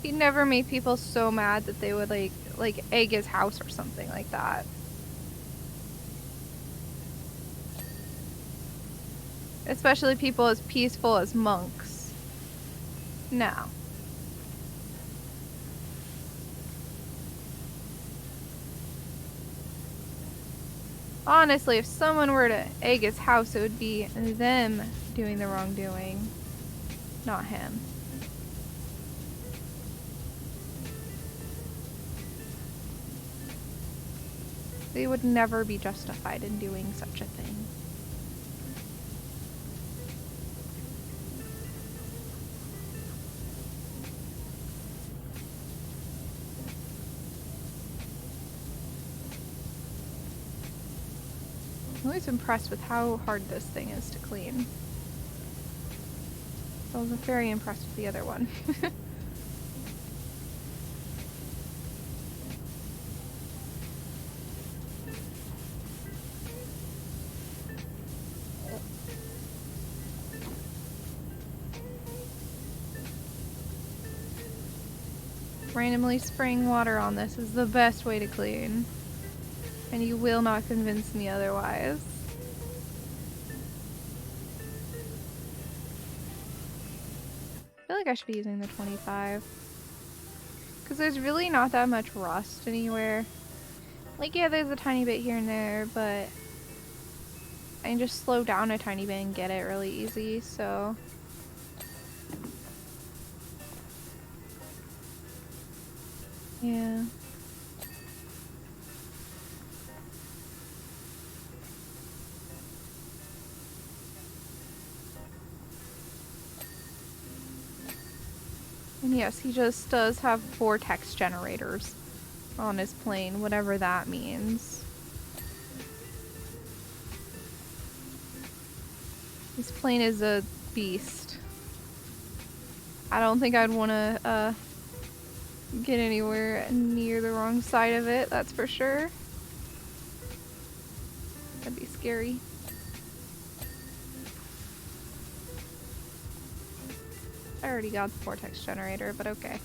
He never made people so mad that they would like egg his house or something like that. Especially people as peaceful as monks. No. Honestly, if someone were to egg his house, it would be them doing the wrongdoing, not him. They would never be justified in doing such a thing. I'm always impressed with how hard this thing is to clean. I was very impressed with the other one. Randomly spraying water on this is the best way to clean. And you will not convince me otherwise. I feel like I should be using the 25. Because there's really not that much rust anywhere. Like, yeah, there's a tiny bit here and there, but I can just slow down a tiny bit and get it really easy, so... yeah. And yes, he just does have vortex generators on his plane, whatever that means. This plane is a beast. I don't think I'd want to get anywhere near the wrong side of it, that's for sure. That'd be scary. I already got the vortex generator, but okay.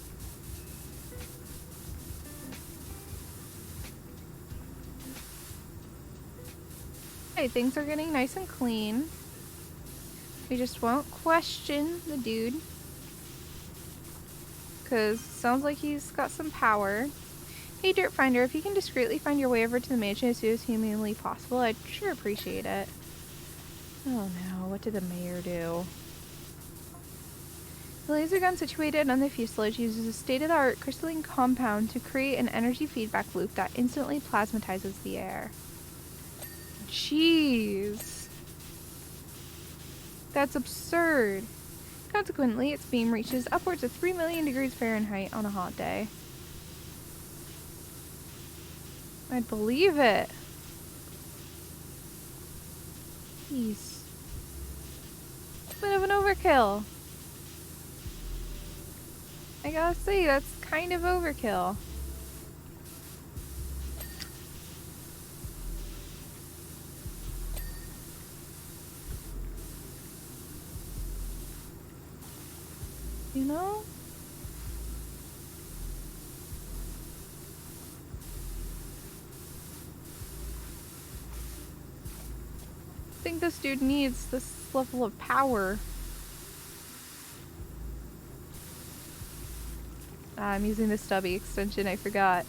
Okay, things are getting nice and clean. We just won't question the dude. Because it sounds like he's got some power. Hey, Dirt Finder, if you can discreetly find your way over to the mansion as soon as humanly possible, I'd sure appreciate it. Oh no, what did the mayor do? The laser gun situated on the fuselage uses a state-of-the-art crystalline compound to create an energy feedback loop that instantly plasmatizes the air. Jeez. That's absurd. Consequently, its beam reaches upwards of 3 million degrees Fahrenheit on a hot day. I'd believe it. Jeez. Bit of an overkill. I gotta say, that's kind of overkill. You know? I think this dude needs this level of power. I'm using the stubby extension, I forgot.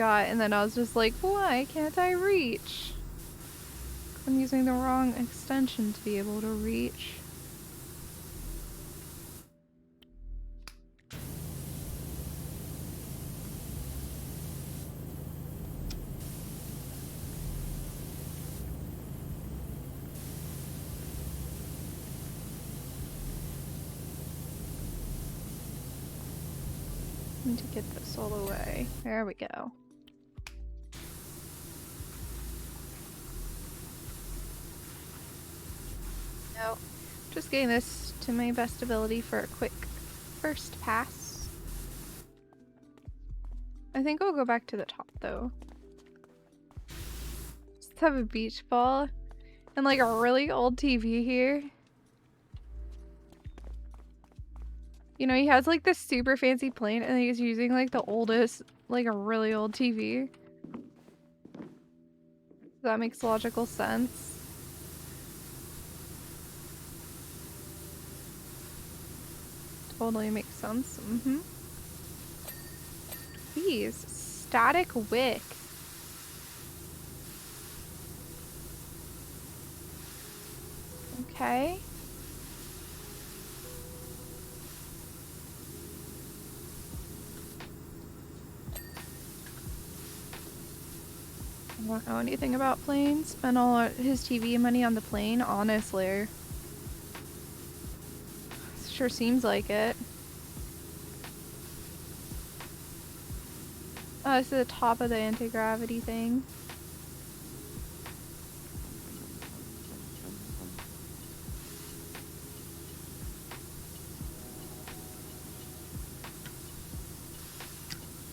And then I was just like, why can't I reach? I'm using the wrong extension to be able to reach. Need to get this all the way. There we go. No, just getting this to my best ability for a quick first pass. I think I'll go back to the top though. Just have a beach ball and like a really old TV here. You know, he has like this super fancy plane and he's using like the oldest, like a really old TV. That makes logical sense. Totally makes sense. Mm-hmm. Please, static wick. Okay. I don't know anything about planes. Spent all his TV money on the plane, honestly. Sure seems like it. Oh, this is the top of the anti-gravity thing.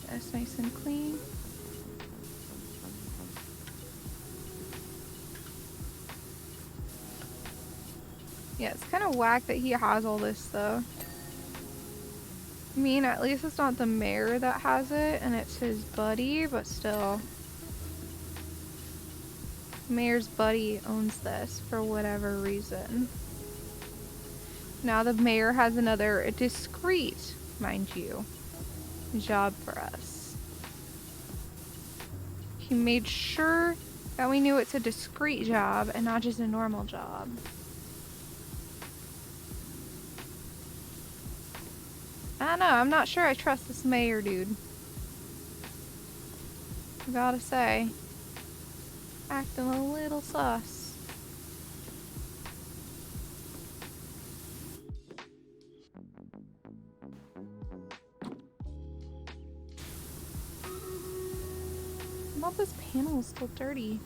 That's nice and clean. Yeah, it's kind of whack that he has all this, though. I mean, at least it's not the mayor that has it, and it's his buddy, but still. Mayor's buddy owns this for whatever reason. Now the mayor has another discreet, mind you, job for us. He made sure that we knew it's a discreet job and not just a normal job. I don't know, I'm not sure I trust this mayor dude. I gotta say. Acting a little sus. How about this panel is still dirty?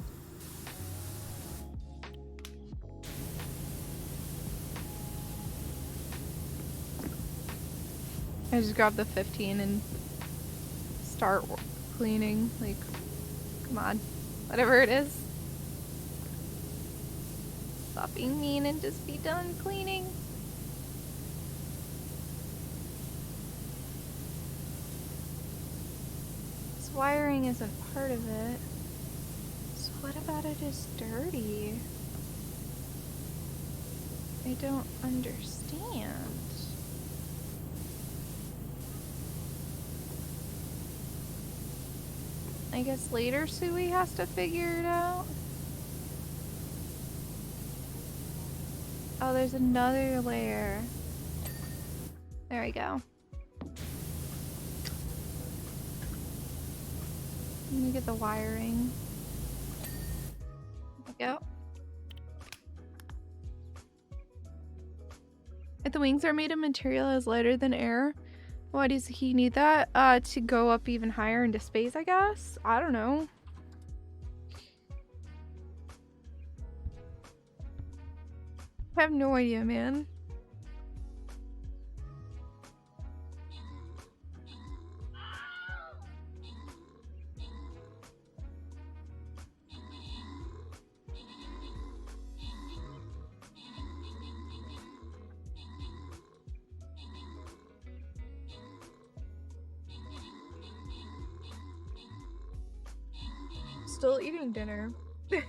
I just grab the 15 and start cleaning. Like, come on. Whatever it is. Stop being mean and just be done cleaning. This wiring isn't part of it. So what about it is dirty? I don't understand. I guess later Suwey has to figure it out. Oh, there's another layer. There we go. Let me get the wiring. There we go. If the wings are made of material as lighter than air, why does he need that? To go up even higher into space, I guess? I don't know. I have no idea, man. Still eating dinner. I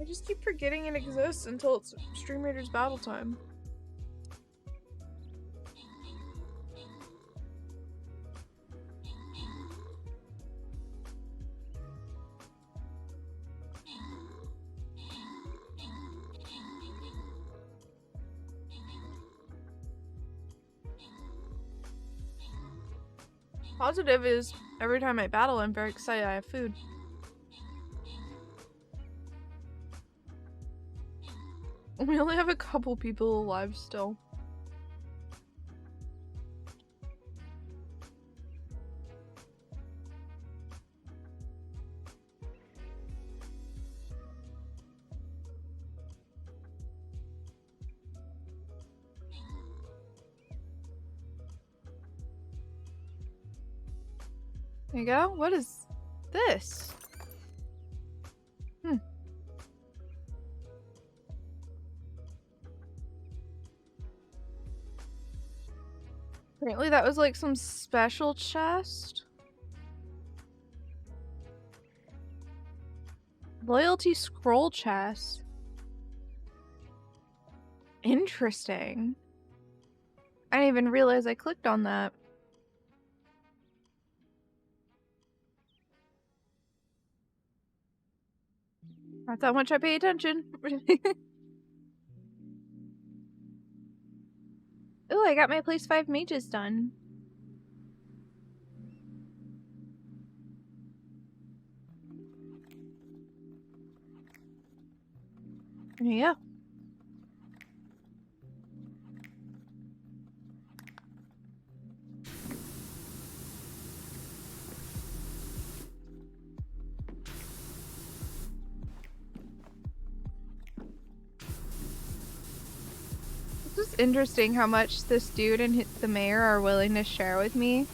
just keep forgetting it exists until it's Stream Raiders battle time. Positive is every time I battle, I'm very excited I have food. We only have a couple people alive still. There you go. What is this? Apparently that was like some special chest. Loyalty scroll chest. Interesting. I didn't even realize I clicked on that. That's how much I pay attention. Ooh, I got my place 5 mages done. There you go. It's just interesting how much this dude and the mayor are willing to share with me.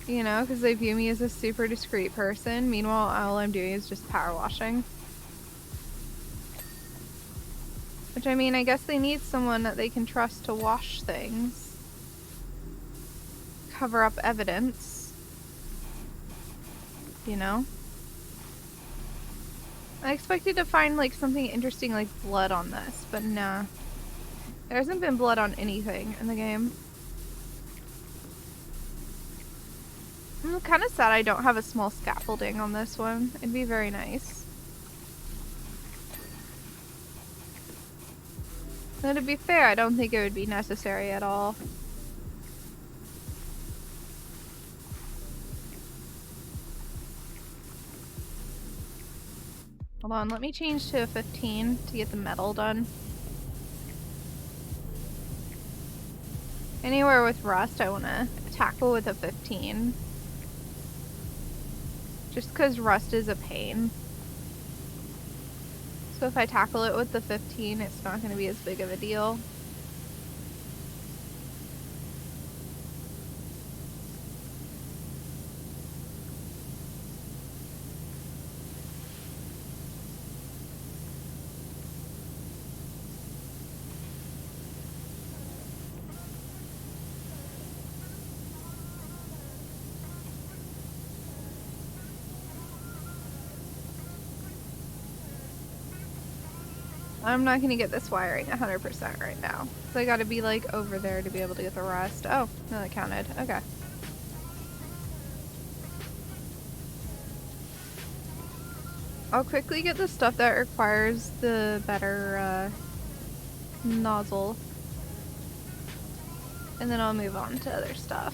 You know, because they view me as a super discreet person. Meanwhile, all I'm doing is just power washing. Which, I mean, I guess they need someone that they can trust to wash things. Cover up evidence. You know? I expected to find, like, something interesting like blood on this, but nah. There hasn't been blood on anything in the game. I'm kind of sad I don't have a small scaffolding on this one. It'd be very nice. Though to be fair, I don't think it would be necessary at all. Hold on, let me change to a 15 to get the metal done. Anywhere with rust, I want to tackle with a 15. Just because rust is a pain. So if I tackle it with the 15, it's not going to be as big of a deal. I'm not gonna get this wiring 100% right now. So I gotta be like over there to be able to get the rest. Oh, no, that counted. Okay. I'll quickly get the stuff that requires the better nozzle. And then I'll move on to other stuff.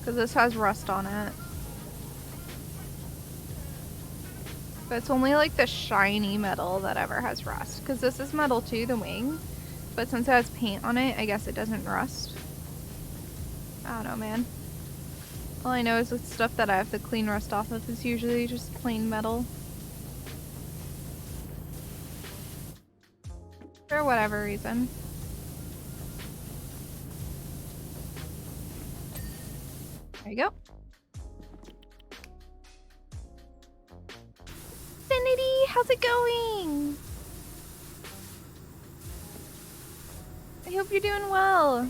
Because this has rust on it. But it's only like the shiny metal that ever has rust. Because this is metal too, the wing. But since it has paint on it, I guess it doesn't rust. I don't know, man. All I know is with stuff that I have to clean rust off of is usually just plain metal. For whatever reason. There you go. Infinity, how's it going? I hope you're doing well.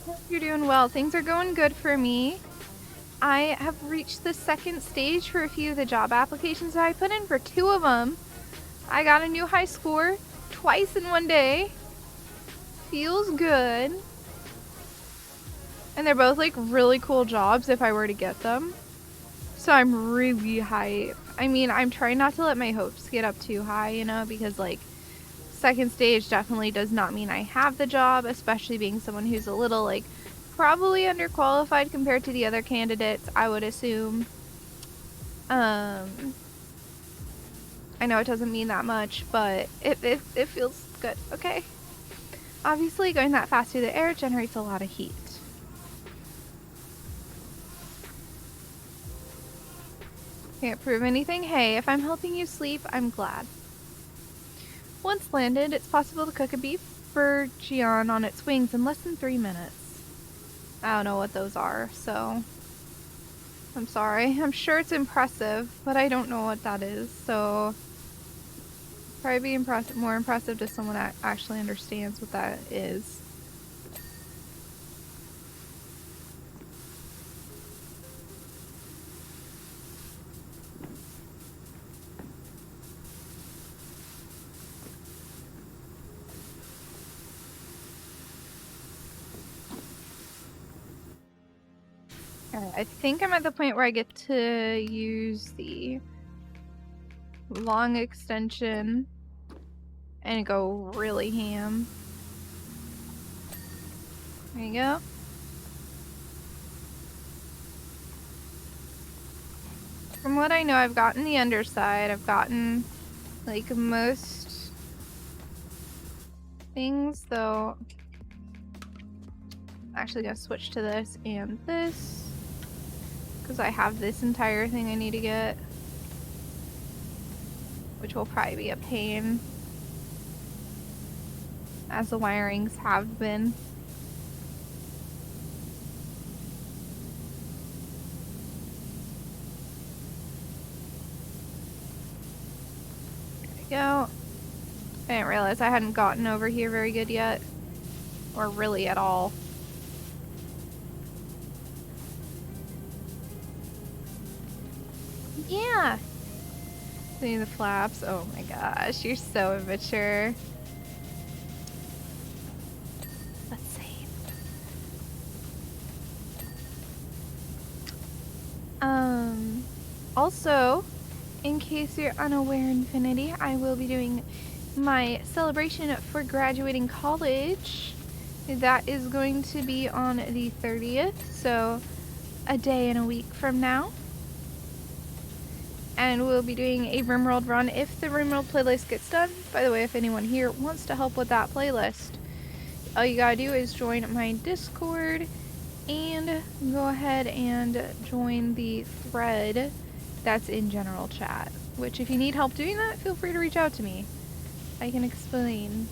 Hope you're doing well. Things are going good for me. I have reached the second stage for a few of the job applications that I put in. For 2 of them, I got a new high score twice in one day. Feels good. And they're both like really cool jobs if I were to get them. So I'm really hyped. I mean, I'm trying not to let my hopes get up too high, you know, because like second stage definitely does not mean I have the job, especially being someone who's a little like probably underqualified compared to the other candidates, I would assume. I know it doesn't mean that much, but it feels good, okay? Obviously, going that fast through the air generates a lot of heat. Can't prove anything. Hey, if I'm helping you sleep, I'm glad. Once landed, it's possible to cook a beef bourguignon on its wings in less than 3 minutes. I don't know what those are, so I'm sorry. I'm sure it's impressive, but I don't know what that is, so probably be more impressive to someone that actually understands what that is. I think I'm at the point where I get to use the long extension and go really ham. There you go. From what I know, I've gotten the underside. I've gotten like most things, though. I'm actually gonna switch to this and this. Because I have this entire thing I need to get. Which will probably be a pain. As the wirings have been. There we go. I didn't realize I hadn't gotten over here very good yet. Or really at all. Yeah! See the flaps? Oh my gosh, you're so immature. Let's see. Also, in case you're unaware, Infinity, I will be doing my celebration for graduating college. That is going to be on the 30th, so a day and a week from now. And we'll be doing a RimWorld run if the RimWorld playlist gets done. By the way, if anyone here wants to help with that playlist, all you gotta do is join my Discord and go ahead and join the thread that's in general chat. Which, if you need help doing that, feel free to reach out to me. I can explain.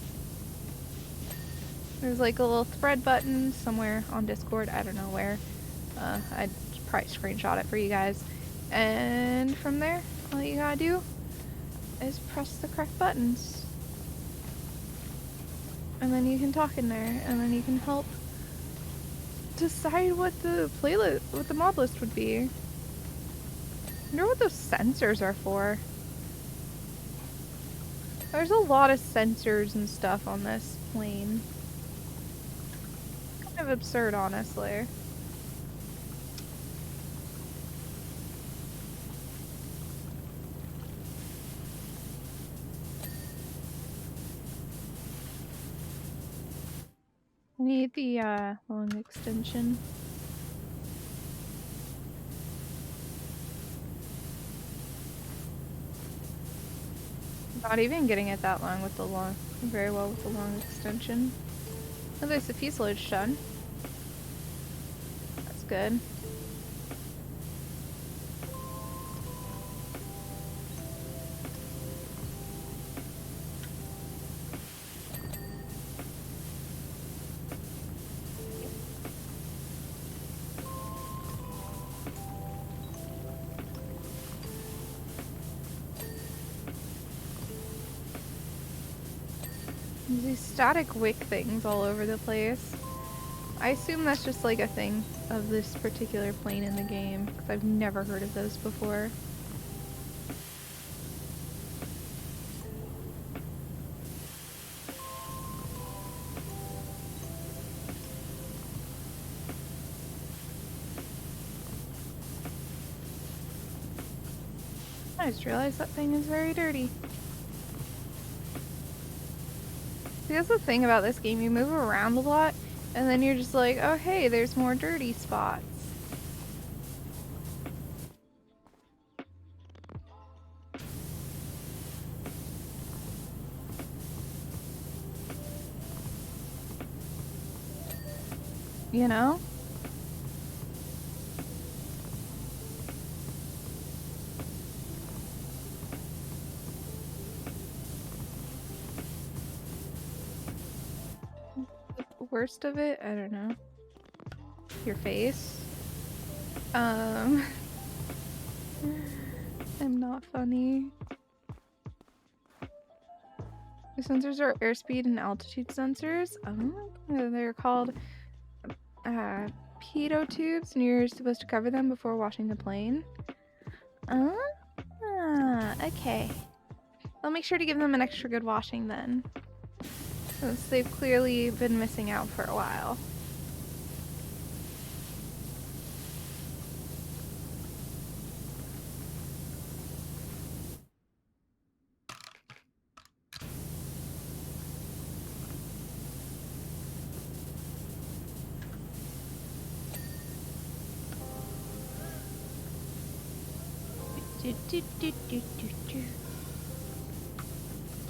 There's like a little thread button somewhere on Discord. I don't know where. I'd probably screenshot it for you guys. And from there, all you gotta do is press the correct buttons. And then you can talk in there, and then you can help decide what the playlist, what the mod list would be. I wonder what those sensors are for. There's a lot of sensors and stuff on this plane. Kind of absurd, honestly. I need the long extension. Not even getting it that long with the long, very well with the long extension. At least the fuselage done. That's good. These static wick things all over the place. I assume that's just like a thing of this particular plane in the game, because I've never heard of those before. I just realized that thing is very dirty. See, that's the thing about this game, you move around a lot, and then you're just like, oh hey, there's more dirty spots. You know? Worst of it, I don't know. Your face. I'm not funny. The sensors are airspeed and altitude sensors. They're called pitot tubes, and you're supposed to cover them before washing the plane. Okay. I'll make sure to give them an extra good washing then. Since they've clearly been missing out for a while.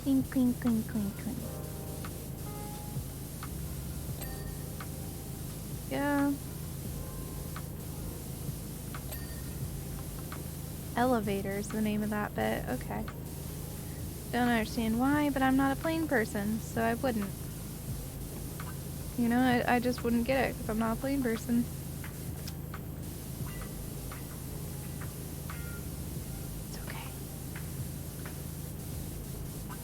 Clean, clean, clean, clean, clean. Yeah. Elevator is the name of that bit. Okay. Don't understand why, but I'm not a plane person, so I wouldn't. You know, I just wouldn't get it because I'm not a plane person. It's okay.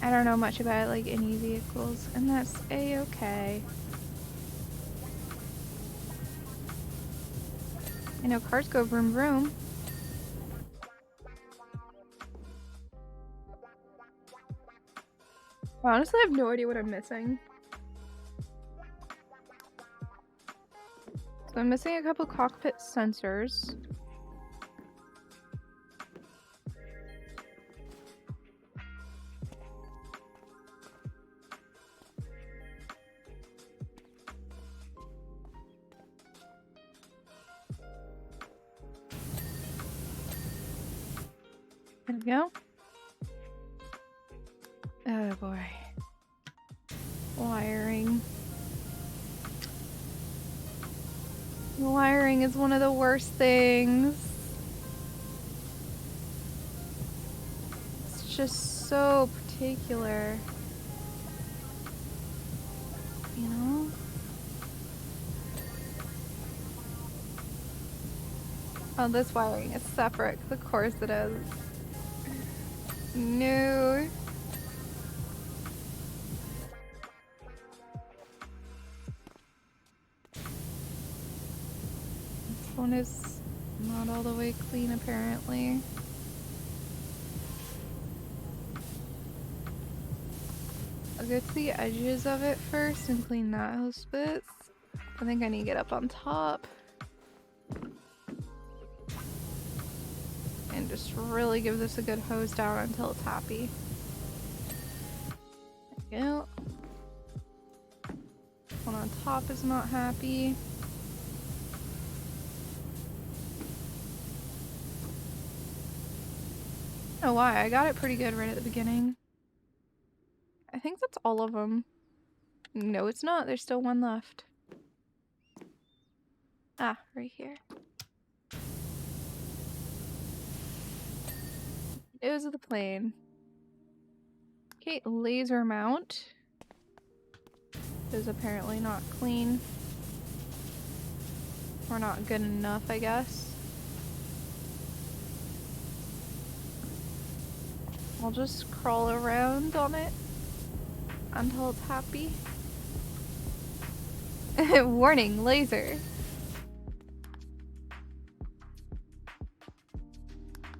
I don't know much about like any vehicles, and that's a-okay. I know cars go vroom vroom. Honestly, I have no idea what I'm missing. So I'm missing a couple cockpit sensors. There we go. Oh boy. Wiring. Wiring is one of the worst things. It's just so particular. You know? Oh, this wiring is separate. Of course it is. No. This one is not all the way clean, apparently. I'll go to the edges of it first and clean those bits. I think I need to get up on top. And just really give this a good hose down until it's happy. There we go. One on top is not happy. I don't know why, I got it pretty good right at the beginning. I think that's all of them. No, it's not. There's still one left. Ah, right here. Nose of the plane. Okay, laser mount. Is apparently not clean. Or not good enough, I guess. I'll just crawl around on it until it's happy. Warning, laser.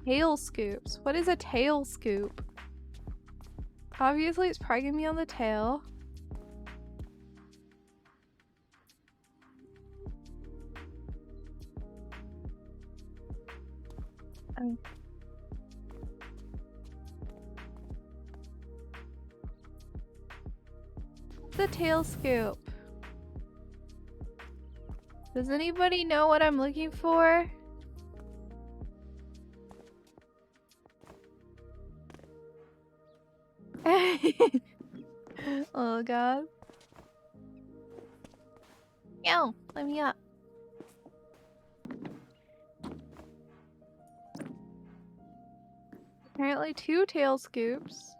Tail scoops. What is a tail scoop? Obviously it's probably gonna be on the tail. The tail scoop. Does anybody know what I'm looking for? Oh god. Yo, let me up. Apparently 2 tail scoops.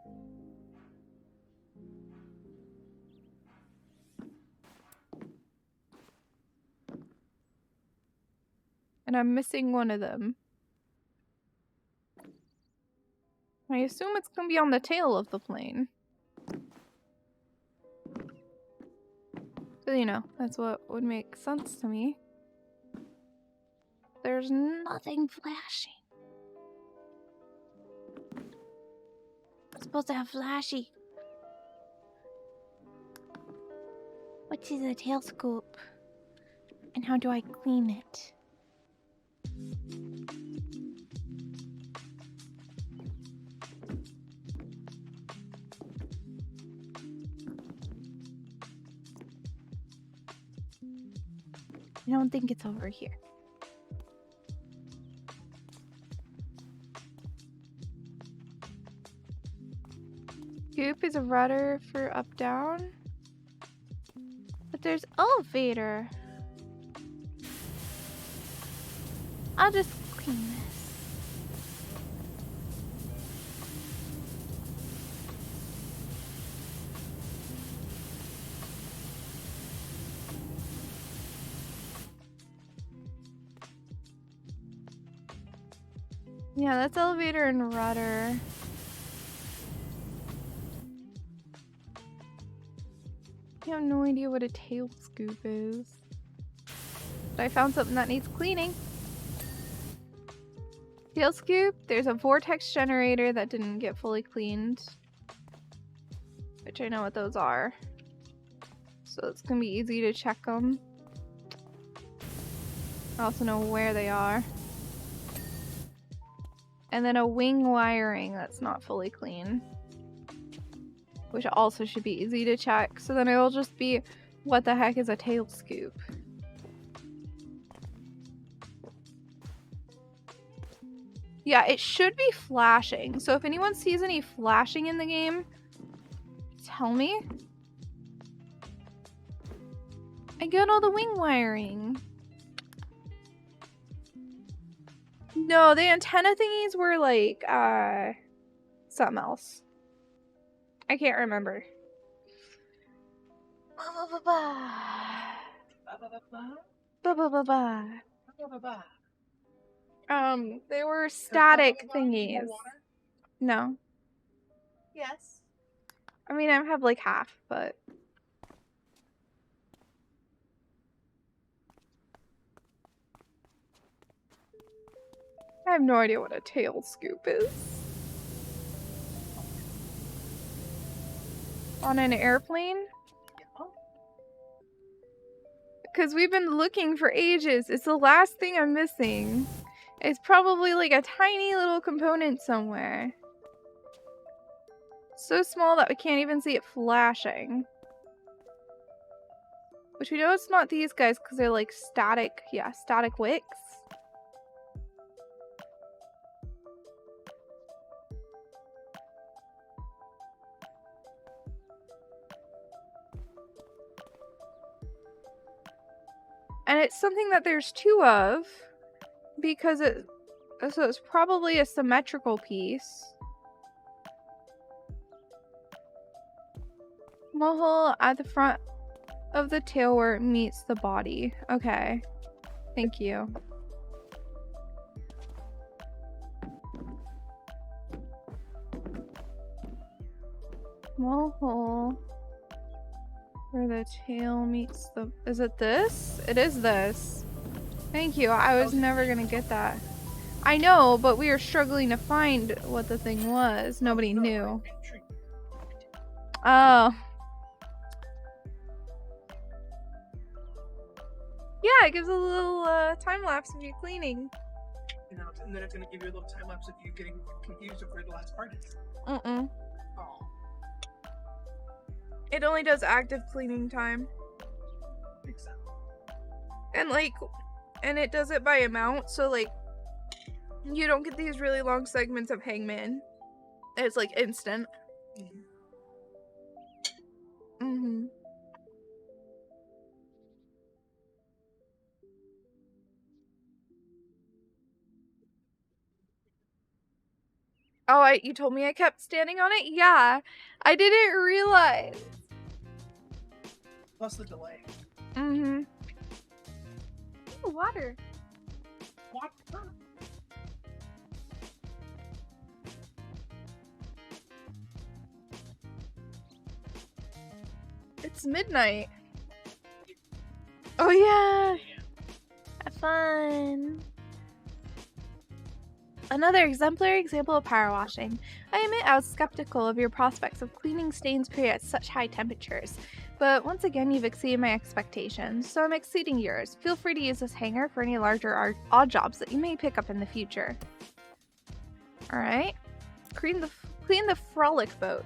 And I'm missing one of them. I assume it's gonna be on the tail of the plane. So, you know, that's what would make sense to me. There's nothing flashing. I'm supposed to have flashy. What is a tail scoop? And how do I clean it? I don't think it's over here. Scoop is a rudder for up down. But there's elevator. I'll just clean this. Yeah, that's elevator and rudder. I have no idea what a tail scoop is. But I found something that needs cleaning. Tail scoop, there's a vortex generator that didn't get fully cleaned. Which I know what those are. So it's gonna be easy to check them. I also know where they are. And then a wing wiring that's not fully clean. Which also should be easy to check. So then it will just be, what the heck is a tail scoop? Yeah, it should be flashing. So if anyone sees any flashing in the game, tell me. I got all the wing wiring. No, the antenna thingies were like, something else. I can't remember. They were static thingies. No. Yes. I mean, I have like half, but... I have no idea what a tail scoop is. On an airplane? Because we've been looking for ages. It's the last thing I'm missing. It's probably like a tiny little component somewhere. So small that we can't even see it flashing. Which we know it's not these guys because they're like static, yeah, static wicks. And it's something that there's two of because so it's probably a symmetrical piece. Small hole at the front of the tail where it meets the body. Okay. Thank you. Small hole where the tail meets the... Is it this? It is this. Thank you. I was never gonna get that. I know, but we were struggling to find what the thing was. Nobody knew. Oh. Yeah, it gives a little time lapse of you cleaning. You know, and then it's gonna give you a little time lapse of you getting confused of where the last part is. Mm-mm. Oh. It only does active cleaning time. Makes sense. And like, and it does it by amount, so like, you don't get these really long segments of hangman. It's like instant. Mm-hmm. Oh, you told me I kept standing on it? Yeah. I didn't realize. Plus the delay. Mm-hmm. Ooh, water. Water. It's midnight. Oh yeah. Have fun. Another exemplary example of power washing. I admit I was skeptical of your prospects of cleaning stains created at such high temperatures, but once again you've exceeded my expectations, so I'm exceeding yours. Feel free to use this hanger for any larger odd jobs that you may pick up in the future. Alright. Clean the frolic boat.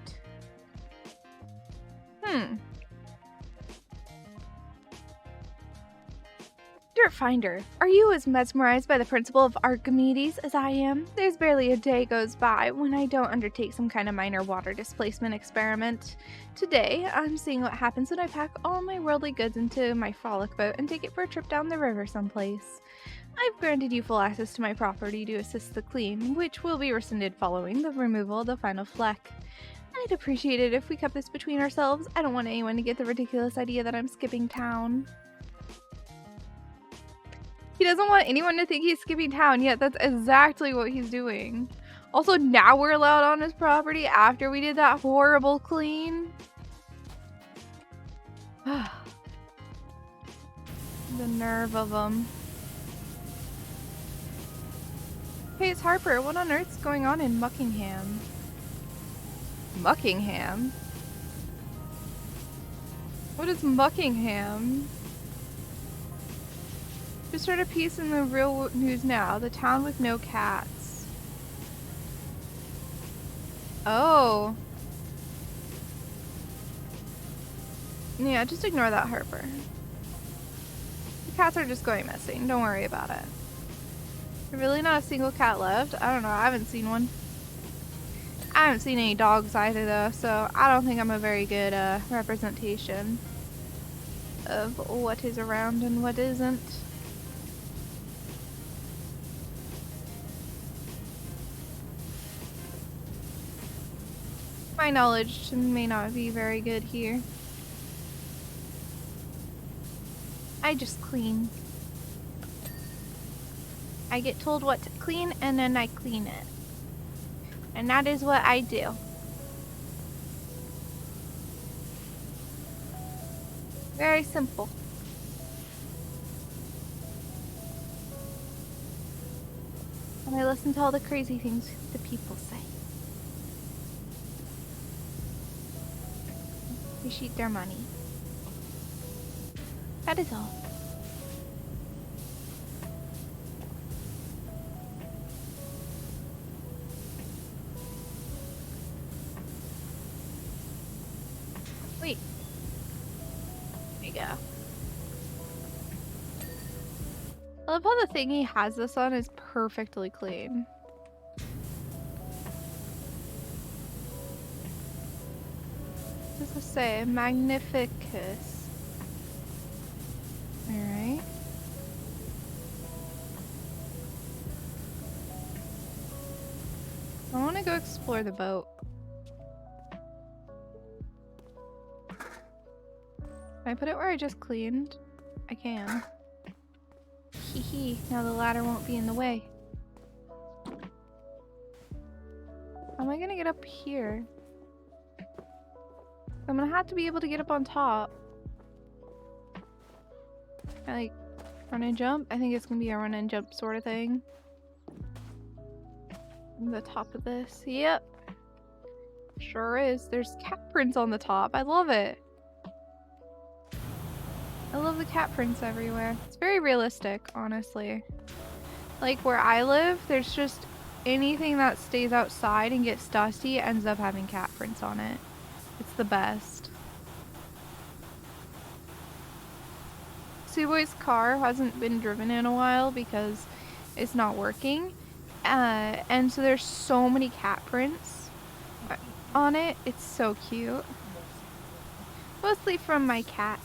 Dirt Finder, are you as mesmerized by the principle of Archimedes as I am? There's barely a day goes by when I don't undertake some kind of minor water displacement experiment. Today, I'm seeing what happens when I pack all my worldly goods into my frolic boat and take it for a trip down the river someplace. I've granted you full access to my property to assist the clean, which will be rescinded following the removal of the final fleck. I'd appreciate it if we kept this between ourselves. I don't want anyone to get the ridiculous idea that I'm skipping town. He doesn't want anyone to think he's skipping town, yet that's exactly what he's doing. Also, now we're allowed on his property after we did that horrible clean. The nerve of him. Hey, it's Harper. What on earth's going on in Muckingham? Muckingham? What is Muckingham? Just heard a piece in the real news now. The town with no cats. Oh. Yeah, just ignore that, Harper. The cats are just going missing. Don't worry about it. There's really not a single cat left? I don't know. I haven't seen one. I haven't seen any dogs either, though, so I don't think I'm a very good representation of what is around and what isn't. My knowledge may not be very good here. I just clean. I get told what to clean and then I clean it. And that is what I do. Very simple. And I listen to all the crazy things the people say. Appreciate their money. That is all. Wait. There you go. I love how the thing he has this on is perfectly clean. What does it say? Magnificus. Alright. I want to go explore the boat. Can I put it where I just cleaned? I can. Hee hee. Now the ladder won't be in the way. How am I gonna get up here? I'm gonna have to be able to get up on top. Can I, like, run and jump? I think it's gonna be a run and jump sort of thing. On the top of this. Yep. Sure is. There's cat prints on the top. I love it. I love the cat prints everywhere. It's very realistic, honestly. Like, where I live, there's just anything that stays outside and gets dusty ends up having cat prints on it. It's the best. Suwey's car hasn't been driven in a while because it's not working. And so there's so many cat prints on it. It's so cute. Mostly from my cat.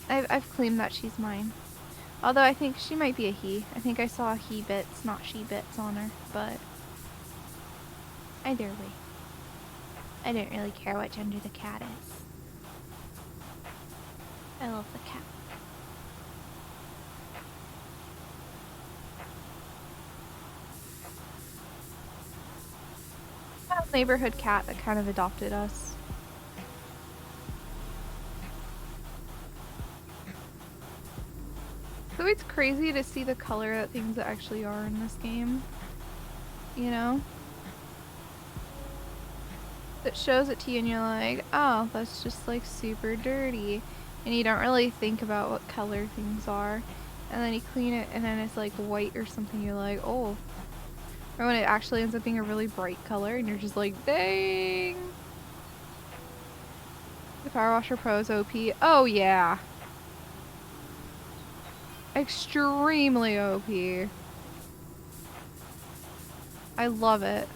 I've claimed that she's mine. Although I think she might be a he. I think I saw he bits, not she bits on her, but either way. I don't really care what gender the cat is. I love the cat. A neighborhood cat that kind of adopted us. So it's crazy to see the color that things actually are in this game. You know? It shows it to you and you're like, oh, that's just like super dirty. And you don't really think about what color things are. And then you clean it and then it's like white or something, you're like, oh. Or when it actually ends up being a really bright color and you're just like, dang. The PowerWasher Pro is OP. Oh yeah. Extremely OP. I love it.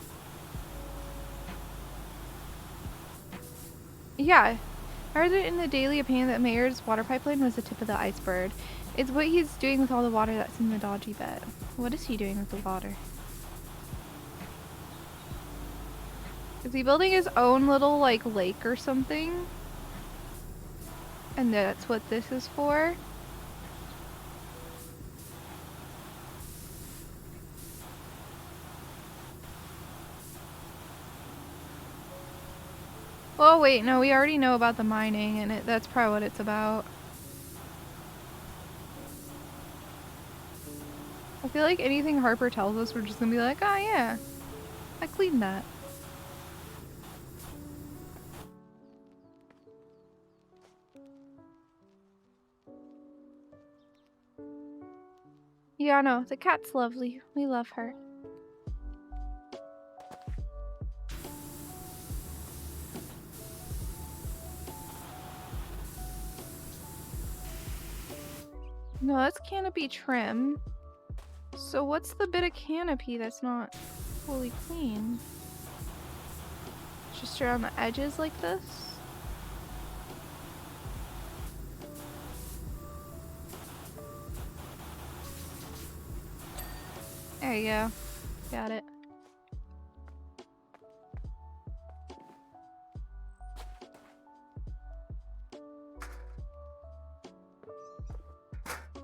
Yeah. I heard it in the Daily opinion that Mayor's water pipeline was the tip of the iceberg. It's what he's doing with all the water that's in the dodgy bed. What is he doing with the water? Is he building his own little, like, lake or something? And that's what this is for? Well, wait, no, we already know about the mining, and that's probably what it's about. I feel like anything Harper tells us, we're just gonna be like, oh yeah, I cleaned that. Yeah, no, the cat's lovely. We love her. No, that's canopy trim. So what's the bit of canopy that's not fully clean? Just around the edges like this? There you go. Got it.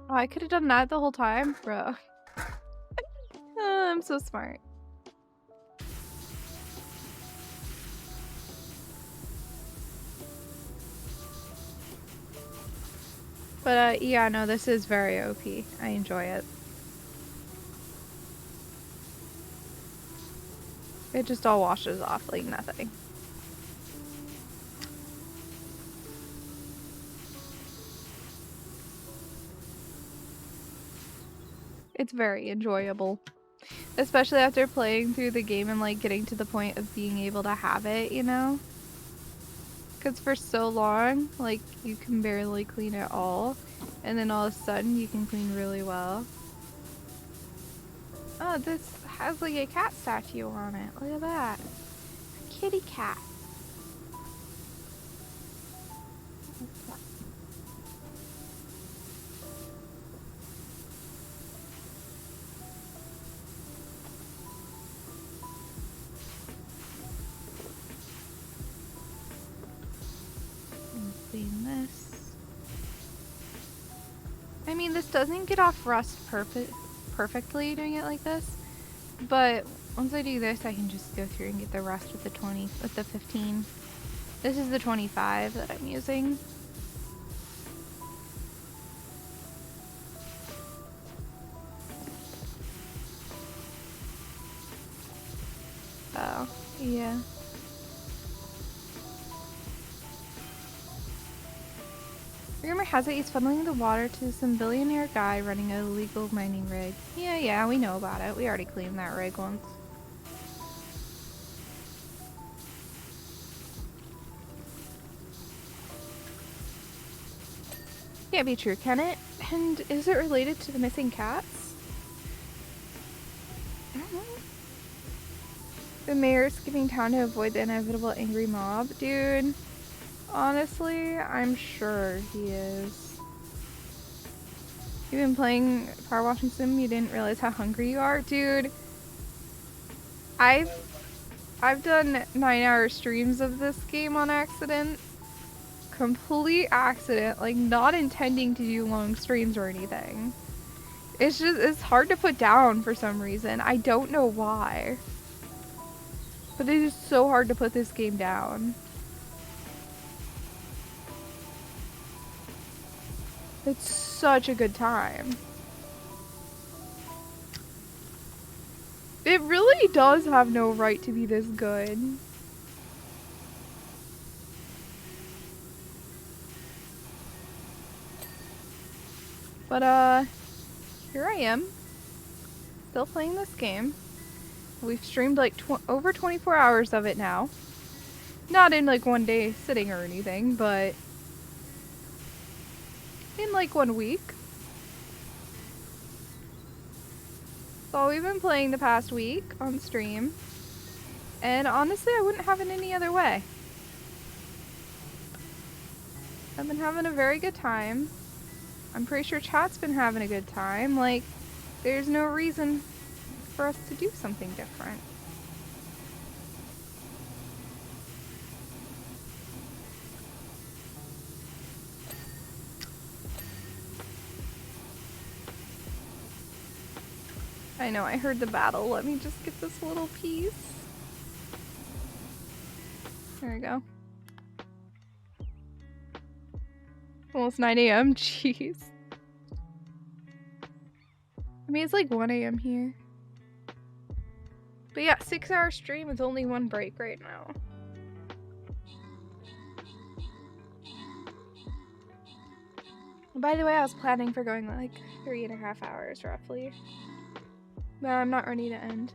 Oh, I could have done that the whole time, bro. I'm so smart. But yeah, no, this is very OP. I enjoy it. It just all washes off like nothing. It's very enjoyable. Especially after playing through the game and like getting to the point of being able to have it, you know? Because for so long, like, you can barely clean at all. And then all of a sudden, you can clean really well. Oh, this has like a cat statue on it. Look at that. Kitty cat. Clean this. I mean, this doesn't get off rust perfectly doing it like this, but once I do this, I can just go through and get the rust with the 15. This is the 25 that I'm using. Oh, yeah. Rumor has it he's funneling the water to some billionaire guy running a illegal mining rig. Yeah, we know about it. We already cleaned that rig once. Can't be true, can it? And is it related to the missing cats? I don't know. The mayor's skipping town to avoid the inevitable angry mob. Dude, honestly, I'm sure he is. You've been playing PowerWashing Sim, you didn't realize how hungry you are? Dude, I've done 9-hour streams of this game on accident. Complete accident, like not intending to do long streams or anything. It's hard to put down for some reason. I don't know why. But it is so hard to put this game down. It's such a good time. It really does have no right to be this good. But here I am. Still playing this game. We've streamed like over 24 hours of it now. Not in like one day sitting or anything, but in like 1 week. So we've been playing the past week on stream. And honestly, I wouldn't have it any other way. I've been having a very good time. I'm pretty sure chat's been having a good time. Like, there's no reason for us to do something different. I know, I heard the battle. Let me just get this little piece. There we go. Almost 9 a.m. Jeez. I mean, it's like 1 a.m. here. But yeah, 6-hour stream with only one break right now. By the way, I was planning for going like 3.5 hours roughly. But I'm not ready to end.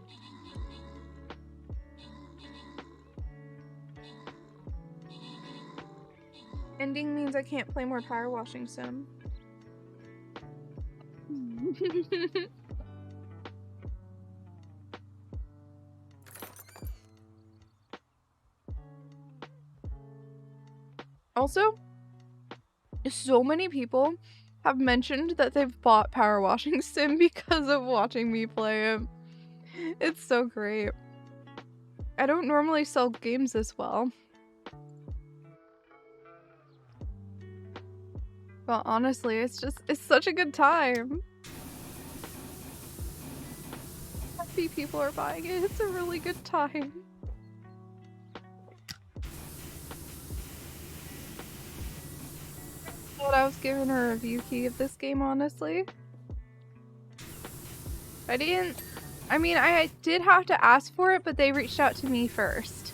Ending means I can't play more power washing sim. Also, so many people have mentioned that they've bought Power Washing Sim because of watching me play it. It's so great. I don't normally sell games this well. But honestly, it's such a good time. Happy people are buying it. It's a really good time. Thought I was giving her a review key of this game, honestly. I did have to ask for it, but they reached out to me first.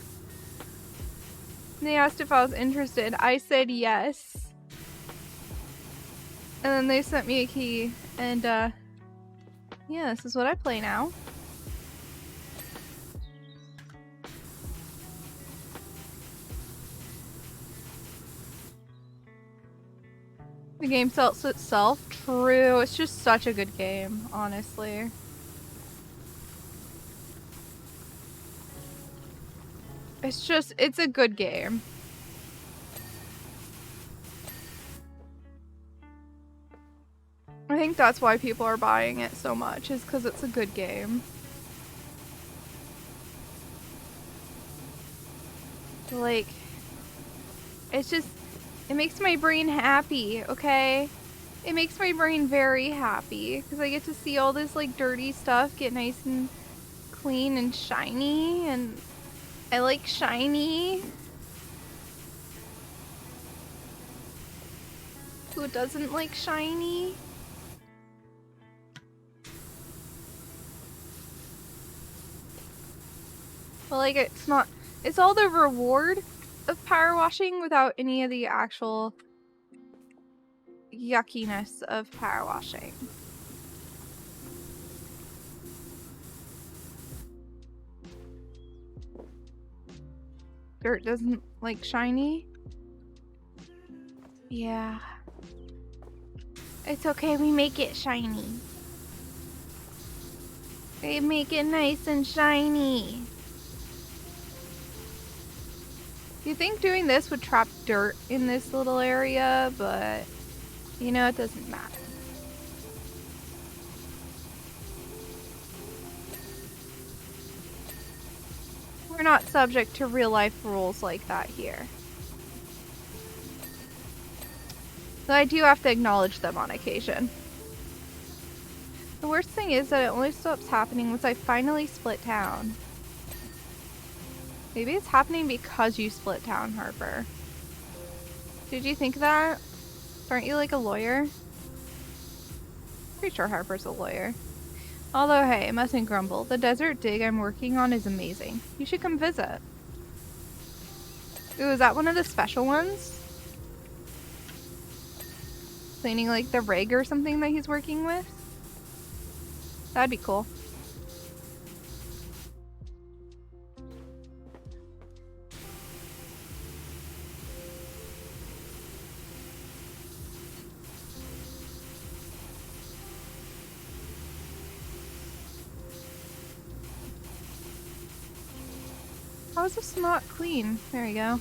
And they asked if I was interested. I said yes. And then they sent me a key, and yeah, this is what I play now. The game sells itself. True. It's just such a good game, honestly. It's a good game. I think that's why people are buying it so much, is because it's a good game. Like, it makes my brain happy, okay? It makes my brain very happy, because I get to see all this, like, dirty stuff get nice and clean and shiny, and I like shiny. Who doesn't like shiny? But, like, it's all the reward of power washing without any of the actual yuckiness of power washing. Dirt doesn't like shiny? Yeah. It's okay, we make it shiny. We make it nice and shiny. You think doing this would trap dirt in this little area, but you know, it doesn't matter. We're not subject to real life rules like that here. Though I do have to acknowledge them on occasion. The worst thing is that it only stops happening once I finally split town. Maybe it's happening because you split town, Harper. Did you think that? Aren't you like a lawyer? Pretty sure Harper's a lawyer. Although, hey, mustn't grumble. The desert dig I'm working on is amazing. You should come visit. Ooh, is that one of the special ones? Cleaning like the rig or something that he's working with? That'd be cool. How is this not clean? There we go.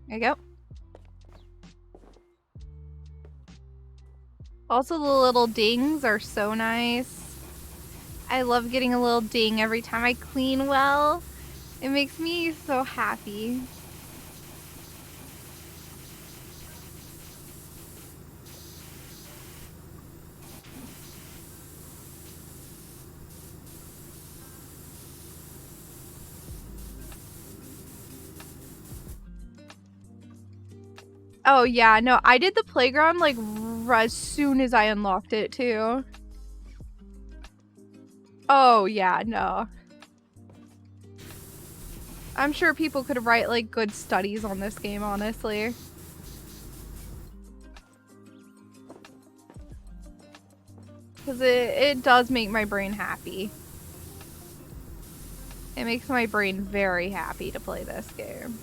There you go. Also, the little dings are so nice. I love getting a little ding every time I clean well. It makes me so happy. Oh yeah, no, I did the playground like as soon as I unlocked it too. Oh yeah, no. I'm sure people could write like good studies on this game, honestly. Because it does make my brain happy. It makes my brain very happy to play this game.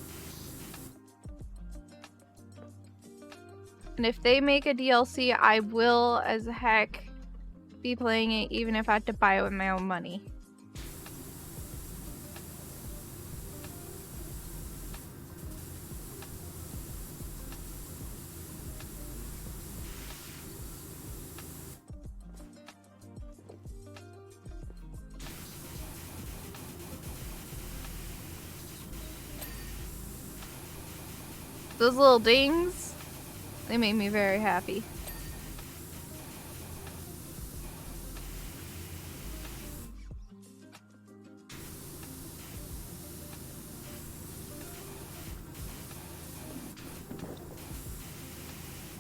And if they make a DLC, I will as heck be playing it even if I have to buy it with my own money. Those little dings, they made me very happy.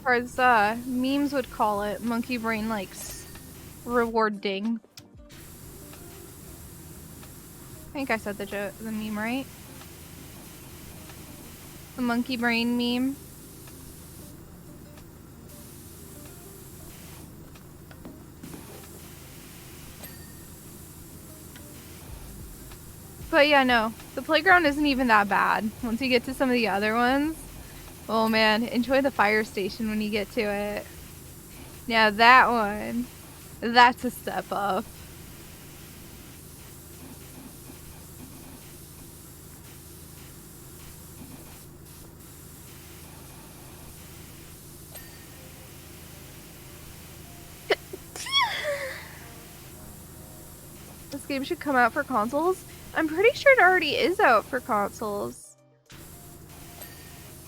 Or as memes would call it, monkey brain likes reward ding. I think I said the meme right. The monkey brain meme. But yeah, no, the playground isn't even that bad. Once you get to some of the other ones, oh man, enjoy the fire station when you get to it. Now that one, that's a step up. This game should come out for consoles. I'm pretty sure it already is out for consoles.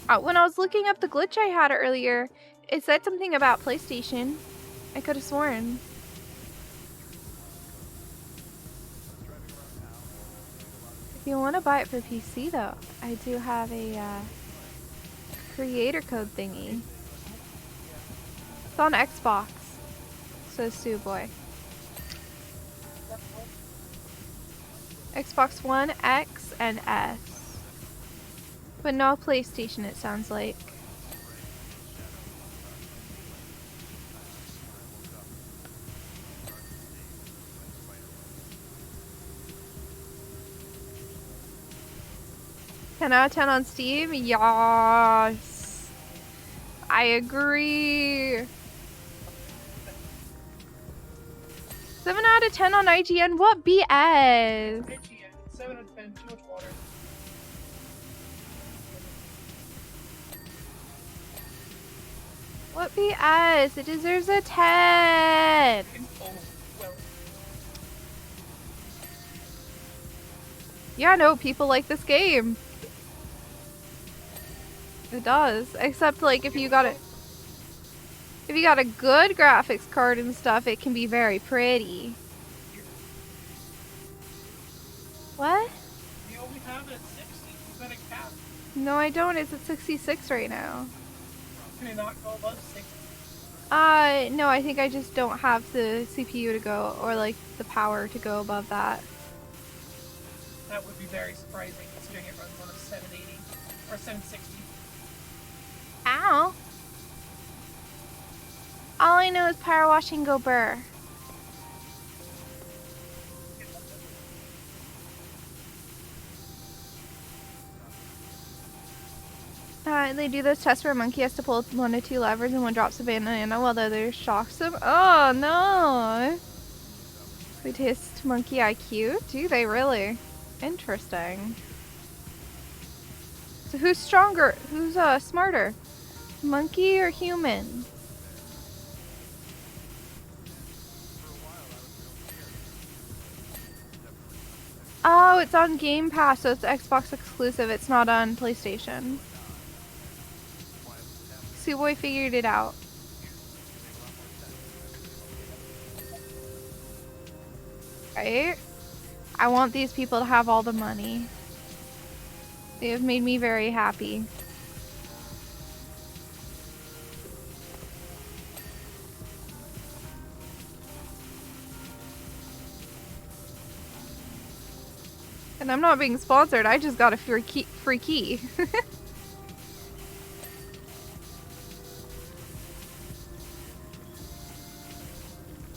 When I was looking up the glitch I had earlier, it said something about PlayStation. I could have sworn. If you want to buy it for PC though, I do have a creator code thingy. It's on Xbox, says Suwey. Xbox One, X, and S. But no PlayStation, it sounds like. Ten out of 10 on Steam? Yes. I agree. 7 out of 10 on IGN? What BS? IGN, 7 out of 10, too much water. What BS? It deserves a 10. Oh, well. Yeah, no, people like this game. It does. Except like if you got a good graphics card and stuff, it can be very pretty. What? You only have it at 60. Is that a cap? No, I don't. It's at 66 right now. Can it not go above 60? No, I think I just don't have the CPU to go, or like the power to go above that. That would be very surprising considering it runs on a 780 or 760. Ow. All I know is power washing go burr. They do this test where a monkey has to pull 1 to 2 levers and one drops a banana while the other shocks them. Oh no! They test monkey IQ? Do they really? Interesting. So who's stronger? Who's smarter? Monkey or human? Oh, it's on Game Pass, so it's Xbox exclusive. It's not on PlayStation. Suwey figured it out. Right? I want these people to have all the money. They have made me very happy. And I'm not being sponsored, I just got a free key.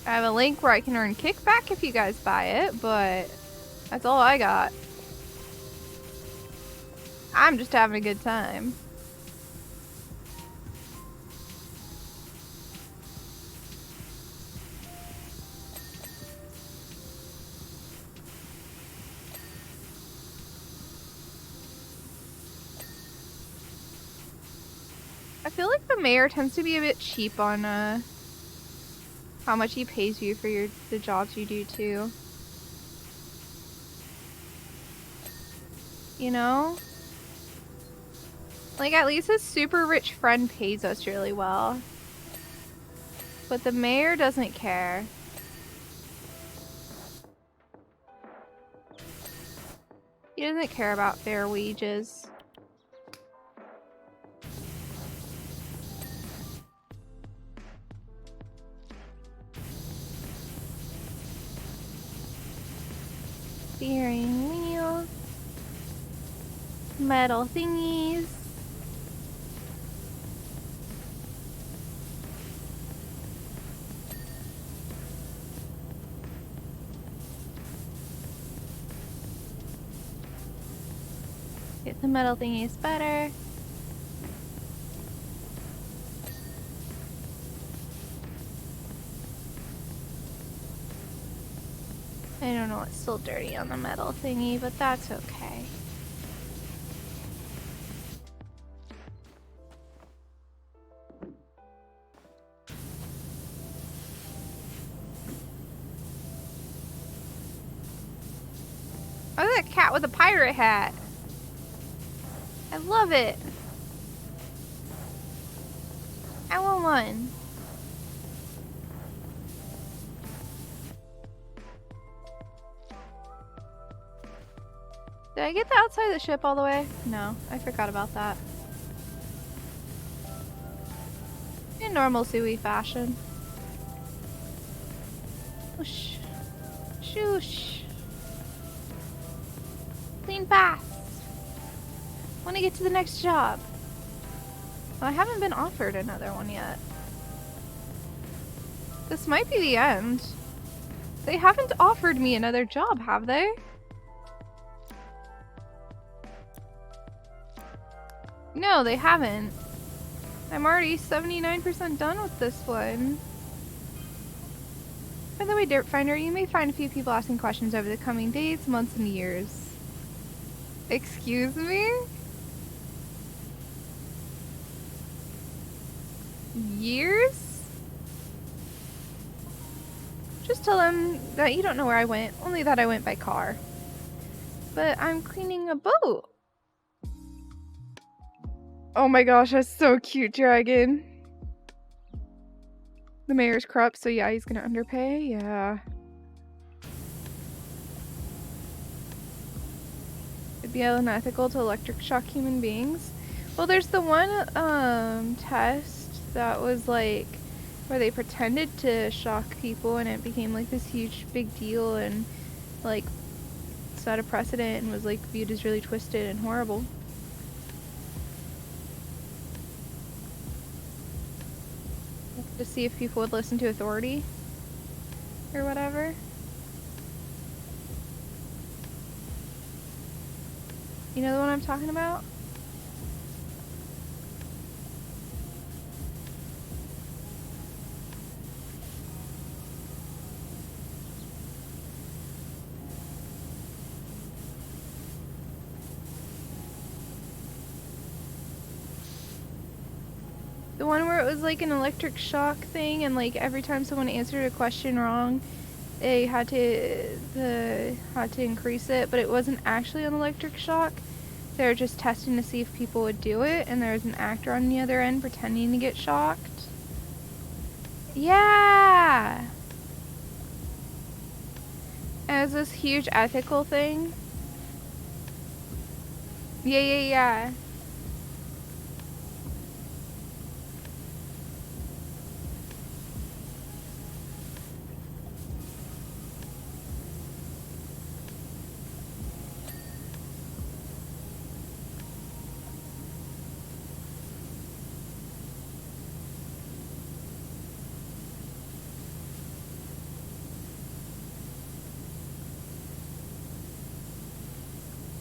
I have a link where I can earn kickback if you guys buy it, but that's all I got. I'm just having a good time. I feel like the mayor tends to be a bit cheap on how much he pays you for the jobs you do too. You know? Like, at least his super rich friend pays us really well. But the mayor doesn't care. He doesn't care about fair wages. Steering wheel. Metal thingies. Get the metal thingies better. I don't know, it's still dirty on the metal thingy, but that's okay. Oh, that cat with a pirate hat. I love it. I want one. Did I get the outside of the ship all the way? No, I forgot about that. In normal Suwey fashion. Whoosh. Shoosh. Clean fast. Want to get to the next job. Well, I haven't been offered another one yet. This might be the end. They haven't offered me another job, have they? No, they haven't. I'm already 79% done with this one. By the way, Dirt Finder, you may find a few people asking questions over the coming days, months, and years. Excuse me? Years? Just tell them that you don't know where I went, only that I went by car. But I'm cleaning a boat. Oh my gosh, that's so cute, Dragon. The mayor's corrupt, so yeah, he's gonna underpay, yeah. It'd be unethical to electric shock human beings. Well, there's the one test that was like where they pretended to shock people and it became like this huge big deal and like set a precedent and was like viewed as really twisted and horrible. To see if people would listen to authority or whatever. You know the one I'm talking about? The one where it was like an electric shock thing and like every time someone answered a question wrong, they had to increase it, but it wasn't actually an electric shock. They were just testing to see if people would do it, and there was an actor on the other end pretending to get shocked. Yeah! And it was this huge ethical thing. Yeah.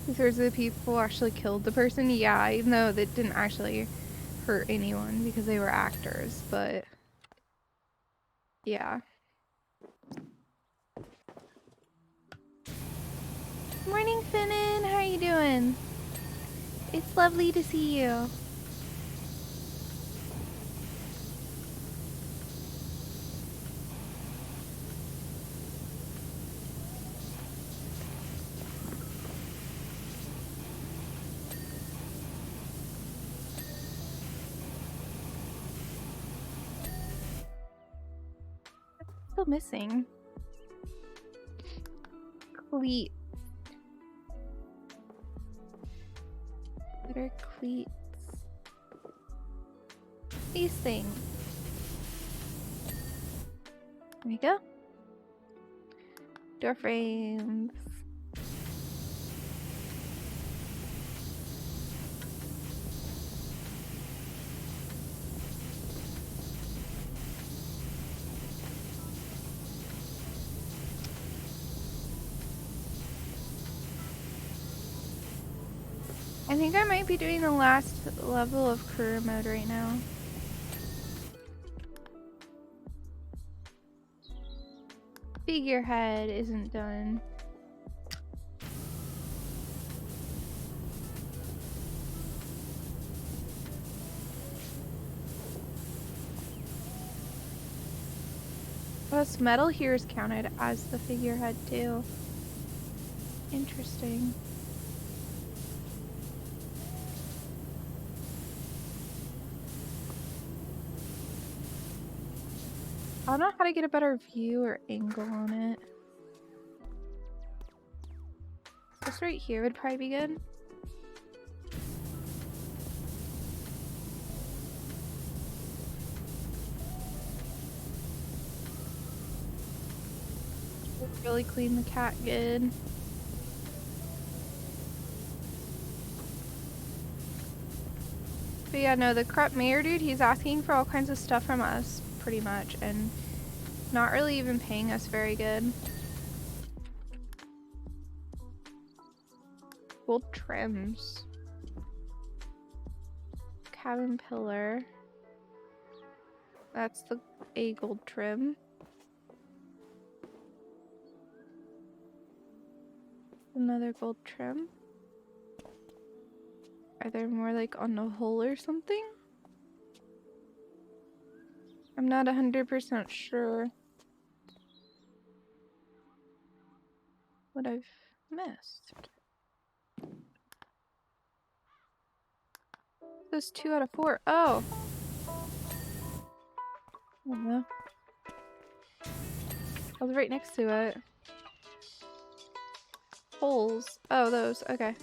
Two-thirds of the people actually killed the person. Yeah, even though they didn't actually hurt anyone because they were actors, but yeah. Morning, Finnan. How are you doing? It's lovely to see you. Still missing. Cleat. What are cleats? These things. There we go. Door frames. I think I might be doing the last level of career mode right now. Figurehead isn't done. Plus, metal here is counted as the figurehead too. Interesting. I don't know how to get a better view or angle on it. This right here would probably be good. Really clean the cat good. But yeah, no, the corrupt mayor dude, he's asking for all kinds of stuff from us, pretty much, and not really even paying us very good. Gold trims. Cabin pillar. That's a gold trim. Another gold trim. Are there more like on the hull or something? I'm not 100% sure what I've missed. This is 2 out of 4. Oh! Oh no. I was right next to it. Holes. Oh, those. Okay.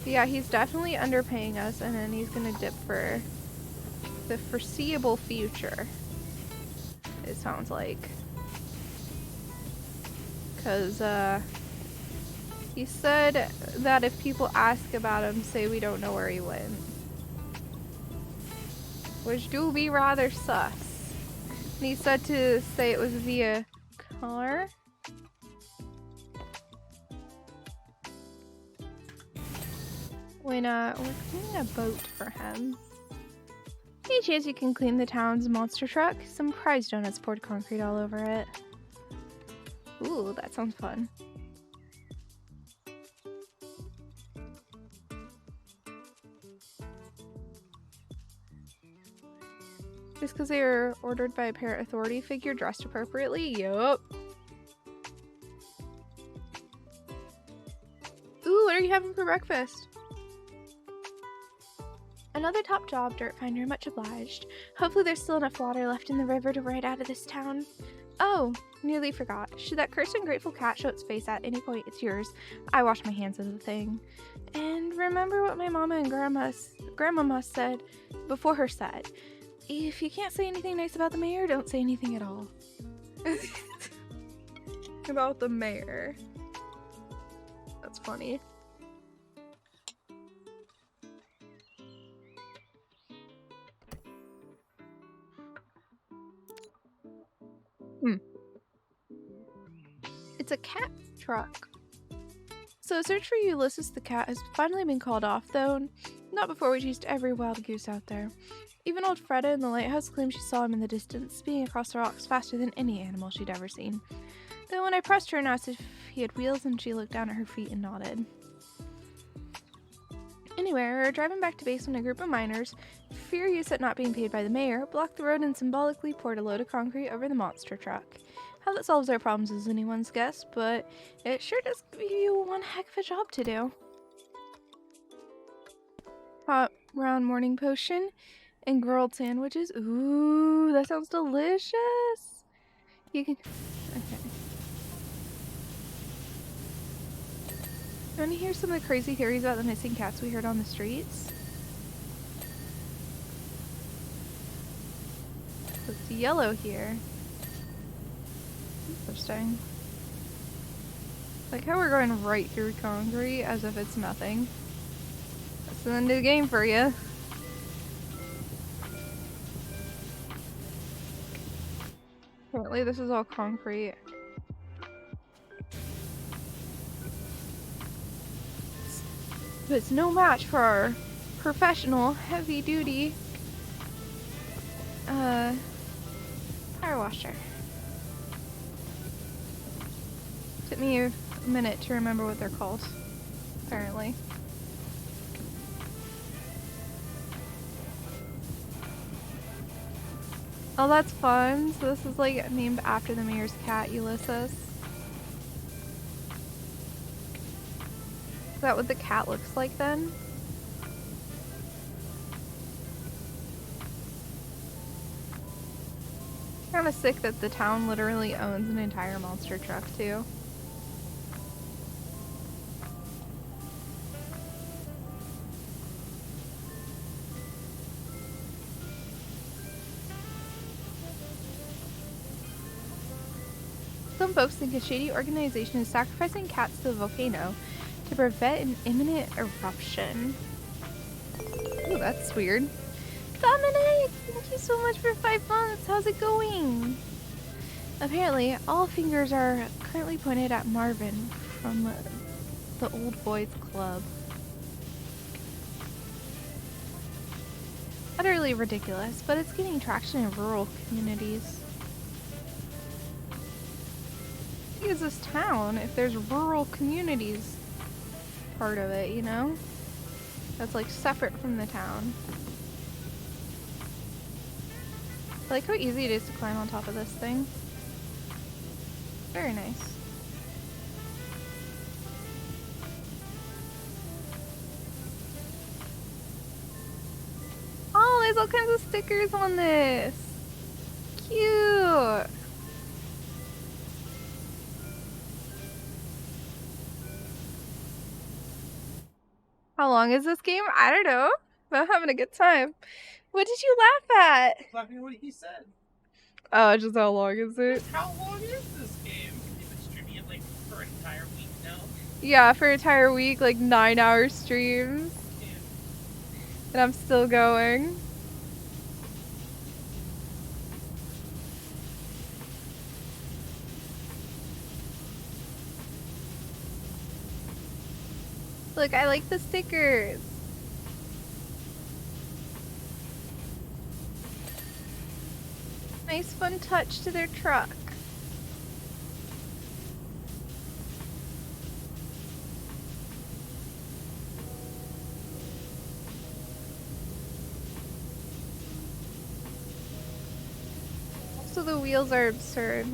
Yeah, he's definitely underpaying us, and then he's gonna dip for the foreseeable future. It sounds like. Because, he said that if people ask about him, say we don't know where he went. Which do be rather sus. And he said to say it was via car. When, we're cleaning a boat for him. Any chance you can clean the town's monster truck? Some prize donuts poured concrete all over it. Ooh, that sounds fun. Just because they were ordered by a parent authority figure dressed appropriately? Yup. Ooh, what are you having for breakfast? Another top job, Dirt Finder. Much obliged. Hopefully there's still enough water left in the river to ride out of this town. Oh, nearly forgot. Should that cursed ungrateful cat show its face at any point, it's yours. I wash my hands of the thing. And remember what my mama and grandmama said before her said. If you can't say anything nice about the mayor, don't say anything at all. About the mayor. That's funny. It's a cat truck. So a search for Ulysses the cat has finally been called off, though not before we chased every wild goose out there. Even old Freda in the lighthouse claimed she saw him in the distance, speeding across the rocks faster than any animal she'd ever seen. Though when I pressed her and asked if he had wheels, and she looked down at her feet and nodded. Anyway, we were driving back to base when a group of miners, furious at not being paid by the mayor, blocked the road and symbolically poured a load of concrete over the monster truck. How that solves our problems is anyone's guess, but it sure does give you one heck of a job to do. Hot round morning potion and grilled sandwiches. Ooh, that sounds delicious. You can... Okay. You want to hear some of the crazy theories about the missing cats we heard on the streets? It's yellow here. Interesting. Like how we're going right through concrete as if it's nothing. That's the end of the game for you. Apparently this is all concrete. But it's no match for our professional, heavy-duty power washer. Took me a minute to remember what they're called, apparently. Oh, that's fun. So this is like named after the mayor's cat, Ulysses. Is that what the cat looks like then? Kinda sick that the town literally owns an entire monster truck too. Some folks think a shady organization is sacrificing cats to the volcano to prevent an imminent eruption. Ooh, that's weird. Dominic, thank you so much for 5 months. How's it going? Apparently, all fingers are currently pointed at Marvin from the Old Boys Club. Utterly ridiculous, but it's getting traction in rural communities. What is this town if there's rural communities part of it, you know? That's like separate from the town. I like how easy it is to climb on top of this thing. Very nice. Oh, there's all kinds of stickers on this. Cute. How long is this game? I don't know, but I'm having a good time. What did you laugh at? Laughing at what he said. Oh, just how long is it? Just how long is this game? You've been streaming it like for an entire week now. Yeah, for an entire week, like 9-hour streams. Yeah. And I'm still going. Look, I like the stickers. Nice fun touch to their truck. Also, the wheels are absurd.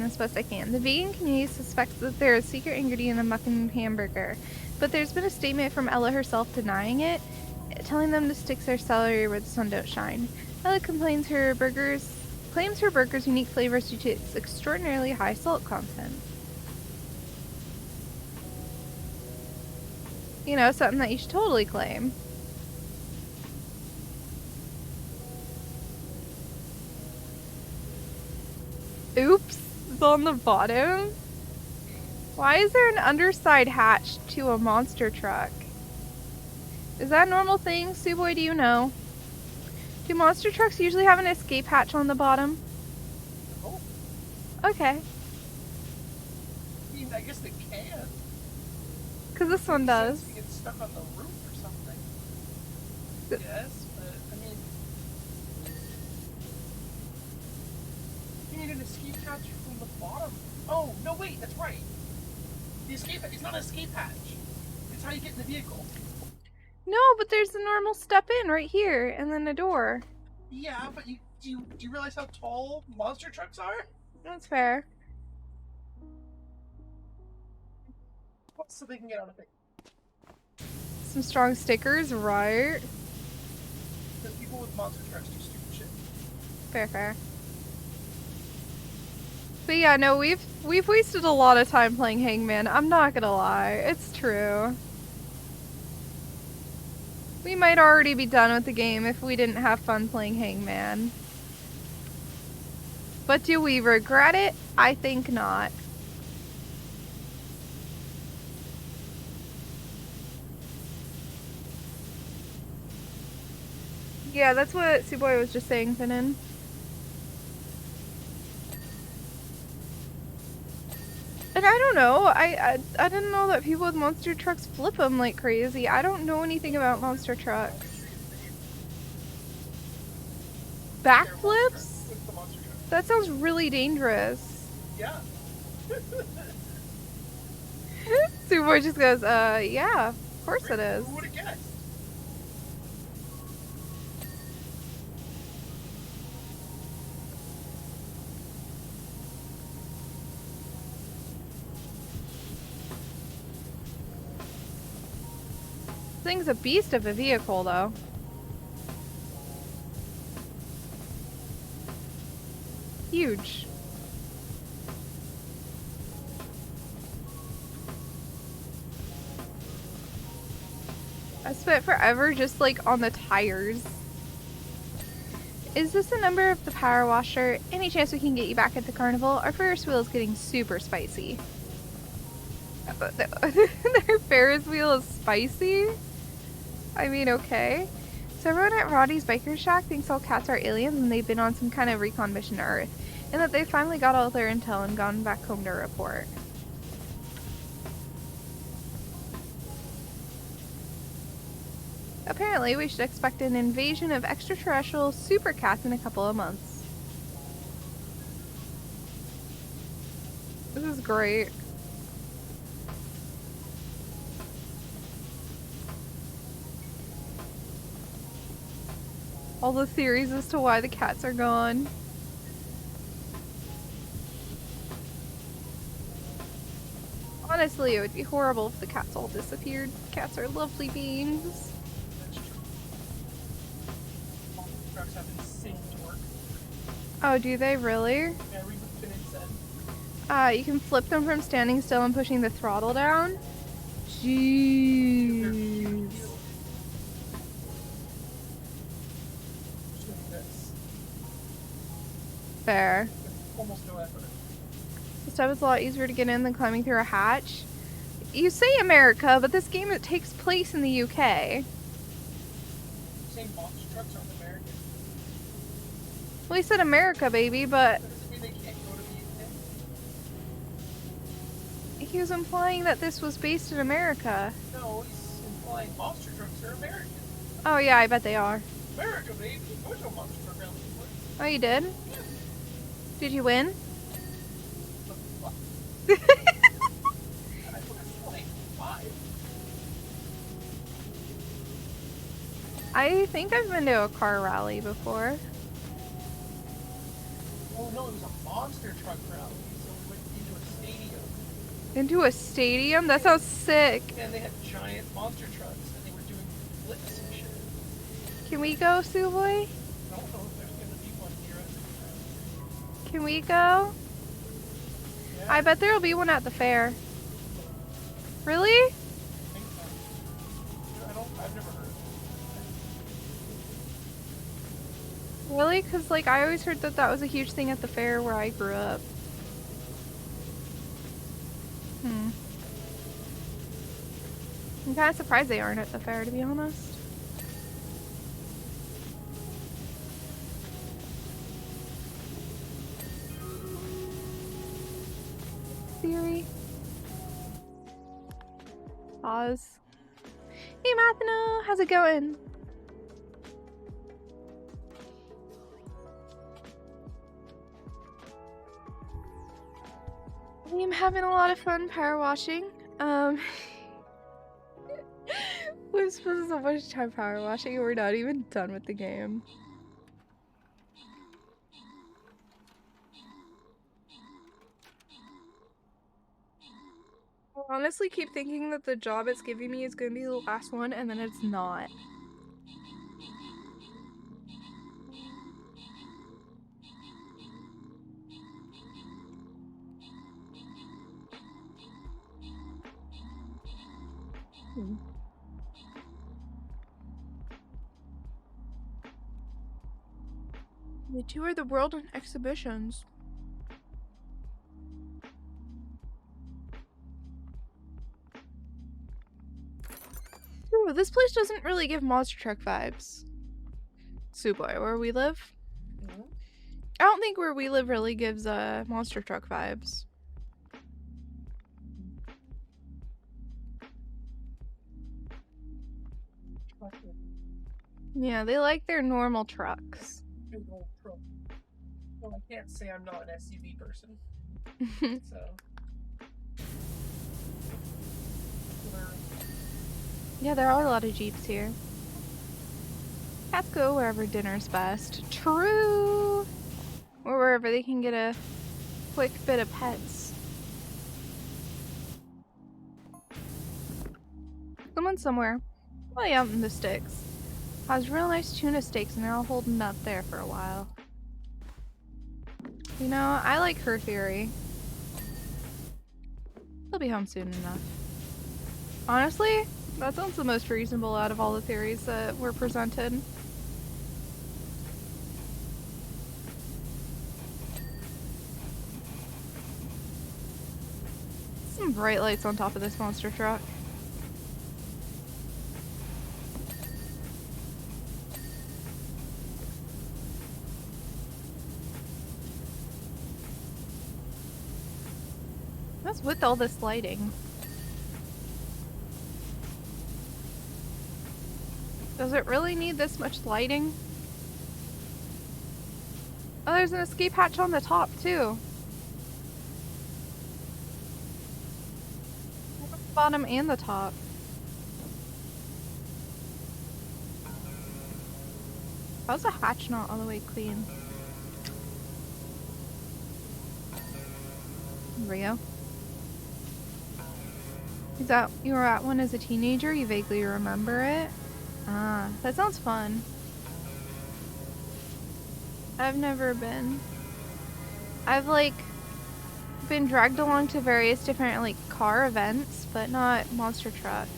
As best I can. The vegan community suspects that there is a secret ingredient in the mutton hamburger, but there's been a statement from Ella herself denying it, telling them to stick their celery where the sun don't shine. Ella claims her burger's unique flavor is due to its extraordinarily high salt content. You know, something that you should totally claim. Oops, it's on the bottom. Why is there an underside hatch to a monster truck? Is that a normal thing? Suwey, do you know? Do monster trucks usually have an escape hatch on the bottom? Oh, Okay. I mean, I guess they can. Because this one does. You get stuck on the roof or something. Yes, but I mean, you need an escape hatch from the bottom. Oh no, wait, that's right. The escape hatch. It's not an escape hatch. It's how you get in the vehicle. No, but there's a normal step in right here, and then a door. Yeah, but do you realize how tall monster trucks are? That's fair. So they can get out of it. Some strong stickers, right? Because people with monster trucks do stupid shit. Fair, fair. But yeah, no, we've wasted a lot of time playing Hangman. I'm not gonna lie, it's true. We might already be done with the game if we didn't have fun playing Hangman. But do we regret it? I think not. Yeah, that's what Suboy was just saying, Finin. And I don't know, I didn't know that people with monster trucks flip them like crazy. I don't know anything about monster trucks. Backflips? That sounds really dangerous. Yeah. Suboy just goes, yeah, of course it is. Who would have guessed? Thing's a beast of a vehicle, though. Huge. I spent forever just like on the tires. Is this the number of the power washer? Any chance we can get you back at the carnival? Our Ferris wheel is getting super spicy. Their Ferris wheel is spicy? I mean, okay. So everyone at Roddy's Biker Shack thinks all cats are aliens and they've been on some kind of recon mission to Earth. And that they finally got all their intel and gone back home to report. Apparently, we should expect an invasion of extraterrestrial super cats in a couple of months. This is great. All the theories as to why the cats are gone. Honestly, it would be horrible if the cats all disappeared. Cats are lovely beings. That's true. Monster trucks have insane torque. Oh, do they really? Yeah, read what Finn said. You can flip them from standing still and pushing the throttle down. Jeez. Fair. Almost no effort. This time it's a lot easier to get in than climbing through a hatch. You say America, but this game takes place in the UK. Saying monster trucks aren't American. Well, he said America, baby, but That doesn't mean they can't go to the UK. he was implying that this was based in America. No, he's implying monster trucks are American. Oh yeah, I bet they are. America, baby. There's no monster truck around this place. Oh, you did? Yeah. Did you win? The fuck? I was like 5. I think I've been to a car rally before. Oh no, it was a monster truck rally, so we went into a stadium. Into a stadium? That sounds sick. And they had giant monster trucks, and they were doing flips and shit. Can we go, Suboy? I don't know if there's gonna be one near us. Can we go? Yeah, I bet there'll be one at the fair. Really? I think so. I've never heard of it. Really? Because, like, I always heard that that was a huge thing at the fair where I grew up. I'm kind of surprised they aren't at the fair, to be honest. Theory. Pause. Hey, Mathino! How's it going? I'm having a lot of fun power washing. We've spent so much time power washing and we're not even done with the game. I honestly keep thinking that the job it's giving me is going to be the last one, and then it's not. They tour the world on exhibitions. Ooh, this place doesn't really give monster truck vibes. Suwey, where we live? I don't think where we live really gives monster truck vibes. Yeah, they like their normal trucks. Well, I can't say I'm not an SUV person. So. Yeah, there are a lot of Jeeps here. Cats go wherever dinner's best. True! Or wherever they can get a quick bit of pets. Someone somewhere, way out in the sticks, has real nice tuna steaks and they're all holding up there for a while. You know, I like her theory. He'll be home soon enough. Honestly, that sounds the most reasonable out of all the theories that were presented. Some bright lights on top of this monster truck. What's with all this lighting? Does it really need this much lighting? Oh, there's an escape hatch on the top, too. The bottom and the top. How's the hatch not all the way clean? There we go. Is that you were at one as a teenager? You vaguely remember it? Ah, that sounds fun. I've never been. I've like been dragged along to various different like car events, but not monster truck.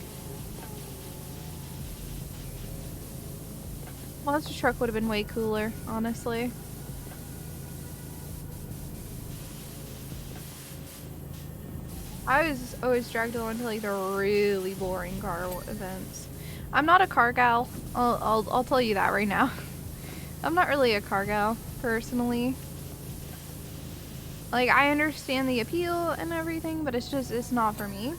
Monster truck would have been way cooler, honestly. I was always dragged along to like the really boring car events. I'm not a car gal. I'll tell you that right now. I'm not really a car gal, personally. Like, I understand the appeal and everything, but it's not for me.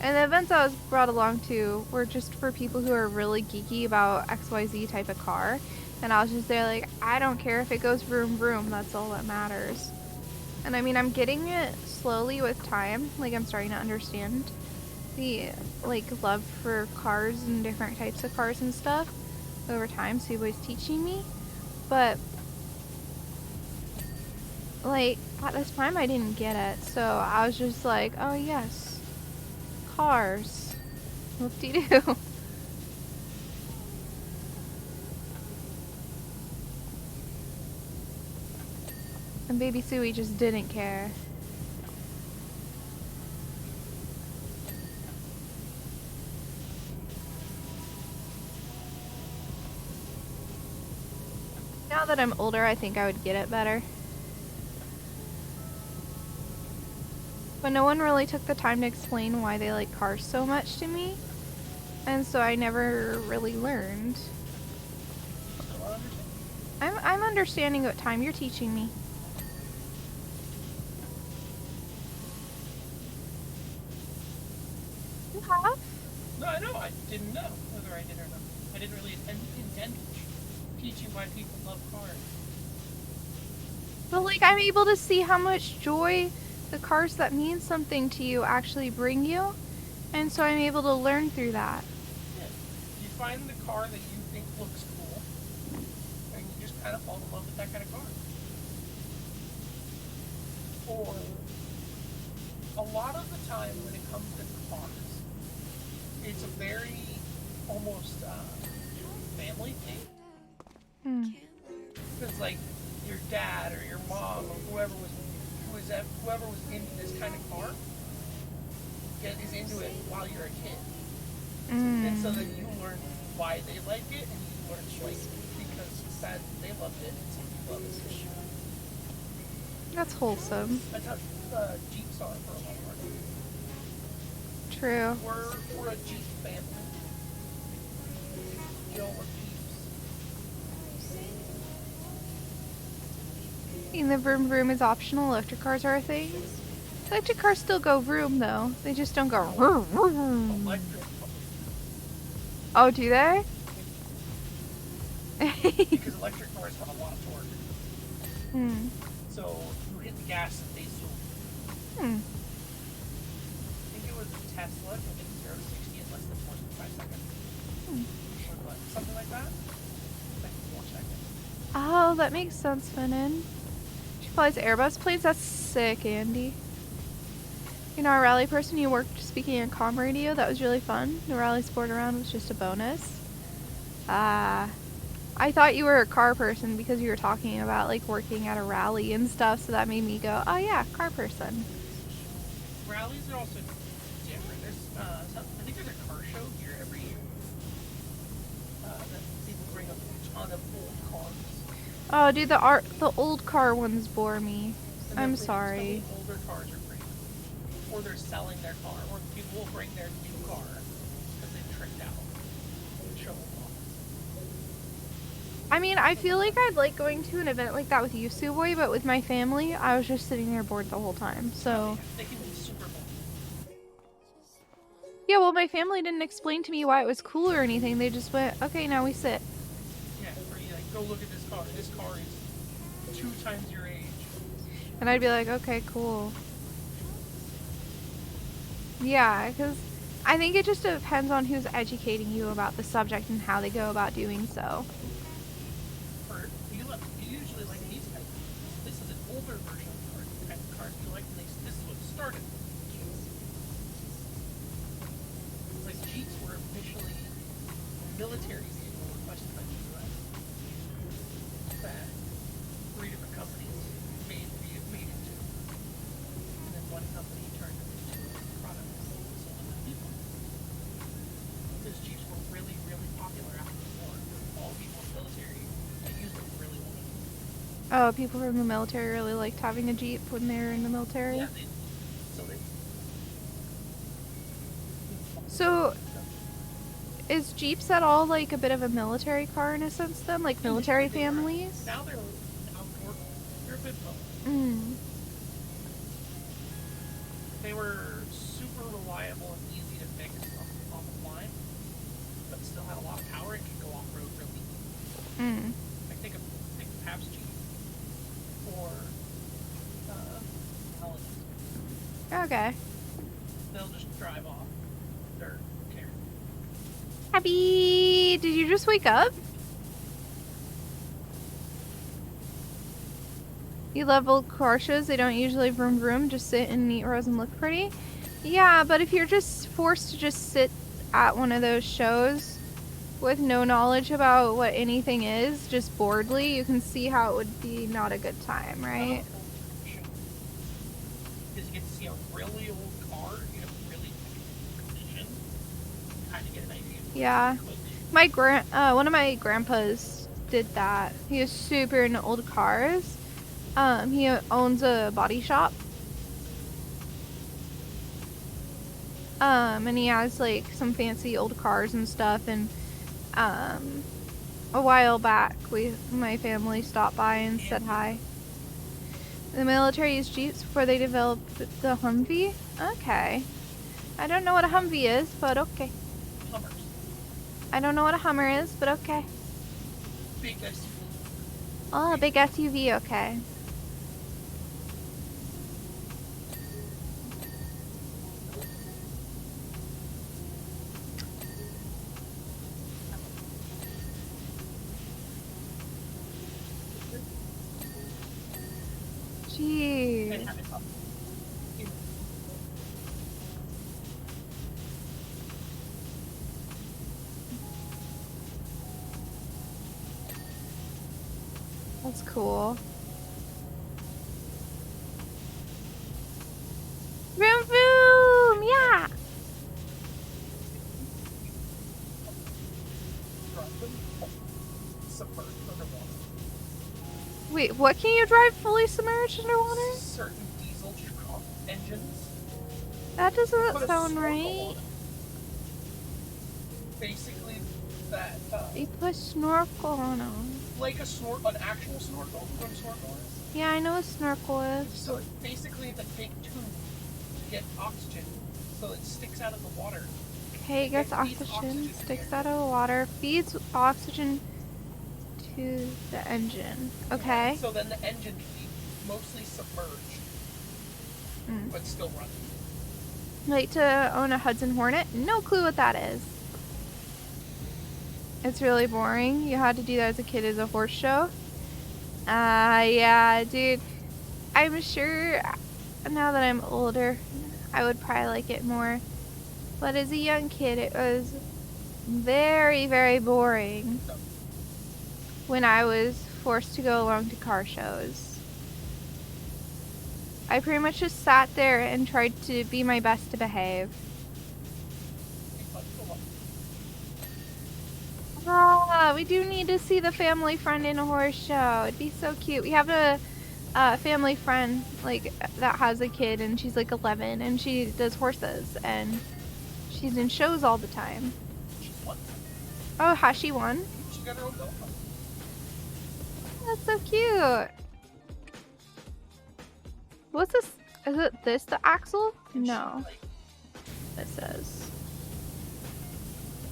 And the events I was brought along to were just for people who are really geeky about XYZ type of car. And I was just there like, I don't care if it goes vroom vroom, that's all that matters. And I mean, I'm getting it slowly with time. Like, I'm starting to understand the, like, love for cars and different types of cars and stuff over time. Suwey's teaching me. But, like, at this time I didn't get it. So I was just like, oh yes, cars. Whoop-de-doo. And baby Suwey just didn't care. Now that I'm older, I think I would get it better. But no one really took the time to explain why they like cars so much to me. And so I never really learned. I'm understanding what time you're teaching me. You have? No, I know. I didn't know whether I did or not. I didn't really intend to teach you why people love cars. But like, I'm able to see how much joy the cars that mean something to you actually bring you. And so I'm able to learn through that. Yeah. You find the car that you think looks cool, and you just kind of fall in love with that kind of car. Or a lot of the time when it comes to cars, it's a very almost family thing. Because like your dad or your mom or whoever was into this kind of car is into it while you're a kid. And so then you learn why they like it, and you learn like because that they loved it and some people love it too. That's wholesome. That's how Jeeps are for a long time. True. We're a Jeep family. Jill loves Jeeps. And the vroom vroom is optional. Electric cars are a thing. Electric cars still go vroom though. They just don't go vroom vroom. Electric. Oh, do they? Because electric cars have a lot of torque. So you hit the gas and they slow. I think it was a Tesla. I think 0 to 60 in less than 45 seconds. Or something like that. Like 4 seconds. Oh, that makes sense, Finnan. She flies Airbus planes? That's sick, Andy. You know, our rally person, you worked speaking on comm radio. That was really fun. The rally sport around was just a bonus. I thought you were a car person because you were talking about like working at a rally and stuff, so that made me go, oh yeah, car person. Rallies are also different. There's, I think there's a car show here every year. That people bring up a ton of old cars. Oh, dude, the old car ones bore me. I'm sorry. Some older cars are pretty cool. Or they're selling their car, or people will bring their new car because they've tricked out and show them off. I mean, I feel like I'd like going to an event like that with you, Suwey, but with my family, I was just sitting there bored the whole time, so... They can be super bold. Yeah, well, my family didn't explain to me why it was cool or anything. They just went, okay, now we sit. Yeah, or you like, go look at this car. This car is 2 times your age. And I'd be like, okay, cool. Yeah, because I think it just depends on who's educating you about the subject and how they go about doing so. You usually like these types. This is an older version of the type of cars you like, and this is what started. Like Jeeps were officially military vehicles requested by the U.S. That 3 different companies made into, and then one company turned it into a product and sold it to people. Because Jeeps were really, really popular after the war. All people in the military, they used them really well. Oh, people from the military really liked having a Jeep when they were in the military? Yeah, So, is Jeeps at all like a bit of a military car in a sense then? Like military families? Now they're outdoor. They're a bit both. They were super reliable and easy to fix on the fly, but still had a lot of power and could go off-road really easy. Like think of Pabst Jeep or Helen. Okay. They'll just drive off dirt. Care. Happy! Did you just wake up? You love old Porsches, they don't usually vroom vroom, just sit in neat rows and look pretty. Yeah, but if you're just forced to just sit at one of those shows with no knowledge about what anything is, just boredly, you can see how it would be not a good time, right? Because you get to see a really old car, you know, really precision, kind of get an idea. Yeah. One of my grandpa's did that. He is super into old cars. He owns a body shop. And he has like some fancy old cars and stuff, and a while back my family stopped by and said hi. The military used Jeeps before they developed the Humvee? Okay. I don't know what a Humvee is, but okay. Hummers. I don't know what a Hummer is, but okay. Big SUV. Oh, a big SUV, okay. Jeez. That's cool. Vroom vroom! Yeah! Submerged underwater. Wait, what can you drive fully submerged underwater? Certain diesel truck engines. That doesn't Put a sound snorkel right. on it. Basically, that You put snorkel on them. like an actual snorkel. You know what a snorkel is? Yeah, I know what snorkel is. So basically, it's a fake tube to get oxygen, so it sticks out of the water. Okay, it gets It feeds oxygen, oxygen sticks to out of the water, feeds oxygen to the engine. Okay. So then the engine can be mostly submerged, but still running. Like to own a Hudson Hornet? No clue what that is. It's really boring. You had to do that as a kid as a horse show. Yeah, dude. I'm sure now that I'm older, I would probably like it more. But as a young kid, it was very, very boring when I was forced to go along to car shows. I pretty much just sat there and tried to be my best to behave. Ah, we do need to see the family friend in a horse show. It'd be so cute. We have a family friend like that has a kid, and she's like 11, and she does horses, and she's in shows all the time. She's won. Oh, has she won? She got her own belt. That's so cute. What's this? Is it this the axle? No. It says.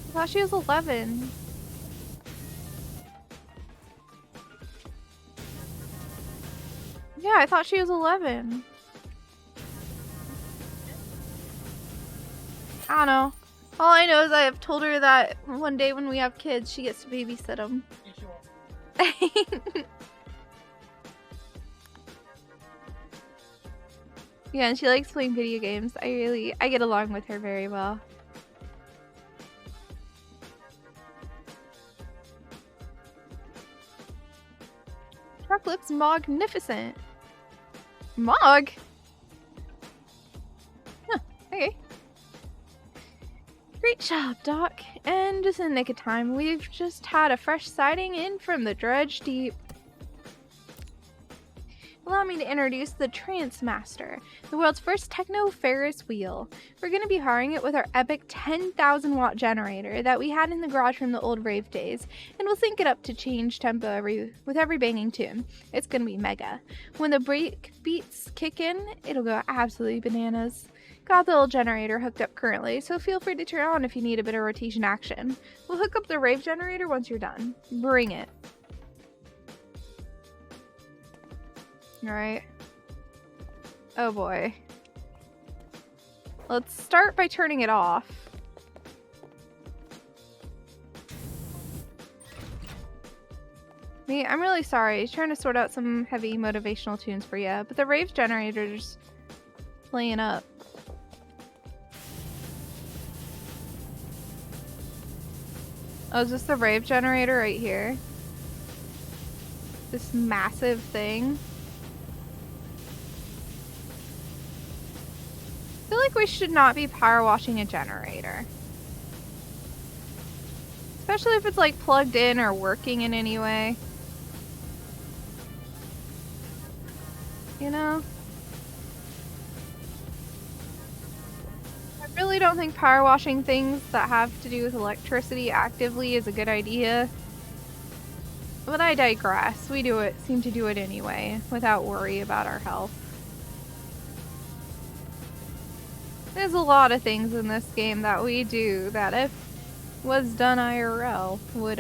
I thought she was 11. Yeah, I thought she was 11. I don't know. All I know is I have told her that one day when we have kids, she gets to babysit them. Yeah, and she likes playing video games. I get along with her very well. Truck looks magnificent. Mog? Huh, okay. Great job, Doc. And just in the nick of time, we've just had a fresh sighting in from the Dredge Deep. Allow me to introduce the Trance Master, the world's first techno Ferris wheel. We're going to be powering it with our epic 10,000 watt generator that we had in the garage from the old rave days, and we'll sync it up to change tempo with every banging tune. It's going to be mega. When the break beats kick in, it'll go absolutely bananas. Got the old generator hooked up currently, so feel free to turn on if you need a bit of rotation action. We'll hook up the rave generator once you're done. Bring it. Alright. Oh boy. Let's start by turning it off. I'm really sorry. He's trying to sort out some heavy motivational tunes for you, but the rave generator's playing up. Oh, is this the rave generator right here? This massive thing? I feel like we should not be power washing a generator. Especially if it's like plugged in or working in any way. You know? I really don't think power washing things that have to do with electricity actively is a good idea. But I digress. We seem to do it anyway, without worry about our health. There's a lot of things in this game that we do that if was done IRL would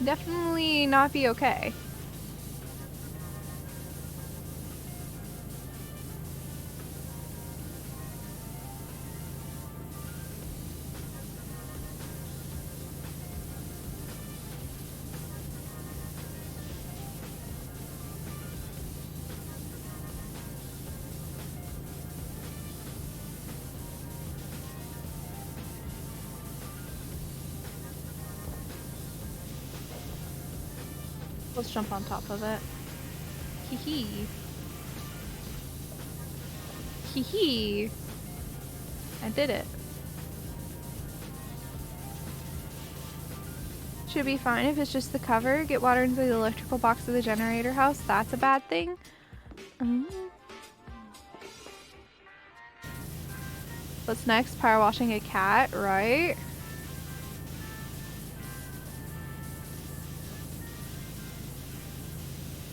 definitely not be okay. Let's jump on top of it. Hee hee. Hee hee. I did it. Should be fine if it's just the cover. Get water into the electrical box of the generator house. That's a bad thing. What's next? Power washing a cat, right?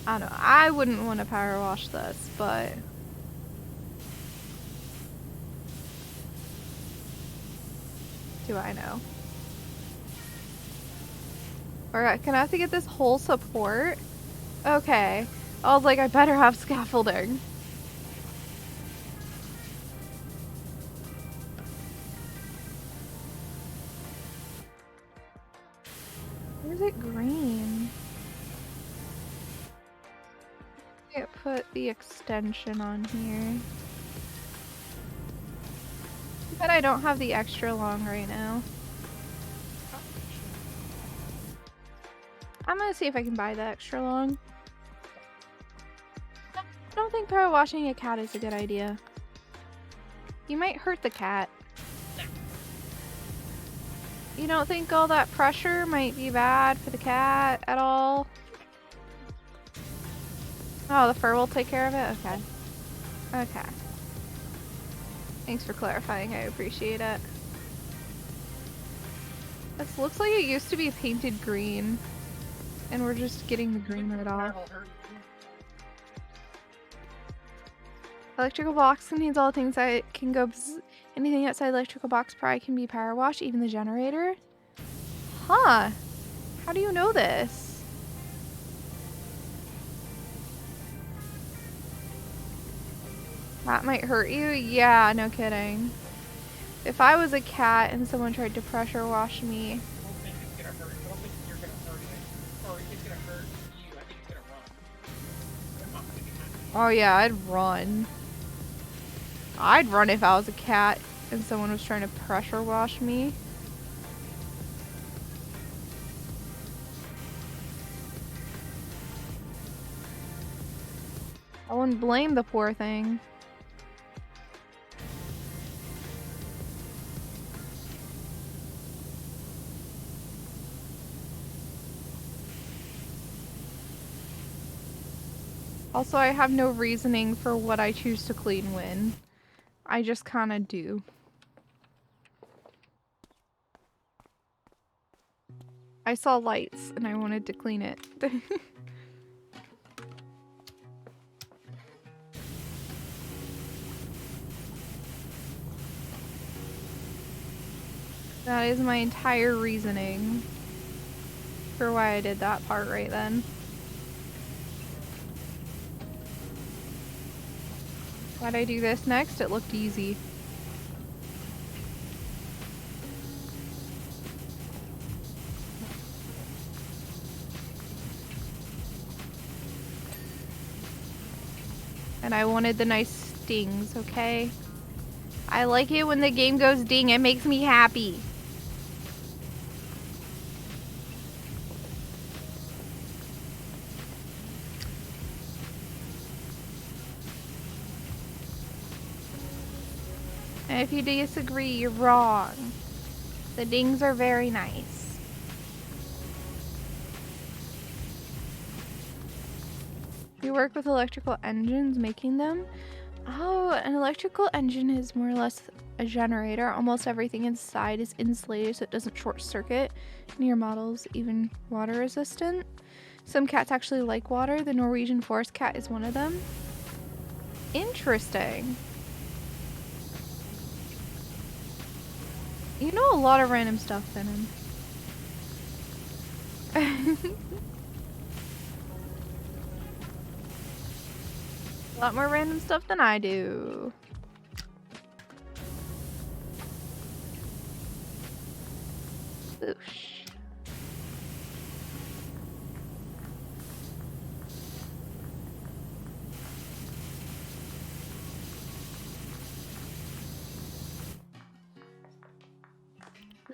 I don't know. I wouldn't want to power wash this, but do I know? Alright, can I have to get this whole support? Okay. I was like, I better have scaffolding. Where's it green? Can't put the extension on here. But I don't have the extra long right now. I'm gonna see if I can buy the extra long. I don't think power washing a cat is a good idea. You might hurt the cat. You don't think all that pressure might be bad for the cat at all? Oh, the fur will take care of it? Okay. Okay. Thanks for clarifying, I appreciate it. This looks like it used to be painted green. And we're just getting the green of it off. Electrical box contains all the things that can go bzz. Anything outside electrical box probably can be power washed, even the generator. Huh. How do you know this? That might hurt you? Yeah, no kidding. If I was a cat and someone tried to pressure wash me. I don't think it's gonna hurt. I don't think you're gonna hurt it. Or it's gonna hurt you. I think it's gonna run. I'm not gonna be happy. Oh yeah, I'd run. I'd run if I was a cat and someone was trying to pressure wash me. I wouldn't blame the poor thing. Also, I have no reasoning for what I choose to clean when. I just kinda do. I saw lights and I wanted to clean it. That is my entire reasoning for why I did that part right then. Why'd I do this next? It looked easy. And I wanted the nice stings, okay? I like it when the game goes ding, it makes me happy. And if you disagree, you're wrong. The dings are very nice. You work with electrical engines making them? Oh, an electrical engine is more or less a generator. Almost everything inside is insulated so it doesn't short circuit. And your model's even water resistant. Some cats actually like water. The Norwegian forest cat is one of them. Interesting. You know a lot of random stuff, Venom. A lot more random stuff than I do. Boosh.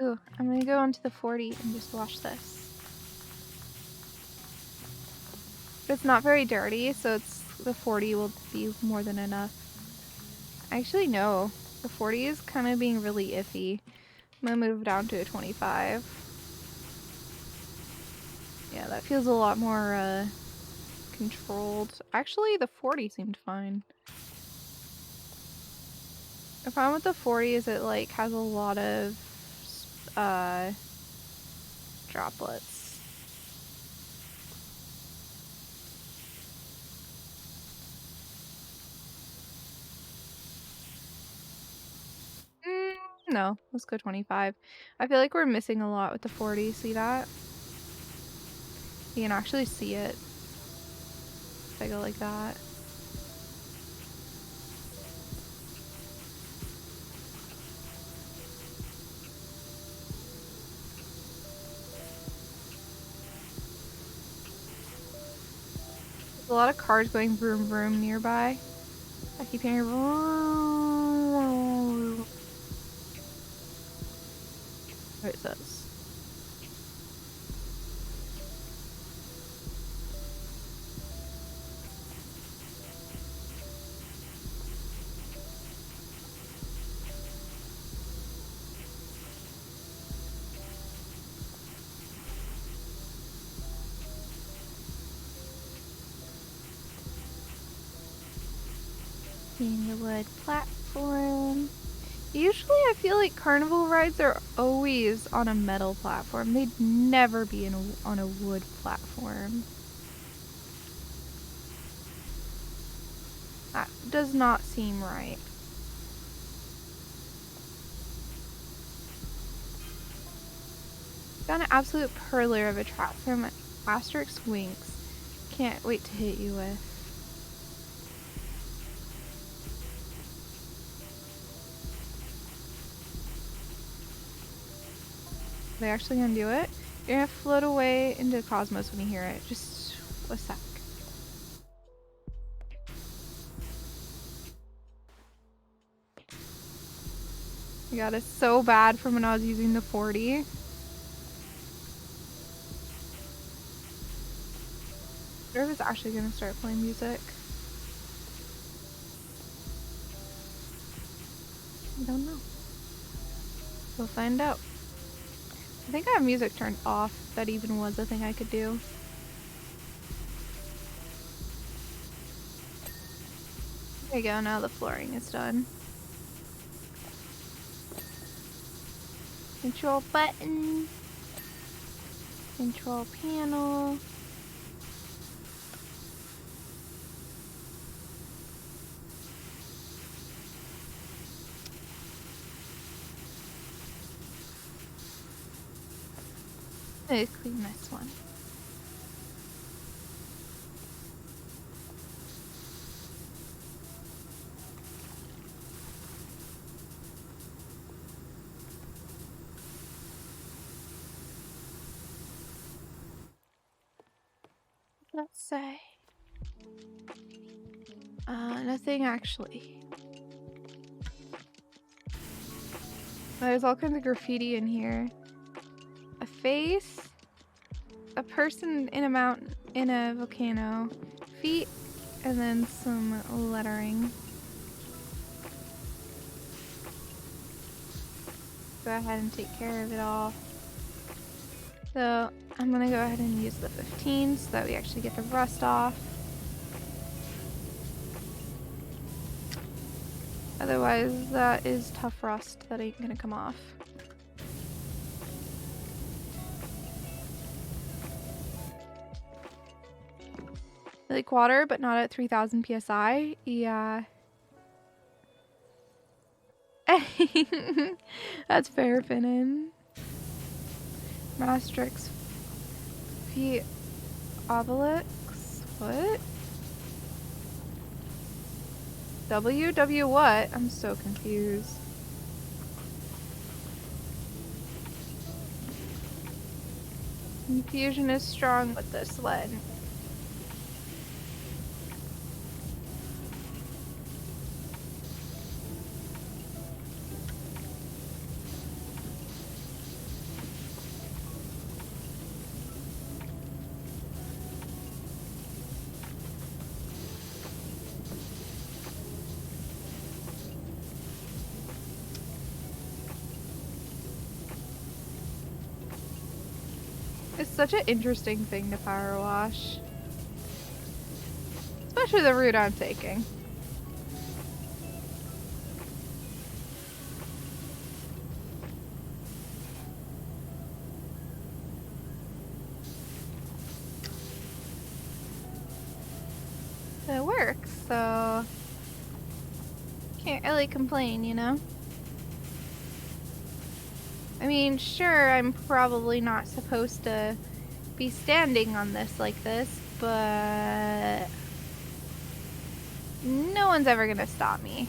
Ooh, I'm gonna go onto the 40 and just wash this. It's not very dirty, so the 40 will be more than enough. Actually, no. The 40 is kind of being really iffy. I'm gonna move down to a 25. Yeah, that feels a lot more, controlled. Actually, the 40 seemed fine. The problem with the 40 is it, like, has a lot of, droplets. No, let's go 25. I feel like we're missing a lot with the 40. See that? You can actually see it if I go like that. There's a lot of cars going vroom vroom nearby. I keep hearing vroom. What it says. Inglewood platform. Usually I feel like carnival rides are always on a metal platform. They'd never be on a wood platform. That does not seem right. Got an absolute perler of a trap from Asterix Winks. Can't wait to hit you with. Are they actually gonna do it? You're gonna float away into cosmos when you hear it. Just a sec. I got it so bad from when I was using the 40. I wonder if it's actually gonna start playing music. I don't know. We'll find out. I think I have music turned off. If that even was a thing I could do. There you go, now the flooring is done. Control button. Control panel. Let's clean this one. Let's say. Nothing actually. There's all kinds of graffiti in here. A face, a person in a mountain, in a volcano, feet, and then some lettering. Go ahead and take care of it all. So I'm gonna go ahead and use the 15 so that we actually get the rust off. Otherwise, that is tough rust that ain't gonna come off. Like water, but not at 3000 psi. Yeah. That's paraffin. Maastricht's feet obelix. What? W what? I'm so confused. Infusion is strong with this lead. It's such an interesting thing to power wash. Especially the route I'm taking. It works, so can't really complain, you know? I mean, sure, I'm probably not supposed to be standing on this like this, but no one's ever gonna stop me.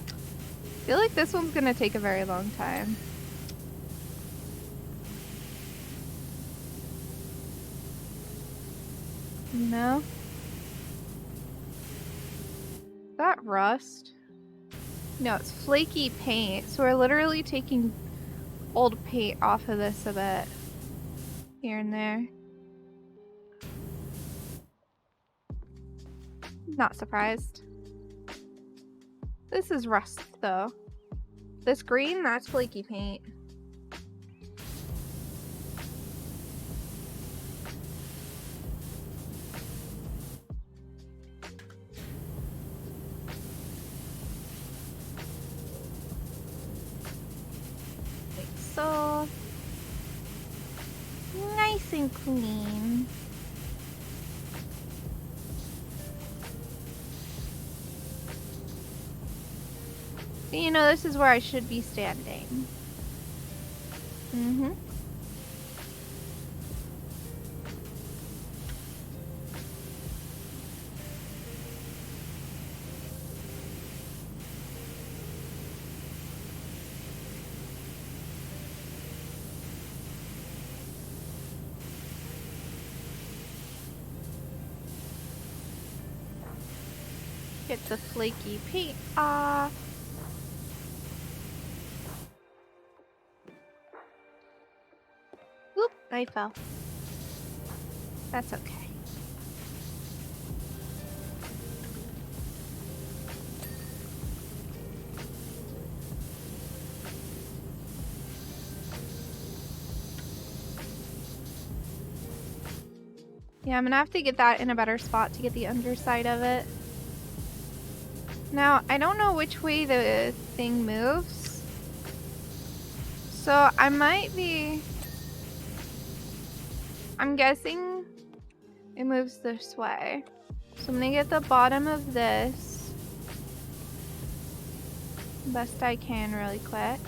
I feel like this one's gonna take a very long time. No? Is that rust? No, it's flaky paint. So we're literally taking old paint off of this a bit. Here and there. Not surprised. This is rust though. This green, that's flaky paint. Like so. Nice and clean. You know, this is where I should be standing. Mm-hmm. Get the flaky paint off. Whoop, I fell. That's okay. Yeah, I'm gonna have to get that in a better spot to get the underside of it. Now, I don't know which way the thing moves. So I might be... I'm guessing it moves this way. So I'm gonna get the bottom of this best I can really quick.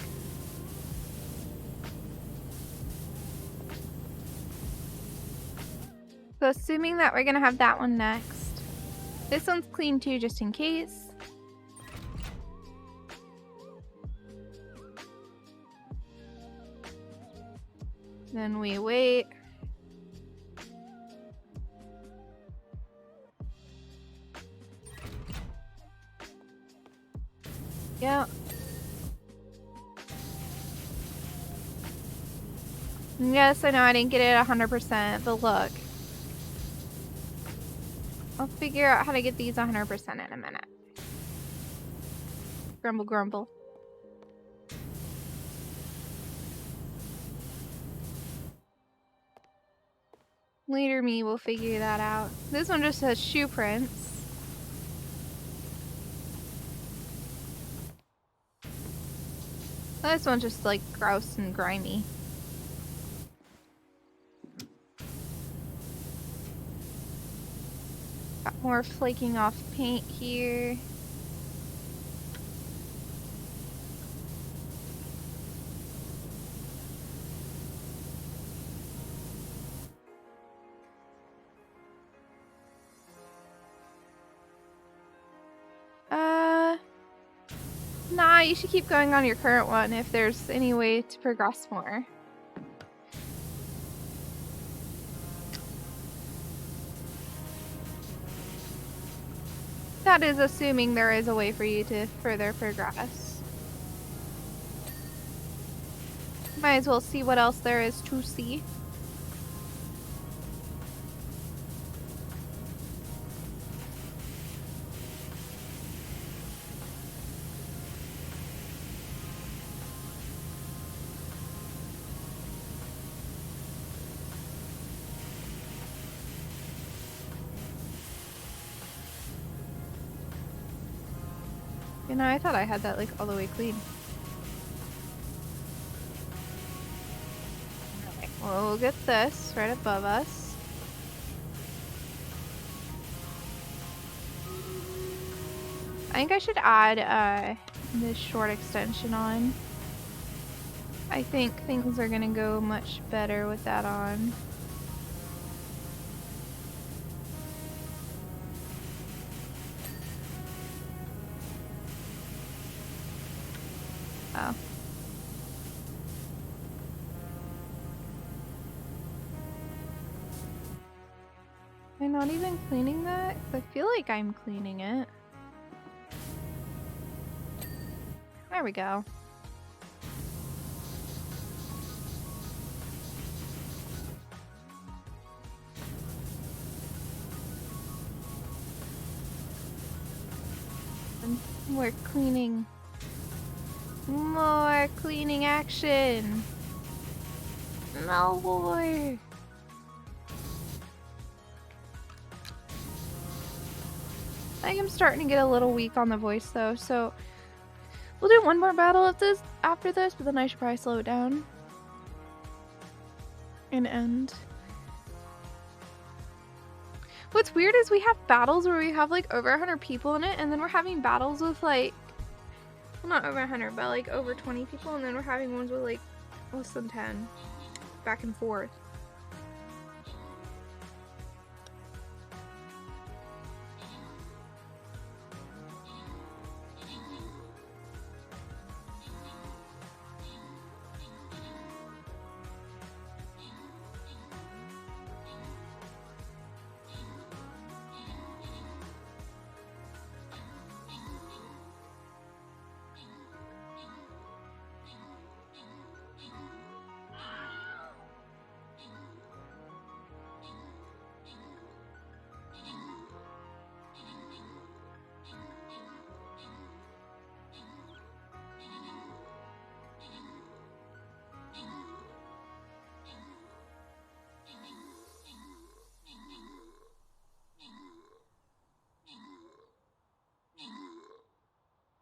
So assuming that we're gonna have that one next. This one's clean too, just in case. Then we wait. Yep. Yes, I know I didn't get it 100%, but look. I'll figure out how to get these 100% in a minute. Grumble, grumble. Later me will figure that out. This one just has shoe prints. This one's just like gross and grimy. Got more flaking off paint here. Nah, you should keep going on your current one if there's any way to progress more. That is assuming there is a way for you to further progress. Might as well see what else there is to see. You know, I thought I had that like all the way clean. Okay, well, we'll get this right above us. I think I should add this short extension on. I think things are gonna go much better with that on. Oh. Am I not even cleaning that? I feel like I'm cleaning it. There we go. And more cleaning. More cleaning action. No more. I think I'm starting to get a little weak on the voice though, so we'll do one more battle of this after this, but then I should probably slow it down and end. What's weird is we have battles where we have like over 100 people in it, and then we're having battles with like, well, not over 100, but like over 20 people, and then we're having ones with like less than 10. Back and forth.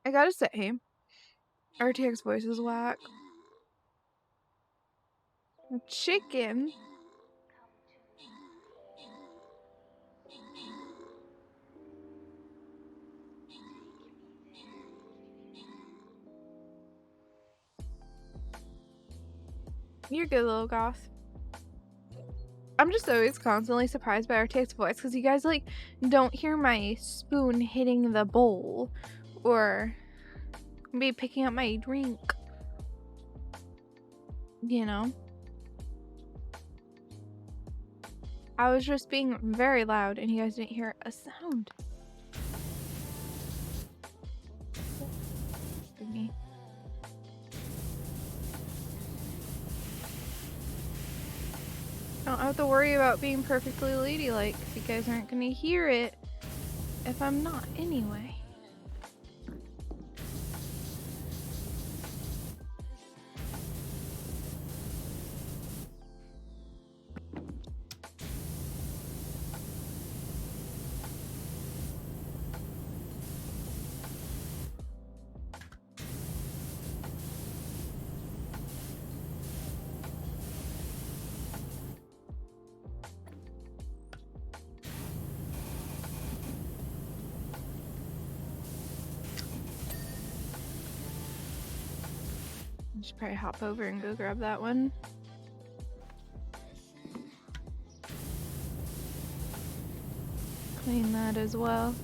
I gotta say, RTX voice is whack. Chicken. You're good, little goth. I'm just always constantly surprised by RTX voice because you guys like don't hear my spoon hitting the bowl or me picking up my drink. You know? I was just being very loud and you guys didn't hear a sound. Me. I don't have to worry about being perfectly ladylike if you guys aren't gonna hear it if I'm not anyway. I should probably hop over and go grab that one. Clean that as well.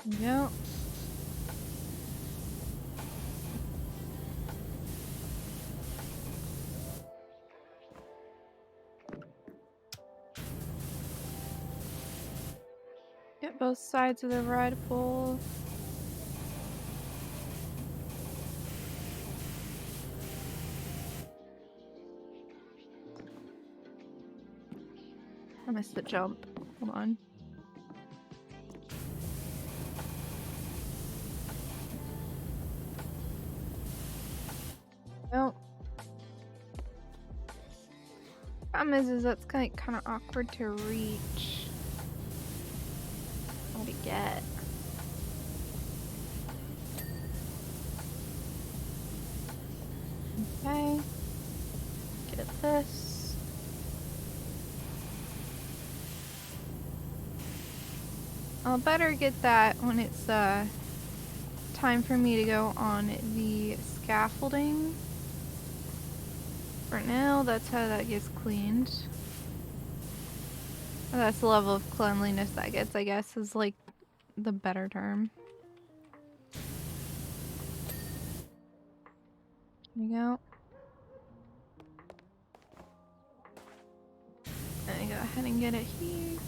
There we go. Get both sides of the ride full. I missed the jump. Hold on. Nope. Problem is that's kind of awkward to reach. What to get? Okay. Get this. I'll better get that when it's time for me to go on the scaffolding. For now, that's how that gets cleaned. That's the level of cleanliness that gets, I guess, is like the better term. There you go. Let me go ahead and get it here.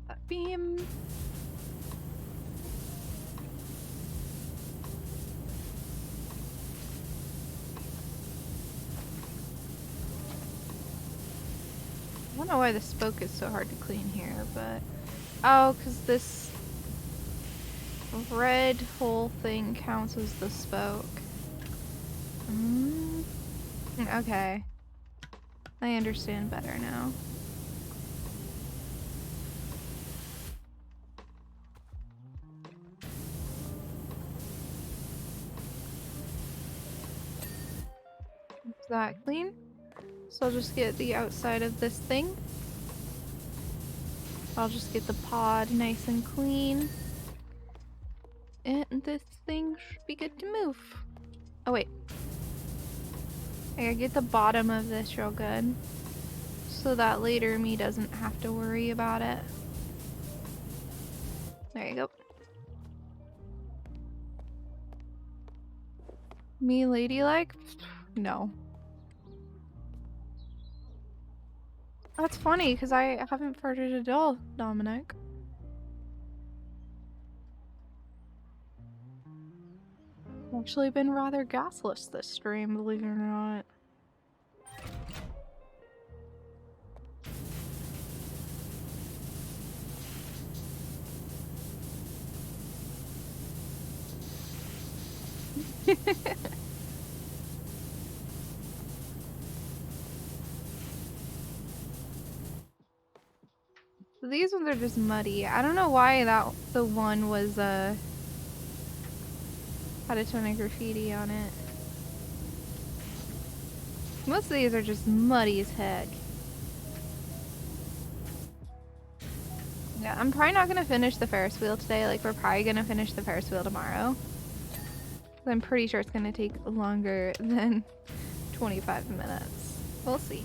That beam. I don't know why the spoke is so hard to clean here, but... Oh, because this red whole thing counts as the spoke. Okay. I understand better now. Is that clean? So I'll just get the outside of this thing. I'll just get the pod nice and clean. And this thing should be good to move. Oh wait. I gotta get the bottom of this real good. So that later me doesn't have to worry about it. There you go. Me ladylike? No. That's funny, because I haven't farted at all, Dominic. I've actually been rather gasless this stream, believe it or not. These ones are just muddy. I don't know why the one was had a ton of graffiti on it. Most of these are just muddy as heck. Yeah, I'm probably not gonna finish the Ferris wheel today. Like, we're probably gonna finish the Ferris wheel tomorrow. I'm pretty sure it's gonna take longer than 25 minutes. We'll see.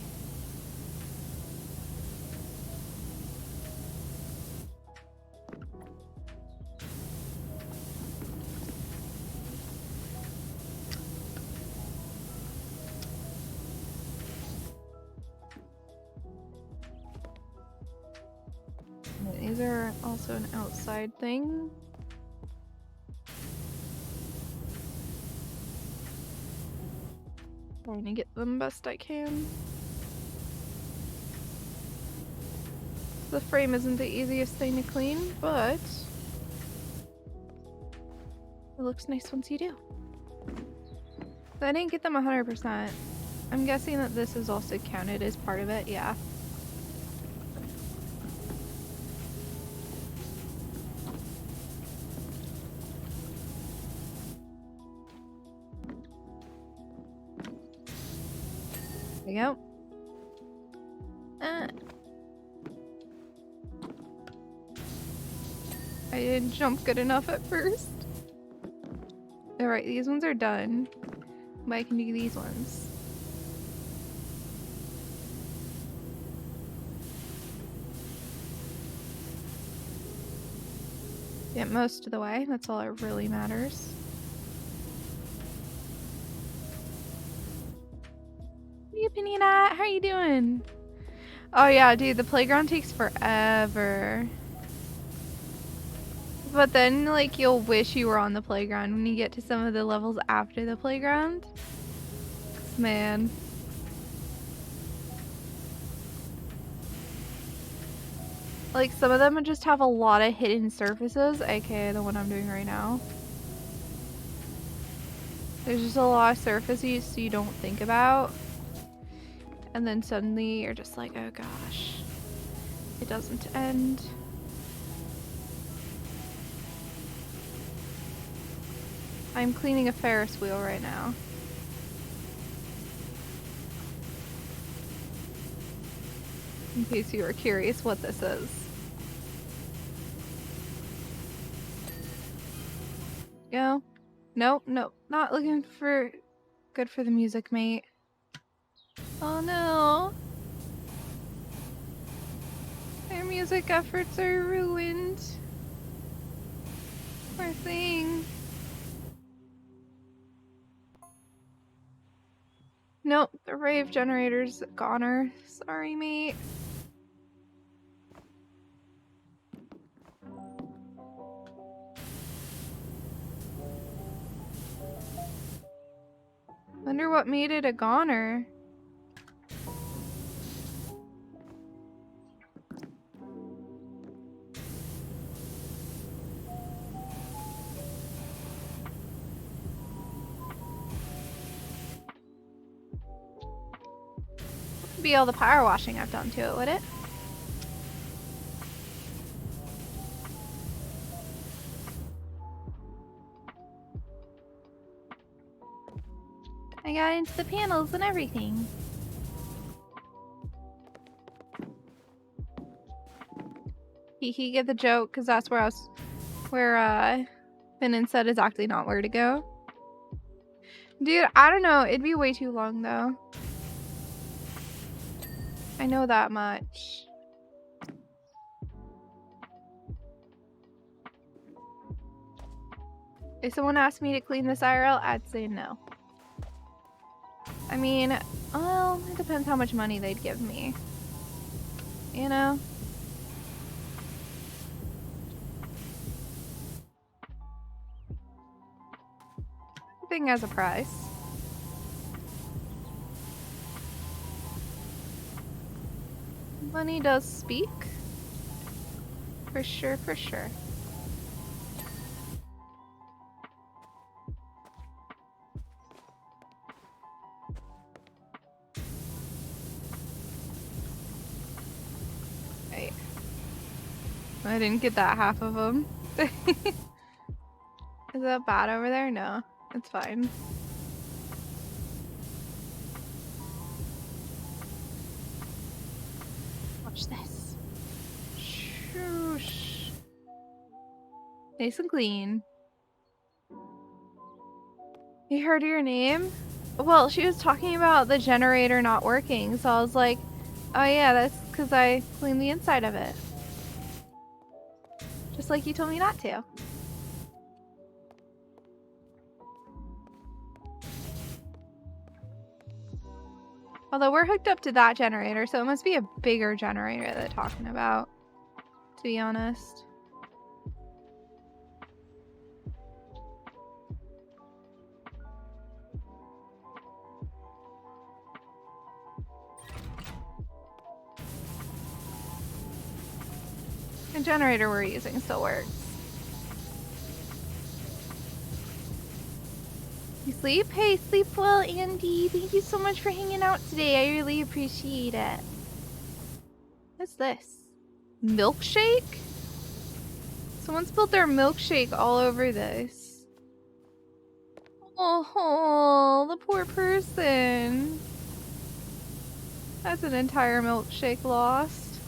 These are also an outside thing. Trying to get them best I can. The frame isn't the easiest thing to clean, but it looks nice once you do. So I didn't get them 100%. I'm guessing that this is also counted as part of it, yeah. we go. I didn't jump good enough at first. Alright, these ones are done. But I can do these ones. Get most of the way. That's all that really matters. Hey, Panina! How are you doing? Oh yeah, dude, the playground takes forever. But then, like, you'll wish you were on the playground when you get to some of the levels after the playground. Man. Like, some of them just have a lot of hidden surfaces, aka the one I'm doing right now. There's just a lot of surfaces you don't think about. And then suddenly you're just like, oh gosh. It doesn't end. I'm cleaning a Ferris wheel right now. In case you were curious what this is. Go. Nope, nope. Not looking for... Good for the music, mate. Oh no. Their music efforts are ruined. Poor thing. Nope, the rave generator's goner. Sorry, mate. Wonder what made it a goner. Wouldn't be all the power washing I've done to it, would it? I got into the panels and everything. He get the joke, because that's where Finnan said exactly not where to go. Dude, I don't know. It'd be way too long, though. I know that much. If someone asked me to clean this IRL, I'd say no. I mean, well, it depends how much money they'd give me. You know? Everything has a price. Money does speak. For sure, for sure. Right. I didn't get that half of them. Is that bad over there? No, it's fine. Watch this. Shoosh. Nice and clean. You heard your name? Well, she was talking about the generator not working, so I was like, oh yeah, that's because I cleaned the inside of it. Just like you told me not to. Although we're hooked up to that generator, so it must be a bigger generator they're talking about, to be honest. The generator we're using still works. You sleep? Hey, sleep well, Andy. Thank you so much for hanging out today. I really appreciate it. What's this? Milkshake? Someone spilled their milkshake all over this. Oh, the poor person. That's an entire milkshake lost.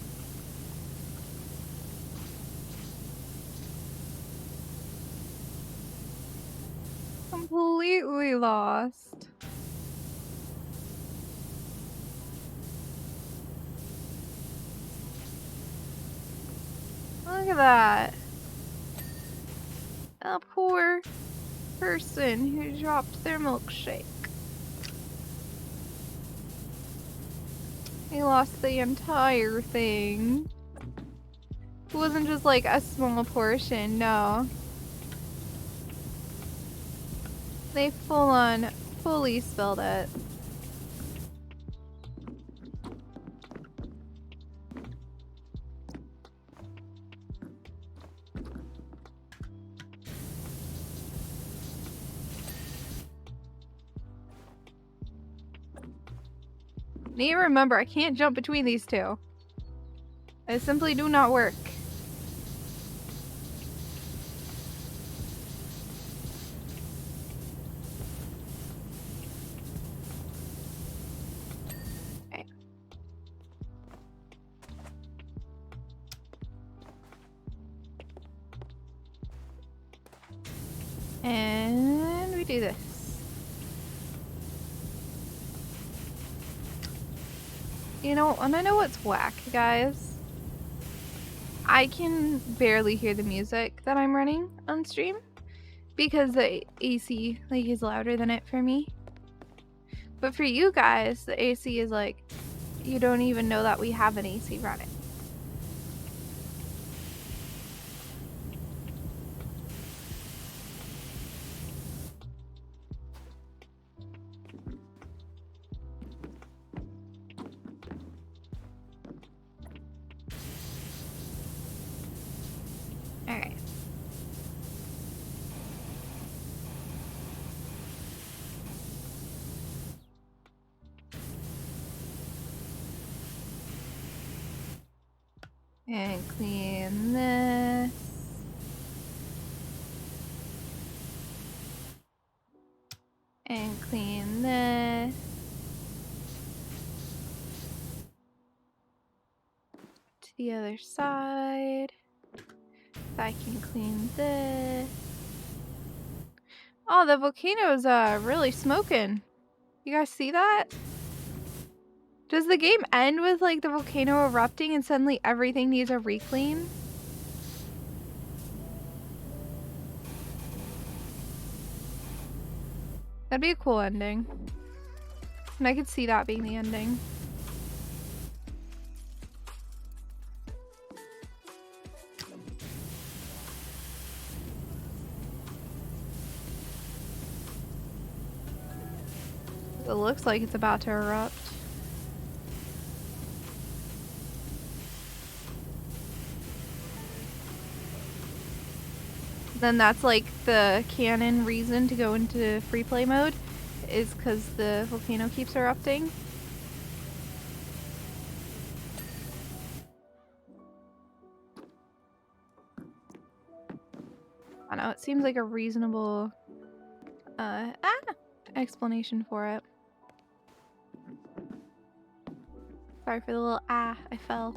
Completely lost. Look at that. A poor person who dropped their milkshake. They lost the entire thing. It wasn't just like a small portion, no. They fully spilled it. Need to remember, I can't jump between these two. They simply do not work. Okay. And we do this. You know, and I know what's whack, guys. I can barely hear the music that I'm running on stream because the AC like is louder than it for me. But for you guys, the AC is like, you don't even know that we have an AC running. Alright. And clean this. And clean this. To the other side. I can clean this. Oh, the volcano's really smoking. You guys see that? Does the game end with like the volcano erupting and suddenly everything needs a re-clean? That'd be a cool ending. And I could see that being the ending. It looks like it's about to erupt. Then that's like the canon reason to go into free play mode, is because the volcano keeps erupting. I don't know, it seems like a reasonable explanation for it. Sorry for the little I fell.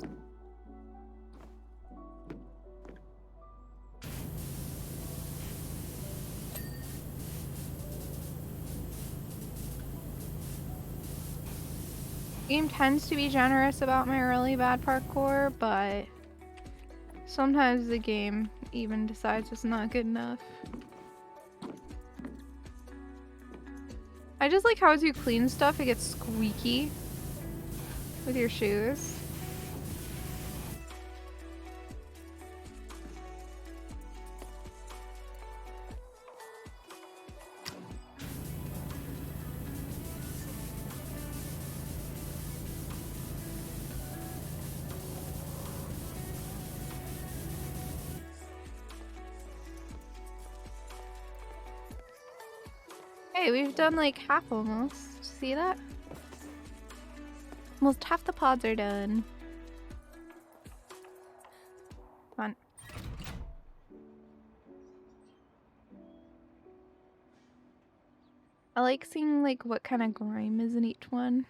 Game tends to be generous about my really bad parkour, but sometimes the game even decides it's not good enough. I just like how as you clean stuff, it gets squeaky with your shoes. Hey, we've done like half almost. See that? Almost half the pods are done. Come on. I like seeing like what kind of grime is in each one.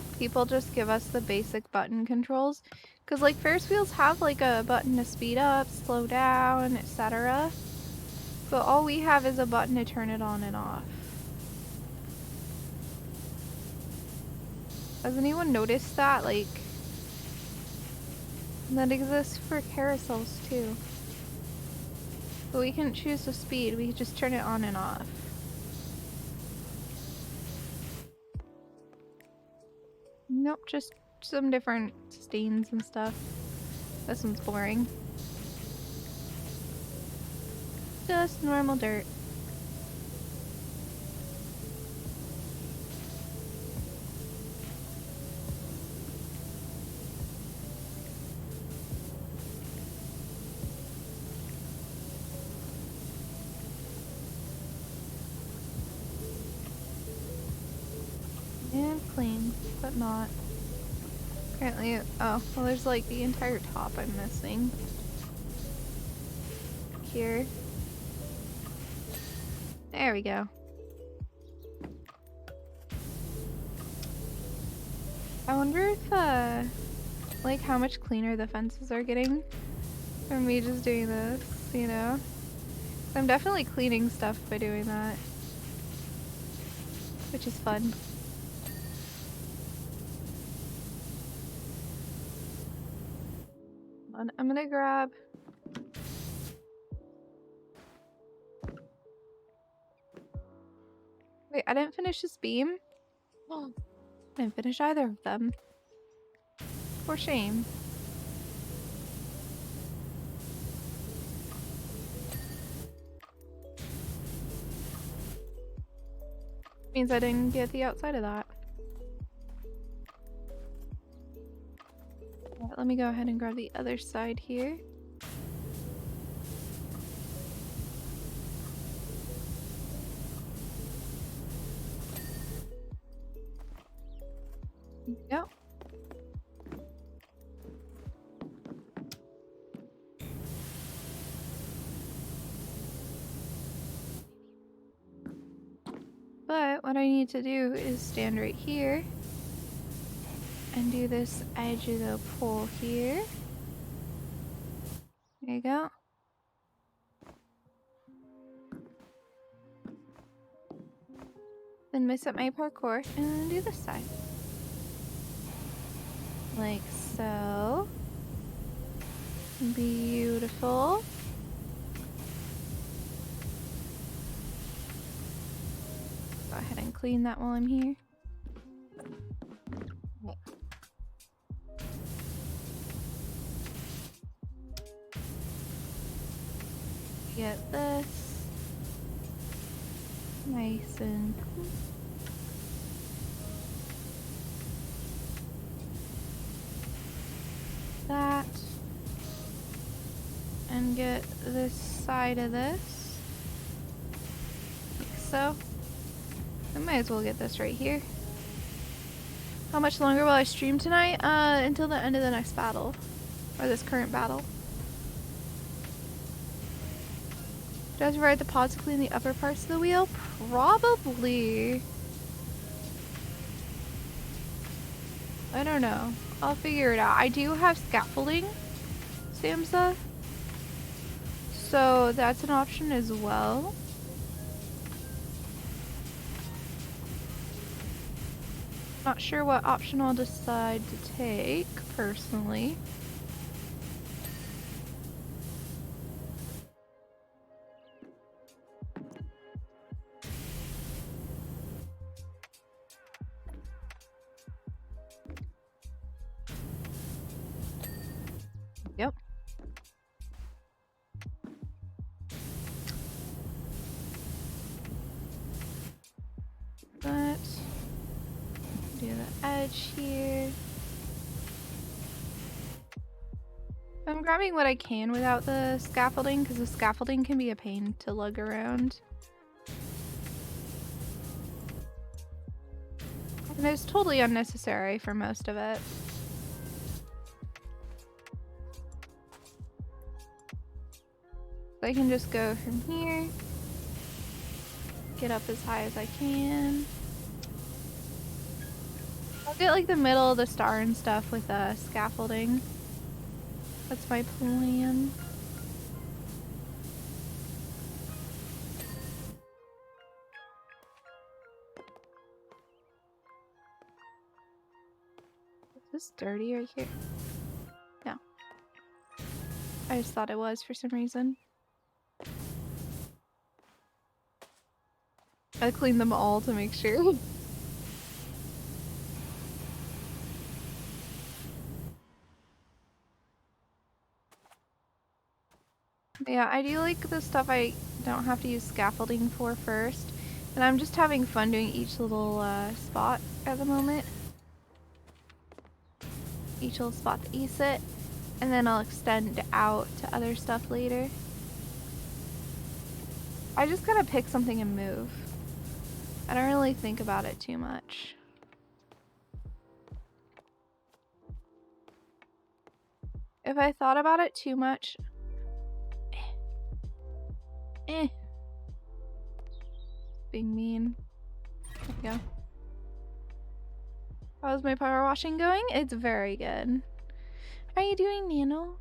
can people just give us the basic button controls? Because like Ferris wheels have like a button to speed up, slow down, etc. But all we have is a button to turn it on and off. Has anyone noticed that? Like, that exists for carousels too. But we can choose the speed, we can just turn it on and off. Nope, just some different stains and stuff. This one's boring. Just normal dirt. And clean, but not. Apparently, oh, well there's like the entire top I'm missing. Here. There we go. I wonder if, like how much cleaner the fences are getting from me just doing this, you know? I'm definitely cleaning stuff by doing that. Which is fun. I'm gonna grab... Wait, I didn't finish this beam? Oh, I didn't finish either of them. For shame. Means I didn't get the outside of that. Alright, let me go ahead and grab the other side here. Yep. But what I need to do is stand right here and do this edge of the pole here. There you go. Then mix up my parkour and do this side. Like so. Beautiful. Go ahead and clean that while I'm here. Get this nice and cool. That. And get this side of this. Like so. I might as well get this right here. How much longer will I stream tonight? Until the end of the next battle. Or this current battle. Do I have to ride the pods to clean the upper parts of the wheel? Probably. I don't know. I'll figure it out. I do have scaffolding, Samsa. So that's an option as well. Not sure what option I'll decide to take, personally. Yep. But do the edge here. I'm grabbing what I can without the scaffolding because the scaffolding can be a pain to lug around. And it's totally unnecessary for most of it. I can just go from here, get up as high as I can. Get like the middle of the star and stuff with scaffolding. That's my plan. Is this dirty right here? No. I just thought it was for some reason. I cleaned them all to make sure. Yeah, I do like the stuff I don't have to use scaffolding for first. And I'm just having fun doing each little spot at the moment. Each little spot that you sit. And then I'll extend out to other stuff later. I just gotta pick something and move. I don't really think about it too much. If I thought about it too much... Being mean. There we go. How's my power washing going? It's very good. How are you doing, Nano?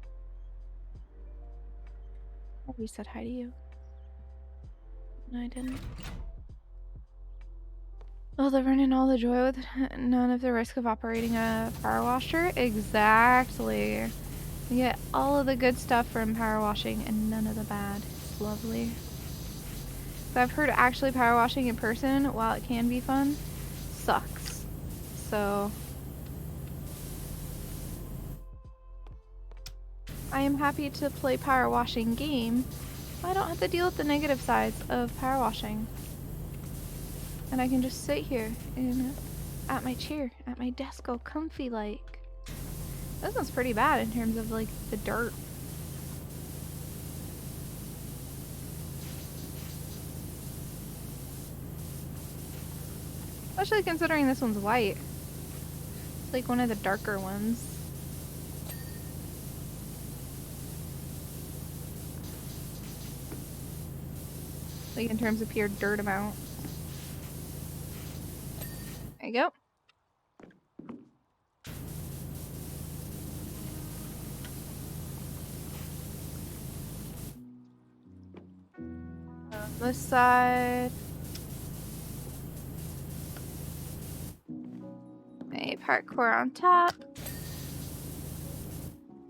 Oh, we said hi to you. No, I didn't. All the run and all the joy with none of the risk of operating a power washer? Exactly. You get all of the good stuff from power washing and none of the bad. It's lovely. So I've heard actually power washing in person, while it can be fun, sucks. So I am happy to play power washing game. I don't have to deal with the negative sides of power washing. And I can just sit here and at my chair, at my desk, all comfy like. This one's pretty bad in terms of like the dirt. Especially considering this one's white. It's like one of the darker ones. Like in terms of pure dirt amount. There you go. This side. A parkour on top.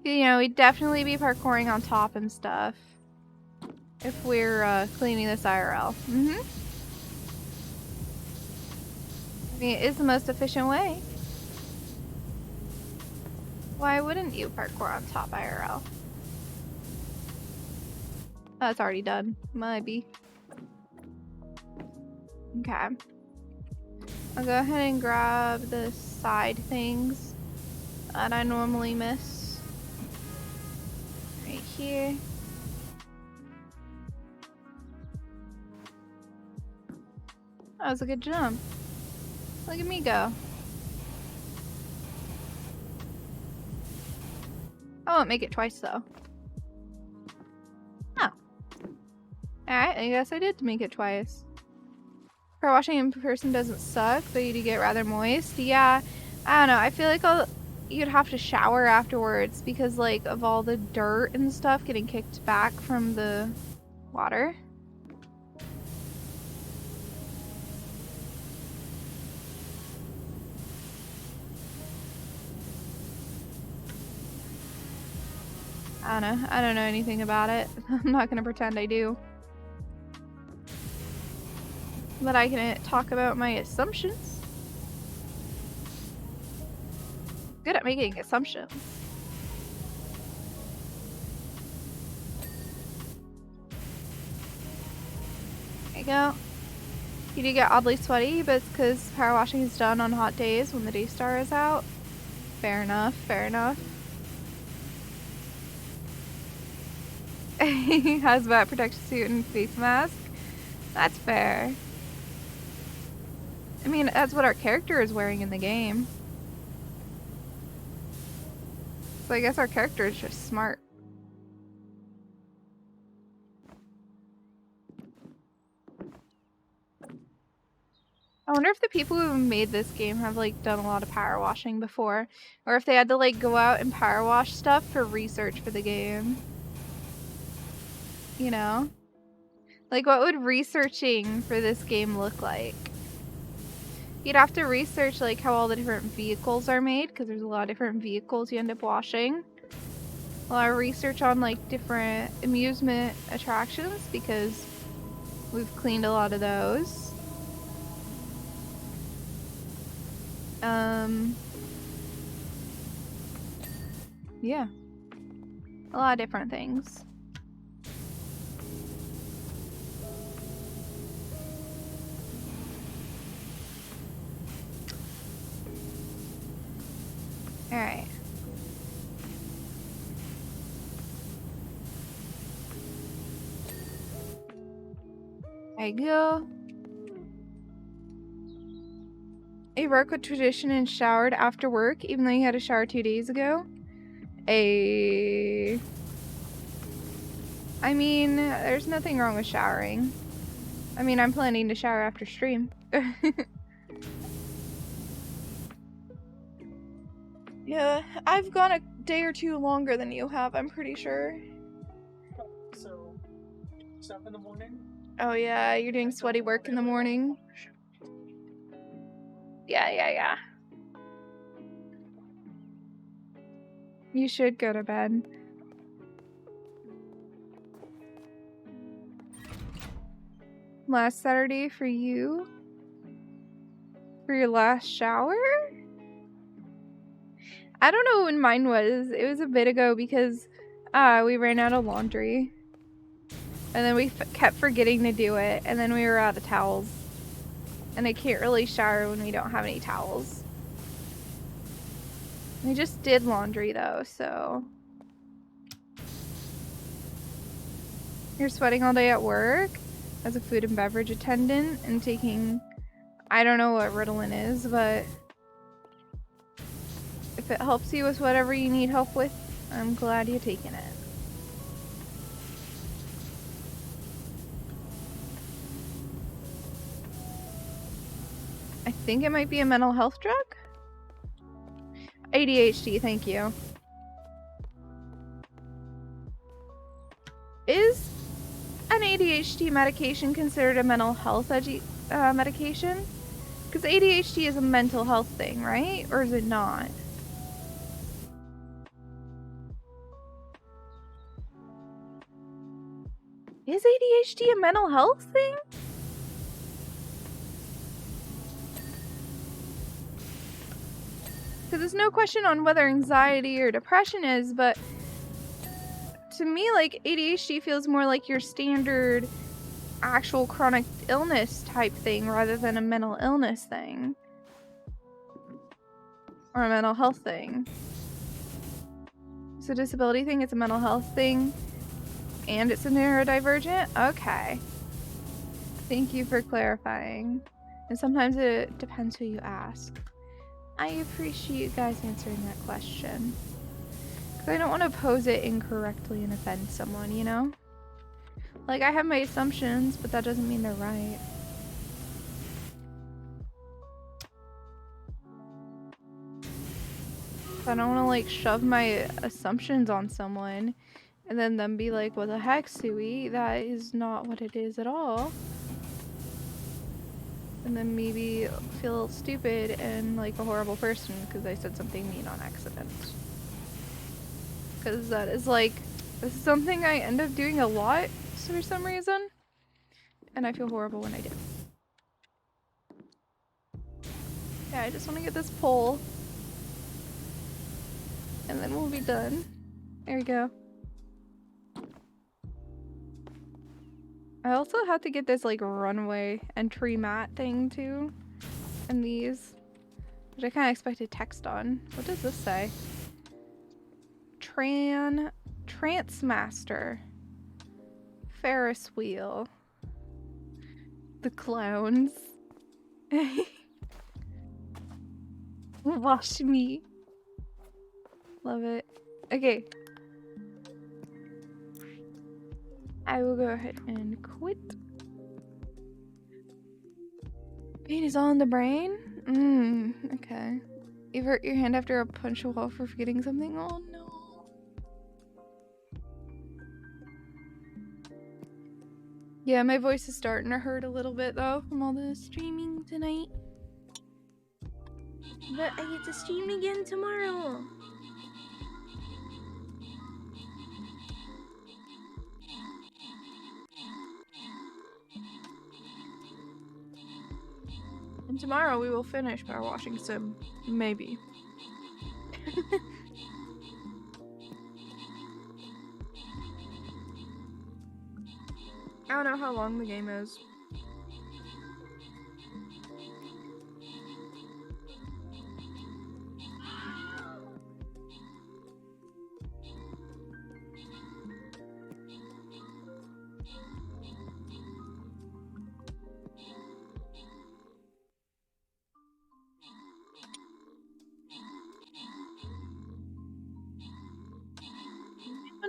You know, we'd definitely be parkouring on top and stuff if we're cleaning this IRL. I mean, it is the most efficient way. Why wouldn't you parkour on top IRL? Oh, it's already done. Might be. Okay. I'll go ahead and grab the side things that I normally miss. Right here. That was a good jump. Look at me go. I won't make it twice though. Oh. Alright, I guess I did make it twice. Power washing in person doesn't suck, but you do get rather moist. Yeah, I don't know. I feel like you'd have to shower afterwards because like of all the dirt and stuff getting kicked back from the water. I don't know. I don't know anything about it. I'm not gonna pretend I do. But I can talk about my assumptions. Good at making assumptions. There you go. You do get oddly sweaty, but it's because power washing is done on hot days when the day star is out. Fair enough, fair enough. Hazmat protection suit and face mask. That's fair. I mean, that's what our character is wearing in the game. So I guess our character is just smart. I wonder if the people who made this game have like done a lot of power washing before, or if they had to like go out and power wash stuff for research for the game. You know? Like what would researching for this game look like? You'd have to research like how all the different vehicles are made, because there's a lot of different vehicles you end up washing. A lot of research on like different amusement attractions, because we've cleaned a lot of those. Yeah. A lot of different things. Alright. There you go. A broke a tradition and showered after work, even though you had a shower 2 days ago. I mean, there's nothing wrong with showering. I mean, I'm planning to shower after stream. Yeah, I've gone a day or two longer than you have, I'm pretty sure. So, stuff in the morning? Oh yeah, you're doing sweaty work in the morning. Yeah. You should go to bed. Last Saturday for you? For your last shower? I don't know when mine was. It was a bit ago because we ran out of laundry. And then we kept forgetting to do it. And then we were out of towels. And I can't really shower when we don't have any towels. We just did laundry though, so. You're sweating all day at work as a food and beverage attendant and taking, I don't know what Ritalin is, but if it helps you with whatever you need help with, I'm glad you're taking it. I think it might be a mental health drug? ADHD, thank you. Is an ADHD medication considered a mental health medication? Because ADHD is a mental health thing, right? Or is it not? Is ADHD a mental health thing? Because there's no question on whether anxiety or depression is, but to me, like, ADHD feels more like your standard actual chronic illness type thing rather than a mental illness thing. Or a mental health thing. It's a disability thing, it's a mental health thing, and it's a neurodivergent? Okay. Thank you for clarifying. And sometimes it depends who you ask. I appreciate you guys answering that question. Because I don't want to pose it incorrectly and offend someone, you know? Like, I have my assumptions, but that doesn't mean they're right. I don't want to, like, shove my assumptions on someone and then them be like, what the heck, Suey? That is not what it is at all. And then maybe feel stupid and like a horrible person because I said something mean on accident. Because that is like, this is something I end up doing a lot for some reason. And I feel horrible when I do. Yeah, I just want to get this poll. And then we'll be done. There we go. I also have to get this like runway entry mat thing too. And these. Which I kind of expected text on. What does this say? Trance Master. Ferris wheel. The clowns. Wash me. Love it. Okay. I will go ahead and quit. Pain is all in the brain? Okay. You've hurt your hand after a punch a wall for forgetting something? Oh no. Yeah, my voice is starting to hurt a little bit though from all the streaming tonight. But I get to stream again tomorrow. And tomorrow we will finish PowerWashing Sim. Maybe. I don't know how long the game is.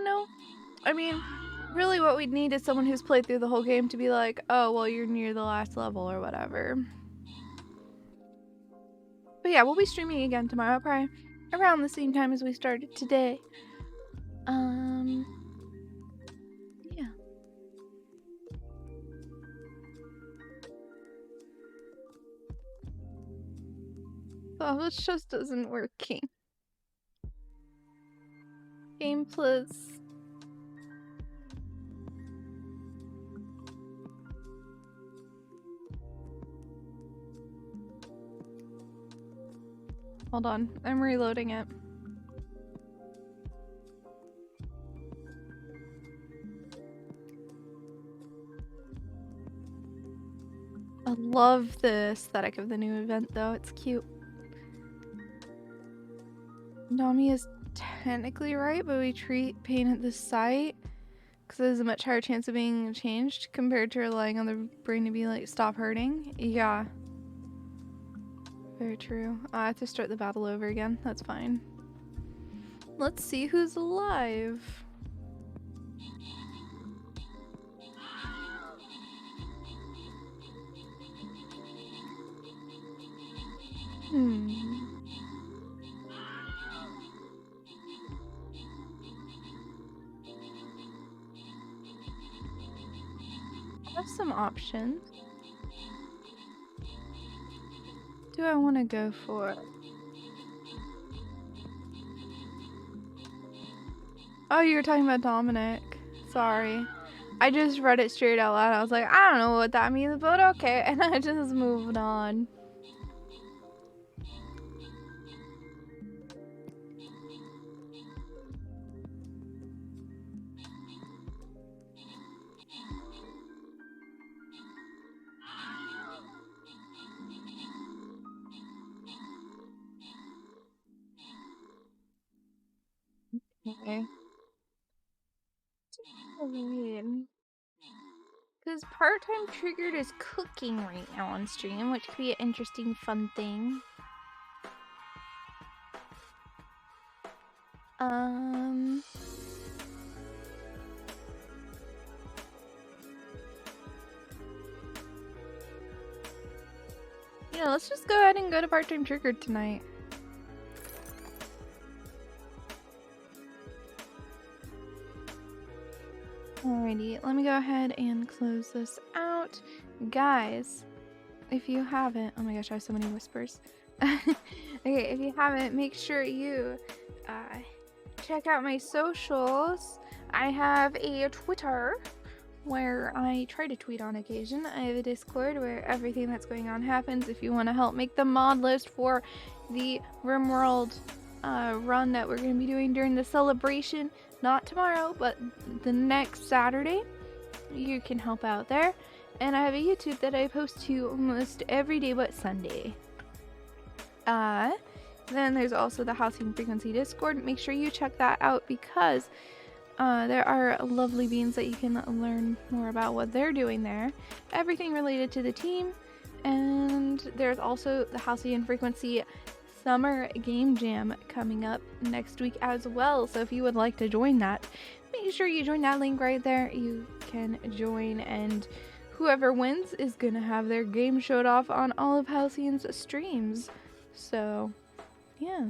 No. I mean, really what we'd need is someone who's played through the whole game to be like, oh, well, you're near the last level or whatever. But yeah, we'll be streaming again tomorrow, probably around the same time as we started today. Yeah. Oh, this just isn't working. Game plus. Hold on, I'm reloading it. I love the aesthetic of the new event though, it's cute. Nami is technically right, but we treat pain at the site because there's a much higher chance of being changed compared to relying on the brain to be like, stop hurting. Yeah. Very true. I have to start the battle over again. That's fine. Let's see who's alive. I have some options. Do I want to go for? Oh, you were talking about Dominic. Sorry. I just read it straight out loud. I was like, I don't know what that means, but okay. And I just moved on. Okay. Because part-time triggered is cooking right now on stream, which could be an interesting, fun thing. Yeah, let's just go ahead and go to part-time triggered tonight. Alrighty, let me go ahead and close this out. Guys, if you haven't, oh my gosh, I have so many whispers. Okay, if you haven't, make sure you check out my socials. I have a Twitter where I try to tweet on occasion. I have a Discord where everything that's going on happens. If you want to help make the mod list for the RimWorld run that we're going to be doing during the celebration, not tomorrow, but the next Saturday, you can help out there. And I have a YouTube that I post to almost every day but Sunday. Then there's also the Housing Frequency Discord. Make sure you check that out because there are lovely beans that you can learn more about what they're doing there. Everything related to the team. And there's also the Housing Frequency Summer Game Jam coming up next week as well. So if you would like to join that, make sure you join that link right there. You can join and whoever wins is gonna have their game showed off on all of Halcyon's streams. So, yeah.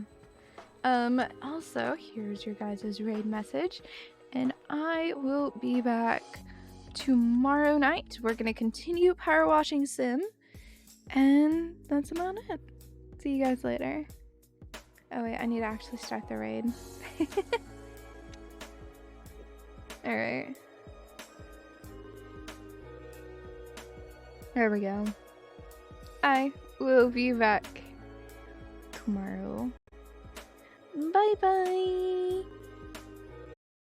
Also, here's your guys' raid message, and I will be back tomorrow night. We're gonna continue Power Washing Sim, and that's about it. See you guys later. Oh wait, I need to actually start the raid. Alright. There we go. I will be back tomorrow. Bye bye!